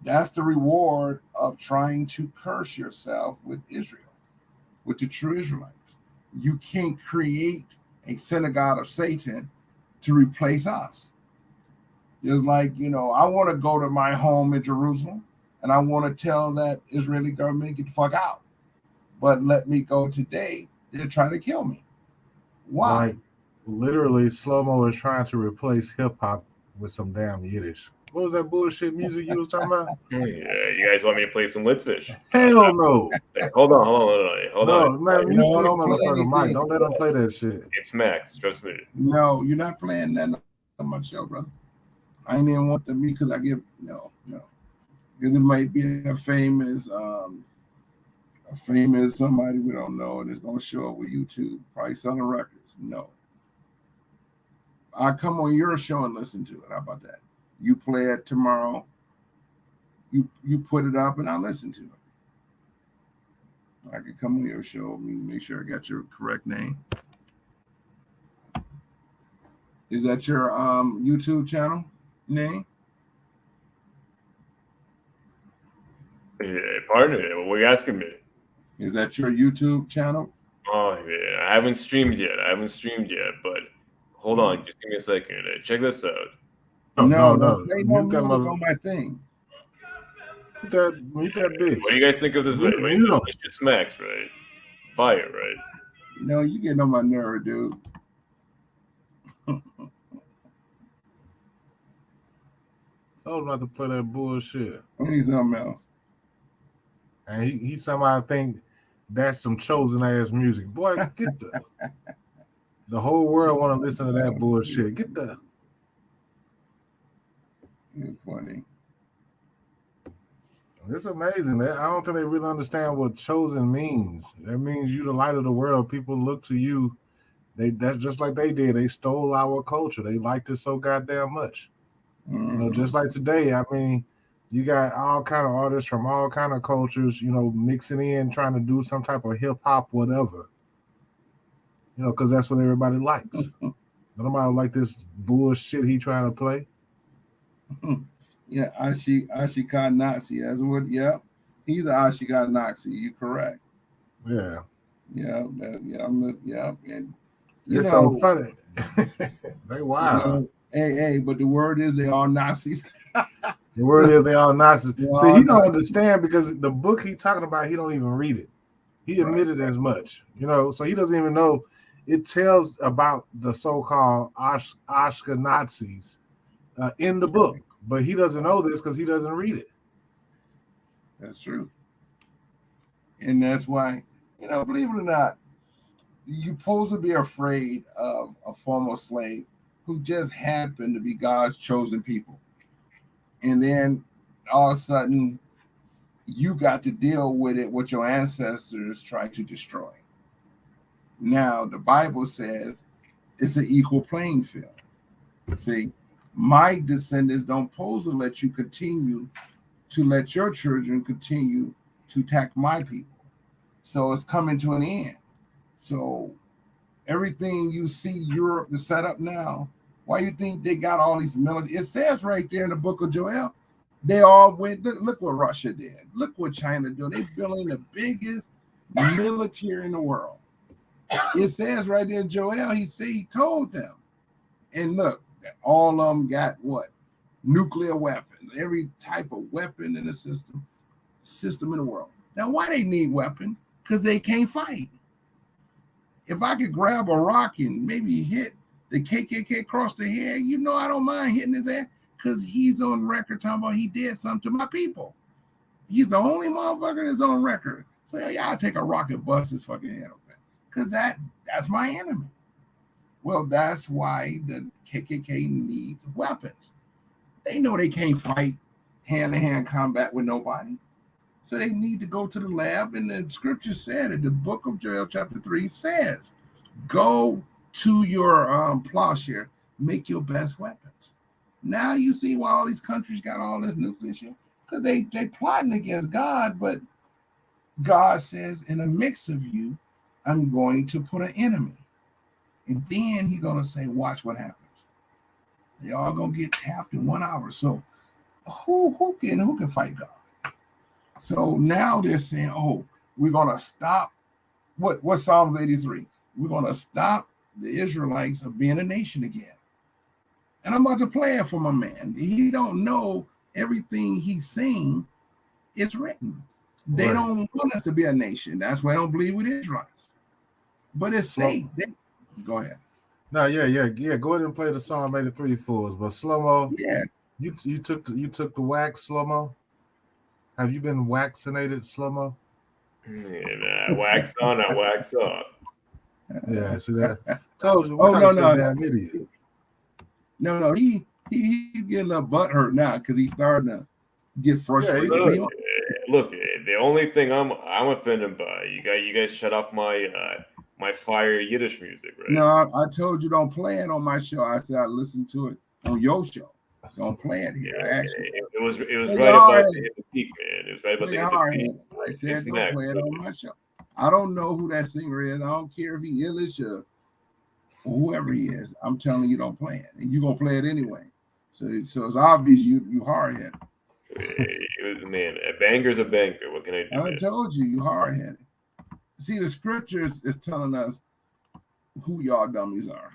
that's the reward of trying to curse yourself with Israel, with the true Israelites. You can't create a synagogue of Satan to replace us. It's like, I want to go to my home in Jerusalem and I want to tell that Israeli government, get the fuck out. But let me go today, they're trying to kill me. Why? Like, literally, Slow-mo is trying to replace hip-hop with some damn Yiddish. What was that bullshit music you was talking about? Yeah, you guys want me to play some Litvish? Hell no. Hey, hold on. No, man, mute this motherfucker, Mike. Don't let him play that shit. It's Max, trust me. No, you're not playing that on my show, brother. I ain't even want the music because I give no. Because it might be a famous somebody we don't know, and it's gonna show up with YouTube, probably selling records. No. I come on your show and listen to it. How about that? You play it tomorrow. You put it up and I listen to it. I could come on your show and make sure I got your correct name. Is that your YouTube channel name? Yeah, pardon me. What are you asking me? Is that your YouTube channel? Oh, yeah. I haven't streamed yet, but hold on. Just give me a second. Check this out. No. Mute that on my thing. Mute that bitch. What do you guys think of this video? It's Max, right? Fire, right? You getting on my nerve, dude. Told him not to play that bullshit. I need something else. And he somehow think that's some chosen ass music. Boy, get the whole world want to listen to that bullshit. Get the. It's funny. It's amazing. I don't think they really understand what chosen means. That means you the light of the world. People look to you. That's just like they did. They stole our culture. They liked it so goddamn much. Just like today. I mean, you got all kind of artists from all kind of cultures, mixing in, trying to do some type of hip hop, whatever. Because that's what everybody likes. Nobody like this bullshit he trying to play. Yeah, Ashika Nazi. That's what. Yep, he's an Ashika Nazi. You're correct. Yeah. Yeah. And it's so funny. They wild. Hey, but the word is they all Nazis. The word is they all Nazis. See, he don't understand because the book he talking about, he don't even read it. He admitted as much, so he doesn't even know. It tells about the so-called Ashkenazis in the book, but he doesn't know this because he doesn't read it. That's true. And that's why, believe it or not, you're supposed to be afraid of a former slave who just happened to be God's chosen people. And then all of a sudden, you got to deal with it, what your ancestors tried to destroy. Now, the Bible says it's an equal playing field. See, my descendants don't pose to let you continue to let your children continue to attack my people. So it's coming to an end. So everything you see Europe is set up now, why you think they got all these military? It says right there in the book of Joel, they all went, look what Russia did. Look what China doing. They're building the biggest military in the world. It says right there in Joel, he told them. And look, all of them got what? Nuclear weapons, every type of weapon in the system in the world. Now, why they need weapons? Because they can't fight. If I could grab a rock and maybe hit the KKK across the head, I don't mind hitting his ass because he's on record talking about he did something to my people. He's the only motherfucker that's on record. So yeah, I'll take a rock and bust his fucking head open because that's my enemy. Well, that's why the KKK needs weapons. They know they can't fight hand-to-hand combat with nobody. So they need to go to the lab, and the scripture said in the book of Joel chapter 3 says, go to your plowshare, make your best weapons. Now you see why all these countries got all this nuclear shit, because they plotting against God, but God says, in a mix of you, I'm going to put an enemy. And then he's going to say, watch what happens. They all going to get tapped in 1 hour. So who can fight God? So now they're saying, oh, we're going to stop. What Psalms 83? We're going to stop the Israelites of being a nation again. And I'm about to play it for my man. He don't know everything he's saying is written. They don't want us to be a nation. That's why I don't believe with Israelites. But it's state. Go ahead. No, yeah. Go ahead and play the Psalm 83 for us. But Slow-Mo, you took the wax, Slow-Mo. Have you been vaccinated, Slow-Mo? Yeah, wax on, I wax off. Yeah, see that? Told you. No, damn idiot. No, he's getting a butt hurt now because he's starting to get frustrated. Yeah, look, the only thing I'm offended by, you guys shut off my my fire Yiddish music, right? No, I told you don't play it on my show. I said I listen to it on your show. Don't play it here. It was right about to hit the peak, man. It was right about to hit the peak. I said don't play it on my show. I don't know who that singer is. I don't care if he Illich or whoever he is. I'm telling you, don't play it, and you're gonna play it anyway. So it's obvious you hard headed. Man, a banger's a banger. What can I do? I told you hard headed. See, the scriptures is telling us who y'all dummies are.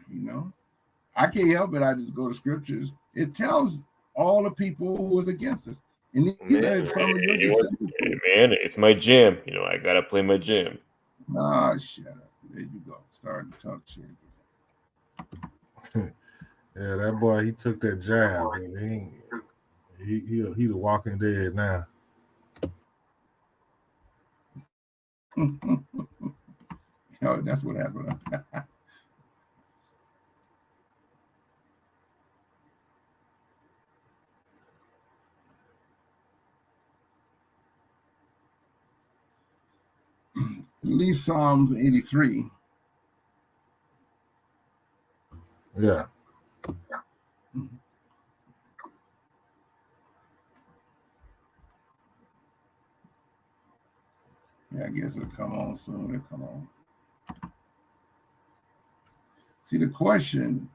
I can't help it. I just go to scriptures. It tells all the people who was against us. And it's my jam. I gotta play my jam. Ah, shut up. There you go. Starting to talk shit again. Yeah, that boy, he took that jab. He the Walking Dead now. Oh, that's what happened. At least Psalms 83 Yeah. Yeah, I guess it'll come on soon. It'll come on. See, the question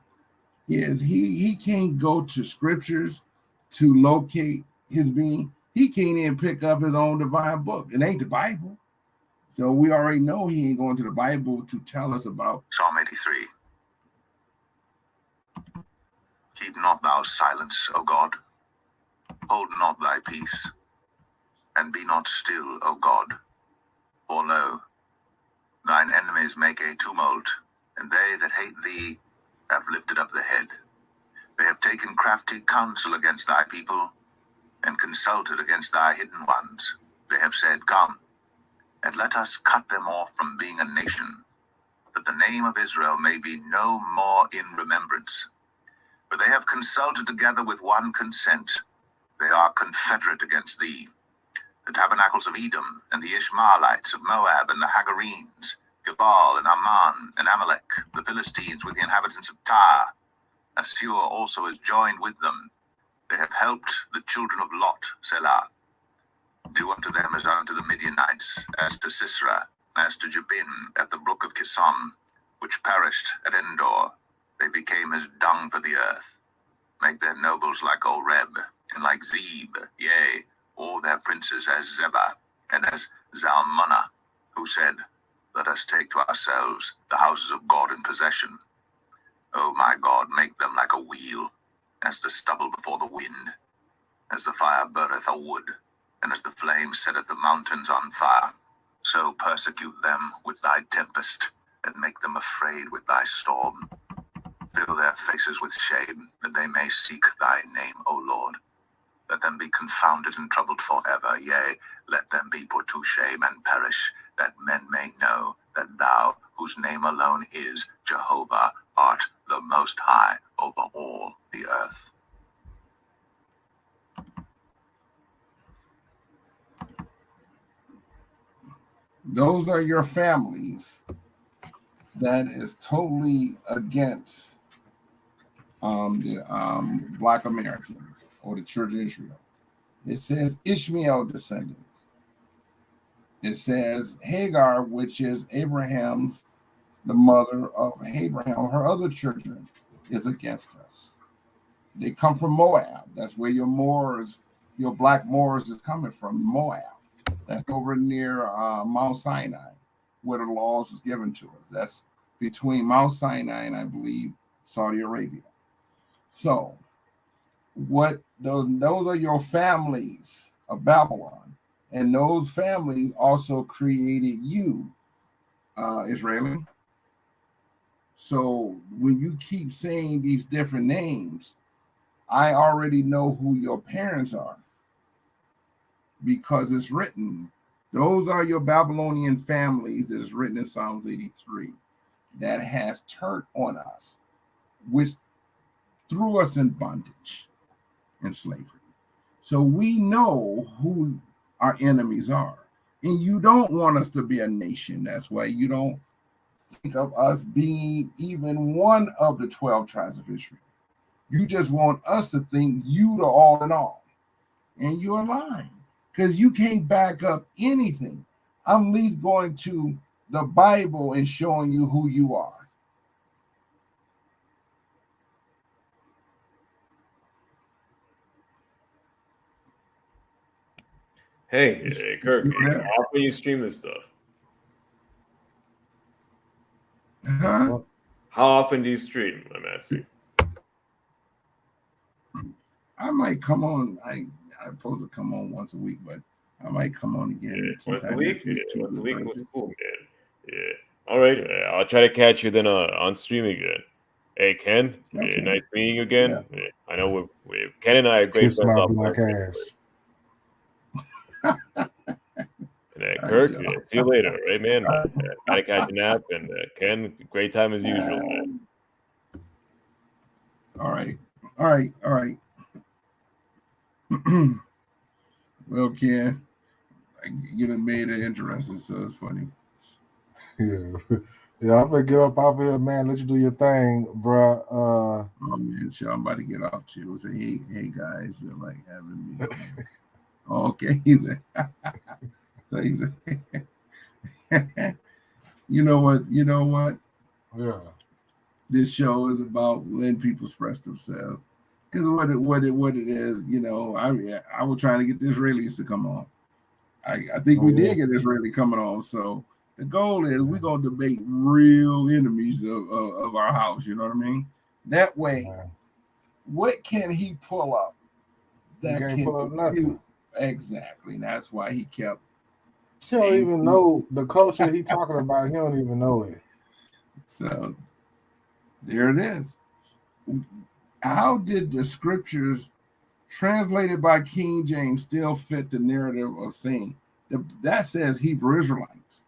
is he can't go to scriptures to locate his being. He can't even pick up his own divine book. It ain't the Bible. So we already know he ain't going to the Bible to tell us about Psalm 83. Keep not thou silence, O God. Hold not thy peace, and be not still, O God. For lo, thine enemies make a tumult, and they that hate thee have lifted up the head. They have taken crafty counsel against thy people, and consulted against thy hidden ones. They have said, Come, and let us cut them off from being a nation, that the name of Israel may be no more in remembrance. For they have consulted together with one consent. They are confederate against thee. The tabernacles of Edom, and the Ishmaelites of Moab, and the Hagarenes, Gebal, and Ammon, and Amalek, the Philistines with the inhabitants of Tyre. Assur also is joined with them. They have helped the children of Lot, Selah. Do unto them as unto the Midianites, as to Sisera, as to Jabin at the brook of Kison, which perished at Endor. They became as dung for the earth. Make their nobles like Oreb, and like Zeb, yea, all their princes as Zebah, and as Zalmunna, who said, Let us take to ourselves the houses of God in possession. O my God, make them like a wheel, as the stubble before the wind, as the fire burneth a wood, and as the flame setteth the mountains on fire. So persecute them with thy tempest, and make them afraid with thy storm. Fill their faces with shame, that they may seek thy name, O Lord. Let them be confounded and troubled forever, yea, let them be put to shame and perish, that men may know that thou, whose name alone is Jehovah, art the Most High over all the earth. those are your families that is totally against the Black Americans or the Church of Israel. It says Ishmael descendant. It says Hagar, which is Abraham's, the mother of Abraham, her other children, is against us. They come from Moab. That's where your Moors, your black Moors is coming from, Moab. That's over near Mount Sinai, where the laws was given to us. That's between Mount Sinai and I believe Saudi Arabia. So what those are your families of Babylon. And those families also created you, Israeli. So when you keep saying these different names, I already know who your parents are because it's written. Those are your Babylonian families that is written in Psalms 83 that has turned on us, which threw us in bondage and slavery. So we know who our enemies are. And you don't want us to be a nation. That's why you don't think of us being even one of the 12 tribes of Israel. You just want us to think you the all in all. And you're lying because you can't back up anything. I'm at least going to the Bible and showing you who you are. Hey, Kirk, how often you stream this stuff? Huh? How often do you stream? I'm asking. I might come on. I'm supposed to come on once a week, but I might come on again. Once a week? Once a week was cool, man. Yeah. All right. I'll try to catch you then on stream again. Hey, Ken. Okay. Nice meeting you again. Yeah. I know Ken and I are great Kiss friends. my black ass. And Kirk, see you later, right, man? Gotta catch a nap. And Ken, great time as usual, man. All right. Well, Ken, you done made it interesting, so it's funny. Yeah. Yeah, I'm gonna get up off here, man. Let you do your thing, bro. Oh man, so I'm about to get off too. Say, hey guys, you're like having me. Okay, he's a, so he's a, you know what? Yeah. This show is about letting people express themselves. Because what it is, I was trying to get the Israelis to come on. I think we did get Israeli coming on. So the goal is we're gonna debate real enemies of our house. You know what I mean? That way, what can he pull up? He That can't can pull up nothing. Exactly. And that's why he kept. He don't even know the culture he talking about. He don't even know it. So there it is. How did the scriptures translated by King James still fit the narrative of saying that says Hebrew Israelites?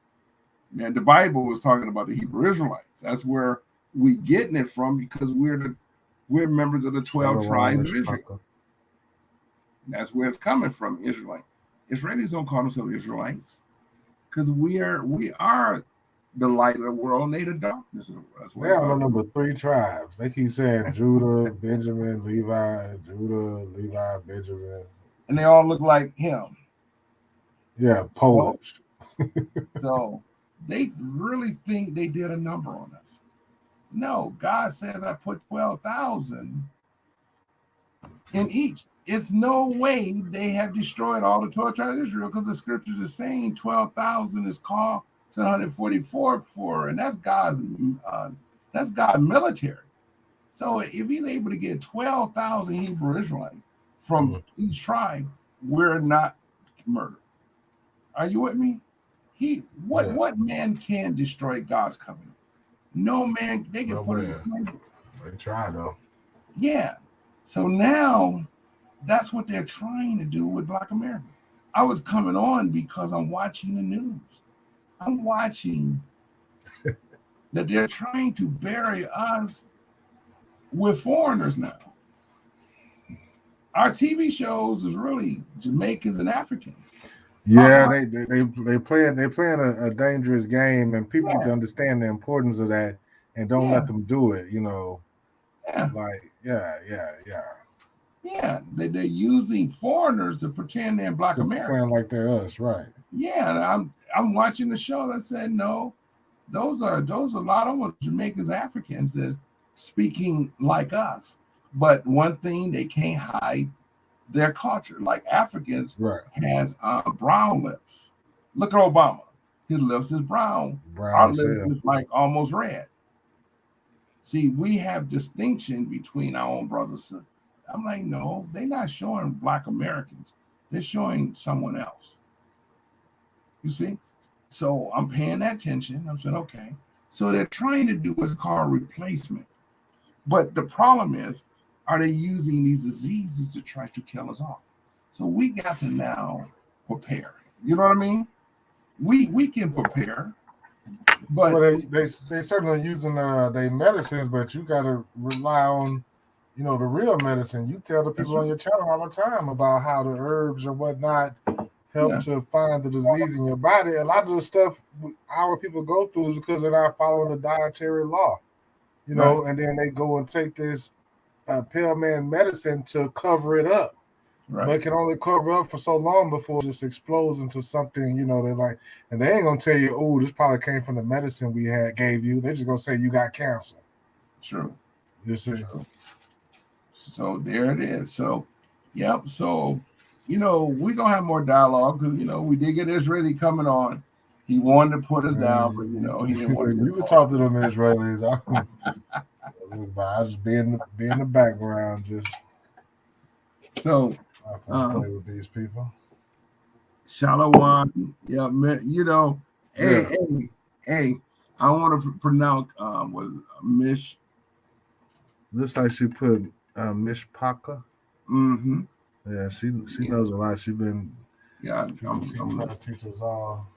And the Bible was talking about the Hebrew Israelites. That's where we getting it from because we're members of the 12 tribes of Israel. That's where it's coming from, Israelite. Israelis don't call themselves Israelites because we are the light of the world, native darkness of the world. That's they don't know number 3 tribes. They keep saying Judah, Benjamin, Levi, Judah, Levi, Benjamin. And they all look like him. Yeah, Polish. So they really think they did a number on us. No, God says I put 12,000 in each. It's no way they have destroyed all the 12 tribes of Israel because the scriptures are saying 12,000 is called to 144 for, and that's God's military. So if he's able to get 12,000 Hebrew Israelites from each tribe, we're not murdered. Are you with me? What man can destroy God's covenant? No man. They can put it in slavery. They try though. Yeah. So now that's what they're trying to do with Black America. I was coming on because I'm watching the news. I'm watching that they're trying to bury us with foreigners now. Our TV shows is really Jamaicans and Africans. Yeah, they playing a dangerous game, and people need to understand the importance of that and don't let them do it. Yeah. Like Yeah, they're using foreigners to pretend they're Black Americans. Playing like they're us, right? Yeah, and I'm watching the show that said no, those are a lot of Jamaicans, Africans that speaking like us. But one thing they can't hide their culture. Like Africans has brown lips. Look at Obama. His lips is brown. Our lips is like almost red. See, we have distinction between our own brothers. I'm like, no, they're not showing Black Americans. They're showing someone else. You see? So I'm paying that attention. I'm saying, okay. So they're trying to do what's called replacement. But the problem is, are they using these diseases to try to kill us off? So we got to now prepare. You know what I mean? We can prepare. But they certainly using their medicines, but you got to rely on the real medicine. You tell the people on your channel all the time about how the herbs or whatnot help to find the disease in your body. A lot of the stuff our people go through is because they're not following the dietary law, and then they go and take this pale man medicine to cover it up. But it can only cover up for so long before it just explodes into something, they're like, and they ain't gonna tell you, oh, this probably came from the medicine we gave you. They're just gonna say you got cancer. True. You see? True. So there it is. So, yep. So, we're gonna have more dialogue because we did get Israeli coming on. He wanted to put us down, but he didn't want to. You can talk to them Israelis. I just be in the background, just so. Play with these people. Shalom. Yeah, hey, I want to pronounce Mish. Looks like she put Mishpaka. Mm-hmm. Yeah, she knows a lot. She been I'm trying to teach us all.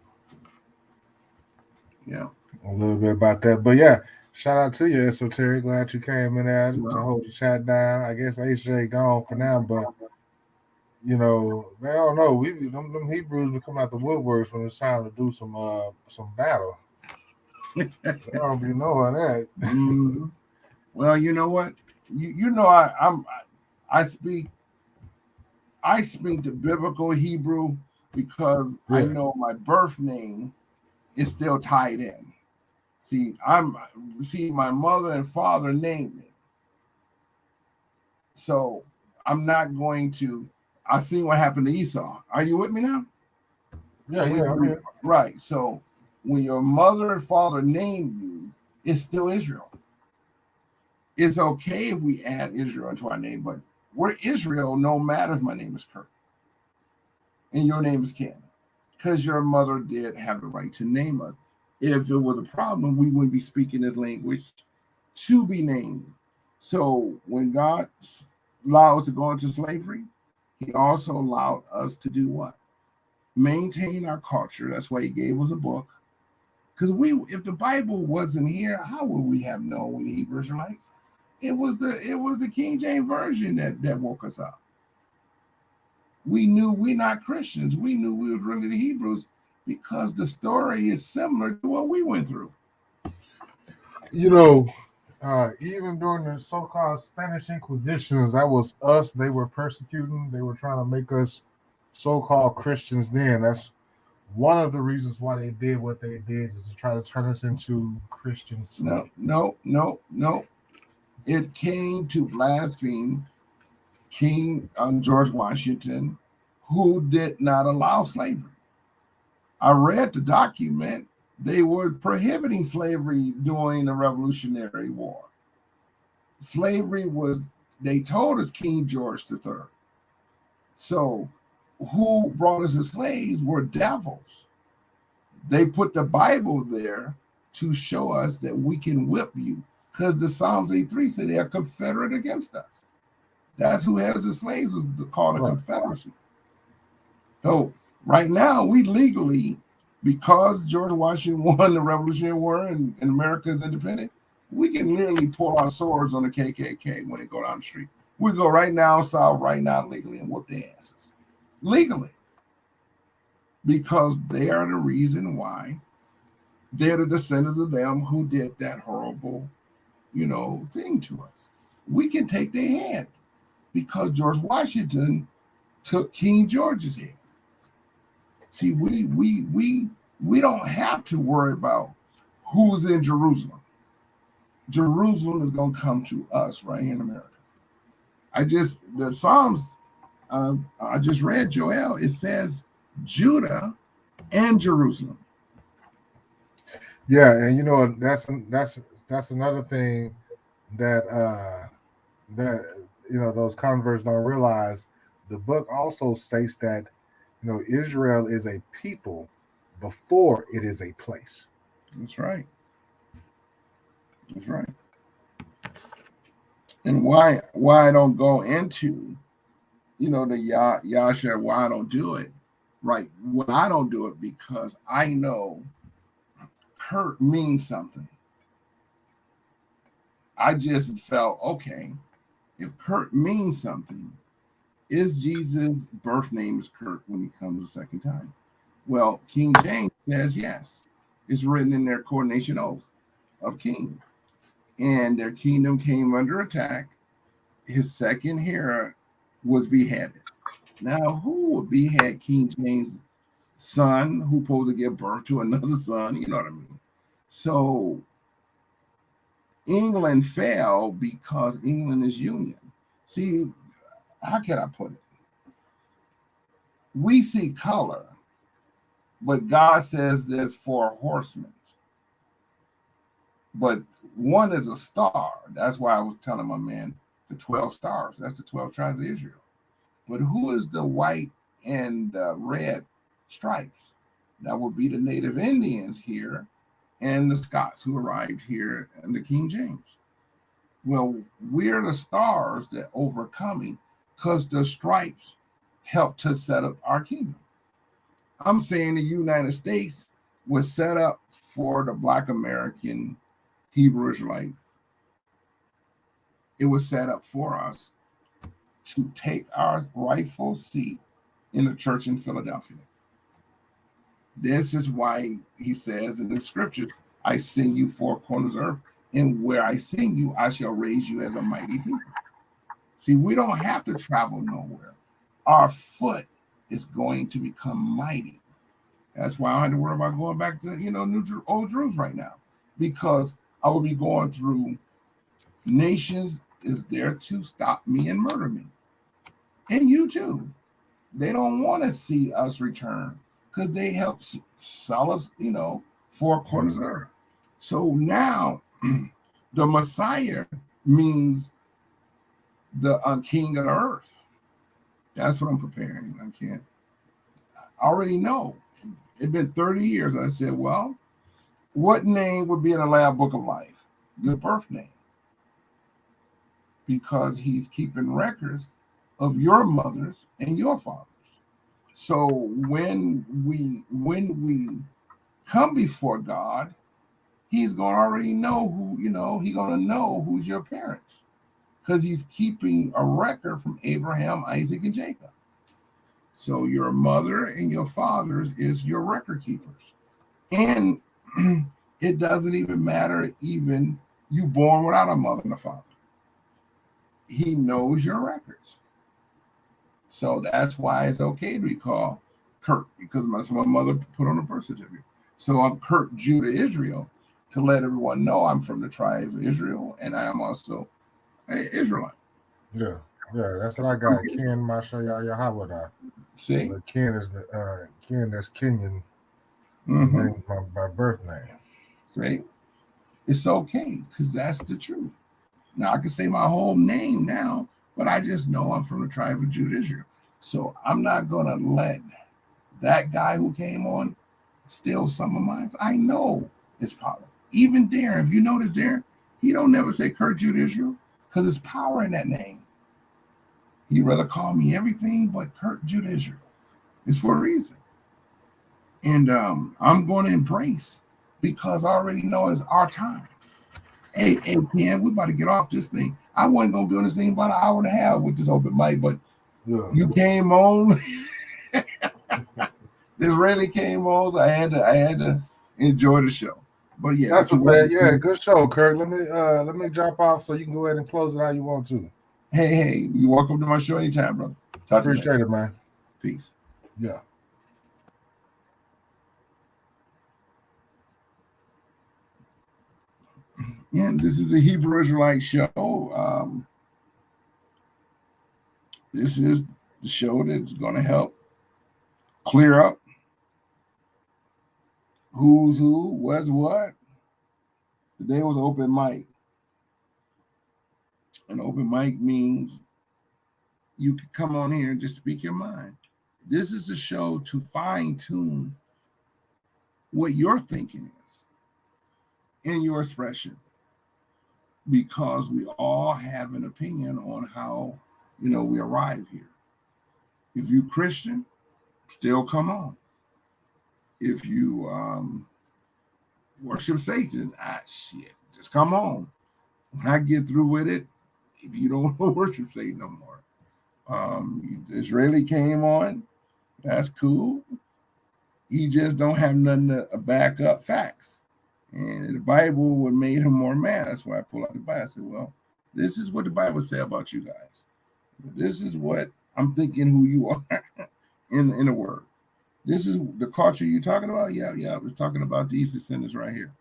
Yeah. A little bit about that. But yeah, shout out to you, Esoteric. Glad you came in there to hold the chat down. I guess HJ gone for now, but I don't know. Them Hebrews be coming out the woodworks when it's time to do some battle. I'll be knowing that. Mhm. Well, you know what? You know I speak the biblical Hebrew because I Yeah. know my birth name is still tied in. See, my mother and father named me. So I'm not going to. I seen what happened to Esau. Are you with me now? Yeah, yeah, I'm here. Right. So when your mother and father name you, it's still Israel. It's okay if we add Israel into our name, but we're Israel no matter if my name is Kirk and your name is Ken, because your mother did have the right to name us. If it was a problem, we wouldn't be speaking this language to be named. So when God allowed us to go into slavery, he also allowed us to do what? Maintain our culture. That's why he gave us a book. Because if the Bible wasn't here, how would we have known we the Hebrew Israelites? It was the King James version that woke us up. We knew we're not Christians. We knew we were really the Hebrews because the story is similar to what we went through. You know, even during the so-called Spanish Inquisitions, that was us. They were persecuting. They were trying to make us so-called Christians. Then that's one of the reasons why they did what they did, is to try to turn us into Christian slaves. No. It came to blaspheme King George Washington, who did not allow slavery. I read the document. They were prohibiting slavery during the Revolutionary War. Slavery was, they told us, King George III. So who brought us as slaves were devils. They put the Bible there to show us that we can whip you, because the Psalms 83 said they are confederate against us. That's who had us as slaves, was called a confederacy. So right now, we legally, because George Washington won the Revolutionary War and America is independent, we can literally pull our swords on the KKK when they go down the street. We go right now south, right now legally, and whoop their asses. Legally. Because they are the reason why they're the descendants of them who did that horrible, thing to us. We can take their head because George Washington took King George's head. See, we don't have to worry about who's in Jerusalem. Jerusalem is going to come to us right here in America. The Psalms, I just read Joel. It says Judah and Jerusalem. Yeah, and that's another thing that those converts don't realize. The book also states that Israel is a people before it is a place. That's right. That's right. And why I don't go into the Yasha, why I don't do it, right? When I don't do it, because I know Kirk means something. I just felt, okay, if Kirk means something, is Jesus' birth name is Kirk when he comes the second time? Well, King James says yes. It's written in their coronation oath of king. And their kingdom came under attack. His second heir was beheaded. Now, who would behead King James' son, who supposed to give birth to another son? You know what I mean? So England fell because England is union. See, how can I put it? We see color, but God says there's 4 horsemen. But one is a star. That's why I was telling my man the 12 stars. That's the 12 tribes of Israel. But who is the white and red stripes? That would be the native Indians here and the Scots who arrived here under King James. Well, we're the stars that overcoming because the stripes helped to set up our kingdom. I'm saying the United States was set up for the Black American Hebrew Israelite. It was set up for us to take our rightful seat in the church in Philadelphia. This is why he says in the scriptures, I send you four corners of earth, and where I send you, I shall raise you as a mighty people. See, we don't have to travel nowhere. Our foot is going to become mighty. That's why I don't have to worry about going back to, Old Jerusalem right now, because I will be going through nations is there to stop me and murder me. And you too. They don't want to see us return because they help sell us, four corners of earth. So now the Messiah means the king of the earth. That's what I'm preparing. I already know. It's been 30 years. I said, well, what name would be in the Lamb Book of Life? Your birth name. Because he's keeping records of your mothers and your fathers. So when we come before God, he's going to already know who, he's going to know who's your parents. Because he's keeping a record from Abraham, Isaac, and Jacob. So your mother and your fathers is your record keepers. And it doesn't even matter even you born without a mother and a father. He knows your records. So that's why it's okay to be called Kirk, because that's what my mother put on the birth certificate. So I'm Kirk, Judah, Israel, to let everyone know I'm from the tribe of Israel, and I am also an Israelite. Yeah, that's what I got. Ken Masha Yahweh. See? But Ken is Ken, that's Kenyan. Mm-hmm. My birth name. See? It's okay, because that's the truth. Now I can say my whole name now, but I just know I'm from the tribe of Judah, Israel. So I'm not gonna let that guy who came on steal some of mine. I know it's power. Even Darren, if you notice Darren, he don't never say Kirk, Judah, Israel, because there's power in that name. He'd rather call me everything but Kirk, Judah, Israel. It's for a reason. And I'm going to embrace, because I already know it's our time. Hey, Ken, we about to get off this thing. I wasn't going to be on this thing about an hour and a half with this open mic, but you came on. This really came on. So I had to enjoy the show. But yeah, that's a bad. Yeah, good show, Kirk. Let me drop off so you can go ahead and close it how you want to. Hey, you're welcome to my show anytime, brother. Appreciate it, man. Peace. Yeah. Yeah, this is a Hebrew Israelite show. This is the show that's going to help clear up who's who, what's what. Today was open mic. An open mic means you can come on here and just speak your mind. This is the show to fine-tune what your thinking is in your expression, because we all have an opinion on how we arrive here. If you Christian, still come on. If you worship Satan, shit, just come on. When I get through with it, if you don't worship Satan no more. Israeli came on, that's cool. He just don't have nothing to back up facts. And the Bible would made him more mad. That's why I pulled out the Bible. I said, well, this is what the Bible said about you guys. This is what I'm thinking who you are in the word. This is the culture you're talking about? Yeah. I was talking about these descendants right here.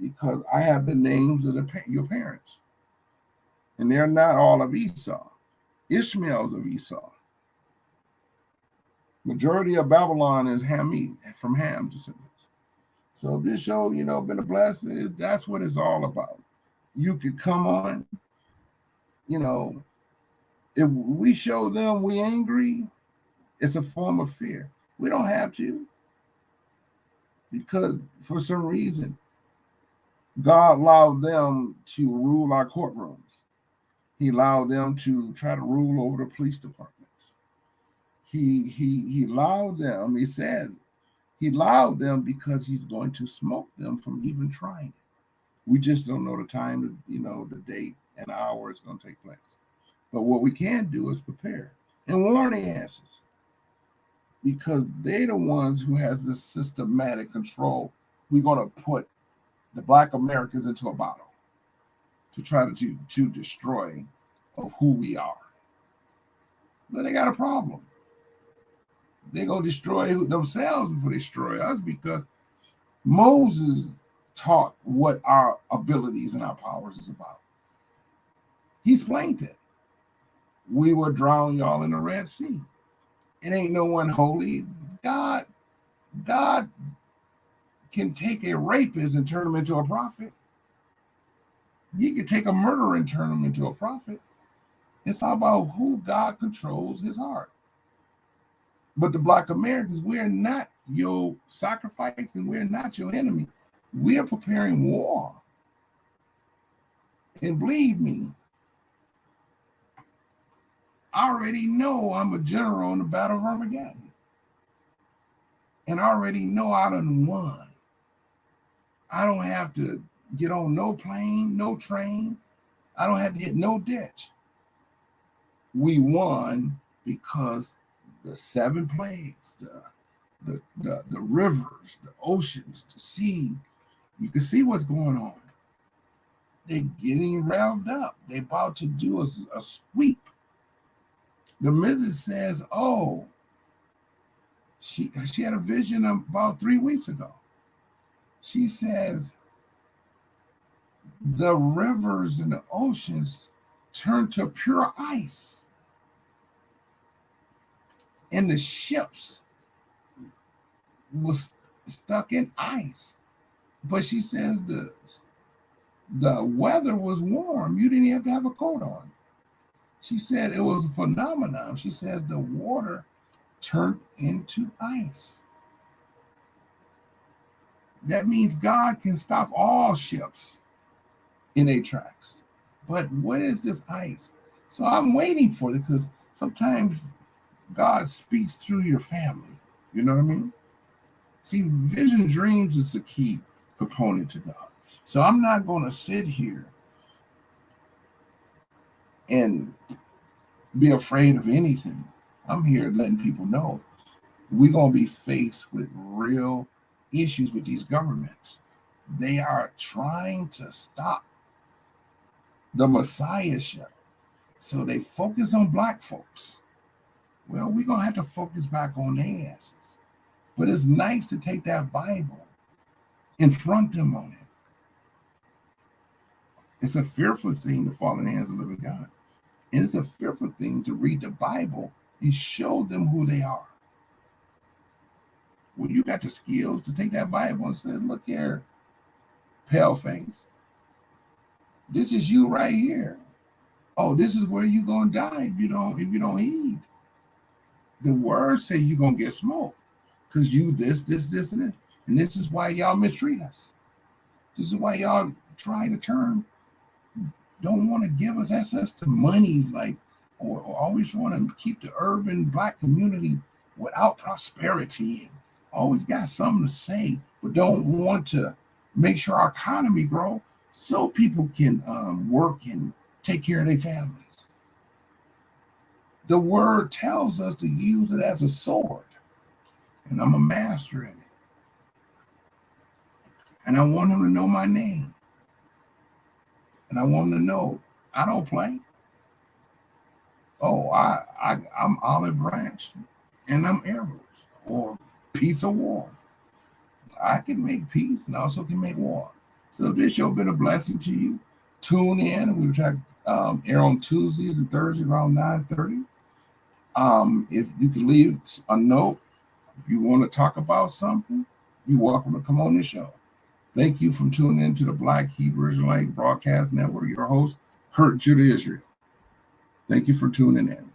Because I have the names of your parents. And they're not all of Esau. Ishmael's of Esau. Majority of Babylon is Hamid, from Ham descendants. So this show, been a blessing. That's what it's all about. You could come on, if we show them we angry, it's a form of fear. We don't have to, because for some reason, God allowed them to rule our courtrooms. He allowed them to try to rule over the police departments. He allowed them, he says, he allowed them because he's going to smoke them from even trying it. We just don't know the time, the date and hour it's going to take place. But what we can do is prepare and warn the asses, because they're the ones who has this systematic control. We're going to put the Black Americans into a bottle to try to destroy of who we are. But they got a problem. They're going to destroy themselves before they destroy us, because Moses taught what our abilities and our powers is about. He explained it. We will drown y'all in the Red Sea. It ain't no one holy. God can take a rapist and turn him into a prophet. He can take a murderer and turn him into a prophet. It's all about who God controls his heart. But the Black Americans, we're not your sacrifice and we're not your enemy. We're preparing war. And believe me, I already know I'm a general in the Battle of Armageddon. And I already know I done won. I don't have to get on no plane, no train. I don't have to hit no ditch. We won because the 7 plagues, the rivers, the oceans, the sea, you can see what's going on. They're getting revved up. They're about to do a sweep. The Mrs. says, oh, she had a vision about 3 weeks ago. She says, the rivers and the oceans turn to pure ice. And the ships was stuck in ice. But she says the weather was warm. You didn't have to have a coat on. She said it was a phenomenon. She said the water turned into ice. That means God can stop all ships in their tracks. But what is this ice? So I'm waiting for it, because sometimes God speaks through your family. You know what I mean? See, vision dreams is the key component to God. So I'm not going to sit here and be afraid of anything. I'm here letting people know we're going to be faced with real issues with these governments. They are trying to stop the messiahship. So they focus on black folks. Well, we're going to have to focus back on their asses. But it's nice to take that Bible and front them on it. It's a fearful thing to fall in the hands of the living God. And it's a fearful thing to read the Bible and show them who they are. When you got the skills to take that Bible and say, look here, pale face, this is you right here. Oh, this is where you're going to die if you don't heed. The word say you're going to get smoked because you this, and that. And this is why y'all mistreat us. This is why y'all trying to don't want to give us access to monies, like, or always want to keep the urban black community without prosperity, and always got something to say, but don't want to make sure our economy grow so people can work and take care of their families. The word tells us to use it as a sword, and I'm a master in it. And I want him to know my name. And I want him to know I don't play. Oh, I'm olive branch and I'm arrows, or peace or war. I can make peace and also can make war. So if this show been a blessing to you, tune in. We try air on Tuesdays and Thursdays around 9:30. If you can leave a note, if you want to talk about something, you're welcome to come on the show. Thank you for tuning in to the Black Hebrew Israelite Broadcast Network. Your host, Kirk, Judah, Israel. Thank you for tuning in.